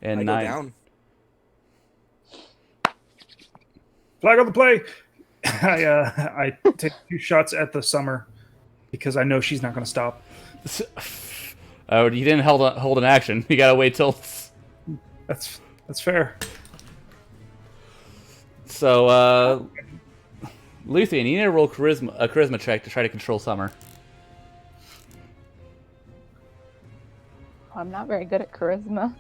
and I 9. go down. Flag on the play. I take 2 shots at the summer because I know she's not going to stop. Oh, you didn't hold an action. You gotta wait till. That's fair. So, Luthien, you need to roll a charisma check to try to control Summer. I'm not very good at charisma.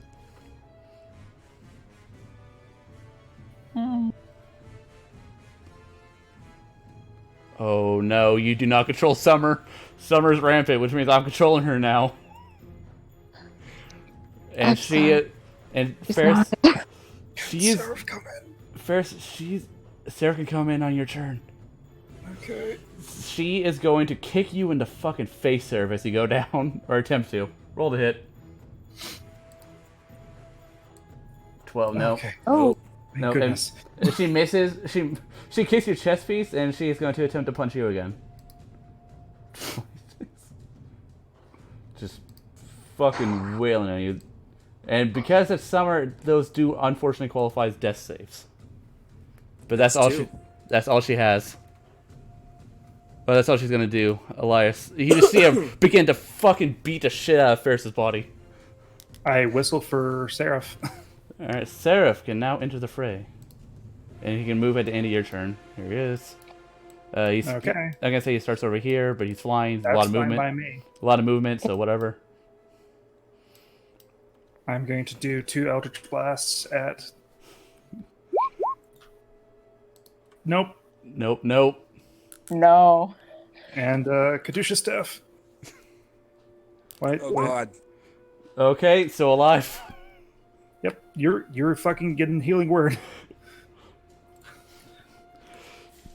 Oh no, you do not control Summer. Summer's rampant, which means I'm controlling her now. And Ferris, Seraph, come in. Ferris, Sarah can come in on your turn. Okay. She is going to kick you in the fucking face, Seraph, as you go down, or attempt to. Roll the hit. 12, no. Okay. Oh, Thank No, goodness. and she misses. She kicks your chest piece, and she is going to attempt to punch you again. Just fucking wailing on you. And because it's summer, those do unfortunately qualify as death saves. But that's all two. That's all she has. But that's all she's gonna do, Elias. You just see her begin to fucking beat the shit out of Ferris's body. I whistle for Seraph. Alright, Seraph can now enter the fray. And he can move at the end of your turn. Here he is. He's Okay. I'm gonna say he starts over here, but he's flying. That's a lot of fine movement. by me. A lot of movement, so whatever. I'm going to do 2 Eldritch Blasts at... Nope. Nope, nope. no. And Kadusha Staff. Wait, Oh wait. god. Okay, so alive. Yep, you're fucking getting healing word.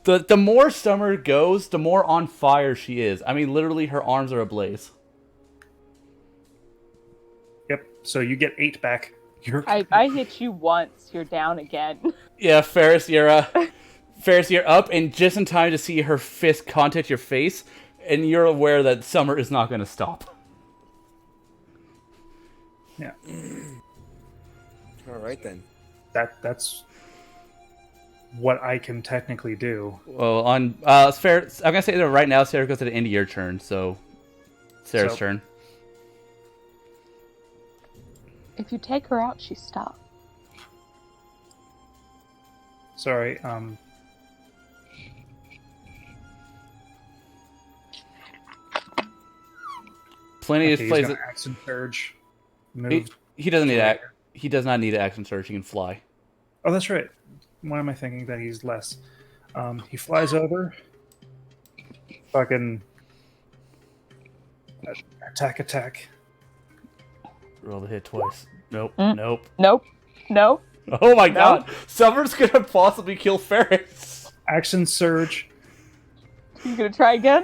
The more Summer goes, the more on fire she is. I mean, literally, her arms are ablaze. Yep, so you get 8 back. I hit you once. You're down again. Yeah, Ferris, you're up, and just in time to see her fist contact your face, and you're aware that Summer is not going to stop. Yeah, All right then. that's what I can technically do. Well, on Ferris, I'm going to say that right now, Sarah goes to the end of your turn, so Sarah's turn. If you take her out, she stops. Sorry, Plenty okay, of he's places. gonna action surge. Move. He doesn't need He does not need an action surge. He can fly. Oh, that's right. Why am I thinking that he's less? He flies over. Fucking attack. Roll the hit twice. Nope. Mm. Nope. Nope. Nope. Oh my god! Summer's gonna possibly kill Ferris. Action surge. You gonna try again?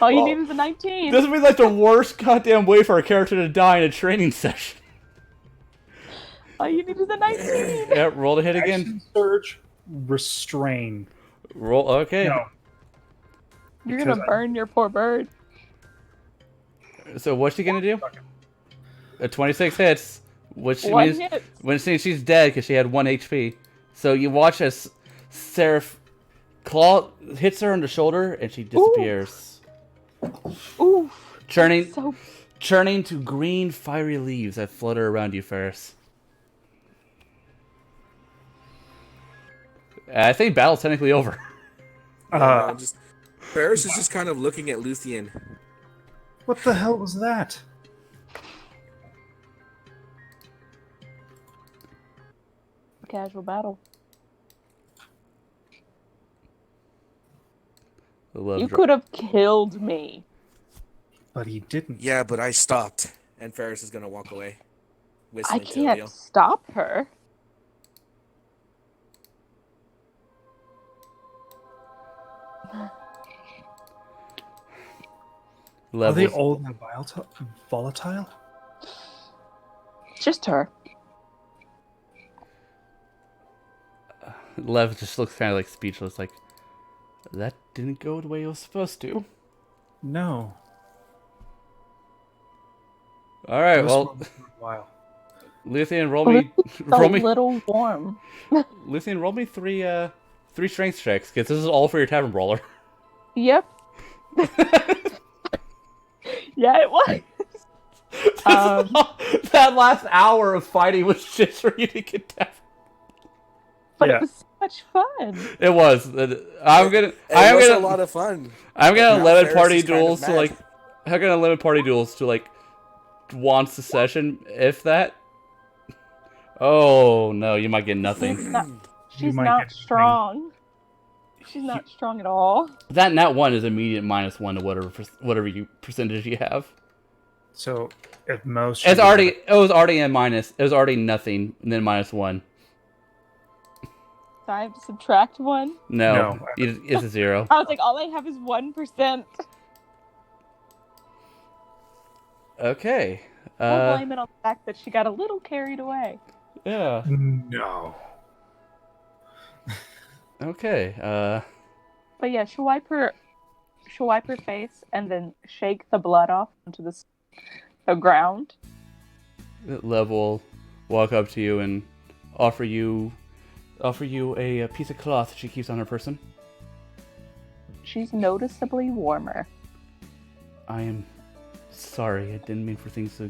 All you Oh. need is a 19. This would be like the worst goddamn way for a character to die in a training session. All you need is a 19. Yeah, roll the hit again. Action surge. Restrain. Roll. Okay. No. You're because gonna burn your poor bird. So what's she gonna do? A 26 hits, which One means hit. when she's dead because she had 1 HP. So you watch as Seraph claw hits her on the shoulder and she disappears, Ooh. churning So to green fiery leaves that flutter around you, Ferris. I think battle's technically over. Ferris is just kind of looking at Luthien. What the hell was that? casual battle. You could have killed me. But he didn't. Yeah, but I stopped. And Ferris is gonna walk away. I Whistling to can't Leo. stop her. Are they Levels. all volatile? Just her. Lev just looks kind of like speechless, like, that didn't go the way it was supposed to. No. Alright, Most well, ones for a while. Luthien, roll Well, me... it's a roll me... little warm. Luthien, roll me three strength checks, because this is all for your Tavern Brawler. Yep. Yeah, it was. That last hour of fighting was just for you to get Tavern. But Yeah. it was so much fun. It was. I'm gonna... It was a lot of fun. I'm gonna Now limit Ferris party is kind of duels to mad. like. I'm gonna limit party duels to like once a session, if that. Oh no, you might get nothing. She's might not get strong. She's not strong at all. That nat one is immediate -1 to whatever you percentage you have. So at most, It was already a minus. It was already nothing, and then -1. So I have to subtract 1. No, it's a 0. I was like, all I have is 1%. Okay. We'll blame it on the fact that she got a little carried away. Yeah. No. Okay. But yeah, she'll wipe her face and then shake the blood off onto the ground. Lev will walk up to you and offer you a piece of cloth she keeps on her person. She's noticeably warmer. I am sorry. I didn't mean for things to.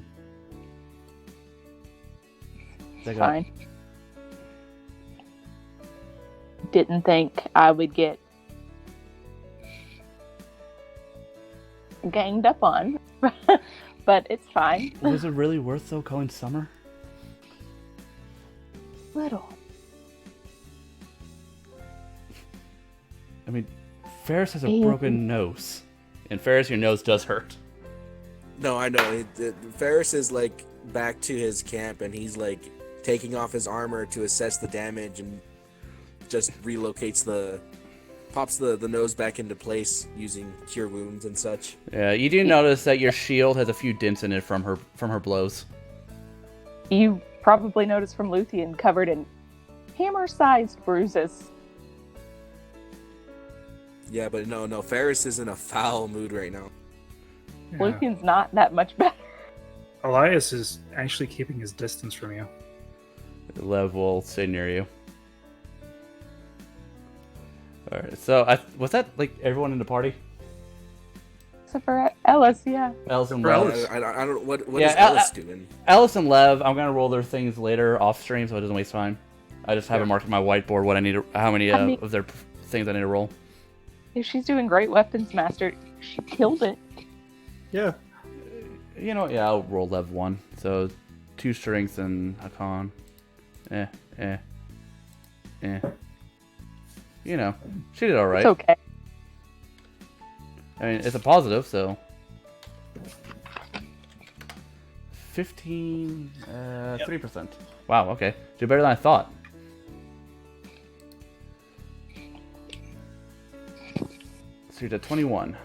Fine. Didn't think I would get ganged up on, but it's fine. Was it really worth though calling Summer? Little. I mean, Ferris has a Ew. broken nose, and Ferris, your nose does hurt. No, I know. Ferris is like back to his camp, and he's like taking off his armor to assess the damage, and just pops the nose back into place using cure wounds and such. Yeah, you do notice that your shield has a few dents in it from her blows. You probably noticed from Luthien covered in hammer-sized bruises. Yeah, but no, Ferris is in a foul mood right now. Yeah. Luthien's not that much better. Elias is actually keeping his distance from you. Lev will stay near you. Alright, so was that like everyone in the party? Except for Ellis, yeah. Ellis and For Lev. Ellis. I don't. What Yeah, is Ellis doing? Ellis and Lev, I'm gonna roll their things later off stream so it doesn't waste time. I just have it Yeah. marked on my whiteboard what I need to, how many I mean- of their things I need to roll. If she's doing great weapons master, she killed it. Yeah. You know, yeah, I'll roll Lev 1. So 2 strength and a con. You know, she did alright. It's okay. I mean, it's a positive, so 15, 3%. Wow, okay. Do better than I thought. So you're at 21.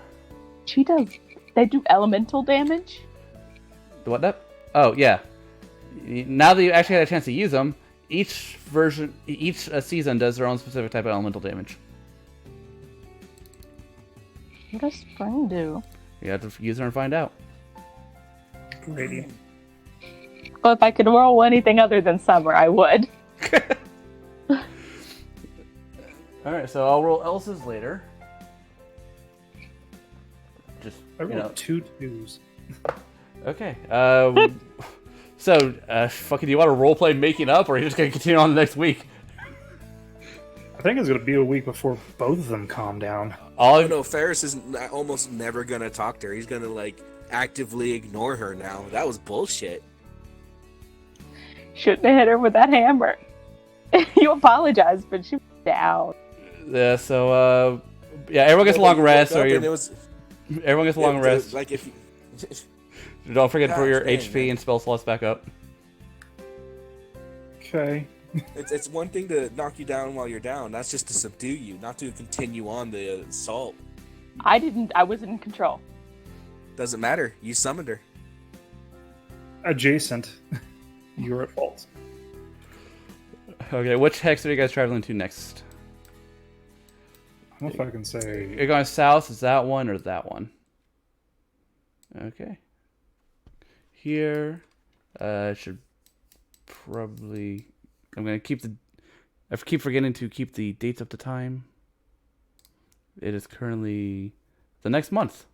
They do elemental damage? The what up? Oh, yeah. Now that you actually had a chance to use them, each season does their own specific type of elemental damage. What does spring do? You have to use her and find out. Radiant. Well, if I could roll anything other than summer, I would. Alright, so I'll roll Elsa's later. Just, I you rolled know. 2 2s. Okay. So, fucking, do you want to roleplay making up, or are you just gonna continue on the next week? I think it's going to be a week before both of them calm down. All No, Ferris is almost never gonna talk to her. He's gonna like actively ignore her now. That was bullshit. Shouldn't have hit her with that hammer. You apologize, but she was down. Yeah. So, yeah, everyone gets a long rest, or And it your was, everyone gets a long it- rest. Like if you, Don't forget to put your Gosh, dang, HP man. and spell slots back up. Okay. it's one thing to knock you down while you're down. That's just to subdue you, not to continue on the assault. I wasn't in control. Doesn't matter. You summoned her. Adjacent. You're at fault. Okay, which hex are you guys traveling to next? I don't know if I can say. You're going south. Is that one or that one? Okay. Here, should probably. I'm gonna keep the. I keep forgetting to keep the dates up to time. It is currently the next month.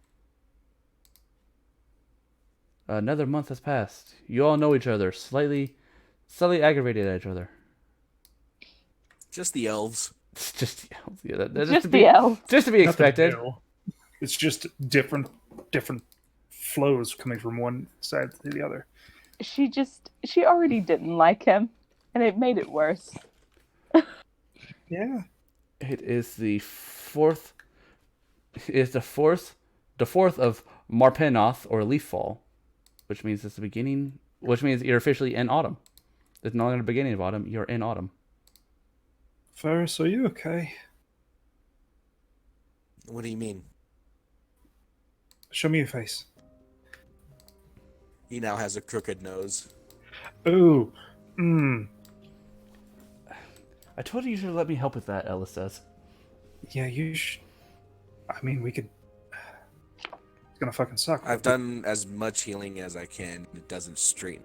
Another month has passed. You all know each other. Slightly aggravated at each other. Just the elves. It's just yeah, that's Just to be, the elf. just to be Nothing expected. new. It's just different flows coming from one side to the other. She already didn't like him, and it made it worse. Yeah. It is the fourth. It's the fourth of Marpenoth or Leaffall, which means it's the beginning. Which means you're officially in autumn. It's not the beginning of autumn. You're in autumn. Ferris, are you okay? What do you mean? Show me your face. He now has a crooked nose. Ooh. I told you should let me help with that, Ellis says. Yeah, you should. I mean, we could. It's gonna fucking suck. I've done as much healing as I can. It doesn't straighten.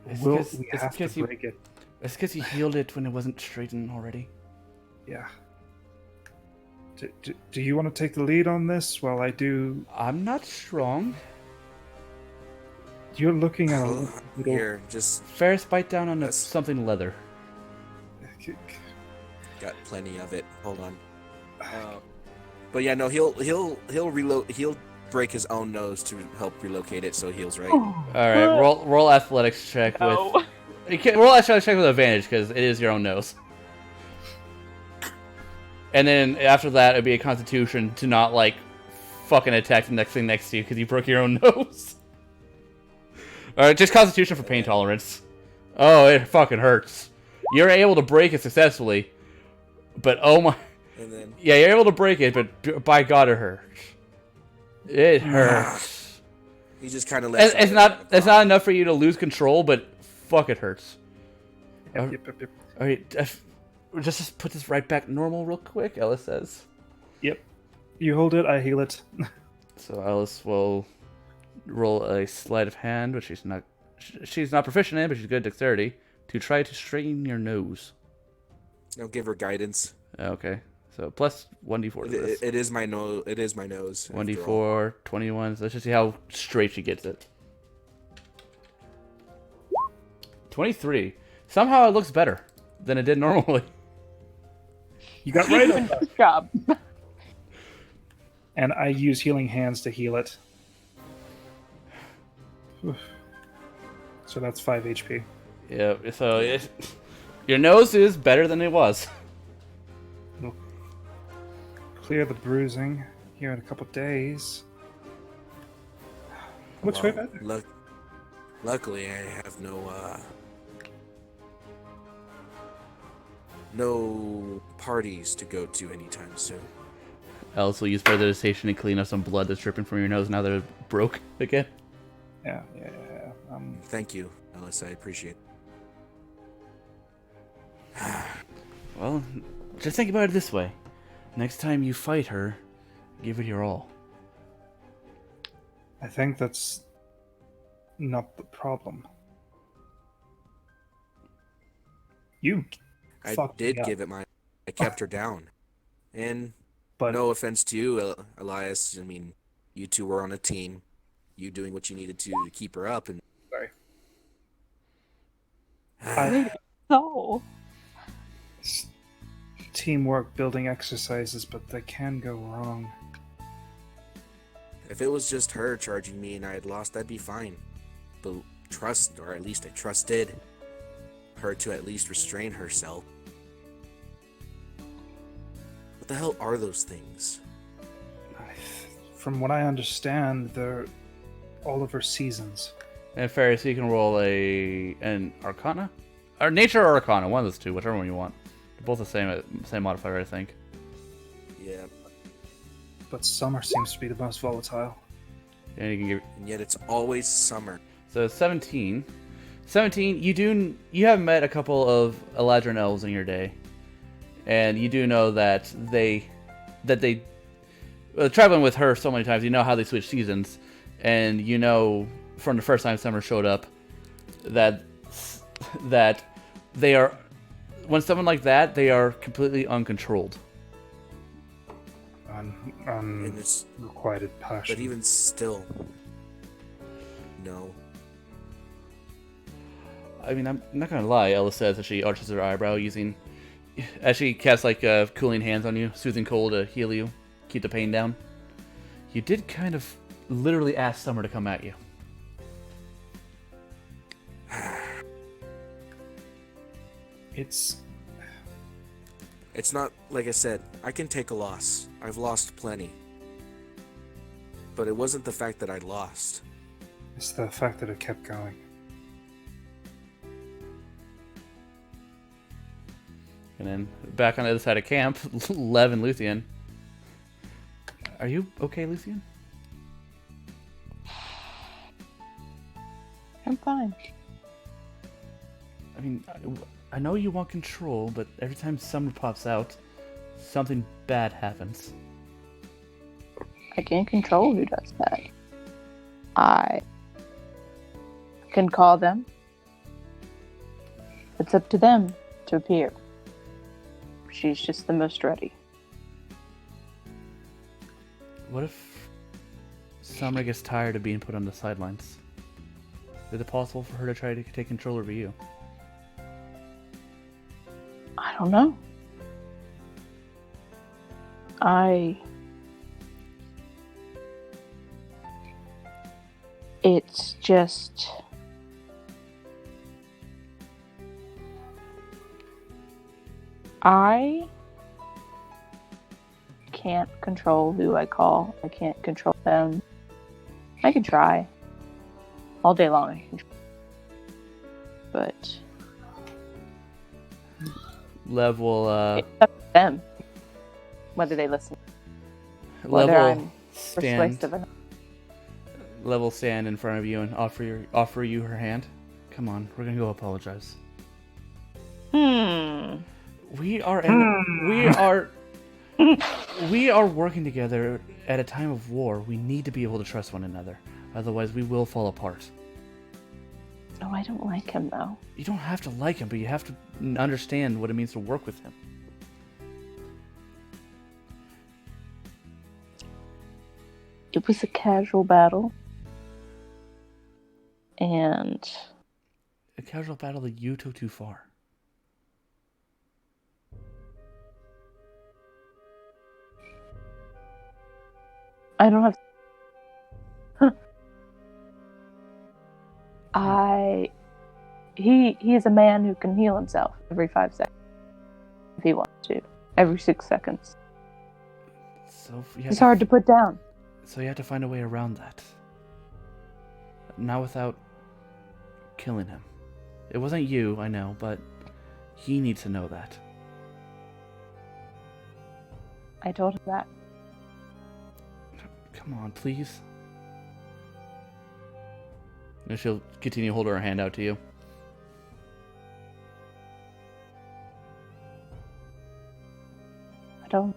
We have to break it. It's because you healed it when it wasn't straightened already. Yeah. Do you want to take the lead on this while I do? I'm not strong. You're looking at a little. Here, just Ferris, bite down on That's- something leather. got plenty of it. Hold on. But yeah, no, he'll reload. He'll break his own nose to help relocate it, so he heals right. All right, roll athletics check No. with. You can roll athletics check with advantage because it is your own nose. And then after that, it'd be a Constitution to not like fucking attack the next thing next to you because you broke your own nose. All right, just Constitution for pain tolerance. Oh, it fucking hurts. You're able to break it successfully, but oh my. And then Yeah, you're able to break it, but by God, it hurts. It hurts. he just kind of lets. It's not enough for you to lose control, but fuck, it hurts. Yep. All right, just put this right back normal real quick. Ellis says. Yep. You hold it, I heal it. So Ellis will roll a sleight of hand, which she's not proficient in, but she's good at dexterity, to try to straighten your nose. I'll give her guidance. Okay, so plus 1d4 to this. It is my nose. It is my nose. after all. 1d4, 21. So let's just see how straight she gets it. 23. Somehow it looks better than it did normally. You got right on. Good job. And I use healing hands to heal it. So that's 5 HP. Yeah, so your nose is better than it was. Clear the bruising here in a couple days. Looks way better. Luckily, I have no parties to go to anytime soon. Ellis will use prestidigitation to clean up some blood that's dripping from your nose now that it broke again. Yeah. Thank you, Ellis. I appreciate it. Well, just think about it this way. Next time you fight her, give it your all. I think that's not the problem. You I fucked did me up. give it my. I kept her down, and But no offense to you, Elias. I mean, you two were on a team. You doing what you needed to keep her up, and sorry. No. Teamwork building exercises, but they can go wrong. if it was just her charging me and I had lost, that'd be fine. But trust, or at least I trusted her to at least restrain herself. What the hell are those things? From what I understand, they're all of her seasons. And Ferris, you can roll an Arcana? Or Nature or Arcana, one of those two, whichever one you want. They're both the same modifier, I think. Yeah. But summer seems to be the most volatile. And you can give. And yet it's always summer. So 17. 17. You have met a couple of Eladrin elves in your day, and you do know that they traveling with her so many times. You know how they switch seasons, and you know from the first time summer showed up that they are, when someone like that, they are completely uncontrolled. And it's, Unrequited passion. but even still, no. I mean, I'm not gonna lie. Ella says as she arches her eyebrow, as she casts like cooling hands on you, soothing cold to heal you, keep the pain down. You did kind of literally ask Summer to come at you. It's not, like I said, I can take a loss. I've lost plenty. But it wasn't the fact that I lost. It's the fact that it kept going. And then back on the other side of camp, Lev and Luthien. Are you okay, Luthien? I'm fine. I mean, I know you want control, but every time Summer pops out, something bad happens. I can't control who does that. I can call them. It's up to them to appear. She's just the most ready. What if Summer gets tired of being put on the sidelines? Is it possible for her to try to take control over you? I don't know. It's just... I can't control who I call. I can't control them. I can try. All day long I can try. But... Lev will it's up to them. Whether they listen. Whether Lev will I'm stand. persuasive enough. Lev will stand in front of you and offer you her hand. Come on, we're gonna go apologize. We are working together at a time of war. We need to be able to trust one another. Otherwise, we will fall apart. Oh, I don't like him though. You don't have to like him, but you have to understand what it means to work with him. It was a casual battle. And... A casual battle that you took too far. I don't have... He is a man who can heal himself every 5 seconds. If he wants to. Every 6 seconds. So He's hard to put down. So you have to find a way around that. Not without killing him. It wasn't you, I know, but he needs to know that. I told him that. Come on, please. And she'll continue to hold her hand out to you. I don't.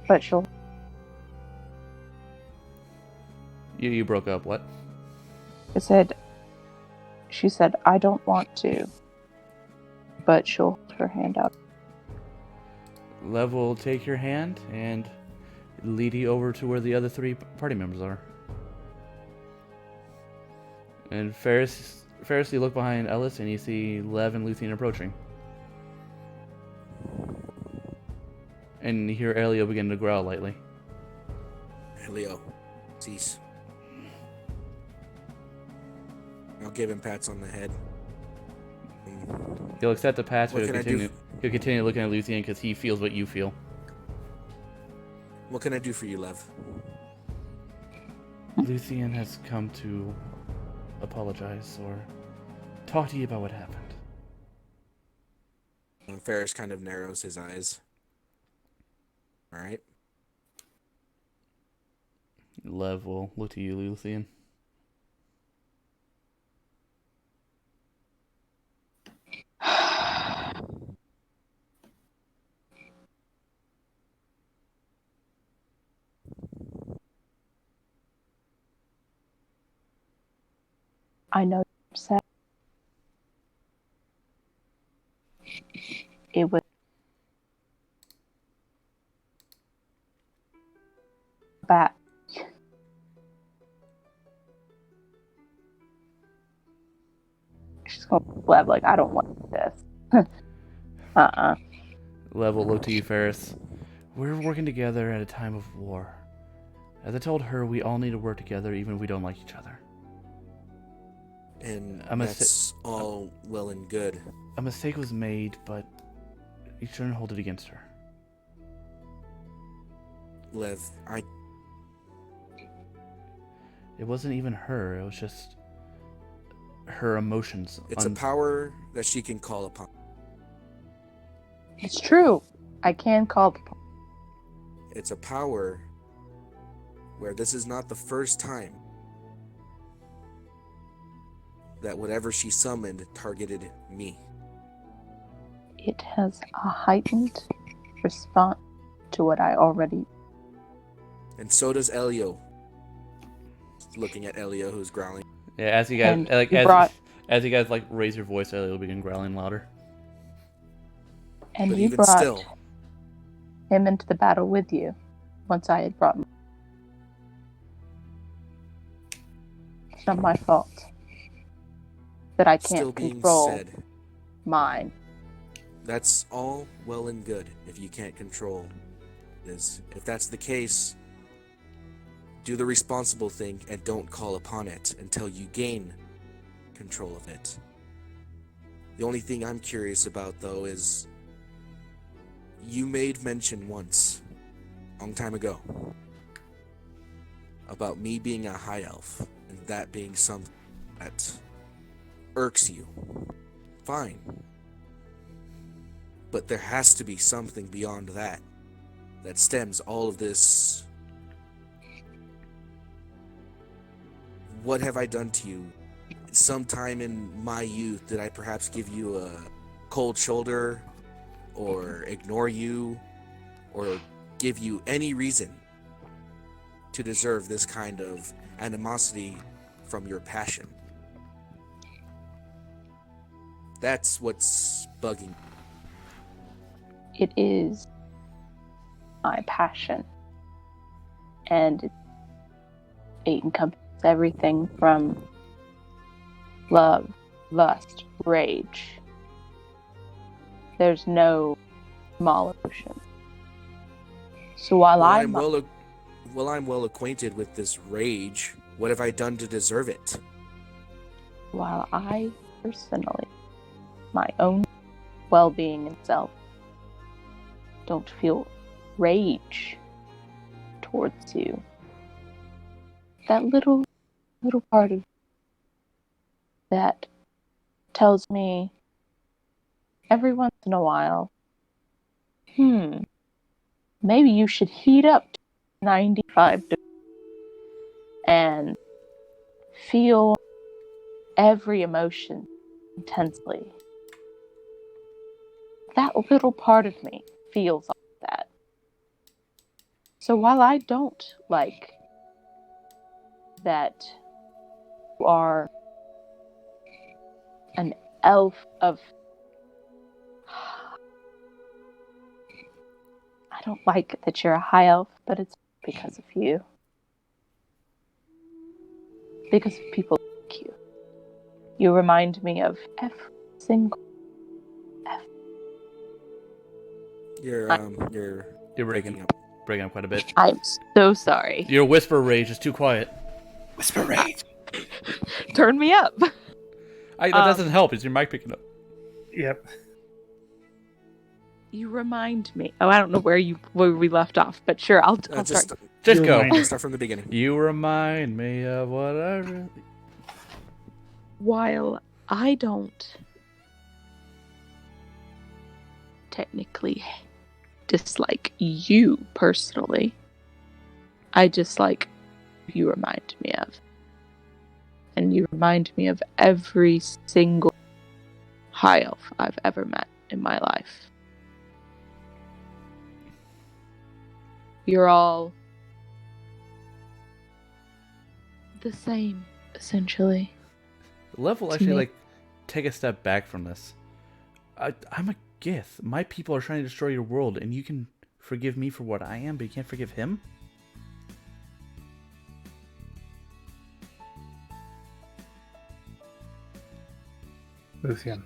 But she'll... You broke up, what? She said, I don't want to. But she'll hold her hand out. Lev will take your hand and lead you over to where the other 3 party members are. And Ferris, you look behind Ellis and you see Lev and Luthien approaching. And you hear Elio begin to growl lightly. Leo, cease. I'll give him pats on the head. He'll accept the pats, but What can I do? he'll continue looking at Luthien because he feels what you feel. What can I do for you, Lev? Luthien has come to apologize or talk to you about what happened. And Ferris kind of narrows his eyes. Alright. Lev will look to you, Lucian. I know you're upset. It was bad. She's going to Lev like, I don't want this. Lev will look to you, Ferris. We're working together at a time of war. As I told her, we all need to work together even if we don't like each other. And I'm a that's all well and good. A mistake was made, but you shouldn't hold it against her. Lev, It wasn't even her, it was just her emotions. It's a power that she can call upon. It's true. I can call. It's a power where this is not the first time that whatever she summoned targeted me. It has a heightened response to what I already. And so does Elio. Looking at Elio, who's growling. Yeah, as you guys as you guys like raise your voice, Ellie will begin growling louder. And But you even brought still, him into the battle with you. Once I had brought him. It's not my fault that I still can't being control said, mine. that's all well and good if you can't control this. If that's the case, do the responsible thing and don't call upon it until you gain control of it. The only thing I'm curious about, though, is you made mention once, a long time ago, about me being a high elf and that being something that irks you. Fine. But there has to be something beyond that that stems all of this. What have I done to you? Sometime in my youth, did I perhaps give you a cold shoulder, or ignore you, or give you any reason to deserve this kind of animosity from your passion? That's what's bugging. It is my passion. And it encompasses everything from love, lust, rage. There's no small emotion. So while I'm well acquainted with this rage, what have I done to deserve it? while I personally, my own well-being and self, don't feel rage towards you, that little part of that tells me every once in a while, maybe you should heat up to 95 degrees and feel every emotion intensely. That little part of me feels all that. So while I don't like that you are an elf of... I don't like that you're a high elf, but it's because of you. Because of people like you. You remind me of every single F. You're breaking up quite a bit. I'm so sorry. Your whisper rage is too quiet. Whisper rage. Turn me up. That doesn't help. Is your mic picking up? Yep. You remind me. Oh, I don't know where we left off, but sure, I'll start. Just go. Start from the beginning. You remind me of what I really... While I don't technically dislike you personally, I dislike you remind me of. And you remind me of every single high elf I've ever met in my life. You're all the same, essentially. Lev will To actually me. take a step back from this. I'm a Gith. My people are trying to destroy your world, and you can forgive me for what I am, but you can't forgive him? Luthien.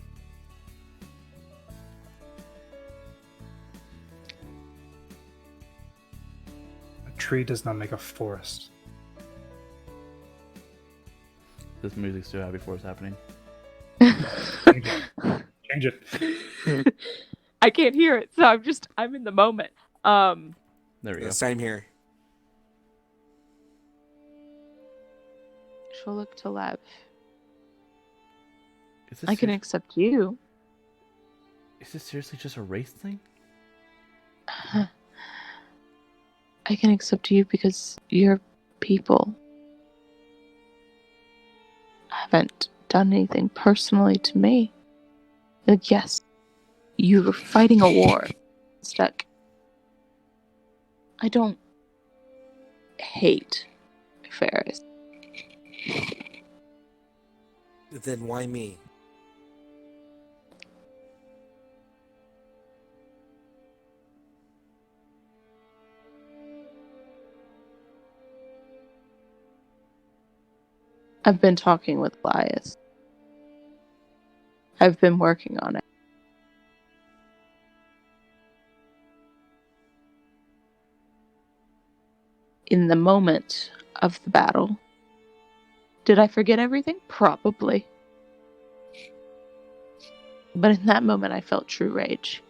A tree does not make a forest. This music's too happy for what's happening. Change it. I can't hear it, so I'm in the moment. There we go. Same here. She'll look to Lev. Is this I can accept you. Is this seriously just a race thing? I can accept you because you're people. Haven't done anything personally to me. Like, yes, you were fighting a war. Stuck. I don't hate Ferris. Then why me? I've been talking with Elias. I've been working on it. In the moment of the battle, did I forget everything? Probably. But in that moment, I felt true rage.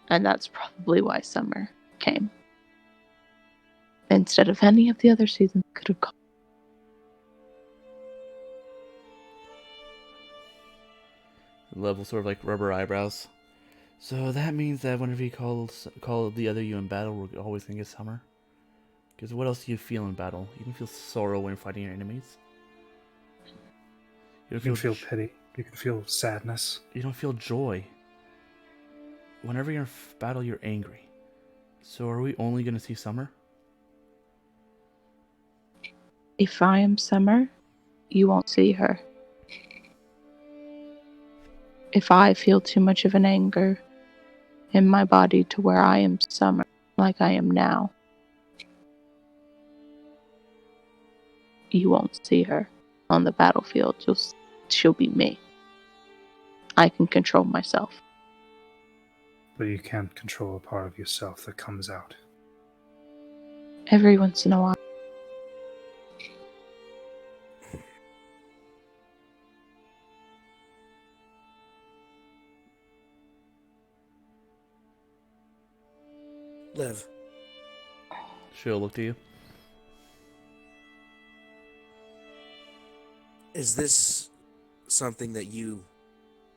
And that's probably why summer came. Instead of any of the other seasons could have come. Level sort of like rubber eyebrows. So that means that whenever you call the other you in battle, we're always gonna get Summer? Because what else do you feel in battle? You can feel sorrow when fighting your enemies. You can feel pity. You can feel sadness. You don't feel joy. Whenever you're in battle, you're angry. So are we only gonna see Summer? If I am Summer, you won't see her. If I feel too much of an anger in my body to where I am Summer, like I am now, you won't see her on the battlefield. She'll be me. I can control myself. But you can't control a part of yourself that comes out. Every once in a while. Lev, She'll look to you. is this something that you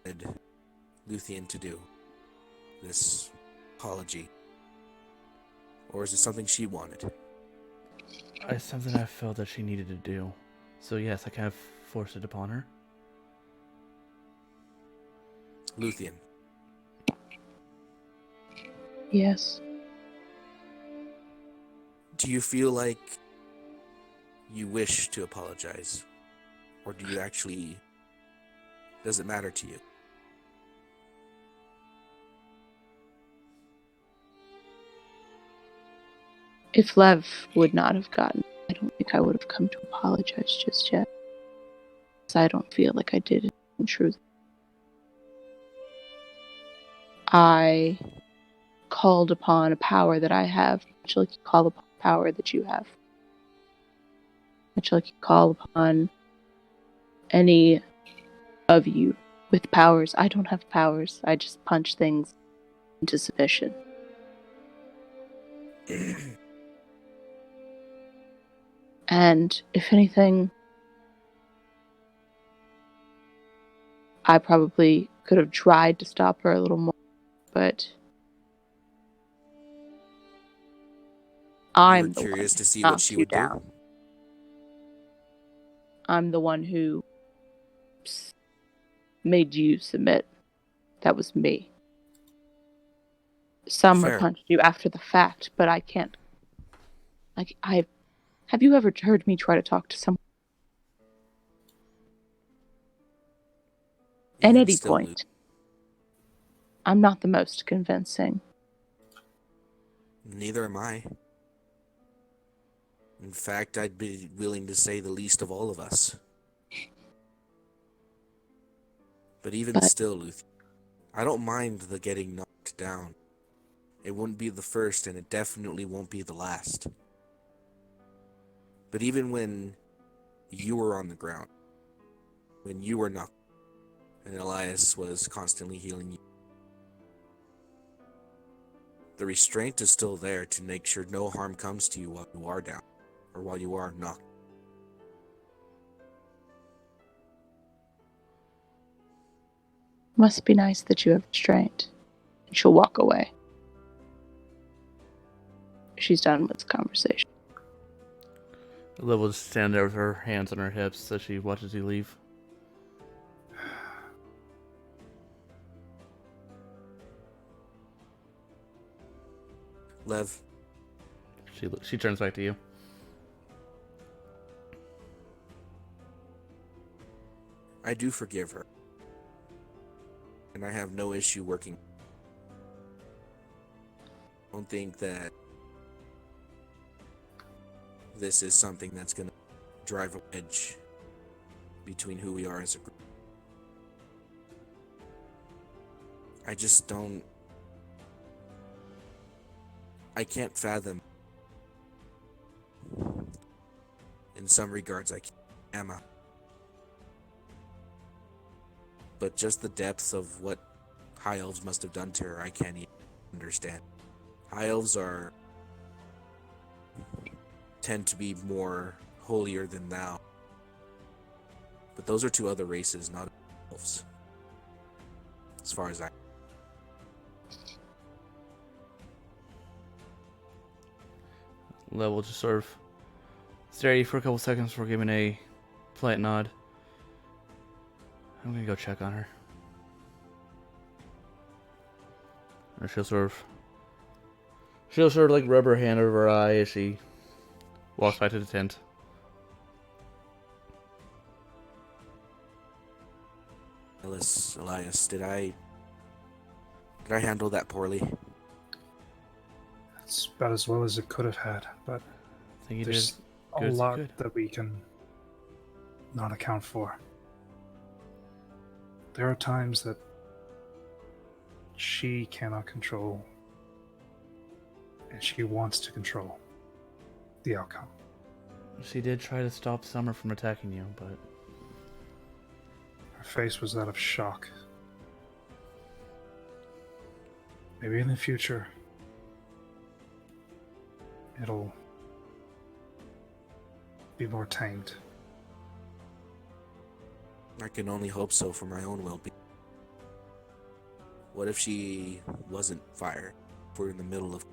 wanted Luthien to do? This apology? Or is it something she wanted? It's something I felt that she needed to do. So yes, I kind of forced it upon her. Luthien, Yes. do you feel like you wish to apologize? Or do you actually... does it matter to you? If Lev would not have gotten, I don't think I would have come to apologize just yet. Because I don't feel like I did it in truth. I called upon a power that I have, much like you call upon a power that you have. Much like you call upon any of you with powers. I don't have powers. I just punch things into submission. And if anything, I probably could have tried to stop her a little more, but I'm were the curious one to see who what knocked she you would down. do. I'm the one who made you submit. That was me. Summer Fair. punched you after the fact, but I can't. Have you ever heard me try to talk to someone? At Even any still, point. I'm not the most convincing. neither am I. In fact, I'd be willing to say the least of all of us. But even But- still, Luth, I don't mind the getting knocked down. It wouldn't be the first, and it definitely won't be the last. But even when you were on the ground, when you were knocked, and Elias was constantly healing you, the restraint is still there to make sure no harm comes to you while you are down, or while you are knocked. Must be nice that you have restraint. And she'll walk away. She's done with the conversation. Liv will just stand there with her hands on her hips as she watches you leave. Lev, She turns back to you. I do forgive her. And I have no issue working. I don't think that this is something that's going to drive a wedge between who we are as a group. I just don't... I can't fathom. In some regards, I can't. Emma. But just the depths of what High Elves must have done to her, I can't even understand. High Elves tend to be more holier than thou. But those are two other races, not elves. As far as I... Liv will just sort of stare at you for a couple seconds before giving a polite nod. I'm gonna go check on her. Or she'll sort of like rub her hand over her eye as she walks back to the tent. Elias, did I handle that poorly? It's about as well as it could have had, but I think you there's did a good as you lot could. that we can not account for. There are times that she cannot control, and she wants to control the outcome. She did try to stop Summer from attacking you, but Her face was that of shock. Maybe in the future, it'll be more tamed. I can only hope so for my own well-being. What if she wasn't fire? If we're in the middle of...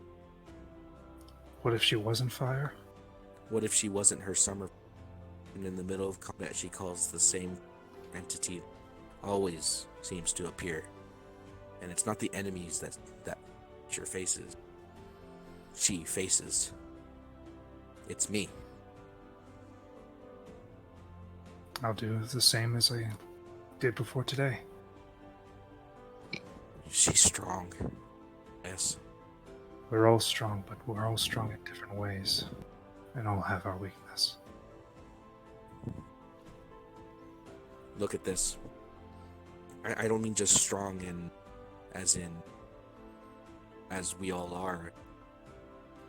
What if she wasn't fire? What if she wasn't her summer? And in the middle of combat she calls the same entity always seems to appear. And it's not the enemies that she faces. It's me. I'll do the same as I did before today. She's strong. Yes. We're all strong, but we're all strong in different ways, and all have our weakness. Look at this. I don't mean just strong as we all are.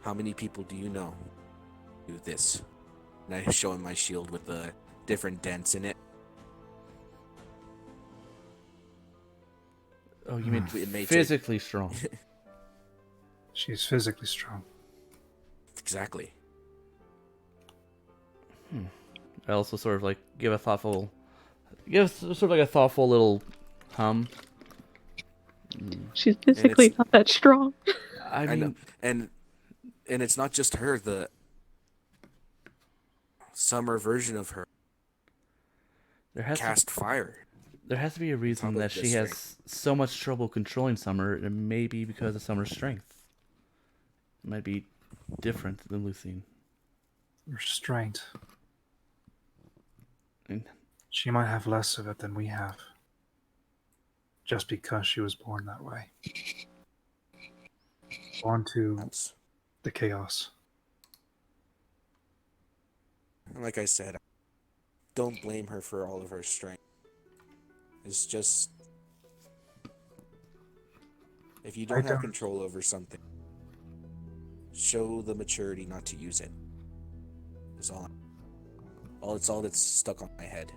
How many people do you know do this? And I show him my shield with the different dents in it. oh, you mean It may take- physically strong? She's physically strong. Exactly. I also sort of like give a thoughtful little hum. She's physically it's- not that strong. I I know. mean, And and it's not just her. The summer version of her There has cast fire. there has to be a reason Top that of she the has so much trouble controlling Summer, and maybe because of Summer's strength. It might be different than Lucine. Restraint. And She might have less of it than we have. Just because she was born that way. Born to That's- the chaos. And like I said, don't blame her for all of her strength. It's just if you don't have control over something, show the maturity not to use it. Is all. It's all that's stuck on my head.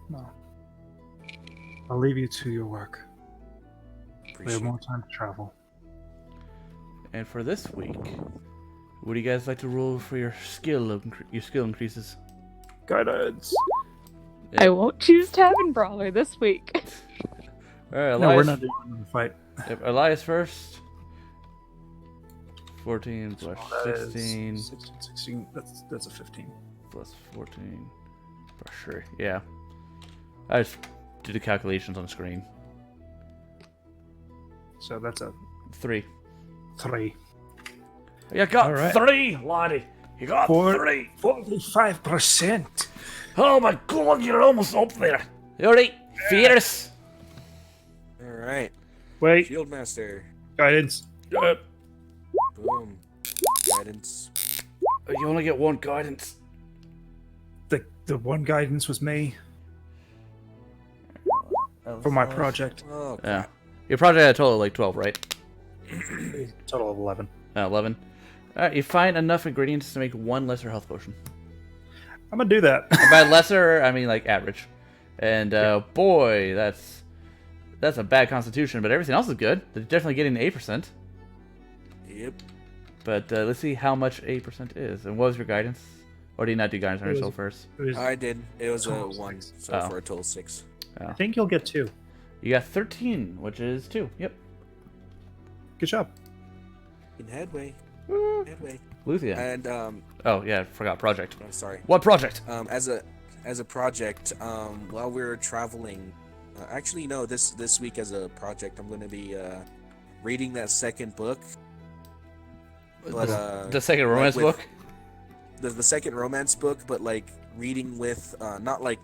No. I'll leave you to your work. We Appreciate have more it. time to travel. And for this week, would you guys like to roll for your skill increases? Guidance. I won't choose Tavern Brawler this week. All right, Elias. No, we're not doing another fight. Yep, Elias first. 14 plus That is 16 16. That's a 15. plus 14. For sure. Yeah. I just did the calculations on the screen. So that's a 3. 3. You got All right. 3, laddie. You got 3. 45%. Oh my god, you're almost up there. Alright, fierce. All right, Wait, Shield Master. guidance. Boom. Guidance. You only get 1 guidance. The one guidance was me for my project. Oh, Yeah. crap. Your project had a total of like 12, right? Total of 11. 11. Alright, you find enough ingredients to make 1 lesser health potion. I'm gonna do that. And by lesser, I mean like average. And boy, that's a bad constitution, but everything else is good. They're definitely getting 8%. Yep. But let's see how much 8% is. And what was your guidance? Or do you not do guidance on It was- yourself first? It was- I did. It was a Total 1, six. so Oh. for a total 6. I think you'll get 2. You got 13, which is 2. Yep. Good job. In headway. Headway. Luthia. And Oh, yeah, I forgot project. oh, sorry. What project? As a project, while we were traveling, actually no, this week as a project, I'm going to be reading that second book. But The second romance with- book? the second romance book, but like reading with not like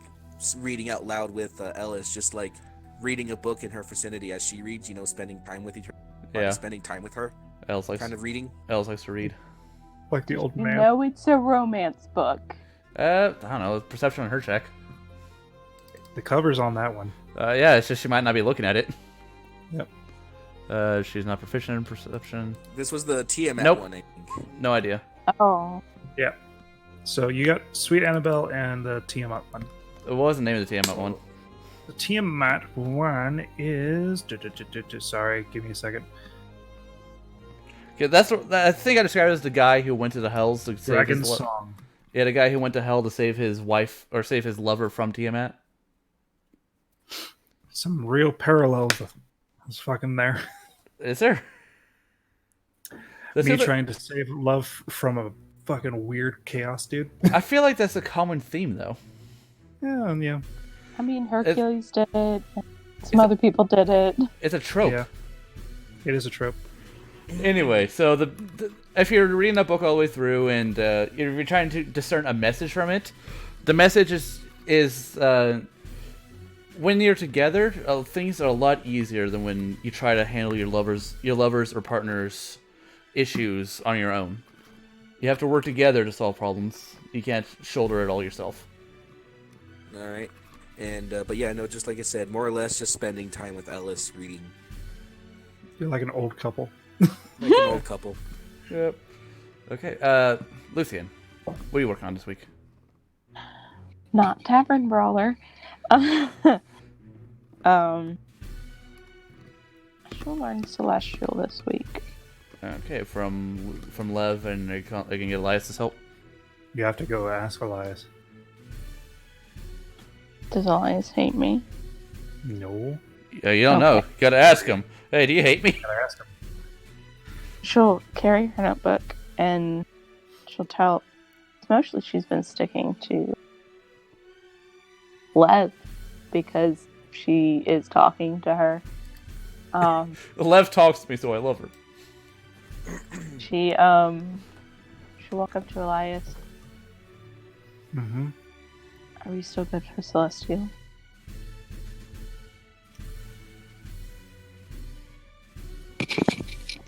reading out loud with Ellis, just like reading a book in her vicinity as she reads, spending time with each other. Yeah. Spending time with her, Els likes, kind of reading. Els likes to read. Like the old man. No, it's a romance book. I don't know. Perception on her check. The cover's on that one. Yeah, it's just she might not be looking at it. Yep. She's not proficient in perception. This was the Tiamat Nope. one, I think. No idea. Oh. Yeah. So you got Sweet Annabelle and the Tiamat one. What was the name of the Tiamat one? The Tiamat one is. Sorry, give me a second. Okay, that's what I think I described it as the guy who went to the hells to save Dragon his Song. Yeah, the guy who went to hell to save his wife or save his lover from Tiamat. Some real parallels was fucking there. Is there? Me trying to save love from a fucking weird chaos dude. I feel like that's a common theme, though. Yeah. I mean, Hercules did it. Some other people did it. It's a trope. Yeah. It is a trope. Anyway, so if you're reading that book all the way through and you're trying to discern a message from it, the message is when you're together, things are a lot easier than when you try to handle your lovers or partners' issues on your own. You have to work together to solve problems. You can't shoulder it all yourself. All right, and but yeah, no, just like I said, more or less just spending time with Ellis, reading You're like an old couple. like an old couple. Yep. Okay, Lucian, what are you working on this week? Not Tavern Brawler. I should learn Celestial this week. Okay, from Lev, and they can get Elias's help. You have to go ask Elias. Does Elias hate me? No. Yeah, you don't know. You gotta ask him. Hey, do you hate me? Gotta ask him. She'll carry her notebook and she'll tell. Mostly she's been sticking to Lev because she is talking to her. Lev talks to me, so I love her. She'll walk up to Elias. Mm-hmm. Are we still good for Celestial?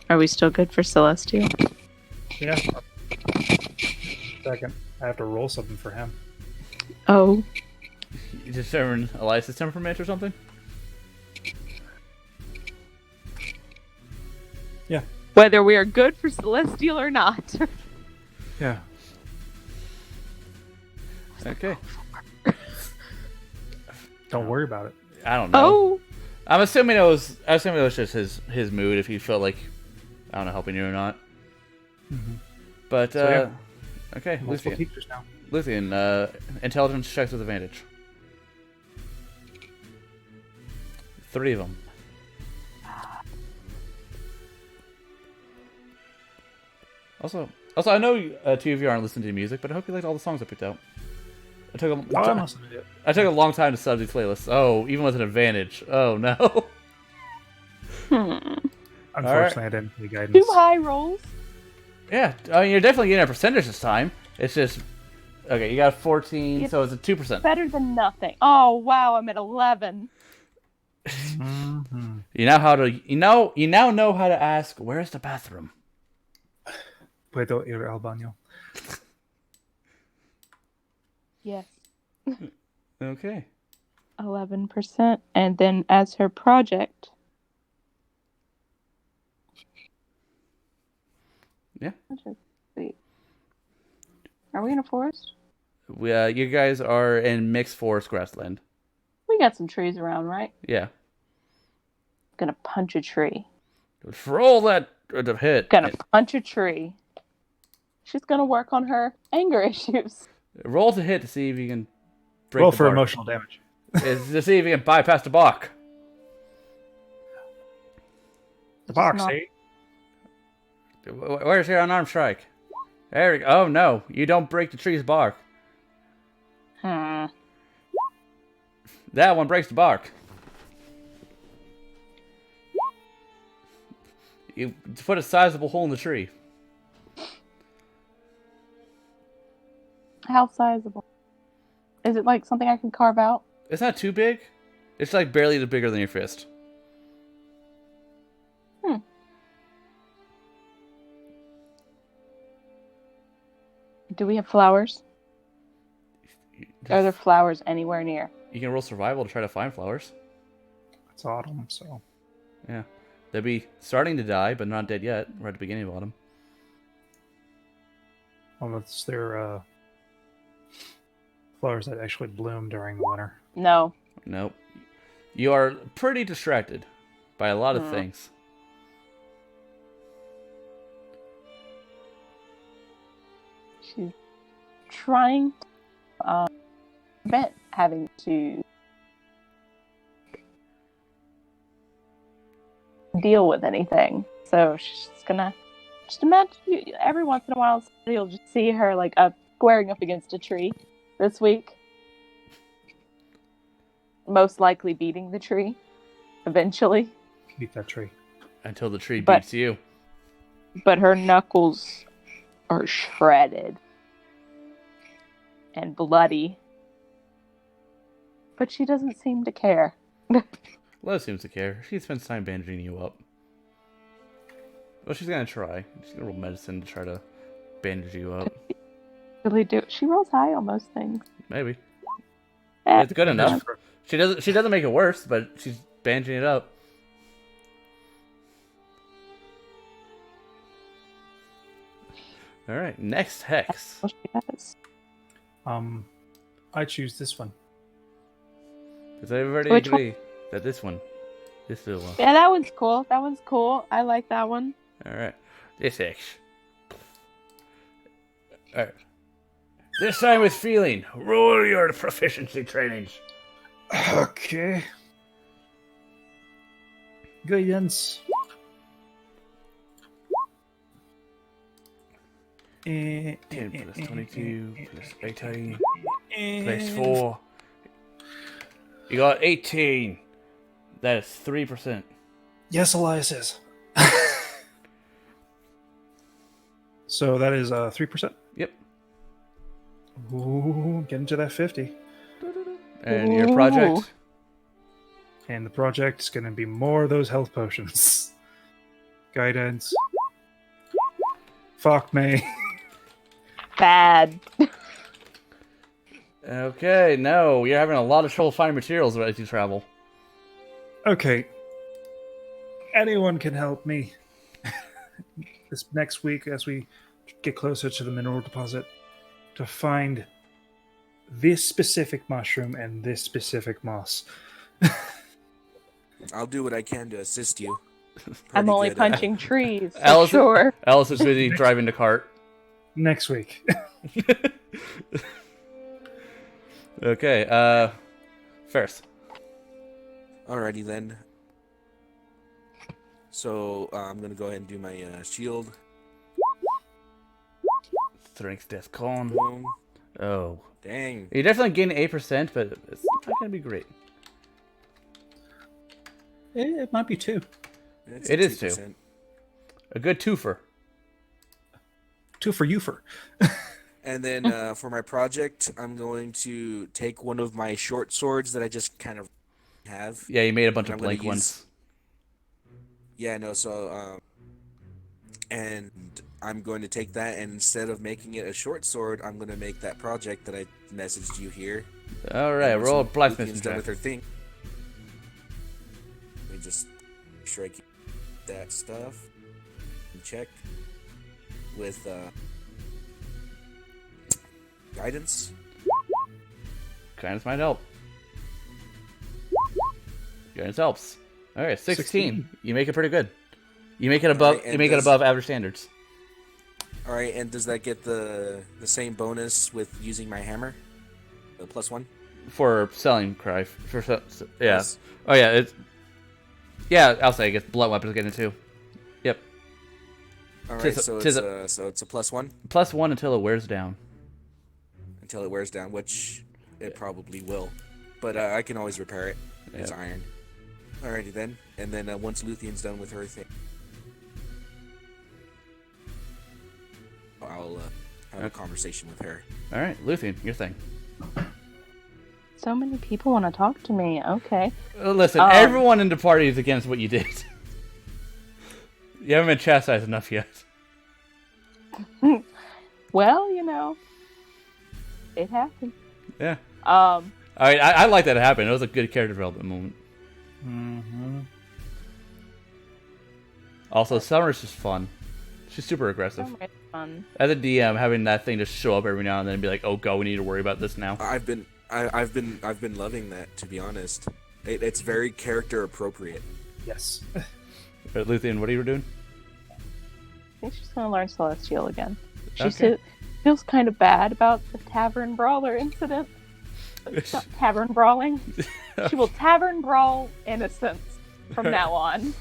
Are we still good for Celestial? Yeah. Second, I have to roll something for him. Oh. You determine Elias' temperament or something? Yeah. Whether we are good for Celestial or not. Yeah. Okay. Don't worry about it. I don't know. Oh. I'm assuming it was just his mood if he felt like, I don't know, helping you or not. Mm-hmm. But, So, okay, Multiple Luthien. teachers now. Luthien, intelligence checks with advantage. 3 of them. Also, I know 2 of you aren't listening to music, but I hope you liked all the songs I picked out. I took a long time to sub these playlists. Oh, even with an advantage. Oh no. Unfortunately, I didn't play guidance. 2 high rolls. Yeah, I mean, you're definitely getting a percentage this time. It's just okay. You got 14, so it's a 2%. Better than nothing. Oh wow, I'm at 11. Mm-hmm. You now know how to ask, where's the bathroom? Puedo ir al baño. Yes. Okay. 11%. And then as her project. Yeah. Wait. Are we in a forest? You guys are in mixed forest grassland. We got some trees around, right? Yeah. Gonna punch a tree. Roll that to hit. Gonna punch a tree. She's gonna work on her anger issues. Roll to hit to see if you can break Roll the for bark. emotional damage. Is to see if you can bypass the bark. The box, not- eh? Where's your unarmed strike? There we go. Oh no, you don't break the tree's bark. Hmm. That one breaks the bark. You put a sizable hole in the tree. How sizable? Is it like something I can carve out? It's not too big. It's like barely bigger than your fist. Do we have flowers? Are there flowers anywhere near? You can roll survival to try to find flowers. It's autumn, so. Yeah. They'll be starting to die, but not dead yet. We're at the beginning of autumn. Well, that's their flowers that actually bloom during the winter. No. Nope. You are pretty distracted by a lot of things. She's trying to prevent having to deal with anything. So she's gonna just imagine every once in a while you'll just see her like squaring up against a tree this week. Most likely beating the tree eventually. Beat that tree. Until the tree But- beats you. But her knuckles are shredded and bloody. But she doesn't seem to care. Liz seems to care. She spends time bandaging you up. Well, she's gonna try. She's gonna roll medicine to try to bandage you up. Really do. She rolls high on most things. Maybe. Eh, It's good enough. She doesn't make it worse, but she's bandaging it up. Alright, next hex. well, she does. I choose this one. Does everybody Which one? agree that this little one? Yeah, that one's cool. That one's cool. I like that one. Alright, this hex. Alright. This time with feeling. Roll your proficiency trainings. Okay. Guidance. 10 plus 22 plus 18 plus 4. You got 18. That is 3%. Yes, Elias is. So that is 3%. Yep. Ooh, getting to that 50. And your project? And the project is going to be more of those health potions. Guidance. Fuck me. Bad. Okay, no. You're having a lot of trouble finding materials as you travel. Okay. Anyone can help me this next week as we get closer to the mineral deposit to find this specific mushroom and this specific moss. I'll do what I can to assist you. I'm Pretty only good, punching trees, for Alice- sure. Alice is busy driving the cart. Next week. Okay, Ferris. Alrighty then. So I'm gonna go ahead and do my shield. Strength Death Con. Boom. Oh. Dang. You definitely gain 8%, but it's not going to be great. It might be 2. It is 2%. 2. A good twofer. 2 for you for. And then for my project, I'm going to take one of my short swords that I just kind of have. Yeah, you made a bunch And of I'm gonna blank ones. Yeah, no, so, and I'm going to take that, and instead of making it a short sword, I'm going to make that project that I messaged you here. Alright, And roll a once blacksmithing Luthion's done check. with her thing. Let me just make sure I keep that stuff and check with guidance. Guidance might help. Guidance helps. Alright, 16. You make it pretty good. You make it above. Alright, and you make it does- above average standards. All right, and does that get the same bonus with using my hammer? The +1. For selling cry. Yeah. Yes. Oh yeah. It's. Yeah, I'll say it gets blunt weapons getting it too. Yep. All right, Tis- so tis it's a +1 +1 until it wears down. until it wears down, which it probably will. But I can always repair it. It's Yep. iron. Alrighty then, and then once Luthion's done with her thing, I'll have a conversation with her. Alright, Luthien, your thing. So many people want to talk to me. Okay. Listen, everyone in the party is against what you did. You haven't been chastised enough yet. Well, you know, it happened. Yeah. Um, I like that it happened. It was a good character development moment. Mm-hmm. Also, Summer's just fun. She's super aggressive. it's fun. As a DM, having that thing just show up every now and then and be like, "Oh, God, we need to worry about this now." I've been loving that, to be honest. It's very character appropriate. Yes. But Luthien, what are you doing? I think she's gonna learn Celestial again. She Okay. feels kind of bad about the tavern brawler incident. Stop tavern brawling. She will tavern brawl innocence from now on.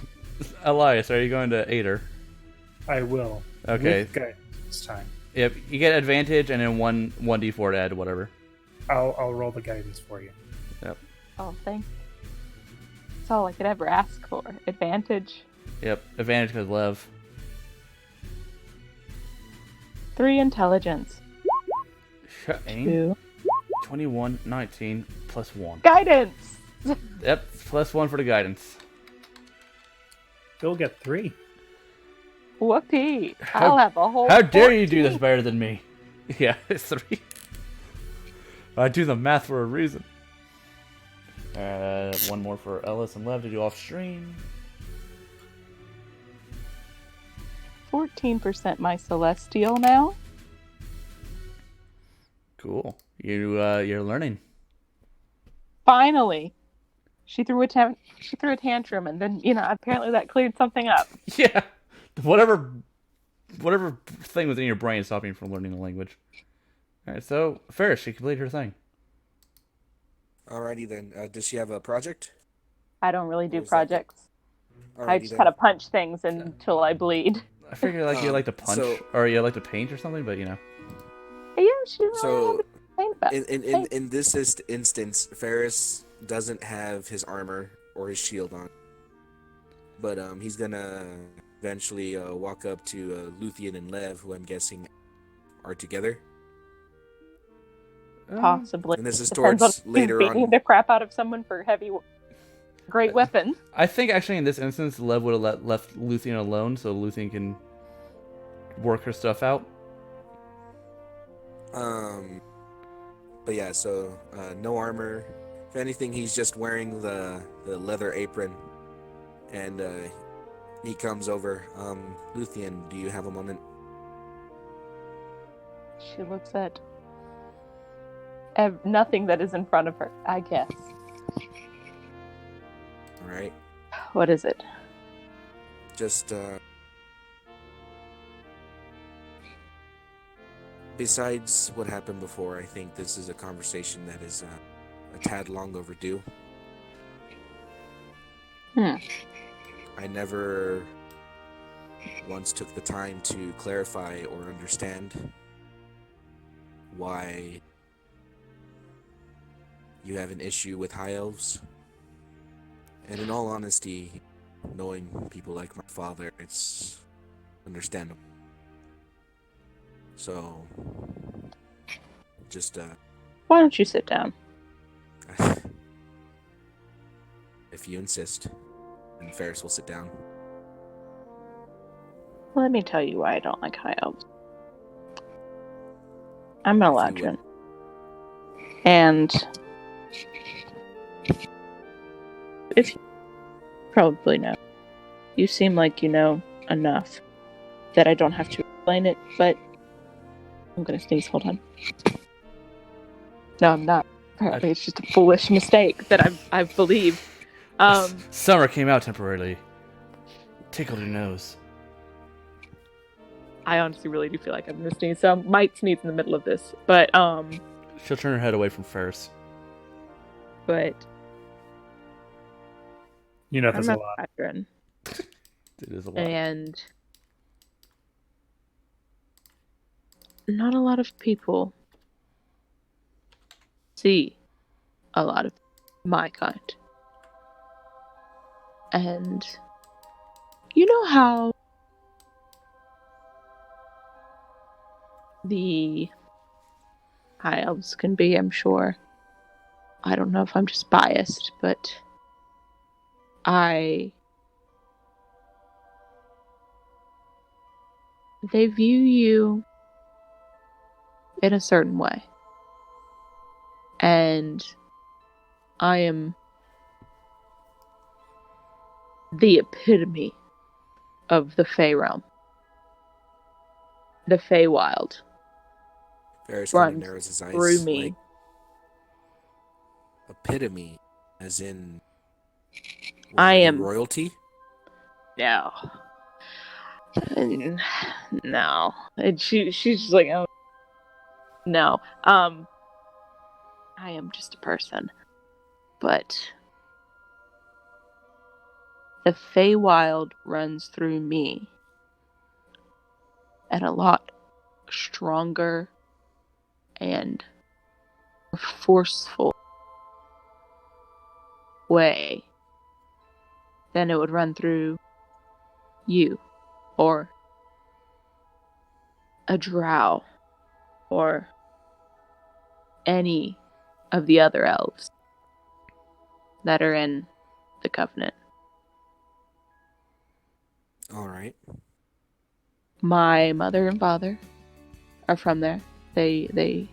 Elias, are you going to aid her? I will. Okay. With guidance this time. Yep, you get advantage and then 1d4 to add whatever. I'll roll the guidance for you. Yep. Oh, thanks. That's all I could ever ask for. Advantage. Yep, advantage because Lev. 3 intelligence. Shut aim. 2 21, 19, plus 1. guidance. Yep, plus 1 for the guidance. You'll get 3. Whoopee! I'll have a whole. How dare you do 14. this better than me? Yeah, it's 3. I do the math for a reason. One more for Ellis and Lev to do off stream. 14% my Celestial now. Cool. You're learning. Finally, she threw a tantrum, and then apparently that cleared something up. Yeah. Whatever thing was in your brain stopping you from learning the language. Alright, so Ferris, she completed her thing. Alrighty then. Does she have a project? I don't really do What was that? projects. I Alrighty just then. kind of punch things until I bleed. I figured like you like to punch or you like to paint or something, but you know. Yeah, she really So, had to paint about in this instance, Ferris doesn't have his armor or his shield on, but he's gonna eventually walk up to Luthien and Lev, who I'm guessing are together. possibly. And this is Depends on towards if he's later beating on. the crap out of someone for great weapons. I think actually in this instance, Lev would have left Luthien alone so Luthien can work her stuff out. But yeah, so no armor. If anything, he's just wearing the leather apron, and he comes over. Luthien, do you have a moment? She looks at nothing that is in front of her, I guess. All right. What is it? Just besides what happened before, I think this is a conversation that is a tad long overdue. I never once took the time to clarify or understand why you have an issue with high elves. And in all honesty, knowing people like my father, it's understandable. So, just Why don't you sit down? if you insist, and Ferris will sit down. Let me tell you why I don't like high elves. I'm an Eladrin. And if you probably know, you seem like you know enough that I don't have to explain it, but I'm gonna sneeze, hold on. No, I'm not. Apparently it's just a foolish mistake that I've believed. Summer came out temporarily. Tickled your nose. I honestly really do feel like I'm gonna sneeze, so I might sneeze in the middle of this. But She'll turn her head away from Ferris. but You know I'm that's a not lot. Eladrin. It is a lot. And not a lot of people see a lot of my kind. And you know how the high elves can be, I'm sure. I don't know if I'm just biased, but they view you in a certain way. And I am the epitome of the Fey realm. The Feywild Ferris kind of runs narrows his eyes. through me. Like, epitome, as in. I am royalty. No. No. And she's just like, oh. No. I am just a person. But the Feywild runs through me. And a lot stronger and forceful way than it would run through you, or a drow, or any of the other elves that are in the Covenant. Alright. My mother and father are from there. They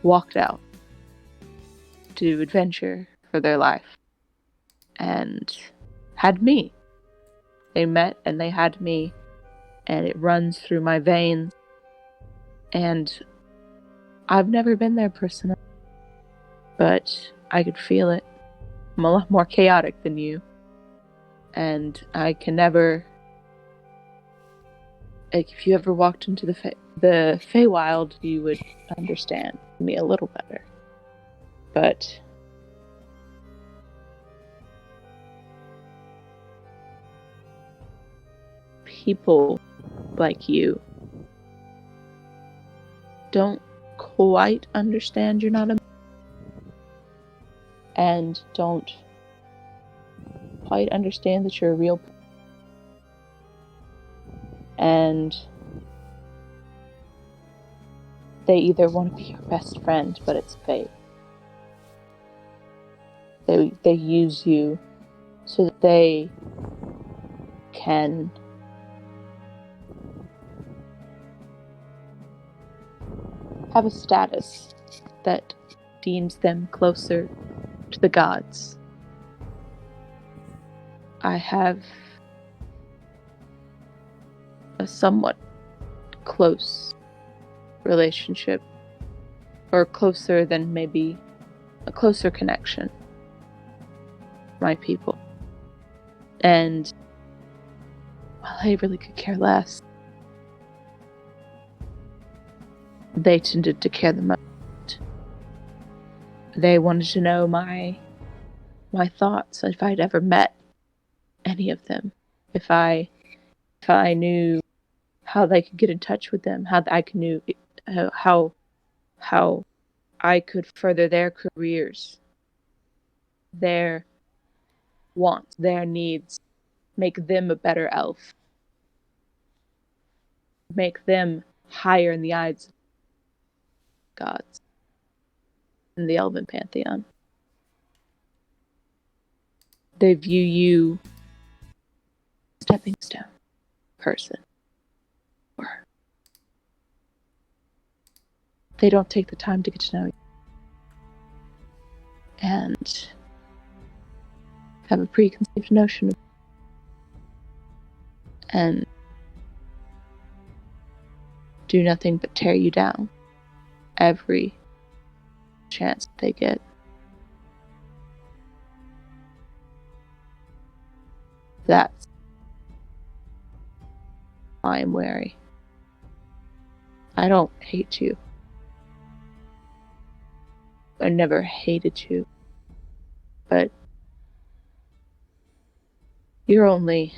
walked out to adventure for their life and had me. They met and they had me, and it runs through my veins. And I've never been there personally, but I could feel it. I'm a lot more chaotic than you, and I can never. Like, if you ever walked into the Feywild, you would understand me a little better. But people like you don't quite understand you're not a and don't quite understand that you're a real and they either want to be your best friend, but it's fake. They use you so that they can have a status that deems them closer to the gods. I have a somewhat close relationship, or closer than maybe a closer connection. My people. And well, I really could care less. They tended to care the most. They wanted to know my thoughts, if I'd ever met any of them, if I knew how they could get in touch with them, how I knew how I could further their careers, their wants, their needs, make them a better elf, make them higher in the eyes of gods in the elven pantheon. They view you as a stepping stone person. Or they don't take the time to get to know you. And have a preconceived notion of and do nothing but tear you down every chance they get. That's why I'm wary. I don't hate you. I never hated you. But you're only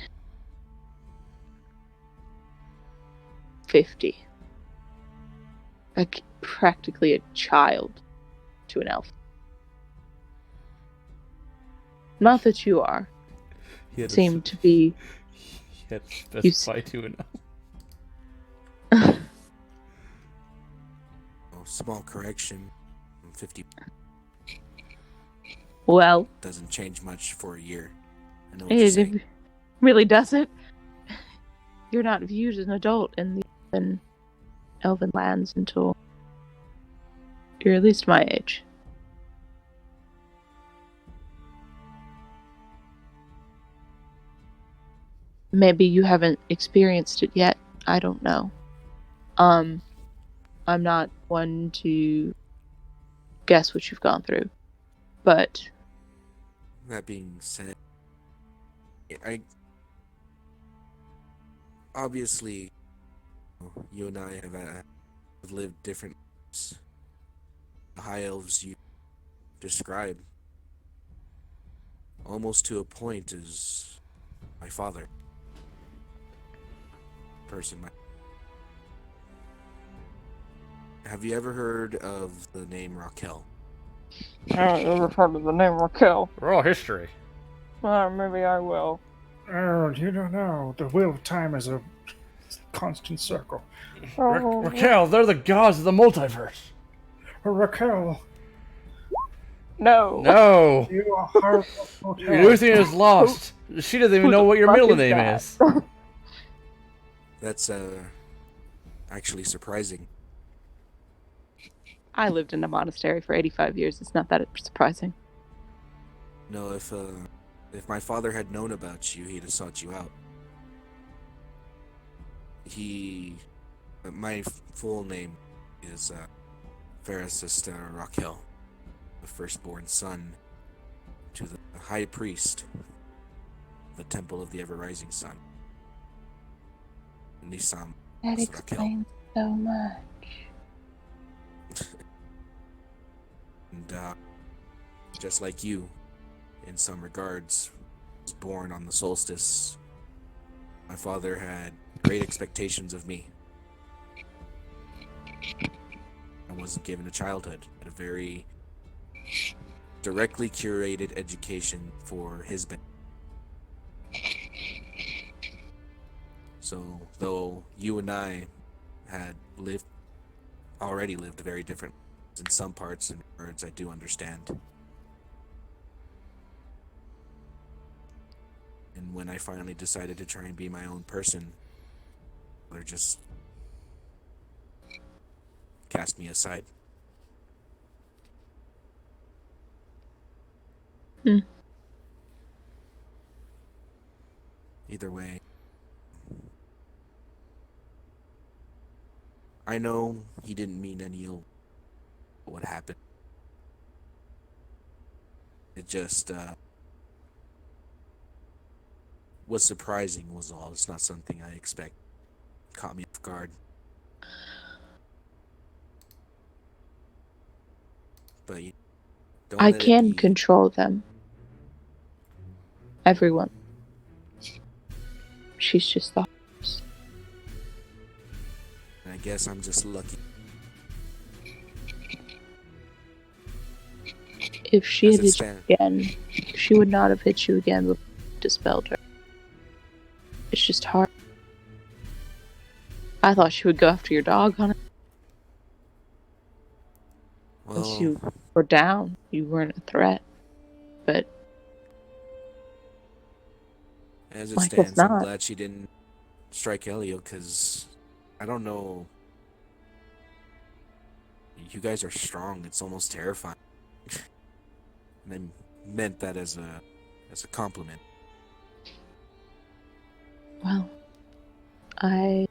50. Like practically a child to an elf. Not that you are. Seem to be. He had to specify to an Oh, small correction. 50 Well, doesn't change much for a year. I know what you're saying. it really doesn't. You're not viewed as an adult in the elven lands until you're at least my age. Maybe you haven't experienced it yet. I don't know. I'm not one to guess what you've gone through. But That being said, I obviously you and I have lived different lives. The high elves you describe, almost to a point, is my father. Have you ever heard of the name Raquel? I haven't ever heard of the name Raquel. We're all history. Well, maybe I will. Oh, you don't know. The wheel of time is a constant circle. Raquel, they're the gods of the multiverse. Raquel, No. you are Lucian is lost. She doesn't even know what your middle name is. That's actually surprising. I lived in a monastery for 85 years. It's not that surprising. No, if my father had known about you, he'd have sought you out. My full name is Farwulf Raquel, the firstborn son to the high priest of the Temple of the Ever-Rising Sun. Nisam. That explains so much. And just like you, in some regards, was born on the solstice. My father had great expectations of me. I wasn't given a childhood, a very directly curated education for his benefit. So, though you and I had already lived very different in some parts and words, I do understand. And when I finally decided to try and be my own person, they just cast me aside. Either way, I know he didn't mean any ill what happened. It just was surprising was all. It's not something I expect. Caught me off guard. But don't I let it can be- control them. Everyone. She's just the horse. I guess I'm just lucky. If she As had it hit you stands. again, she would not have hit you again before you dispelled her. It's just hard. I thought she would go after your dog, honey. Once Well, you were down, you weren't a threat. But as it I guess stands, I'm not. glad she didn't strike Elio, because I don't know. You guys are strong. It's almost terrifying. And I meant that as a compliment. well, I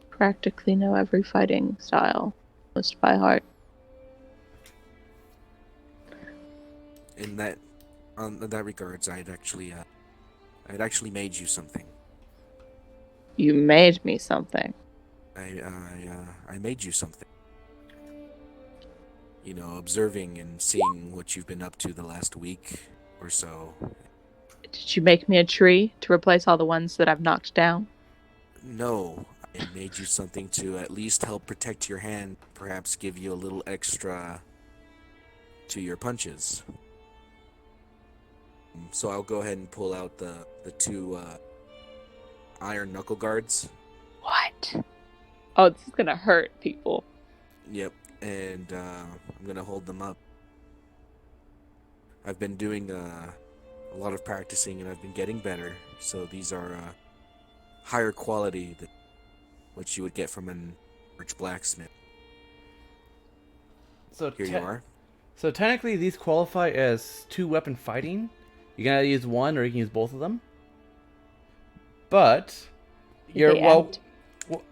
practically know every fighting style, almost by heart. In that, on that regards, I'd actually made you something. You made me something. I made you something. You know, observing and seeing what you've been up to the last week or so. Did you make me a tree to replace all the ones that I've knocked down? No, I made you something to at least help protect your hand, perhaps give you a little extra to your punches. So I'll go ahead and pull out the two iron knuckle guards. What? Oh, this is gonna hurt people. Yep, and I'm gonna hold them up. I've been doing a lot of practicing and I've been getting better. So these are higher quality than what you would get from an average blacksmith. So Here you are. So technically, these qualify as 2-weapon fighting. You can either use one or you can use both of them. But you're They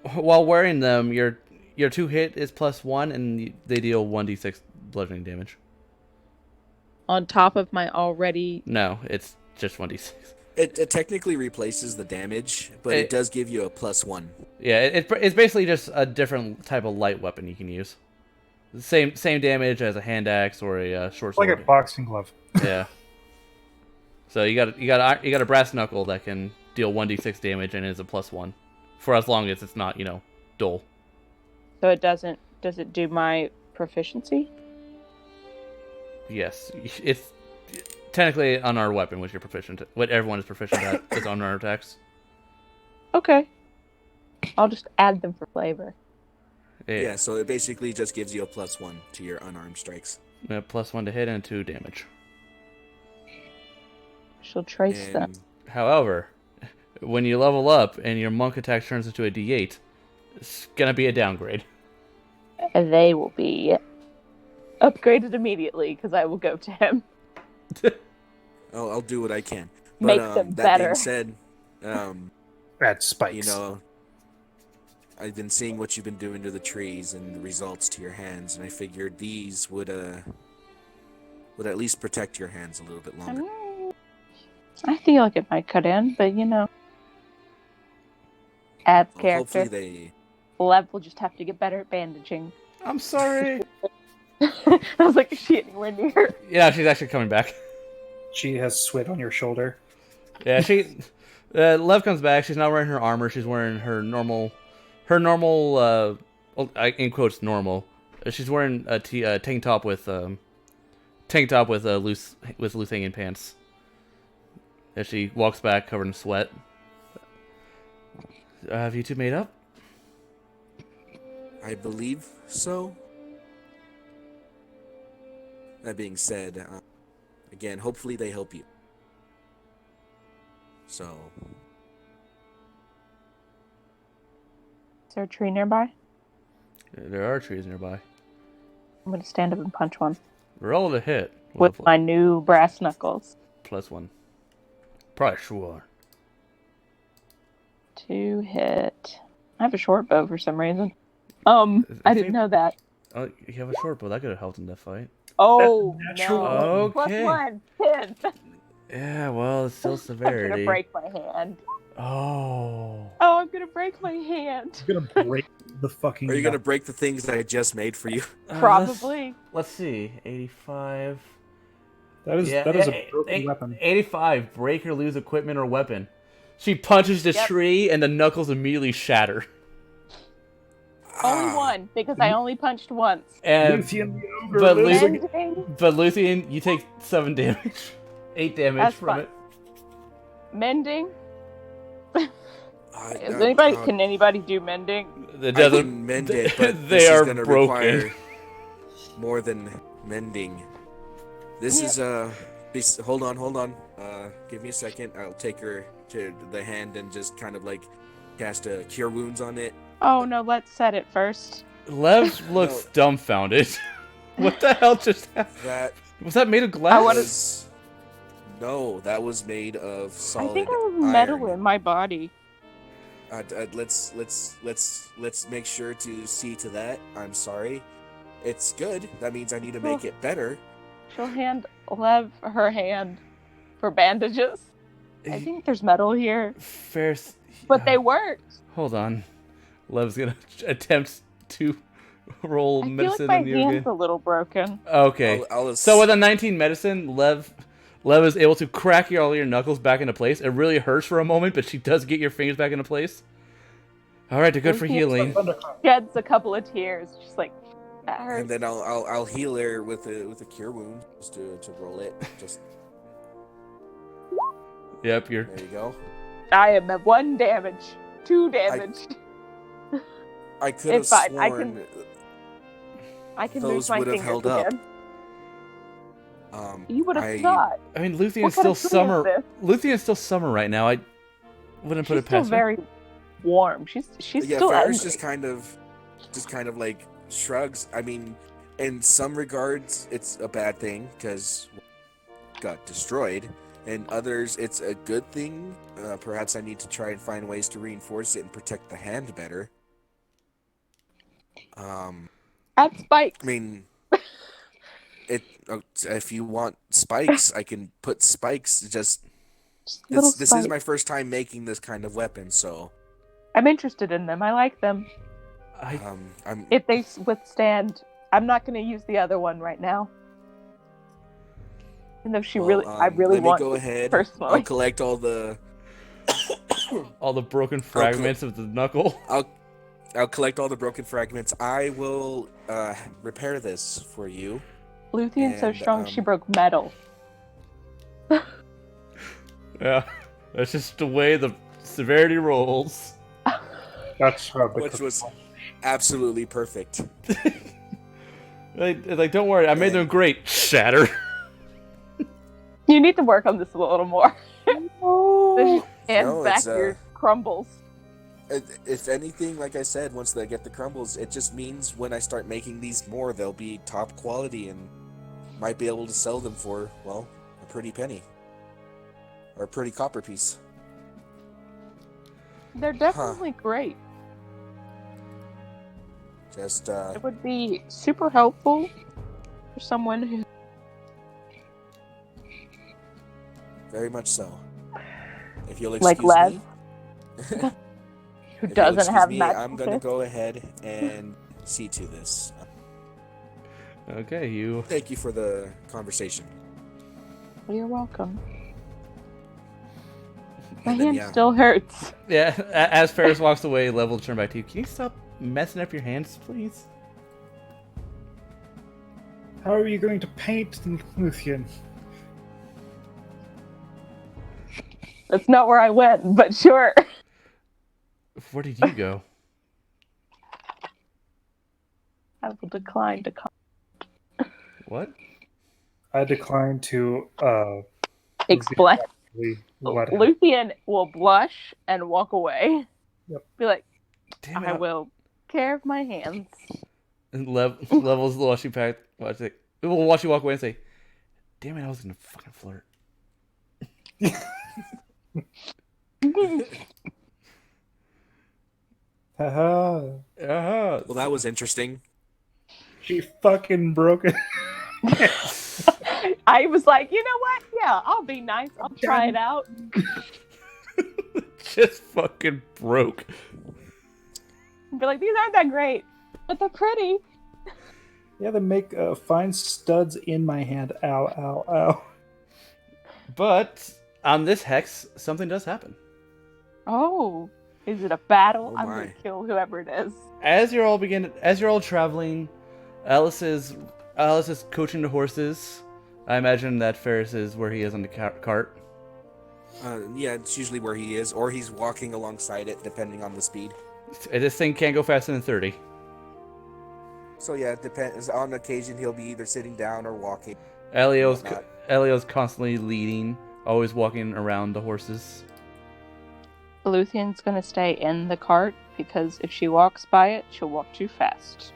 while wearing them, your 2 hit is +1, and they deal 1d6 bludgeoning damage. On top of my already... No, it's just 1d6. It technically replaces the damage, but it does give you a +1. Yeah, it's basically just a different type of light weapon you can use. Same damage as a hand axe or a short sword. Like a boxing glove. Yeah. So you got a brass knuckle that can deal 1d6 damage and is a +1 for as long as it's not, dull. So it doesn't. Does it do my proficiency? Yes, it's technically an unarmed weapon, which you're proficient at. What everyone is proficient at is unarmed attacks. Okay. I'll just add them for flavor. Yeah, so it basically just gives you a +1 to your unarmed strikes. +1 to hit and 2 damage. She'll trace them. And However, when you level up and your monk attack turns into a d8, it's gonna be a downgrade. And they will be upgraded immediately because I will go to him. I'll do what I can. But, Make them that better. being said, Add spikes. you know, I've been seeing what you've been doing to the trees and the results to your hands, and I figured these would at least protect your hands a little bit longer. I feel like it might cut in, but adds Well, character. hopefully they. Lev will just have to get better at bandaging. I'm sorry. I was like, is she anywhere near? Yeah, she's actually coming back. She has sweat on your shoulder. Yeah, Lev comes back. She's not wearing her armor. She's wearing her normal, in quotes, normal. She's wearing a tank top with loose hanging pants. As she walks back covered in sweat. Have you two made up? I believe so. That being said, again, hopefully they help you. So, Is there a tree nearby? There are trees nearby. I'm gonna stand up and punch one Roll to hit. with my new brass knuckles. +1. Probably sure. 2 hit. I have a short bow for some reason. I didn't know that. Oh, you have a short bow. That could have helped in that fight. Oh natural. no! Okay. +1, 10. Yeah, well, it's still I'm severity. gonna break my hand. Oh. Oh, I'm gonna break my hand. I'm gonna break the fucking. are you gonna break the things that I just made for you? Probably. Let's see. 85. That is a broken weapon. 85. Break or lose equipment or weapon. She punches the tree and the knuckles immediately shatter. Only one, because I only punched once. And Luthien the ogre but lives Luthien- again. Mending. but Luthien, you take 7 damage. 8 damage That's from fine. it. Mending. Can anybody do mending? It I doesn't can mend it, but they this are is gonna broken. require more than mending. This is hold on. Give me a second. I'll take her to the hand and just kind of like cast a cure wounds on it. Oh no, let's set it first. Lev looks dumbfounded. What the hell just happened? That Was that made of glass? was that was made of solid I think I have metal iron. in my body. Let's make sure to see to that. I'm sorry. It's good. That means I need to make it better. She'll hand Lev her hand for bandages. I think there's metal here, but they worked. Hold on. Lev's gonna attempt to roll I feel medicine like on my you hand's again. a little broken. Okay. So with a 19 medicine, Lev is able to crack all your knuckles back into place. It really hurts for a moment, but she does get your fingers back into place. All right, they're good for healing. Sheds a couple of tears, just like that hurts. And then I'll heal her with a cure wound just to roll it. Just Yep, there you go. I am at 1 damage, 2 damage. I could have It's fine. sworn I can those move my would have fingers held up. again. You would have I- thought. I mean, What Luthien kind still of food is summer. this? Luthien still summer right now. I wouldn't put She's it still past her. very warm. She's yeah, still Ferris angry. just kind of like shrugs. I mean, in some regards, it's a bad thing because got destroyed. In others, it's a good thing. Perhaps I need to try and find ways to reinforce it and protect the hand better. Add spikes. I mean, if you want spikes, I can put spikes. Just little this is spikes. my first time making this kind of weapon, so I'm interested in them. I like them. I'm If they withstand, I'm not going to use the other one right now. Even though I really let me want go to ahead. personally. I'll collect all the broken fragments of the knuckle. I'll collect all the broken fragments. I will repair this for you. Luthien's so and, strong she broke metal. Yeah, that's just the way the severity rolls. That's how the Which was absolutely perfect. Like, don't worry, I made them great. Shatter. You need to work on this a little more. No, And back it's, your crumbles. If anything, like I said, once they get the crumbles, it just means when I start making these more, they'll be top quality and might be able to sell them for, well, a pretty penny. Or a pretty copper piece. They're definitely great. Just, It would be super helpful for someone who... very much so. If you'll Like excuse Les? me. who If you'll doesn't excuse have me, magical I'm gonna fists. go ahead and see to this. Okay, you. Thank you for the conversation. You're welcome. My And then, hand yeah. still hurts. Yeah, as Ferris walks away, Level turn back to you. Can you stop messing up your hands, please? How are you going to paint, Luthien? That's not where I went, but sure. Where did you go? I will decline to comment. What? I decline to Explain. reveal what happened. Luthien will blush and walk away. Yep. Be like, Damn it! I will care of my hands. Levels will watch you pack. Watch it. It will watch you walk away and say, "Damn it! I was gonna fucking flirt." Haha. Well, that was interesting. She fucking broke it. I was like, you know what? Yeah, I'll be nice. I'll try it out. Just fucking broke. Be like, these aren't that great, but they're pretty. Yeah, they make fine studs in my hand. Ow, ow, ow. But on this hex, something does happen. Oh, is it a battle? Oh I'm my. gonna kill whoever it is. As you're all traveling, Alice is coaching the horses. I imagine that Ferris is where he is on the cart. Yeah, it's usually where he is, or he's walking alongside it, depending on the speed. This thing can't go faster than 30. So yeah, it depends. On occasion, he'll be either sitting down or walking. Elio's constantly leading, always walking around the horses. Luthien's gonna stay in the cart because if she walks by it, she'll walk too fast.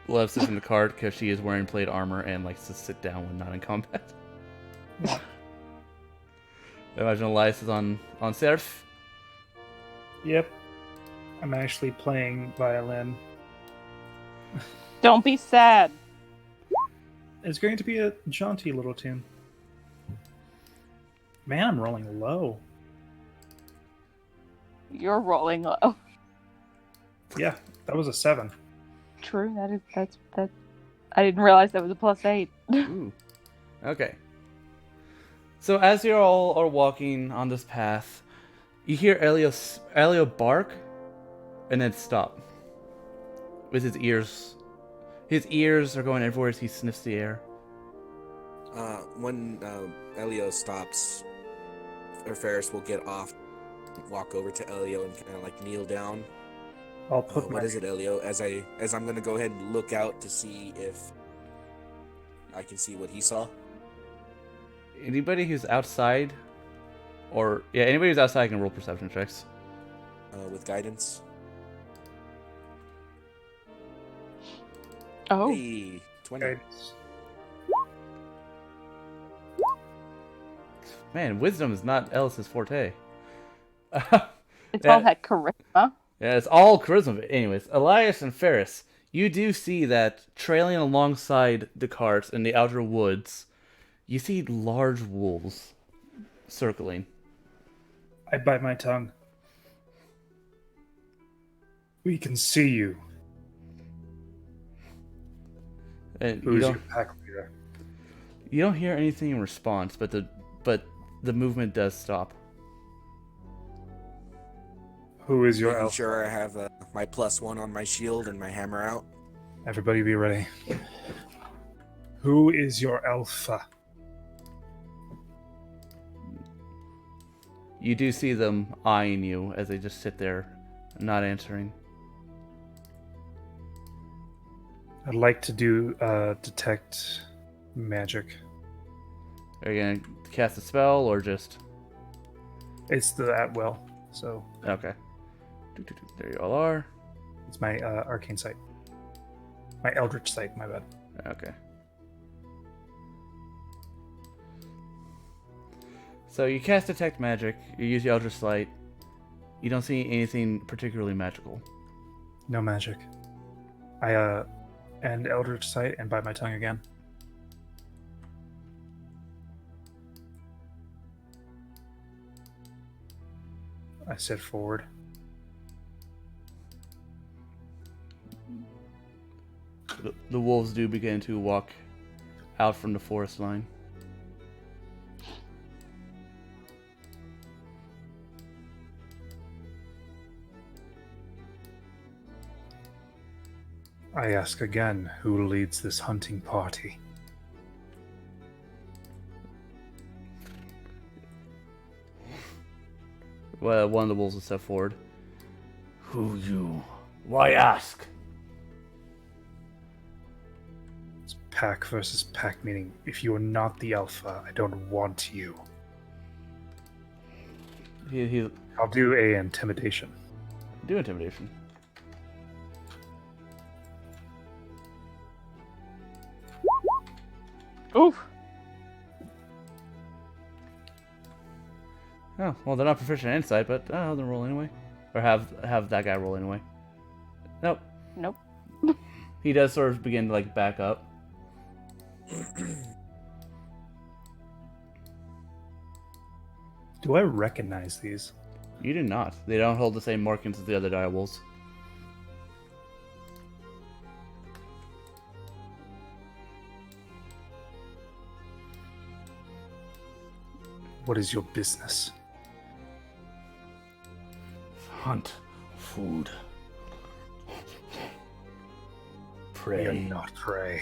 Lev sits in the cart because she is wearing plate armor and likes to sit down when not in combat. Yeah. I imagine Elias is on Serf. Yep. I'm actually playing violin. Don't be sad. It's going to be a jaunty little tune. Man, I'm rolling low. You're rolling low. Yeah, that was a 7. True. That's. I didn't realize that was a +8. Ooh. Okay. So as you all are walking on this path, you hear Elio bark, and then stop. With his ears. His ears are going everywhere as he sniffs the air. When Elio stops, or Ferris will get off, walk over to Elio and kind of like kneel down. I'll put What is it, Elio? As I'm gonna go ahead and look out to see if I can see what he saw. Anybody who's outside, anybody who's outside can roll perception checks. With guidance. Oh. Hey, 20. Guidance. Man, wisdom is not Ellis's forte. It's all that charisma. Yeah, it's all charisma. Anyways, Elias and Ferris, you do see that trailing alongside the carts in the outer woods, you see large wolves circling. I bite my tongue. We can see you. And Who's your pack leader? you don't hear anything in response, but the movement does stop. Who is your Making elf? sure I have my +1 on my shield and my hammer out. Everybody be ready. Who is your alpha? You do see them eyeing you as they just sit there, not answering. I'd like to do detect magic. Are you gonna cast a spell or just? It's the at will, so Okay. There you all are. it's my arcane sight. My eldritch sight, my bad. Okay. So you cast detect magic. You use the Eldritch Light. You don't see anything particularly magical. No magic. I end eldritch sight and bite my tongue again. I sit forward. The wolves do begin to walk out from the forest line. I ask again, who leads this hunting party? Well, one of the wolves will step forward. Who you? Why ask? It's pack versus pack, meaning if you are not the alpha, I don't want you. He I'll do a intimidation. do intimidation. Oof. Oh, well, they're not proficient in insight, but I'll have them roll anyway. Or have that guy roll anyway. Nope. Nope. He does sort of begin to, like, back up. Do I recognize these? You do not. They don't hold the same markings as the other direwolves. What is your business? Hunt. Food. We are Prey. not prey.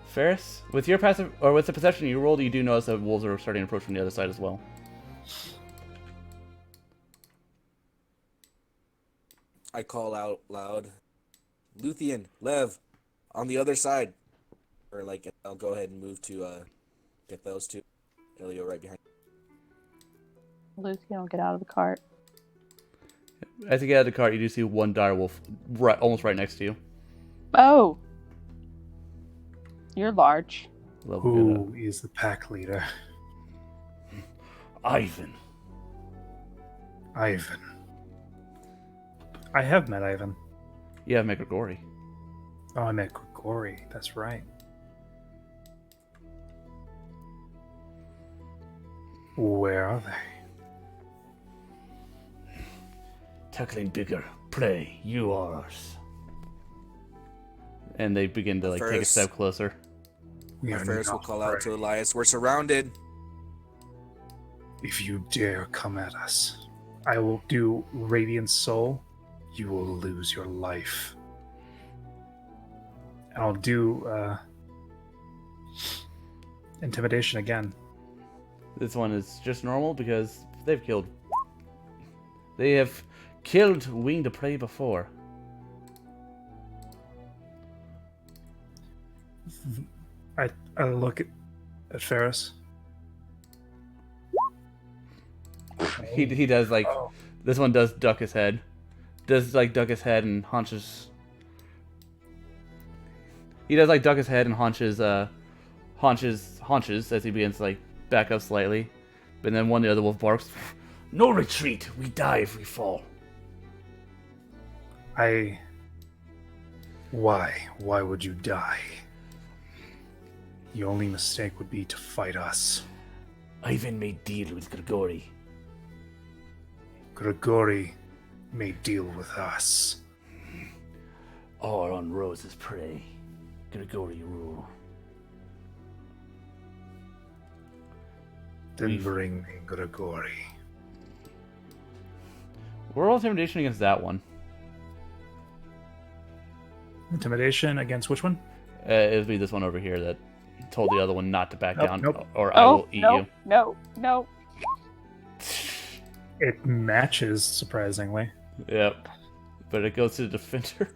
Ferris, with your passive, or with the perception you rolled, you do notice that wolves are starting to approach from the other side as well. I call out loud, Luthien, Lev, on the other side. Or like, I'll go ahead and move to get those two. Elio right behind. Lucy, don't get out of the cart. As you get out of the cart, you do see one direwolf almost right next to you. Oh! You're large. Who is the pack leader? Ivan. Ivan. I have met Ivan. You have Megregori. Oh, I met Grigori. That's right. Where are they? Tackling bigger. Prey. You ours. And they begin to, like, take a First. step closer. We are Ferris will not call out to prey. Elias, we're surrounded. If you dare come at us, I will do Radiant Soul. You will lose your life. I'll do Intimidation again. This one is just normal because they have killed winged prey before. I look at Ferris. He does, like, Oh. this one does duck his head. Does, like, duck his head and haunches. He does, like, duck his head and haunches as he begins to, like, back up slightly. But then one of the other wolf barks, "No retreat! We die if we fall." Why? Why would you die? Your only mistake would be to fight us. Ivan made deal with Grigori. Grigori may deal with us. All on Rose's prey. Grigori rule. Then bring me Grigori. Roll intimidation against that one. Intimidation against which one? It would be this one over here that told the other one not to back Nope, down, nope. or I will eat you. No. It matches, surprisingly. Yep. But it goes to the defender.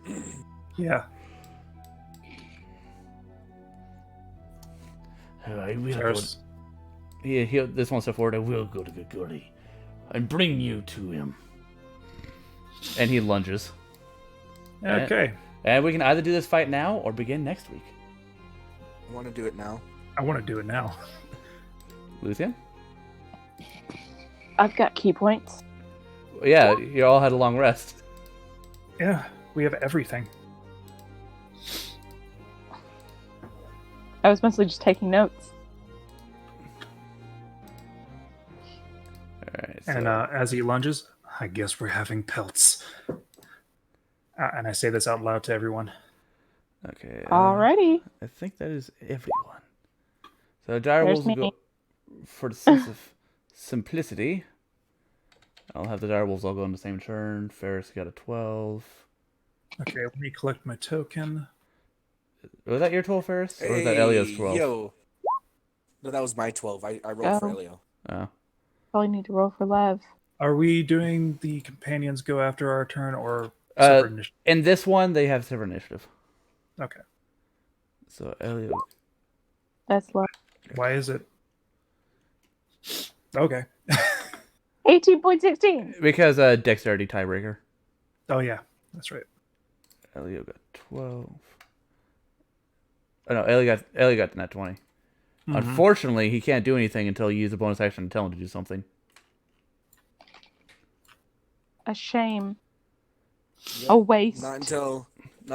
Yeah. I will go. Ferris. This one step forward. I will go to Grigori and bring you to him. And he lunges. Okay. And we can either do this fight now or begin next week. I want to do it now. I want to do it now. Luthien? I've got key points. Yeah, you all had a long rest. Yeah, we have everything. I was mostly just taking notes. Alright, so And as he lunges, I guess we're having pelts. And I say this out loud to everyone. okay. Alrighty. I think that is everyone. So direwolves will me. go for the sense of simplicity. I'll have the direwolves all go on the same turn. Ferris got a 12. Okay, let me collect my token. Was that your 12, Ferris? Or was that Hey, Elio's 12? yo. No, that was my 12. I rolled for Go. Elio. Oh. Probably need to roll for Lev. Are we doing the companions go after our turn or Uh, separate initiative? in this one, they have separate initiative. Okay. So Elio. That's Lev. Why is it? Okay. 18.16. Because dexterity tiebreaker. Oh yeah, that's right. Elio got 12. Oh no, Elio got the net 20. Mhm. Unfortunately, he can't do anything until you use a bonus action to tell him to do something. A shame. Yep. A waste. Not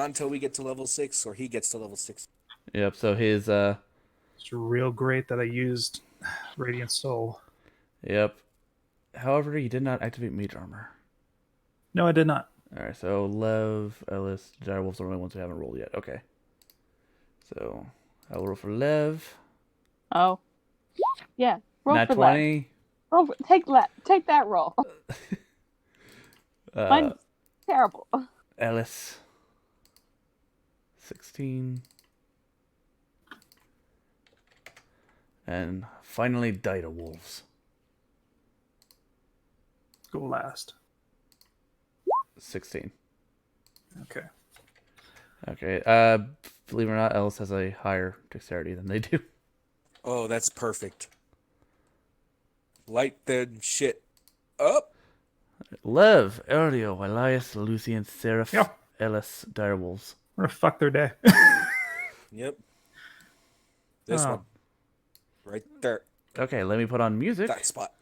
until we get to level 6 or he gets to level 6. Yep, so his It's real great that I used Radiant Soul. yep. However, he did not activate mage armor. No, I did not. Alright, so Lev, Ellis, Direwolves are the only ones who haven't rolled yet. Okay. So I'll roll for Lev. Oh. Yeah. Roll Nat for Lev. 20. Roll for, take that roll. Mine's terrible. Ellis. 16. And finally, Direwolves. Go last. 16. Okay. Okay. Believe it or not, Ellis has a higher dexterity than they do. Oh, that's perfect. Light the shit up. Lev, Elio, Elias, Lucian, Seraph, Yeah. Ellis, Direwolves. We're gonna fuck their day. Yep. This Oh. one. Right there. Okay, let me put on music, That spot.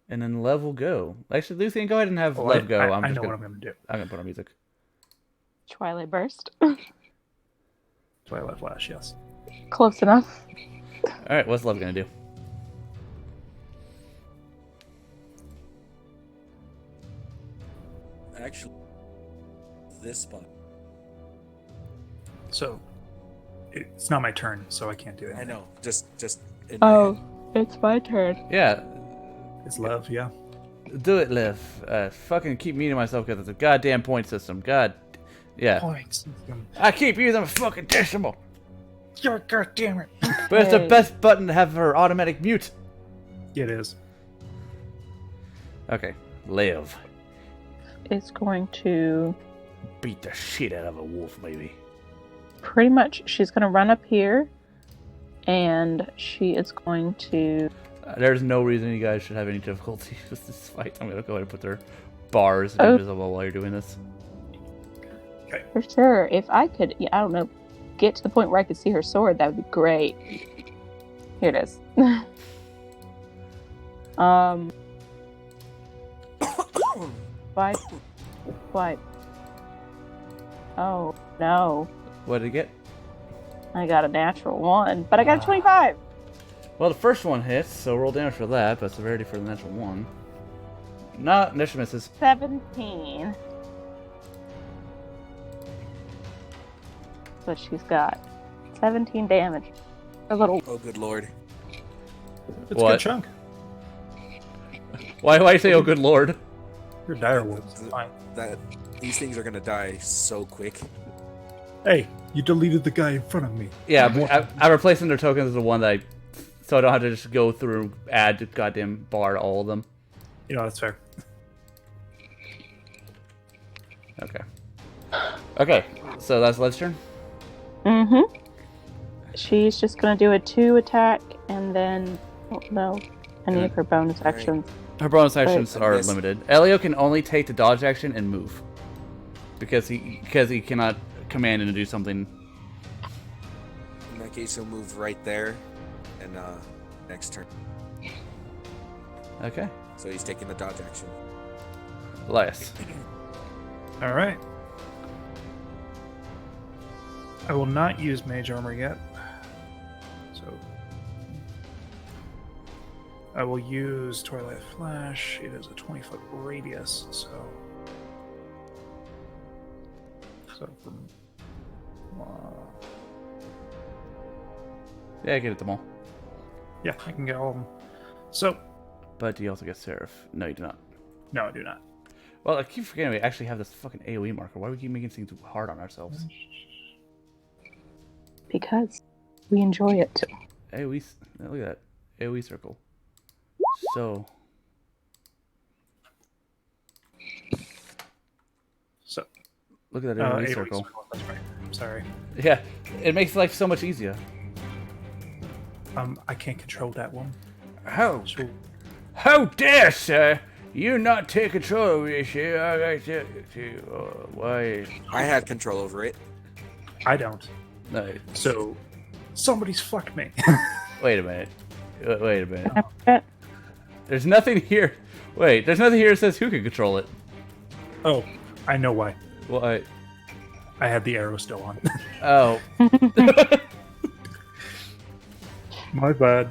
and then Lev will go. Actually, Lucian, go ahead and have Oh, Lev go. I just know gonna, what I'm gonna do. I'm gonna put on music. Twilight Burst. Twilight Flash, yes. Close enough. All right, what's Lev gonna do? Actually, this spot. So it's not my turn, so I can't do it. I know. Just in my Oh, head. it's my turn. Yeah, It's love, yeah. do it, Lev. Fucking keep muting myself because it's a goddamn point system. God, yeah. Points. I keep using a fucking decimal, God damn it. but it's the Hey. best button to have for automatic mute. It is. Okay, Lev. It's going to Beat the shit out of a wolf, maybe. pretty much, she's going to run up here and she is going to. There's no reason you guys should have any difficulty with this fight. I'm gonna go ahead and put their bars Oh. invisible while you're doing this. For sure. If I could, I don't know, get to the point where I could see her sword, that would be great. Here it is. Swipe. Swipe. Oh, no. What did it get? I got a natural 1, but I got a 25. Well, the first one hits, so roll damage for that, but severity for the natural one. Not initial misses. 17. But she's got 17 damage. A little. Oh, good lord. It's a What? good chunk. Why you say, oh good lord? You're dire wolves. Th- Fine. That these things are gonna die so quick. Hey, you deleted the guy in front of me. Yeah, but I'm replacing their tokens with the one that so I don't have to just go through, add the goddamn bar to all of them. You know, that's fair. Okay. Okay, so that's Lev's turn? Mm-hmm. She's just gonna do a 2 attack and then. Oh, no. Any of her bonus Right. actions. Her bonus actions Right. are Yes. limited. Elio can only take the dodge action and move. Because he cannot command him to do something. In that case, he'll move right there, and next turn. Okay. So he's taking the dodge action. Elias. All right. I will not use mage armor yet. So I will use Twilight Flash. It is a 20-foot radius, so from Yeah, get at them all. yeah, I can get all of them. So But you also get Seraph. No, you do not. no, I do not. Well, I keep forgetting we actually have this fucking AoE marker. Why do we keep making things hard on ourselves? Because we enjoy it. AoE, look at that. AoE circle. So, So, look at that AoE AoE circle. That's right. I'm sorry. Yeah, it makes life so much easier. I can't control that one. How? So, How dare, sir, you not take control of this shit? I like to, why? I had control over it. I don't. No, So, somebody's fucked me. wait a minute. Wait a minute. Uh, There's nothing here. Wait, there's nothing here that says who can control it. Oh, I know why. Well, I had the arrow still on. oh. My bad.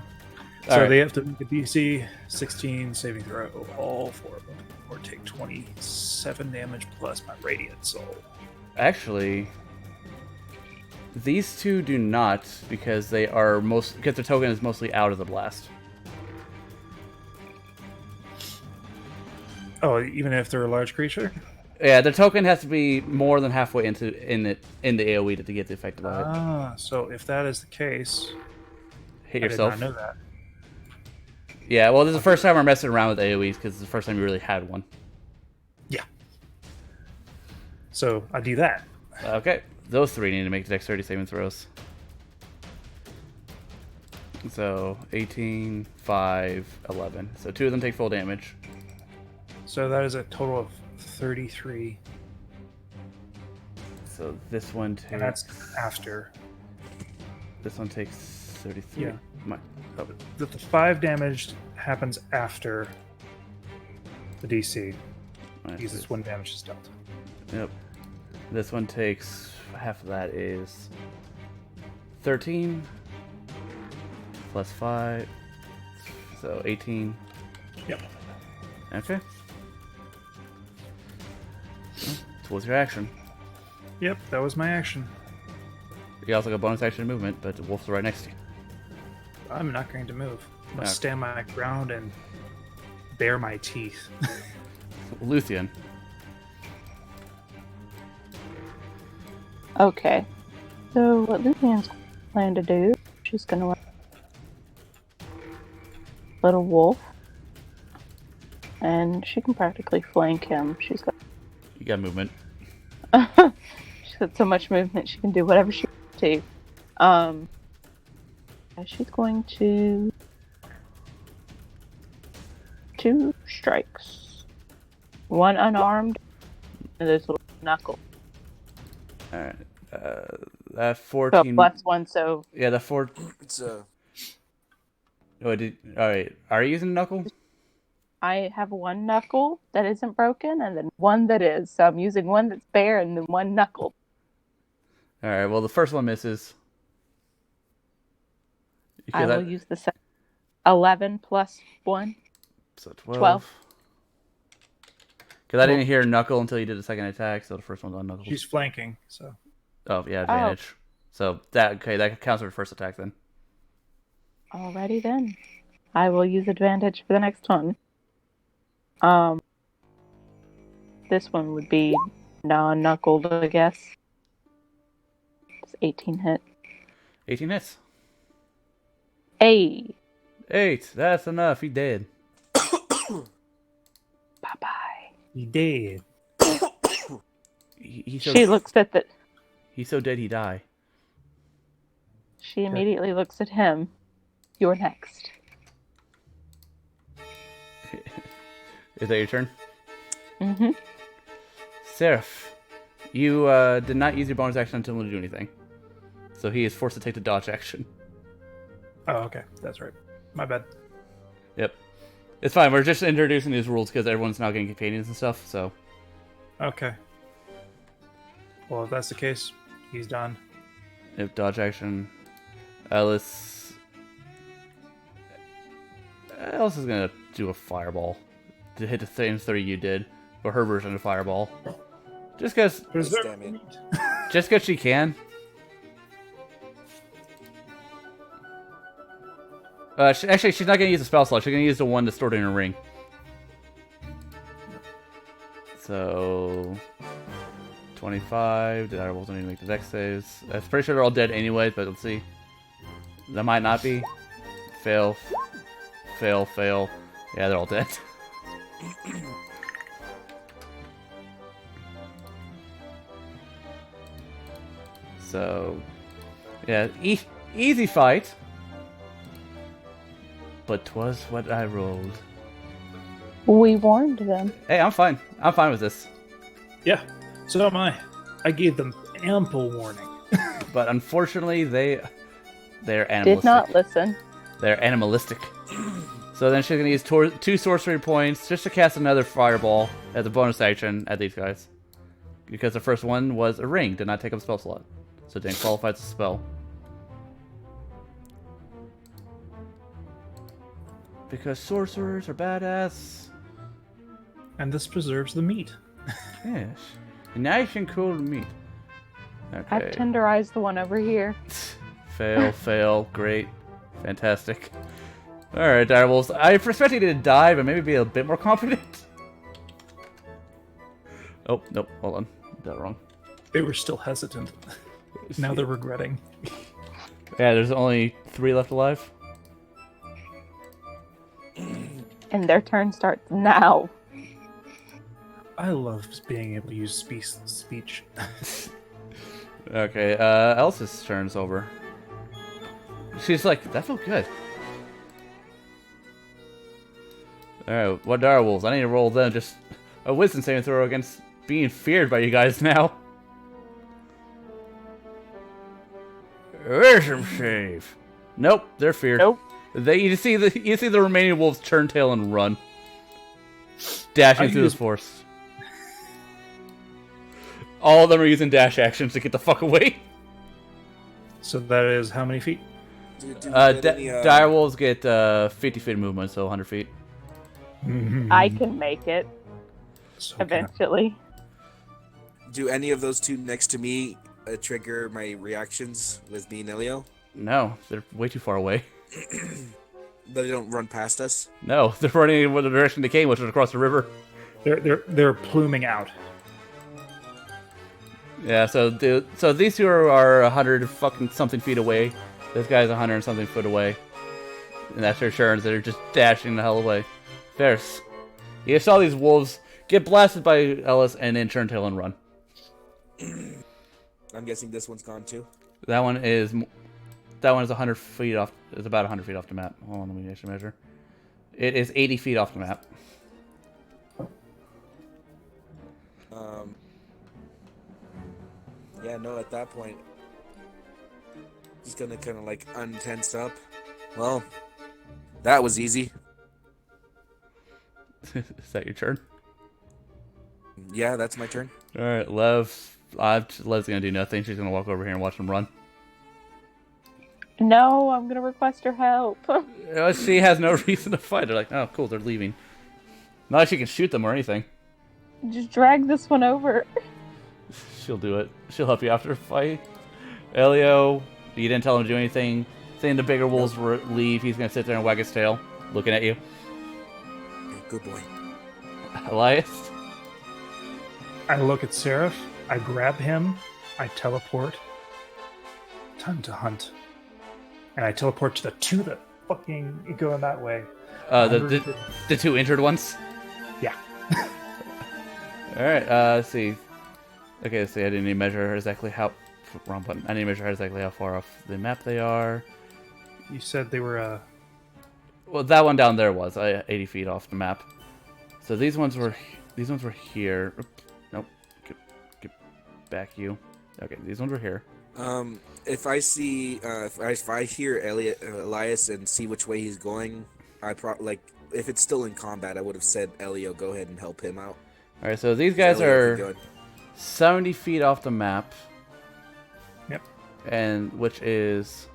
So Alright. they have to make a DC 16 saving throw, all four of them, or take 27 damage plus my radiant soul. Actually, these two do not because they are because their token is mostly out of the blast. Oh, even if they're a large creature? Yeah, their token has to be more than halfway in the AoE to get the effect of it. Ah, so if that is the case, Hit I yourself. did not know that. Yeah, well, this is the first time we're messing around with AoEs because it's the first time you really had one. Yeah. So I do that. Okay, those three need to make dexterity saving throws. So 18, 5, 11. So two of them take full damage. So that is a total of 33, So this one takes. and that's after. This one takes 33. Yeah. Oh, The 5 damage happens after the DC. Because it's 1 damage is dealt. Yep. This one takes half of that is 13 plus 5, so 18. Yep. Okay. So what's your action? Yep, that was my action. You also got bonus action movement, but the wolf's right next to you. I'm not going to move. I'm going to Okay. stand my ground and bare my teeth. Luthien. Okay. So what Lucian's plan to do, she's gonna let little wolf. And she can practically flank him. She's got You got movement. she's got so much movement she can do whatever she wants to. And she's going to 2 strikes. 1 unarmed and there's a little knuckle. Alright. That So 14. plus 1, so Yeah, the 4. It's Oh, alright. Are you using knuckle? I have 1 knuckle that isn't broken and then 1 that is. So I'm using 1 that's bare and then 1 knuckle. Alright, well, the first one misses. I Because will use the 11 plus 1. So 12. 12. Because I didn't hear knuckle until you did the second attack, so the first one's on knuckle. She's flanking, so. Oh, yeah, advantage. So that counts for the first attack then. Alrighty then. I will use advantage for the next one. This one would be non-knuckled, I guess. It's 18 hit. 18 hits. 8. 8. That's enough. He dead. Bye-bye. He did. He's so, She looks at the... he's so dead he die. She immediately looks at him. You're next. Is that your turn? Mm-hmm. Seraph, you did not use your bonus action until to do anything. So he is forced to take the dodge action. Oh, okay. That's right. My bad. Yep. It's fine. We're just introducing these rules because everyone's now getting companions and stuff, so... Okay. Well, if that's the case, he's done. Yep, dodge action. Alice is gonna do a fireball to hit the same 30 you did, or her version of fireball. Just cause damn it. she can. Actually, she's not gonna use a spell slot. She's gonna use the one that's stored in her ring. So 25. The direwolves don't even make the dex saves. I'm pretty sure they're all dead anyways, but let's see. That might not be. Fail. Fail. Fail. Yeah, they're all dead. So, yeah, easy fight. But 'twas what I rolled. We warned them. Hey, I'm fine. I'm fine with this. Yeah, so am I. I gave them ample warning. But unfortunately, they're animalistic. Did not listen. They're animalistic. So then she's gonna use 2 sorcery points just to cast another fireball as a bonus action at these guys. Because the first one was a ring, did not take up a spell slot. So it didn't qualify as a spell. Because sorcerers are badass. And this preserves the meat. Yes. Nice and cool meat. Okay. I've tenderized the one over here. Fail, fail, great. Fantastic. Alright, direwolves. I expected you to die, but maybe be a bit more confident. Oh, nope, hold on. Did that wrong. They were still hesitant. Now they're regretting. Yeah, there's only 3 left alive. And their turn starts now. I love being able to use speech. Okay, Elsa's turn's over. She's like, that felt good. Alright, what direwolves? I need to roll them just a wisdom saving throw against being feared by you guys now. Wisdom save. Nope, they're feared. Nope. You see the remaining wolves turn tail and run, dashing through the forest. All of them are using dash actions to get the fuck away. So that is how many feet? Do we get any, Direwolves get 50 feet of movement, so 100 feet. I can make it So eventually. do any of those 2 next to me trigger my reactions with me and Elio? No, they're way too far away. But they don't run past us? No, they're running in the direction they came, which was across the river. They're pluming out. Yeah, so these 2 are 100 fucking something feet away. This guy's 100 and something foot away. And that's their turns. They're just dashing the hell away. There's. You saw these wolves get blasted by Ellis and then turn tail and run. I'm guessing this one's gone too. That one is 100 feet off. It's about 100 feet off the map. Hold on, let me actually measure. It is 80 feet off the map. Yeah, no, at that point, just gonna kind of like untense up. Well, that was easy. Is that your turn? Yeah, that's my turn. All right, Lev's gonna do nothing. She's gonna walk over here and watch them run. No, I'm gonna request her help. She has no reason to fight. They're like, oh, cool, they're leaving. Not like she can shoot them or anything. Just drag this one over. She'll do it. She'll help you after the fight. Elio, you didn't tell him to do anything. Saying the bigger wolves leave, he's gonna sit there and wag his tail, looking at you. Good boy. Elias? I look at Seraph. I grab him. I teleport. Time to hunt. And I teleport to the 2 that fucking go in that way. The 2 injured ones? Yeah. Alright, let's see. Okay, let's see, I didn't even measure exactly how... Wrong button. I didn't measure exactly how far off the map they are. You said they were, Well, that one down there was 80 feet off the map. So these ones were here. Oops, nope. Get back, you. Okay, these ones were here. If I see, if I hear Elias and see which way he's going, if it's still in combat, I would have said, Elio, go ahead and help him out. All right, so these guys are 70 feet off the map. Yep. And which is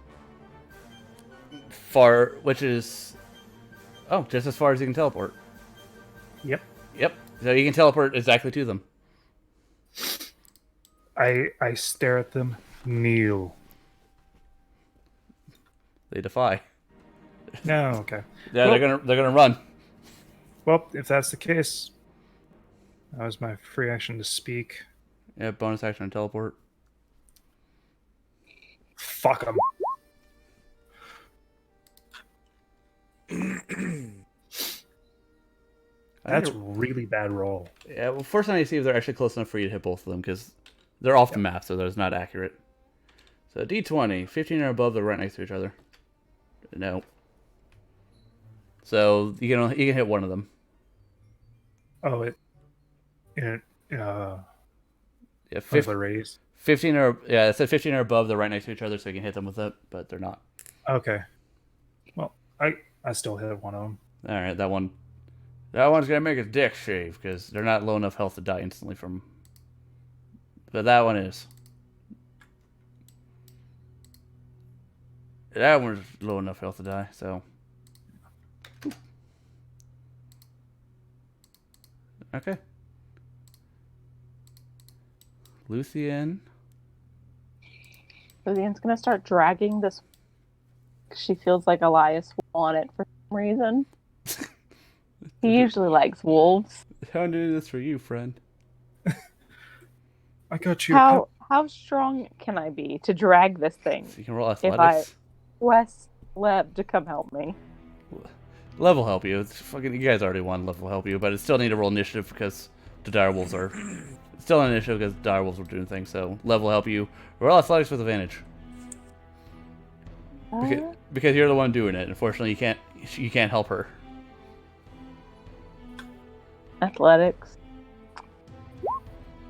just as far as you can teleport. Yep. Yep. So you can teleport exactly to them. I stare at them. Kneel. They defy. No, okay. Yeah, Well- they're gonna run. Well, if that's the case, That was my free action to speak. Yeah, bonus action and teleport. Fuck him. That's a really bad roll. Yeah, well, first I need to see if they're actually close enough for you to hit both of them, because they're off the map, so that's not accurate. So D20, 15 or above, they're right next to each other. No. So you can hit one of them. Oh, Yeah, one of the rays. 15 or it said 15 or above, they're right next to each other, so you can hit them with it, but they're not. Okay. Well, I still hit one of them. All right, that one's gonna make his dick shave because they're not low enough health to die instantly from. But that one is. That one's low enough health to die, so. Okay. Luthien. Vivian's gonna start dragging this. She feels like Elias will want it for some reason. He usually likes wolves. How do this for you, friend? I got you. How strong can I be to drag this thing? So you can roll If I athletics. request Leb to come help me. Level help you. It's fucking. You guys already won level help you, but it still need to roll initiative because the direwolves are still an initiative because direwolves are doing things. So level help you. Roll athletics with advantage because you're the one doing it. Unfortunately, you can't help her. Athletics.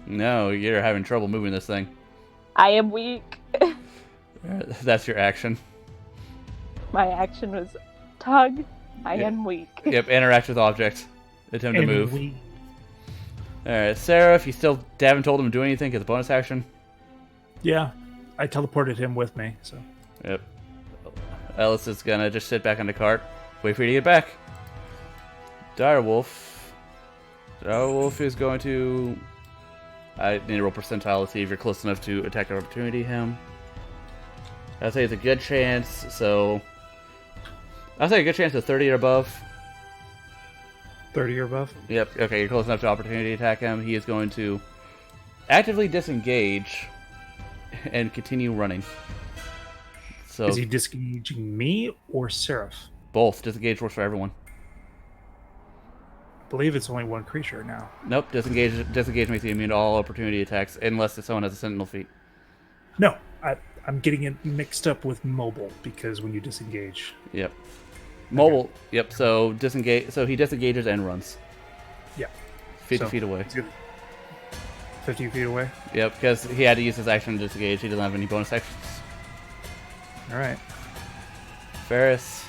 No, you're having trouble moving this thing. I am weak. That's your action. My action was tug. I am weak. Yep, interact with objects. Attempt to And move. Alright, Sarah, if you still haven't told him to do anything, get the bonus action. Yeah, I teleported him with me, so. Yep. Ellis is gonna just sit back on the cart. Wait for you to get back. Direwolf. Direwolf is going to... I need to roll percentile to see if you're close enough to attack of opportunity him. I'd say it's a good chance, so... I'd say a good chance of 30 or above. 30 or above? Yep, okay, you're close enough to opportunity attack him. He is going to actively disengage and continue running. So Is he disengaging me or Seraph? both. Disengage works for everyone. I believe it's only one creature now. Nope, disengage makes you immune to all opportunity attacks unless someone has a sentinel feat. No, I'm getting it mixed up with mobile because when you disengage. Yep. Mobile. Yep. So disengage. So he disengages and runs. Yeah. 50 feet away. He's good. 50 feet away? Yep. Because he had to use his action to disengage. He doesn't have any bonus actions. All right. Ferris.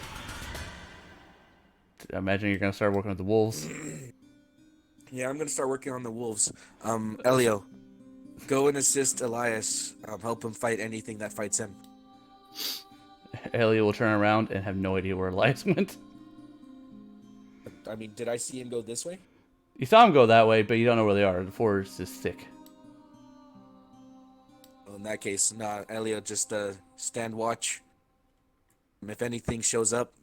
I imagine you're gonna start working with the wolves. Yeah, I'm gonna start working on the wolves. Elio, go and assist Elias. Help him fight anything that fights him. Elliot will turn around and have no idea where Elias went. I mean, did I see him go this way? You saw him go that way, but you don't know where they are. The forest is thick. Well, in that case, nah, Elio, just stand watch. If anything shows up,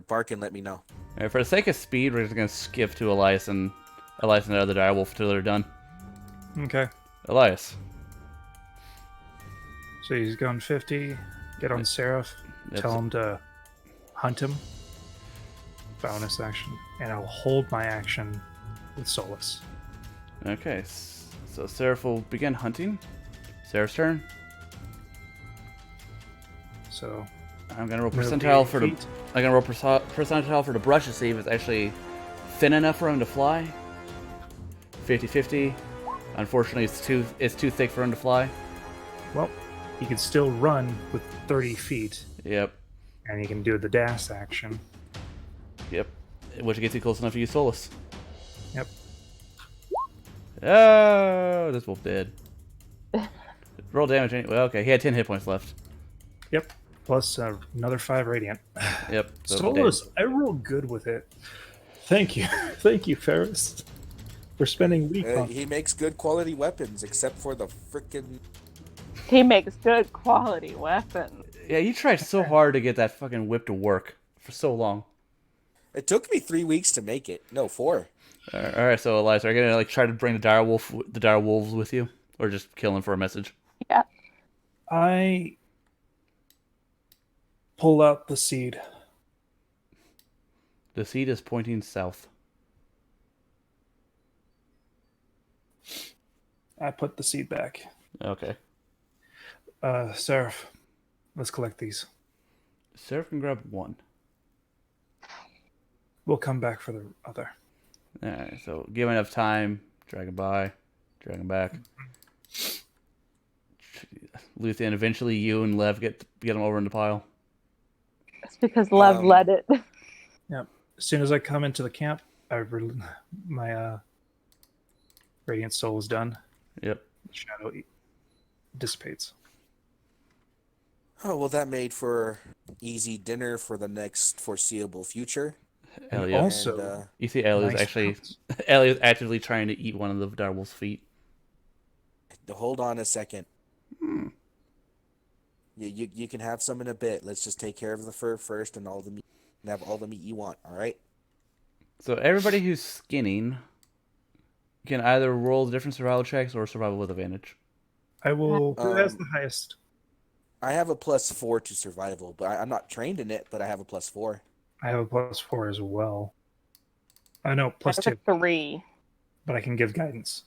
bark and let me know. All right, for the sake of speed, we're just gonna skip to Elias and the other direwolf until they're done. Okay. Elias. So he's going 50. Get on Seraph. Tell him to hunt him. Bonus action. And I'll hold my action with Solace. Okay, so Seraph will begin hunting. Seraph's turn. So I'm gonna roll percentile for the. I'm gonna roll percentile for the brush to see if it's actually thin enough for him to fly. 50-50. Unfortunately, it's too thick for him to fly. well, he can still run with 30 feet. Yep. And he can do the dash action. Yep. Which gets you close enough to use Solus. Yep. Oh, this wolf dead. Roll damage. Well, okay, he had 10 hit points left. Yep. Plus another 5 radiant. Yep. So Solus, I rolled good with it. Thank you. Thank you, Ferris. For spending week on. He makes good quality weapons, except for the frickin'... He makes good quality weapons. Yeah, you tried so hard to get that fucking whip to work for so long. It took me 3 weeks to make it. No, 4. All right, so Elias, are you gonna like try to bring the dire wolves with you, or just kill them for a message? Yeah. I pull out the seed. The seed is pointing south. I put the seed back. Okay. Seraph, let's collect these. Seraph can grab one. We'll come back for the other. All right, so give enough time. Drag him by, drag him back. Luthien, eventually you and Lev get them over in the pile. It's because Lev led it. Yep. As soon as I come into the camp, my radiant soul is done. Yep. The shadow dissipates. Oh, well, that made for easy dinner for the next foreseeable future. And Elliot. also, And, You see Elliot's nice actually pounds. Elliot's actively trying to eat one of the direwolf's feet. hold on a second. You can have some in a bit. Let's just take care of the fur first and all the meat. And have all the meat you want, all right? So everybody who's skinning can either roll different survival checks or survival with advantage. I will. Who has Um, the highest? I have a +4 to survival, but I'm not trained in it, but I have a +4. I have a +4 as well. I know That's a +2, 3. but I can give guidance.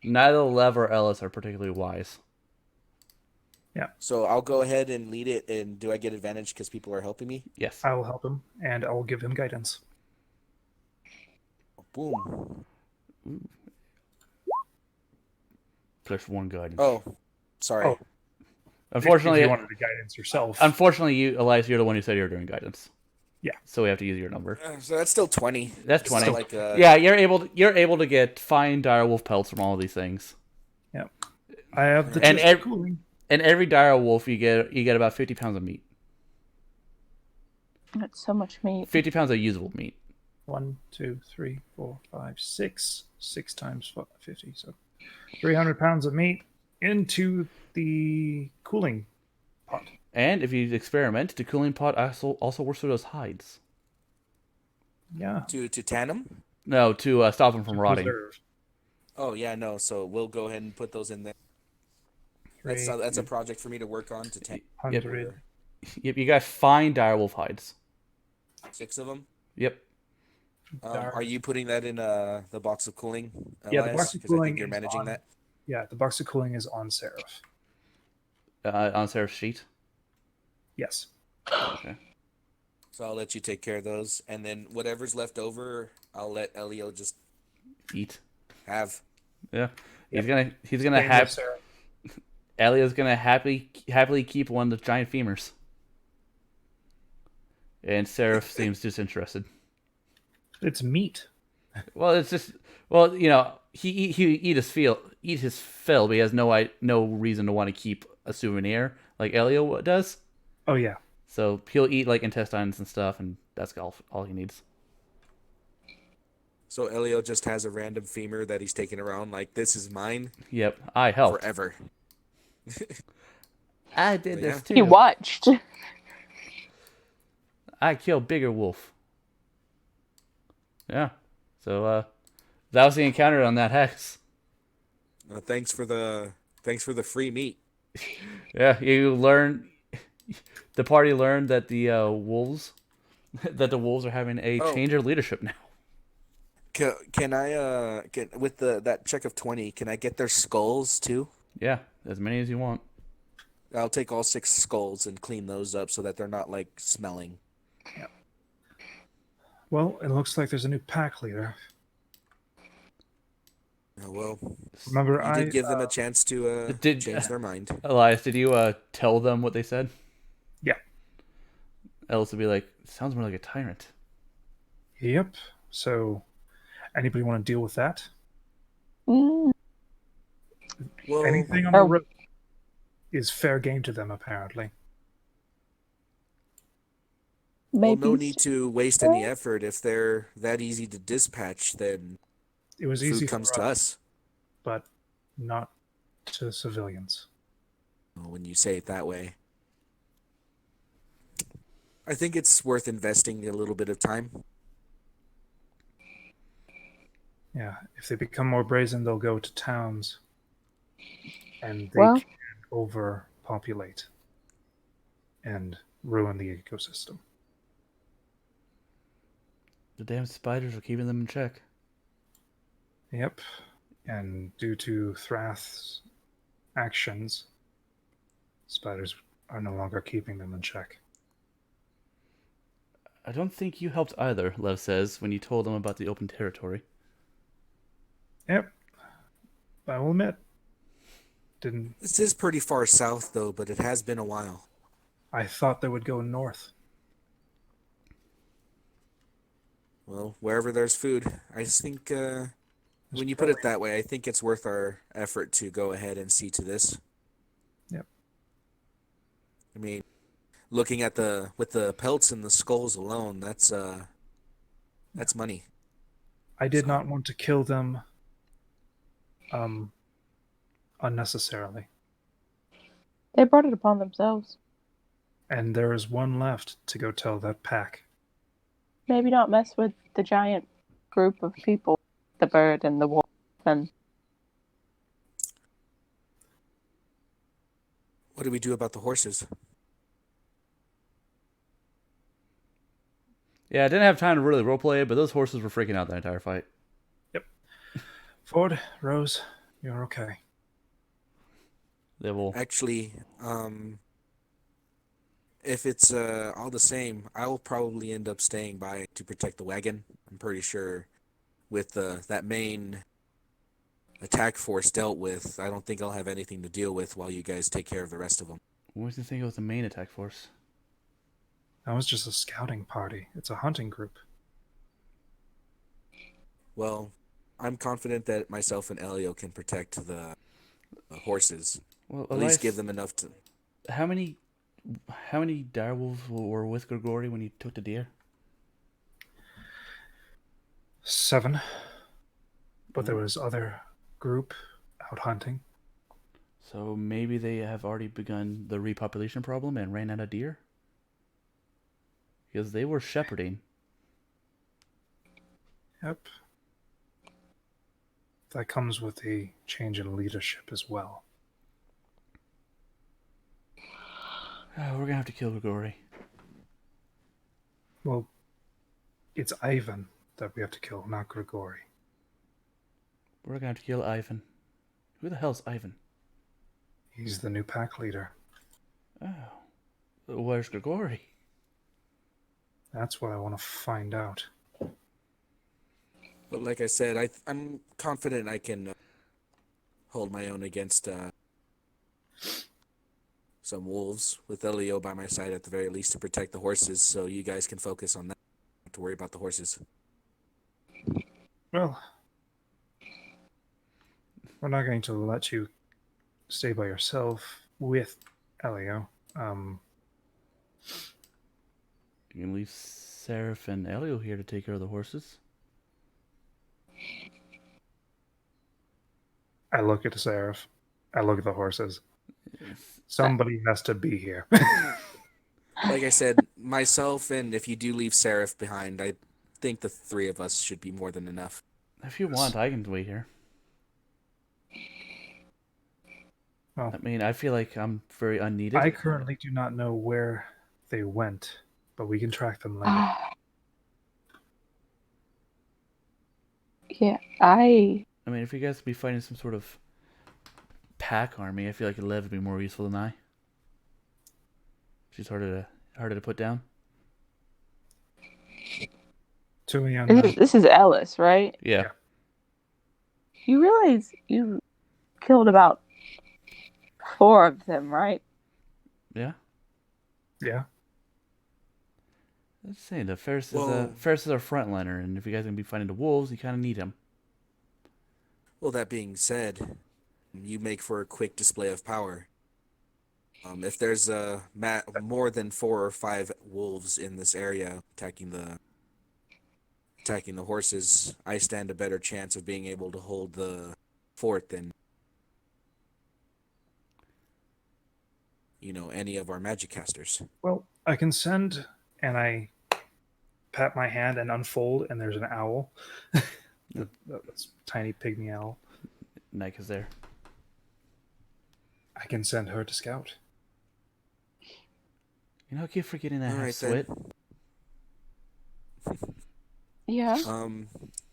Neither Lev or Ellis are particularly wise. So I'll go ahead and lead it, and do I get advantage because people are helping me? Yes. I will help him, and I will give him guidance. Boom. +1 guidance. Oh, sorry. Oh. Unfortunately, if you wanted the guidance yourself. you, Elias, you're the one who said you were doing guidance. Yeah. So we have to use your number. So that's still 20. That's It's 20. not like, Yeah, you're able to get fine direwolf pelts from all of these things. I have the And chest of cooling. And every direwolf you get about 50 pounds of meat. That's so much meat. 50 pounds of usable meat. 1, 2, 3, 4, 5, 6. 6 times 50. So 300 pounds of meat into the cooling pot. And if you experiment, the cooling pot also works with those hides. Yeah. to tan them? No, to stop them from rotting. Reserve. Oh, yeah, no. So we'll go ahead and put those in there. That's a project for me to work on to tan 100. Yep, you got fine direwolf hides. 6 of them. Yep. Are you putting that in the box of cooling? Yeah, the Elias? box of 'Cause I think cooling you're is managing on- that. Yeah, the box of cooling is on Seraph. On Sarah's sheet. Yes. Okay. So I'll let you take care of those, and then whatever's left over, I'll let Elio just Eat. have. Yeah. He's Yep. gonna Staying with have Seraph. Elio's gonna happily keep one of the giant femurs. And Seraph seems disinterested. It's meat. Well, it's just he eat his fill, but he has no reason to want to keep a souvenir like Elio does. Oh yeah. So he'll eat like intestines and stuff, and that's all he needs. So Elio just has a random femur that he's taking around like, this is mine Yep, I helped. forever. I did But this yeah. too. He watched. I killed bigger wolf. Yeah. So that was the encounter on that hex. Thanks for the free meat. Yeah, the party learned that the wolves are having a Oh. change of leadership now. Can I get with that check of 20? Can I get their skulls too? Yeah, as many as you want. I'll take all 6 skulls and clean those up so that they're not like smelling. Well, it looks like there's a new pack leader. Oh, well, Remember, you did give them a chance to Did- change their mind. Elias, did you tell them what they said? Yeah. Ellis would be like, sounds more like a tyrant. Yep. So, anybody want to deal with that? Mm, Well, Anything on the Oh. road is fair game to them, apparently. maybe. no need to waste any effort. If they're that easy to dispatch, then It was easy food comes for to us, us. but not to civilians. When you say it that way. I think it's worth investing a little bit of time. Yeah, if they become more brazen, they'll go to towns, and they Well, can overpopulate and ruin the ecosystem. The damn spiders are keeping them in check. Yep, and due to Thrath's actions, spiders are no longer keeping them in check. I don't think you helped either, Lev says, when you told them about the open territory. Yep, I will admit, didn't. This is pretty far south, though, but it has been a while. I thought they would go north. Well, wherever there's food, I just think when you put it that way, I think it's worth our effort to go ahead and see to this. Yep. I mean, looking at with the pelts and the skulls alone, that's money. I did So- not want to kill them unnecessarily. they brought it upon themselves. And there is one left to go tell that pack. Maybe not mess with the giant group of people, the bird and the wolf, and What do we do about the horses? Yeah, I didn't have time to really roleplay it, but those horses were freaking out the entire fight. Ford, Rose, you're okay. They will. Actually, if it's all the same, I will probably end up staying by to protect the wagon. I'm pretty sure with that main attack force dealt with, I don't think I'll have anything to deal with while you guys take care of the rest of them. What do you think it was the main attack force? That was just a scouting party. It's a hunting group. Well, I'm confident that myself and Elio can protect the horses. Well, At least give them enough to. How many direwolves were with Grigori when he took the deer? 7. But there was other group out hunting. So maybe they have already begun the repopulation problem and ran out of deer? Because they were shepherding. Yep. That comes with a change in leadership as well. Oh, we're gonna have to kill Grigori. Well, it's Ivan that we have to kill, not Grigori. We're gonna have to kill Ivan. Who the hell's Ivan? He's the new pack leader. Oh. Where's Grigori? That's what I want to find out. But like I said, I'm confident I can hold my own against some wolves with Elio by my side at the very least to protect the horses, so you guys can focus on that. Not to worry about the horses. Well, we're not going to let you stay by yourself with Elio. You can leave Seraph and Elio here to take care of the horses. I look at Seraph. I look at the horses. Somebody has to be here. Like I said, myself and if you do leave Seraph behind, I think the 3 of us should be more than enough. If you want, I can wait here. Well, I mean, I feel like I'm very unneeded. I currently do not know where they went, but we can track them later. yeah, I I mean, if you guys would be fighting some sort of pack army, I feel like Lev would be more useful than I. She's harder to put down. To me, unknown. this is Ellis, right? Yeah. You realize you killed about 4 of them, right? Yeah. Yeah. I'm just saying, the Ferris Well- is our frontliner, and if you guys are gonna be fighting the wolves, you kind of need him. Well, that being said, you make for a quick display of power. If there's more than 4 or 5 wolves in this area attacking the horses, I stand a better chance of being able to hold the fort than any of our magic casters. Well, I can send, and I pat my hand and unfold, and there's an owl. That's tiny pygmy owl. Nike is there. I can send her to scout. You know, I keep forgetting that I All have right, Swit. Yeah. Oh,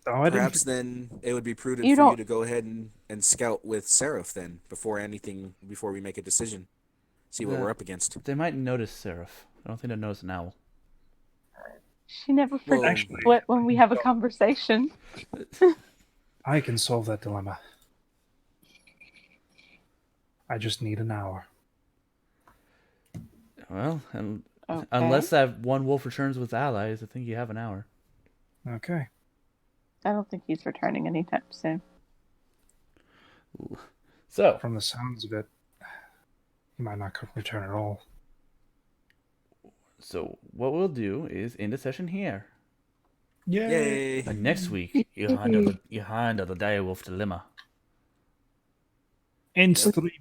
I didn't. Perhaps then it would be prudent You for you don't- to go ahead and scout with Seraph then before we make a decision. See what Yeah. we're up against. They might notice Seraph. I don't think they'll notice an owl. She never Well, forgets Actually, what when we have a conversation. I can solve that dilemma. I just need an hour. Well, and Okay. unless that one wolf returns with allies, I think you have an hour. Okay. I don't think he's returning anytime soon. So, From the sounds of it, he might not return at all. what we'll do is end the session here. Yay! And next week, you handle the direwolf dilemma. Ends 3